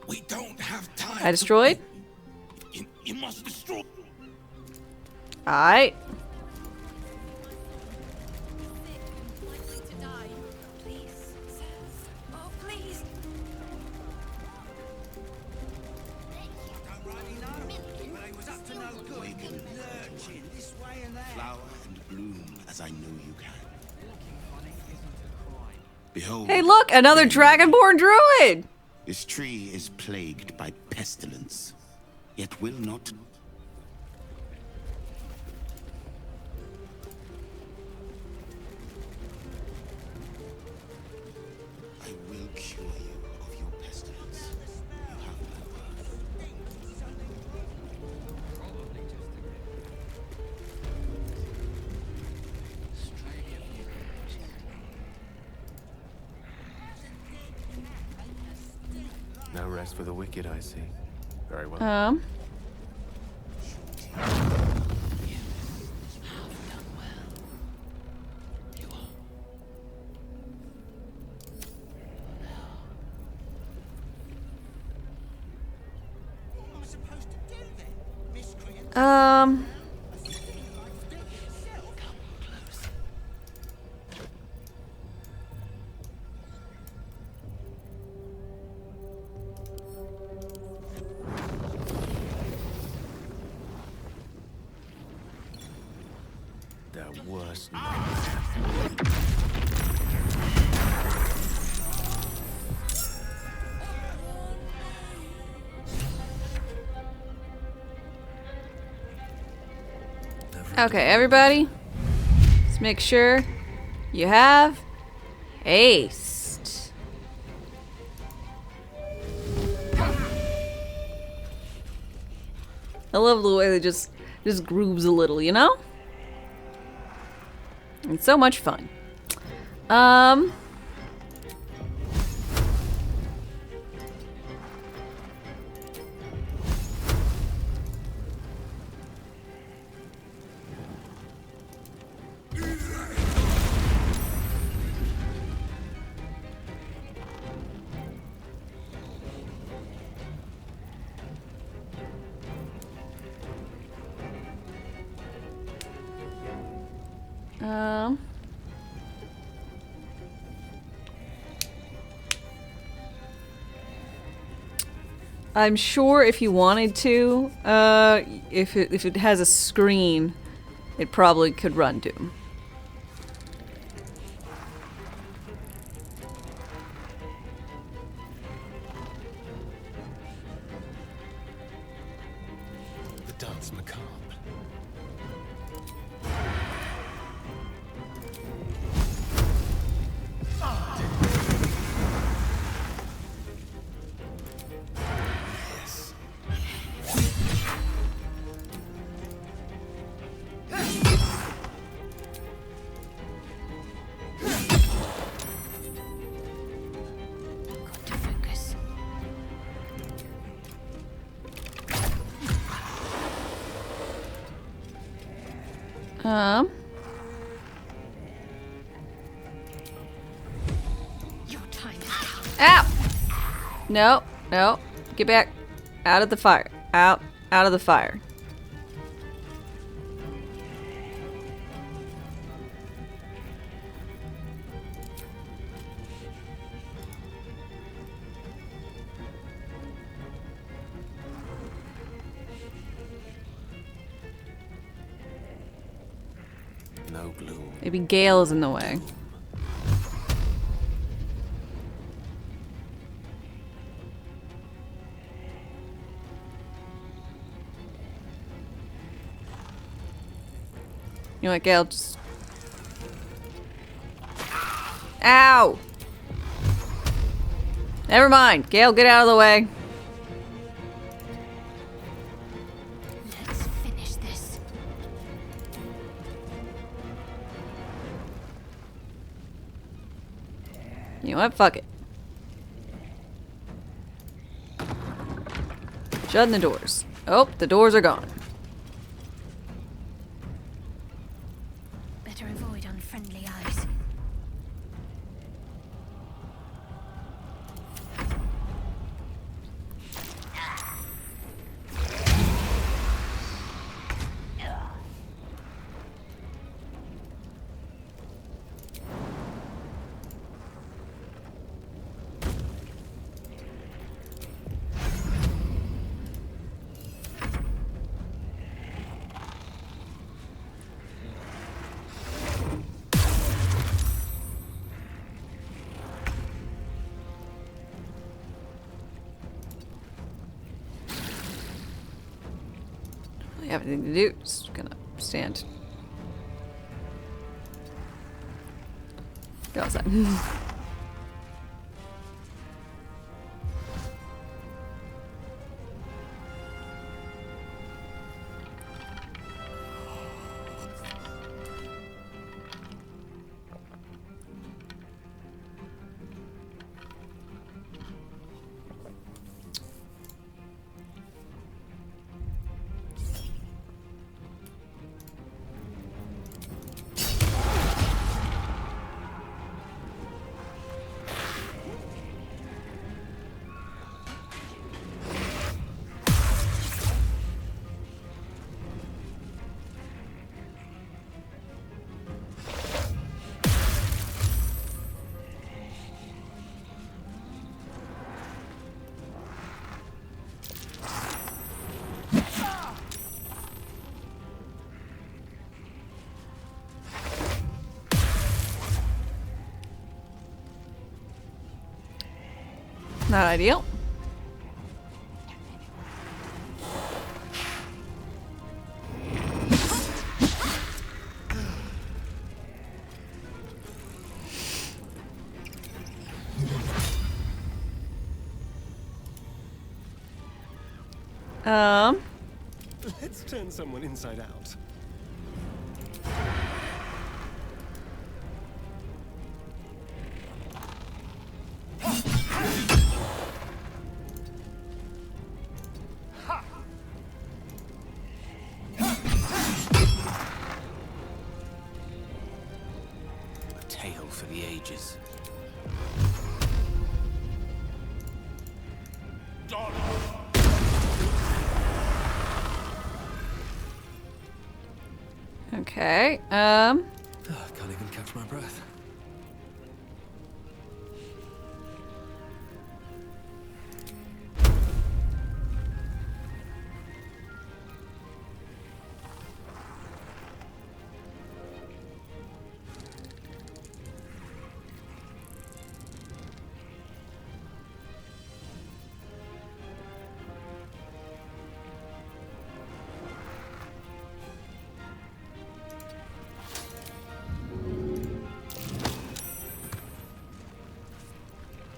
we don't have time. I destroyed? You must destroy. Alright. Flower and bloom as I know you can. Behold. Hey, look, another dragonborn druid! This tree is plagued by pestilence, yet will not. I will cure you of your pestilence. You have my word. No rest for the wicked, I see. Very well. The worst. Okay, everybody. Let's make sure you have haste. I love the way they just grooves a little, you know? It's so much fun. I'm sure if you wanted to, if it has a screen, it probably could run Doom. The dance macabre. Ow! No, no. Get back. Out of the fire. Out of the fire. No gloom. Maybe Gale is in the way. You know what, Gale? Just... Ow! Never mind. Gale, get out of the way. Let's finish this. You know what? Fuck it. Shutting the doors. Oh, the doors are gone. Better avoid unfriendly eyes. I have anything to do. Just gonna stand. Go outside. Not ideal. Let's turn someone inside out. A tale for the ages. Okay, I can't even catch my breath.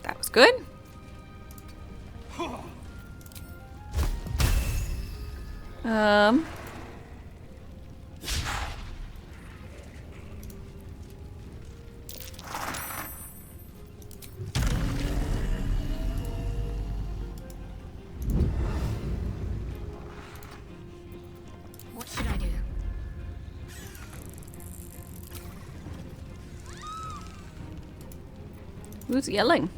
that was good. What should I do? Who's yelling?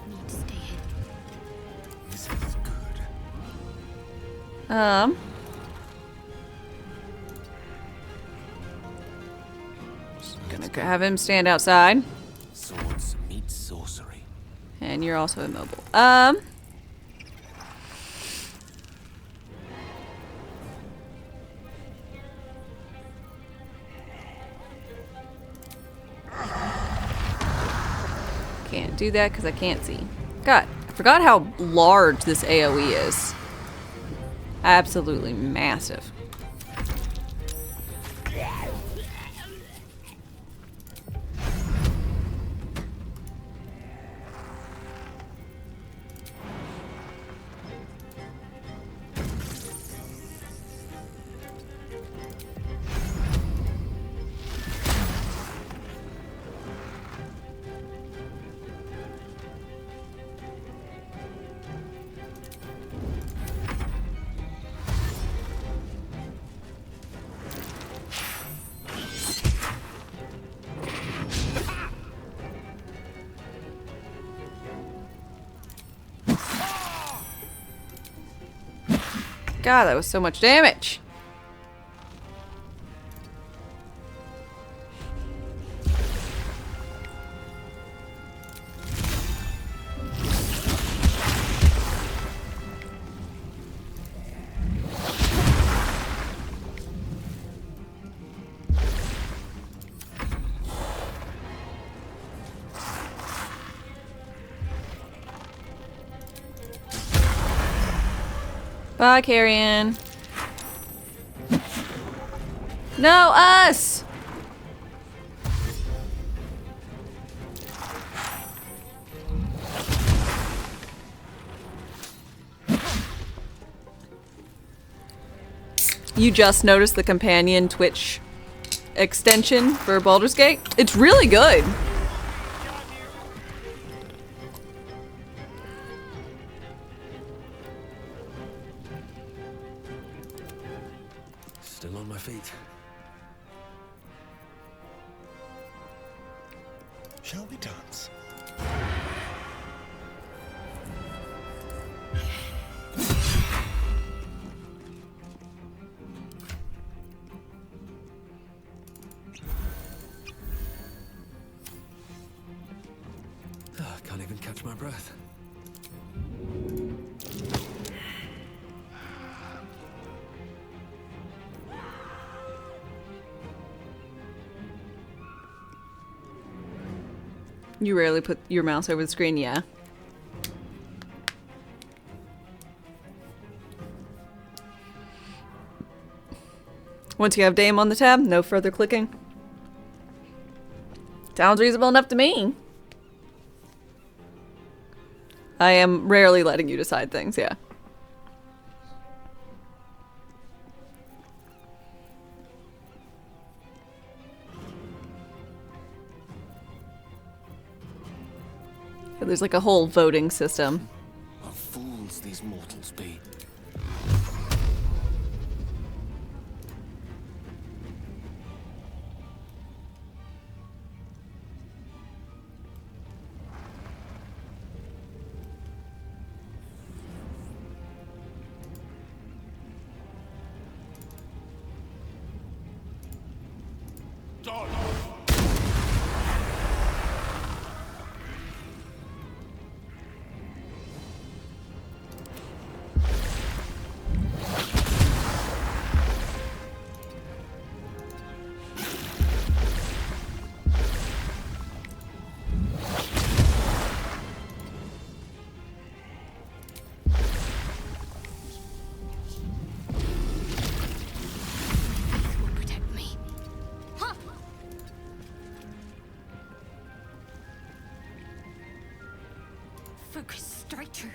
Need to stay hidden. This feels good. Just gonna have him stand outside. Swords meet sorcery. And you're also immobile. Can't do that because I can't see. God, I forgot how large this AoE is. Absolutely massive. God, that was so much damage. Bye, Carrion. No, us! You just noticed the companion Twitch extension for Baldur's Gate? It's really good. Still on my feet. Shall we dance? Can't even catch my breath. You rarely put your mouse over the screen, yeah. Once you have Dame on the tab, no further clicking. Sounds reasonable enough to me. I am rarely letting you decide things, yeah. There's like a whole voting system. What fools these mortals be. Focus straight through.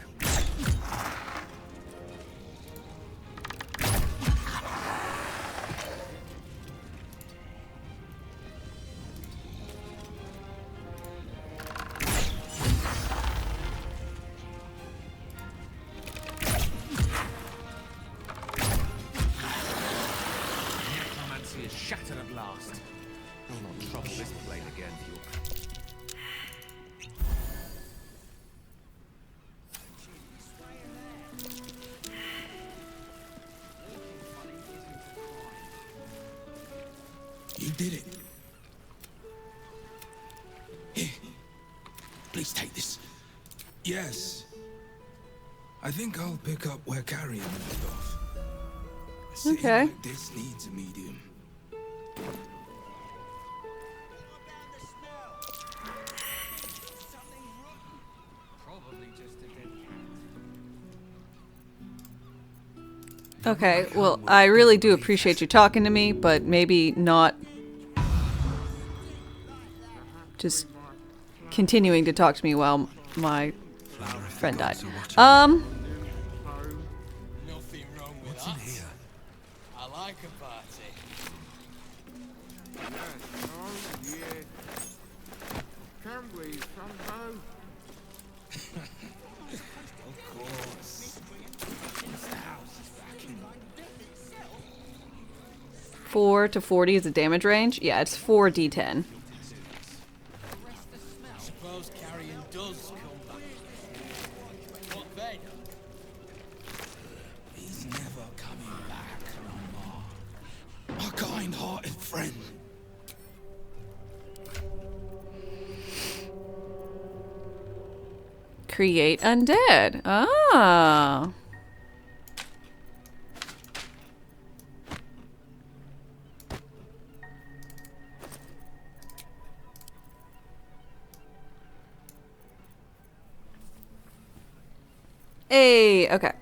Necromancy is shattered at last. I'll not trouble this blade again for your... You did it. Here. Please take this. Yes. I think I'll pick up where Carrion left off. A city Okay. like this needs a medium. Okay, well, I really do appreciate you talking to me, but maybe not just continuing to talk to me while my friend died. Nothing wrong with What's in here? I like a party. Can we somehow? Of course. The house is back in. 4 to 40 is the damage range? Yeah, it's 4d10. Suppose Carrion does come back. What then? He's never coming back no more. A kind-hearted friend. Create undead. Ah. Hey, okay.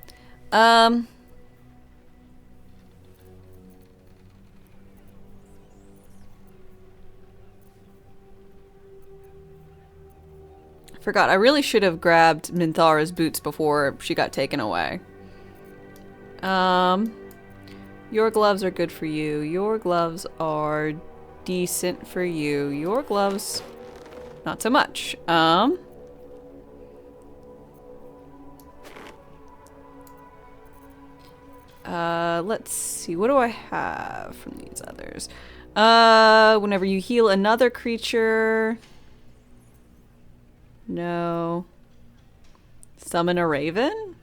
Forgot. I really should have grabbed Minthara's boots before she got taken away. Your gloves are good for you. Your gloves are decent for you. Your gloves, not so much. Let's see. What do I have from these others? Whenever you heal another creature... No. Summon a raven?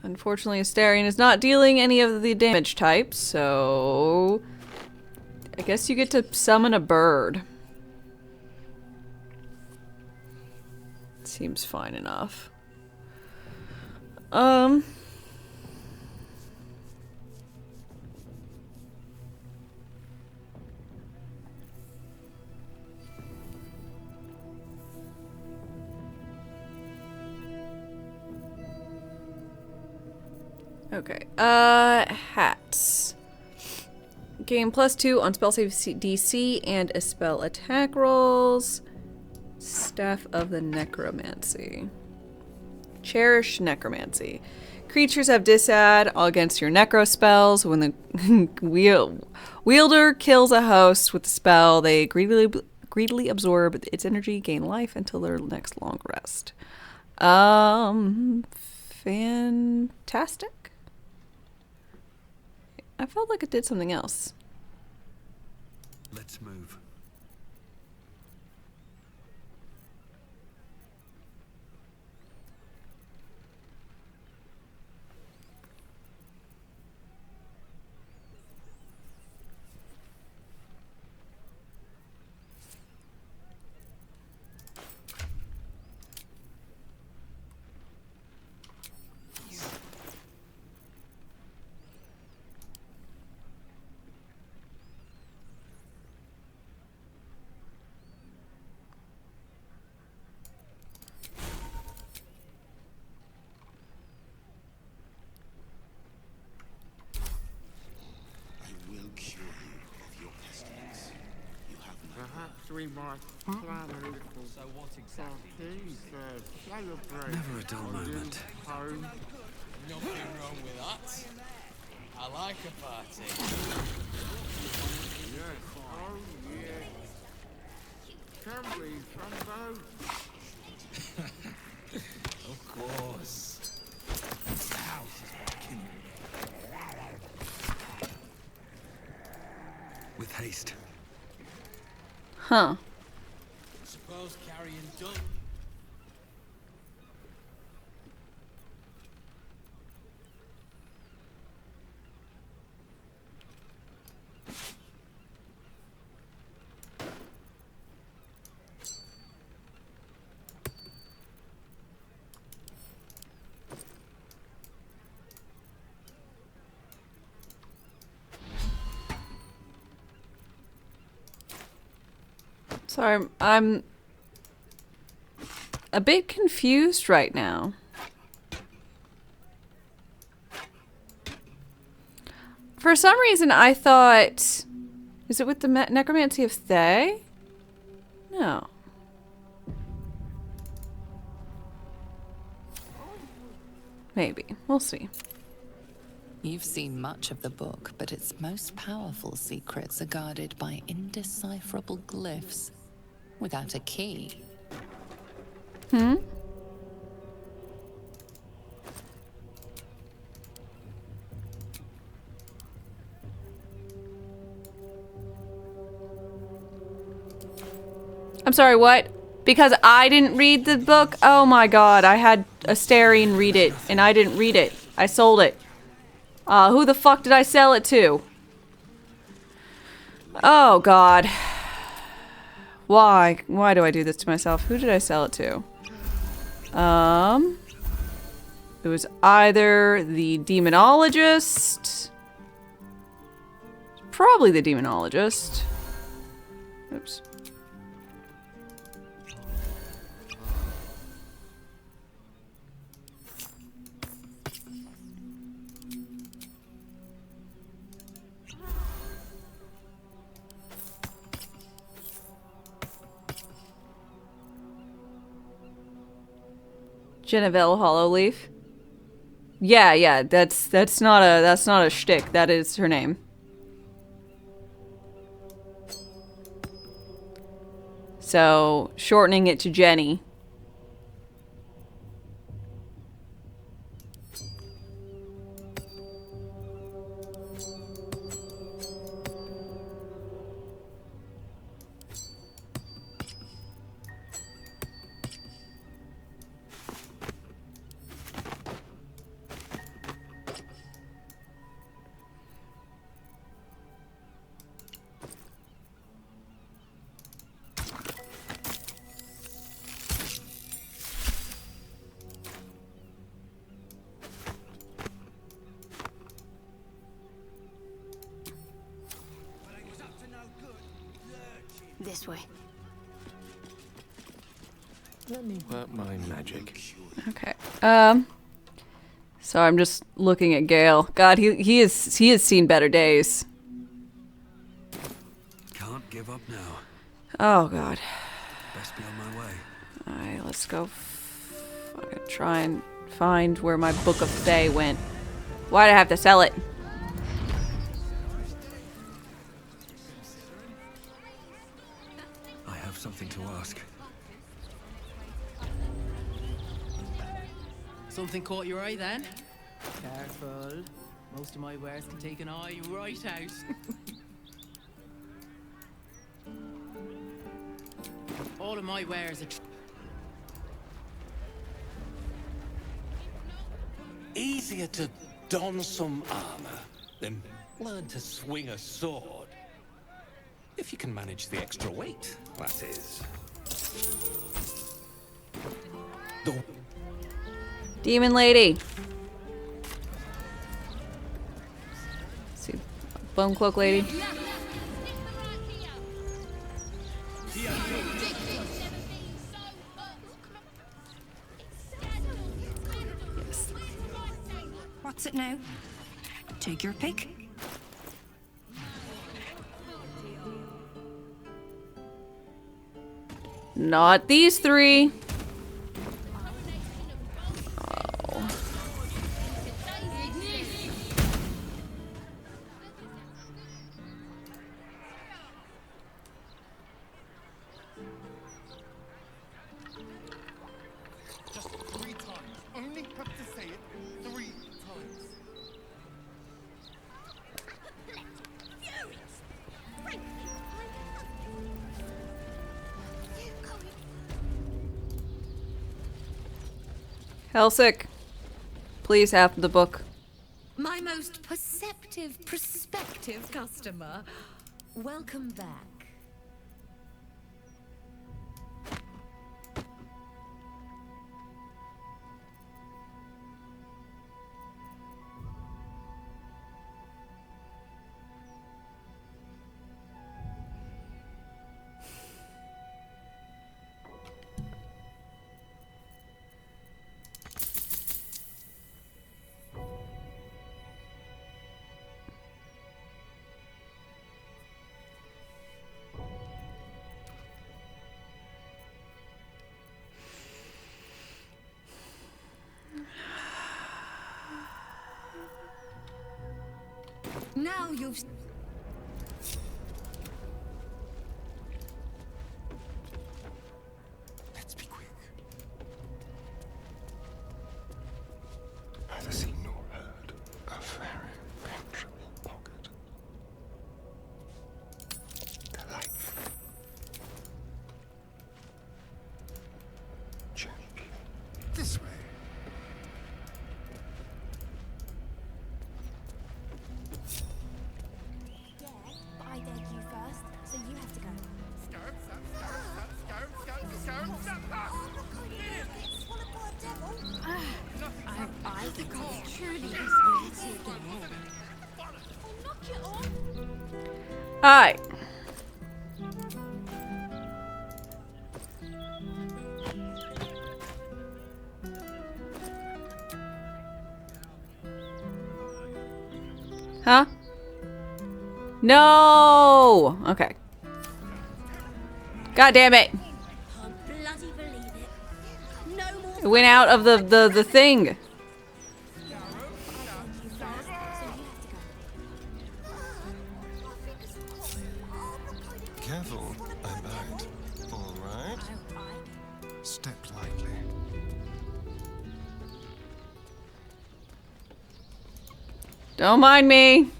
Unfortunately, Astarion is not dealing any of the damage types, so I guess you get to summon a bird. Seems fine enough. Okay, hats. Gain +2 on spell save DC and a spell attack rolls. Staff of the Necromancy. Cherish Necromancy. Creatures have disad against your necro spells. When the wielder kills a host with the spell, they greedily absorb its energy, gain life until their next long rest. Fantastic. I felt like it did something else. Let's move. We might plan a little. So what exactly? Celebrate. Never a dull moment. Home. Nothing wrong with that. I like a party. Yes. Oh yes. Can we from both? Of course. The house is my kingdom. With haste. Huh. Suppose carrying done. Sorry, I'm a bit confused right now. For some reason, I thought... Is it with the Necromancy of Thay? No. Maybe. We'll see. You've seen much of the book, but its most powerful secrets are guarded by indecipherable glyphs without a key. Hmm? I'm sorry, what? Because I didn't read the book? Oh my god, I had Astarion read it, and I didn't read it. I sold it. Who the fuck did I sell it to? Oh god. Why? Why do I do this to myself? Who did I sell it to? It was either the demonologist. Probably the demonologist. Oops. Genevieve Hollowleaf. Yeah, that's not a shtick. That is her name. So, shortening it to Jenny. This way. Let me work my magic. Okay. So I'm just looking at Gale. God, he has seen better days. Can't give up now. Oh God. Best be on my way. Alright, let's go fucking try and find where my Book of Fae went. Why'd I have to sell it? I have something to ask. Something caught your eye then? Careful. Most of my wares can take an eye right out. All of my wares are... Easier to don some armor than learn to swing a sword. If you can manage the extra weight, that is. Demon lady. See, bone cloak lady. What's it now? Take your pick. Not these three. Just 3 times. Only have to say it 3 times. Helsik, please have the book. My most perceptive prospective customer. Welcome back. Now you've... Let's be quick. Neither seen nor heard. A very penetrable pocket. Delightful. Gently. This way. I dared you first, so you have to go. I can't truly Hi. Huh? No. Okay. God damn it. It went out of the thing. Careful, I bite. All right. Step lightly. Don't mind me.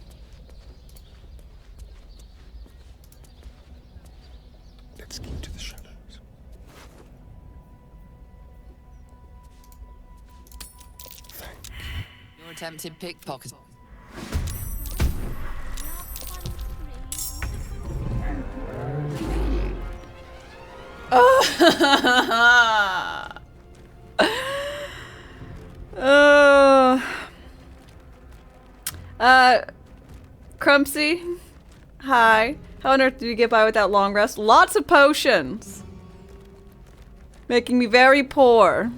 Let's keep to the shadows. Your attempted pickpocket. Crumpsy, Hi. How on earth did you get by without long rest? Lots of potions. Making me very poor.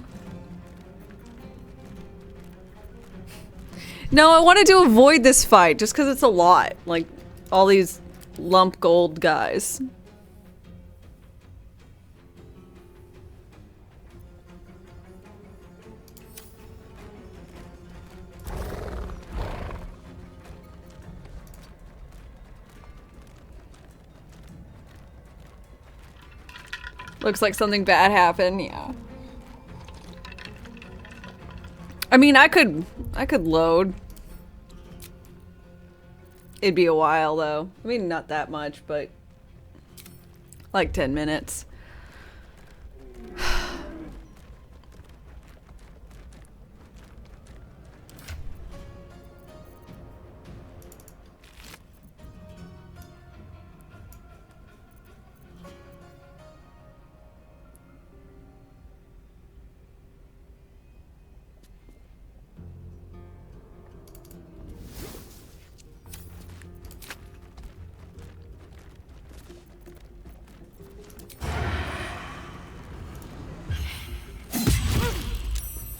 No, I wanted to avoid this fight just because it's a lot. Like, all these lump gold guys. Looks like something bad happened, yeah. I mean, I could load. It'd be a while though. I mean, not that much, but like 10 minutes.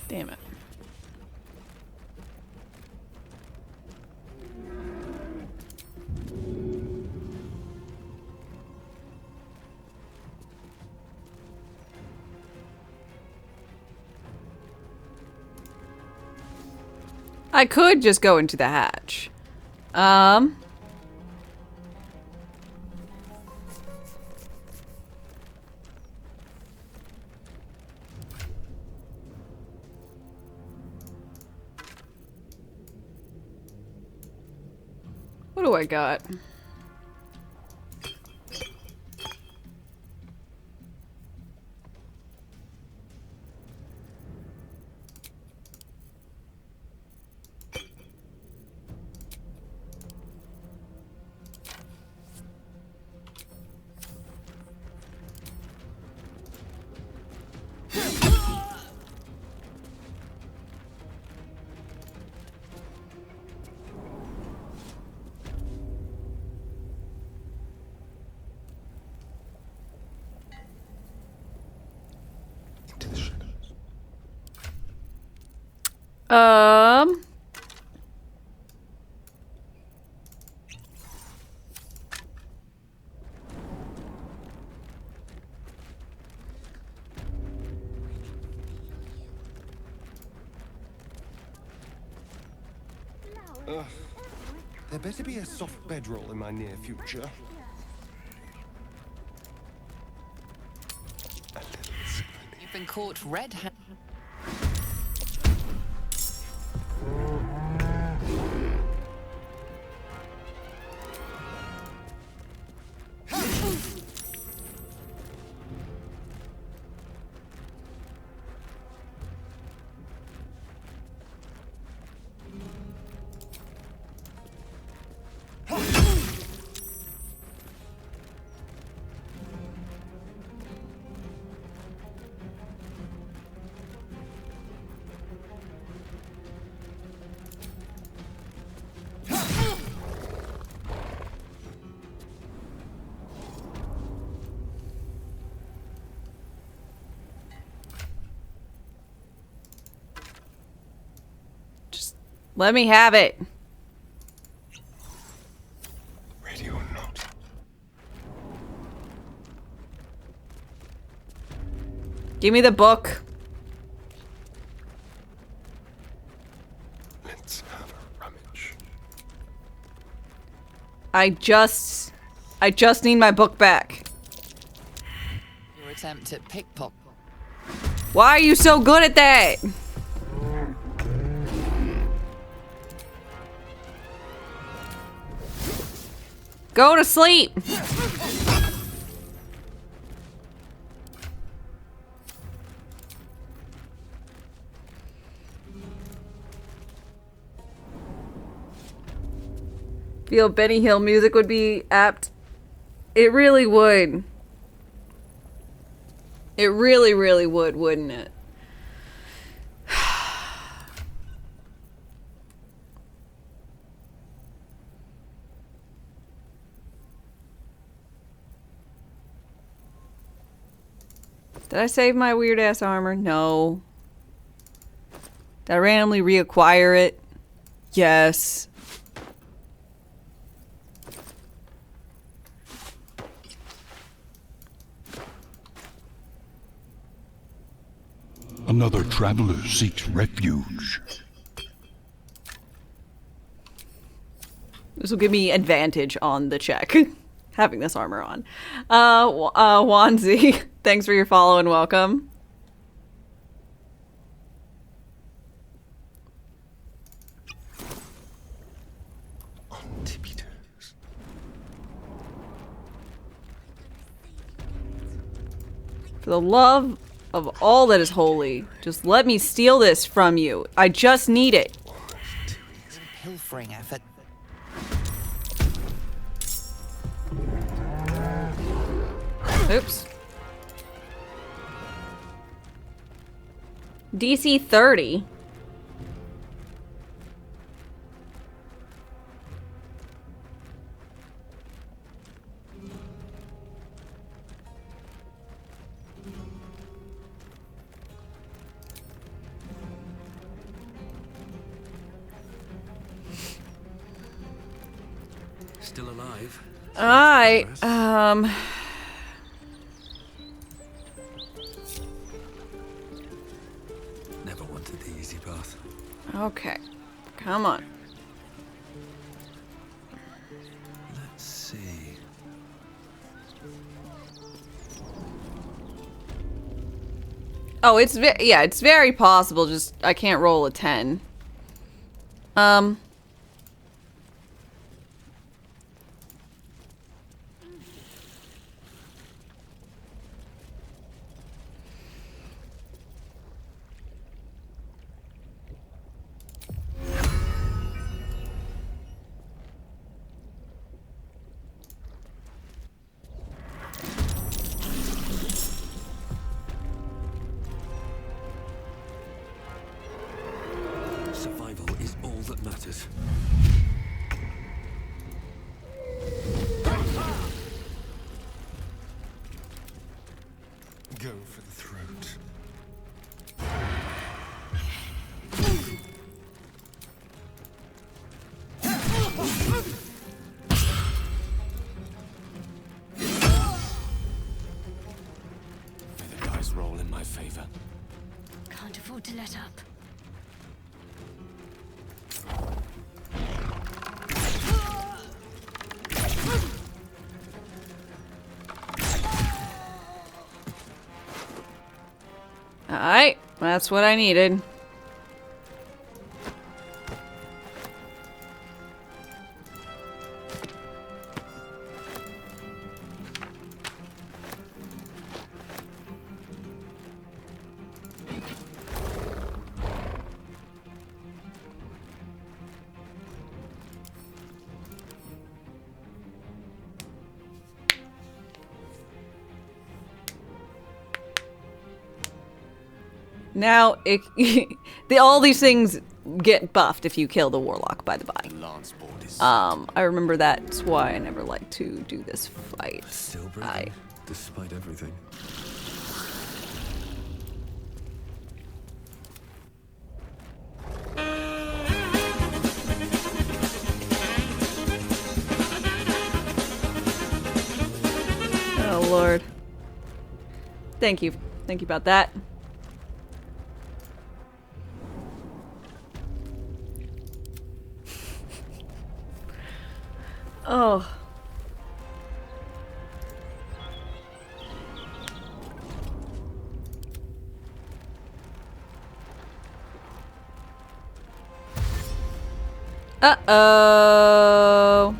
Damn it. I could just go into the hatch. What do I got? Um. There better be a soft bedroll in my near future. You've been caught red-handed. Let me have it. Ready or not. Give me the book. Let's have a rummage. I just need my book back. Your attempt at pickpocket. Why are you so good at that? Go to sleep. Feel Benny Hill music would be apt. It really would. It really, really would, wouldn't it? Did I save my weird ass armor? No. Did I randomly reacquire it? Yes. Another traveler seeks refuge. This will give me advantage on the check, having this armor on. Wanzi, thanks for your follow and welcome. For the love of all that is holy, just let me steal this from you. I just need it. Pilfering effort. Oops. DC 30. Still alive? Never wanted the easy path. Okay. Come on. Let's see. Oh, it's very possible, just I can't roll a 10. Survival is all that matters. Go for the throat. May the dice roll in my favor. Can't afford to let up. Alright, that's what I needed. Now, all these things get buffed if you kill the warlock, by the by. I remember that's why I never like to do this fight. Still breathing, despite everything. Oh, Lord. Thank you. Thank you about that. Oh. Uh-oh.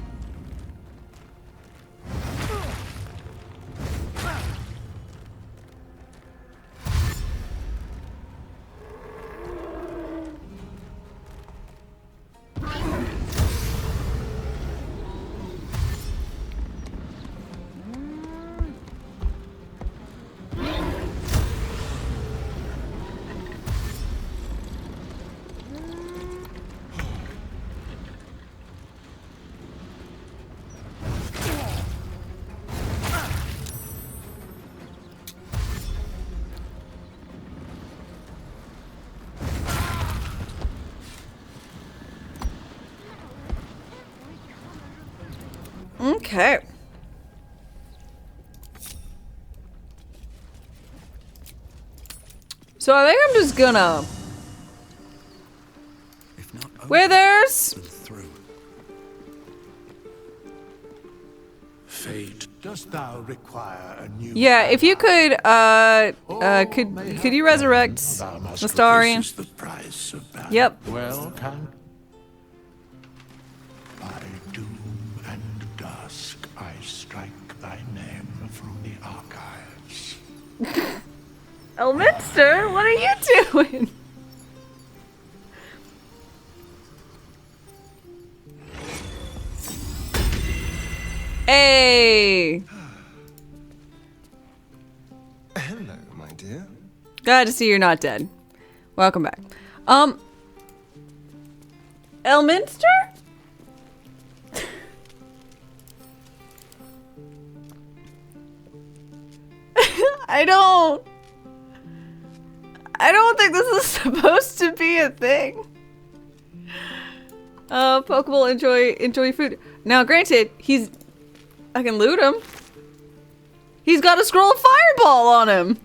Okay. So I think I'm just gonna... Withers! Fate, dost thou require a new... Yeah, if you could, could you resurrect Mastarian? The price of battle. Yep. Well, can... By doom and dusk, I strike thy name from the archives. Elminster, what are you doing? Hey! Hello, my dear. Glad to see you're not dead. Welcome back. Elminster? I don't think this is supposed to be a thing. Pokeball, enjoy food. Now, granted, I can loot him. He's got a scroll of fireball on him.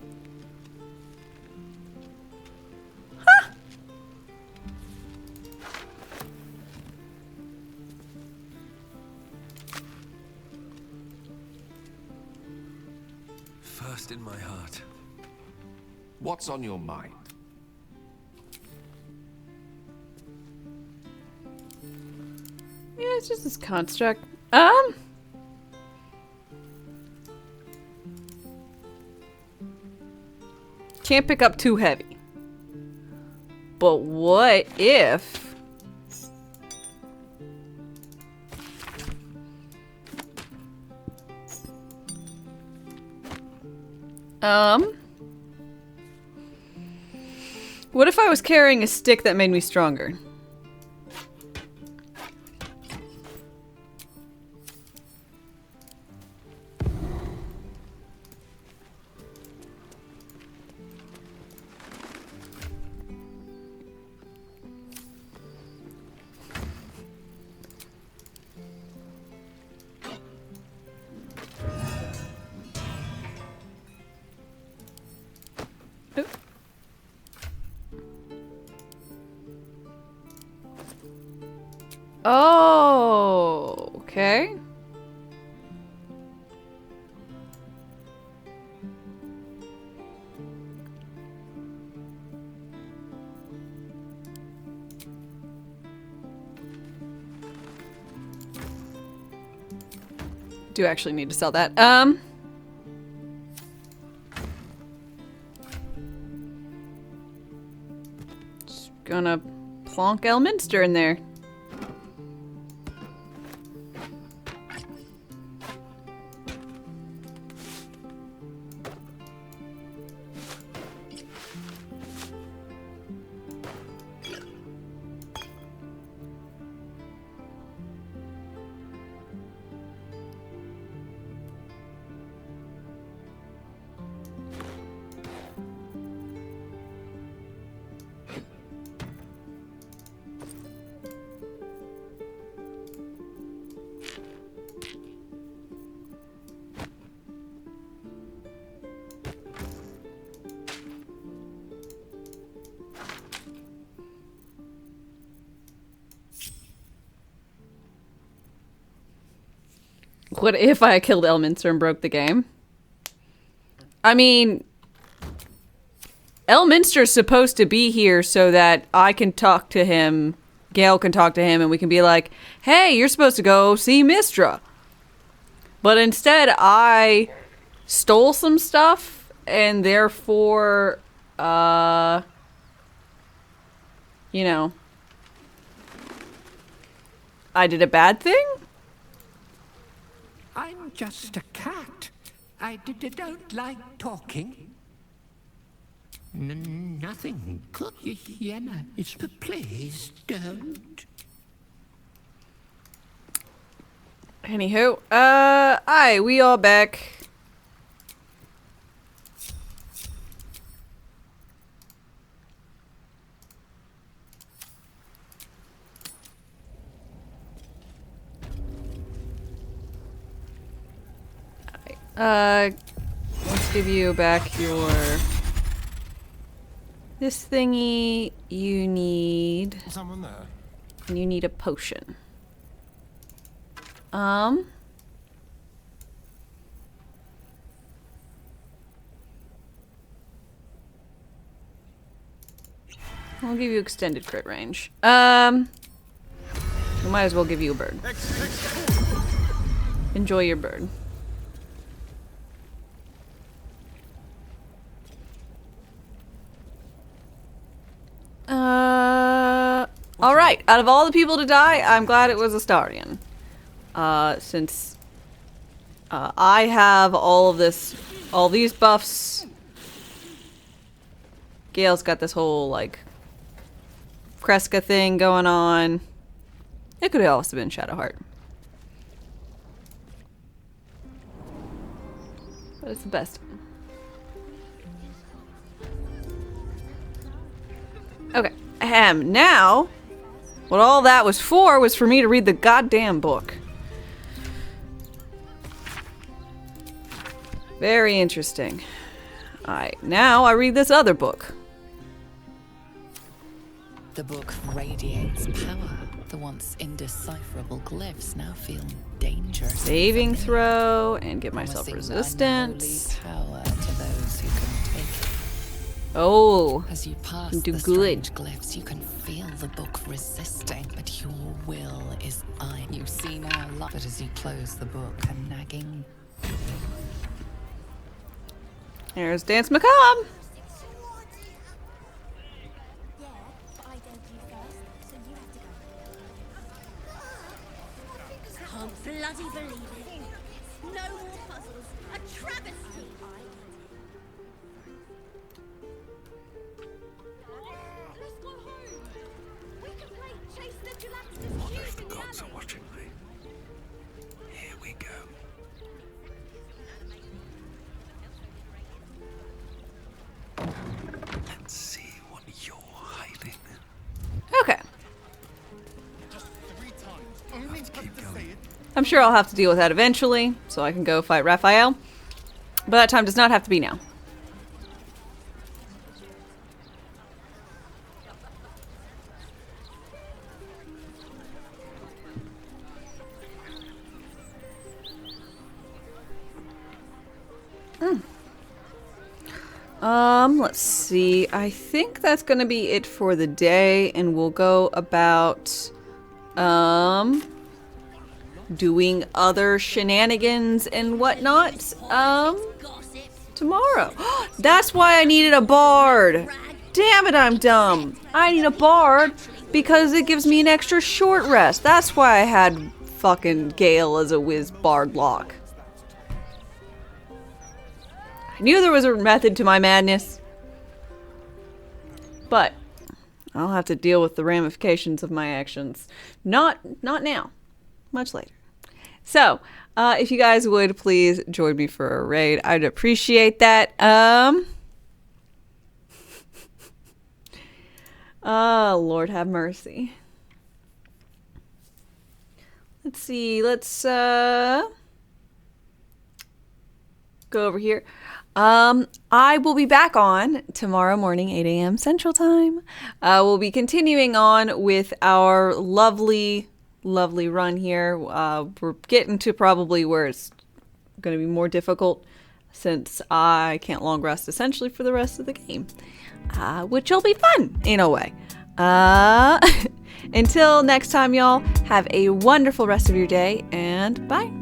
Huh. First in my heart. What's on your mind? Yeah, it's just this construct. Can't pick up too heavy. But what if... What if I was carrying a stick that made me stronger? Oh, okay. Do actually need to sell that. Just gonna plonk Elminster in there. What if I killed Elminster and broke the game? I mean, Elminster's supposed to be here so that I can talk to him, Gale can talk to him, and we can be like, hey, you're supposed to go see Mystra. But instead, I stole some stuff, and therefore, you know, I did a bad thing? I'm just a cat. I don't like talking. Nothing. Could you hear me? Please don't. Anywho, aye, we are back. Let's give you back your... This thingy, you need... Someone there? You need a potion. I'll give you extended crit range. We might as well give you a bird. Enjoy your bird. Alright, out of all the people to die, I'm glad it was Astarion. Since I have all these buffs. Gale's got this whole, like, Kreska thing going on. It could have also been Shadowheart. But it's the best. Okay. Now, what all that was for me to read the goddamn book. Very interesting. Alright, now I read this other book. The book radiates power. The once indecipherable glyphs now feel dangerous. Saving throw and give myself resistance. Power to those who can take it. Oh, as you pass do the good. strange glyphs, you can feel the book resisting, but your will is iron. You see now, but as you close the book, a nagging. There's Dance Macabre. Can't bloody believe it. No more puzzles. A travesty. Let's go home. We can play Chase the Galactus. What if the gods are watching me? Here we go. Let's see what you're hiding. Okay. I'm sure I'll have to deal with that eventually, so I can go fight Raphael. But that time does not have to be now. Let's see. I think that's gonna be it for the day, and we'll go about, doing other shenanigans and whatnot, tomorrow. That's why I needed a bard! Damn it, I'm dumb! I need a bard because it gives me an extra short rest. That's why I had fucking Gale as a whiz bard lock. I knew there was a method to my madness. But I'll have to deal with the ramifications of my actions. Not now. Much later. So, if you guys would please join me for a raid, I'd appreciate that. Oh, Lord have mercy. Let's see. Let's go over here. I will be back on tomorrow morning, 8 a.m. Central Time. We'll be continuing on with our lovely run here. We're getting to probably where it's going to be more difficult since I can't long rest essentially for the rest of the game, which will be fun in a way. Until next time, y'all, have a wonderful rest of your day, and bye.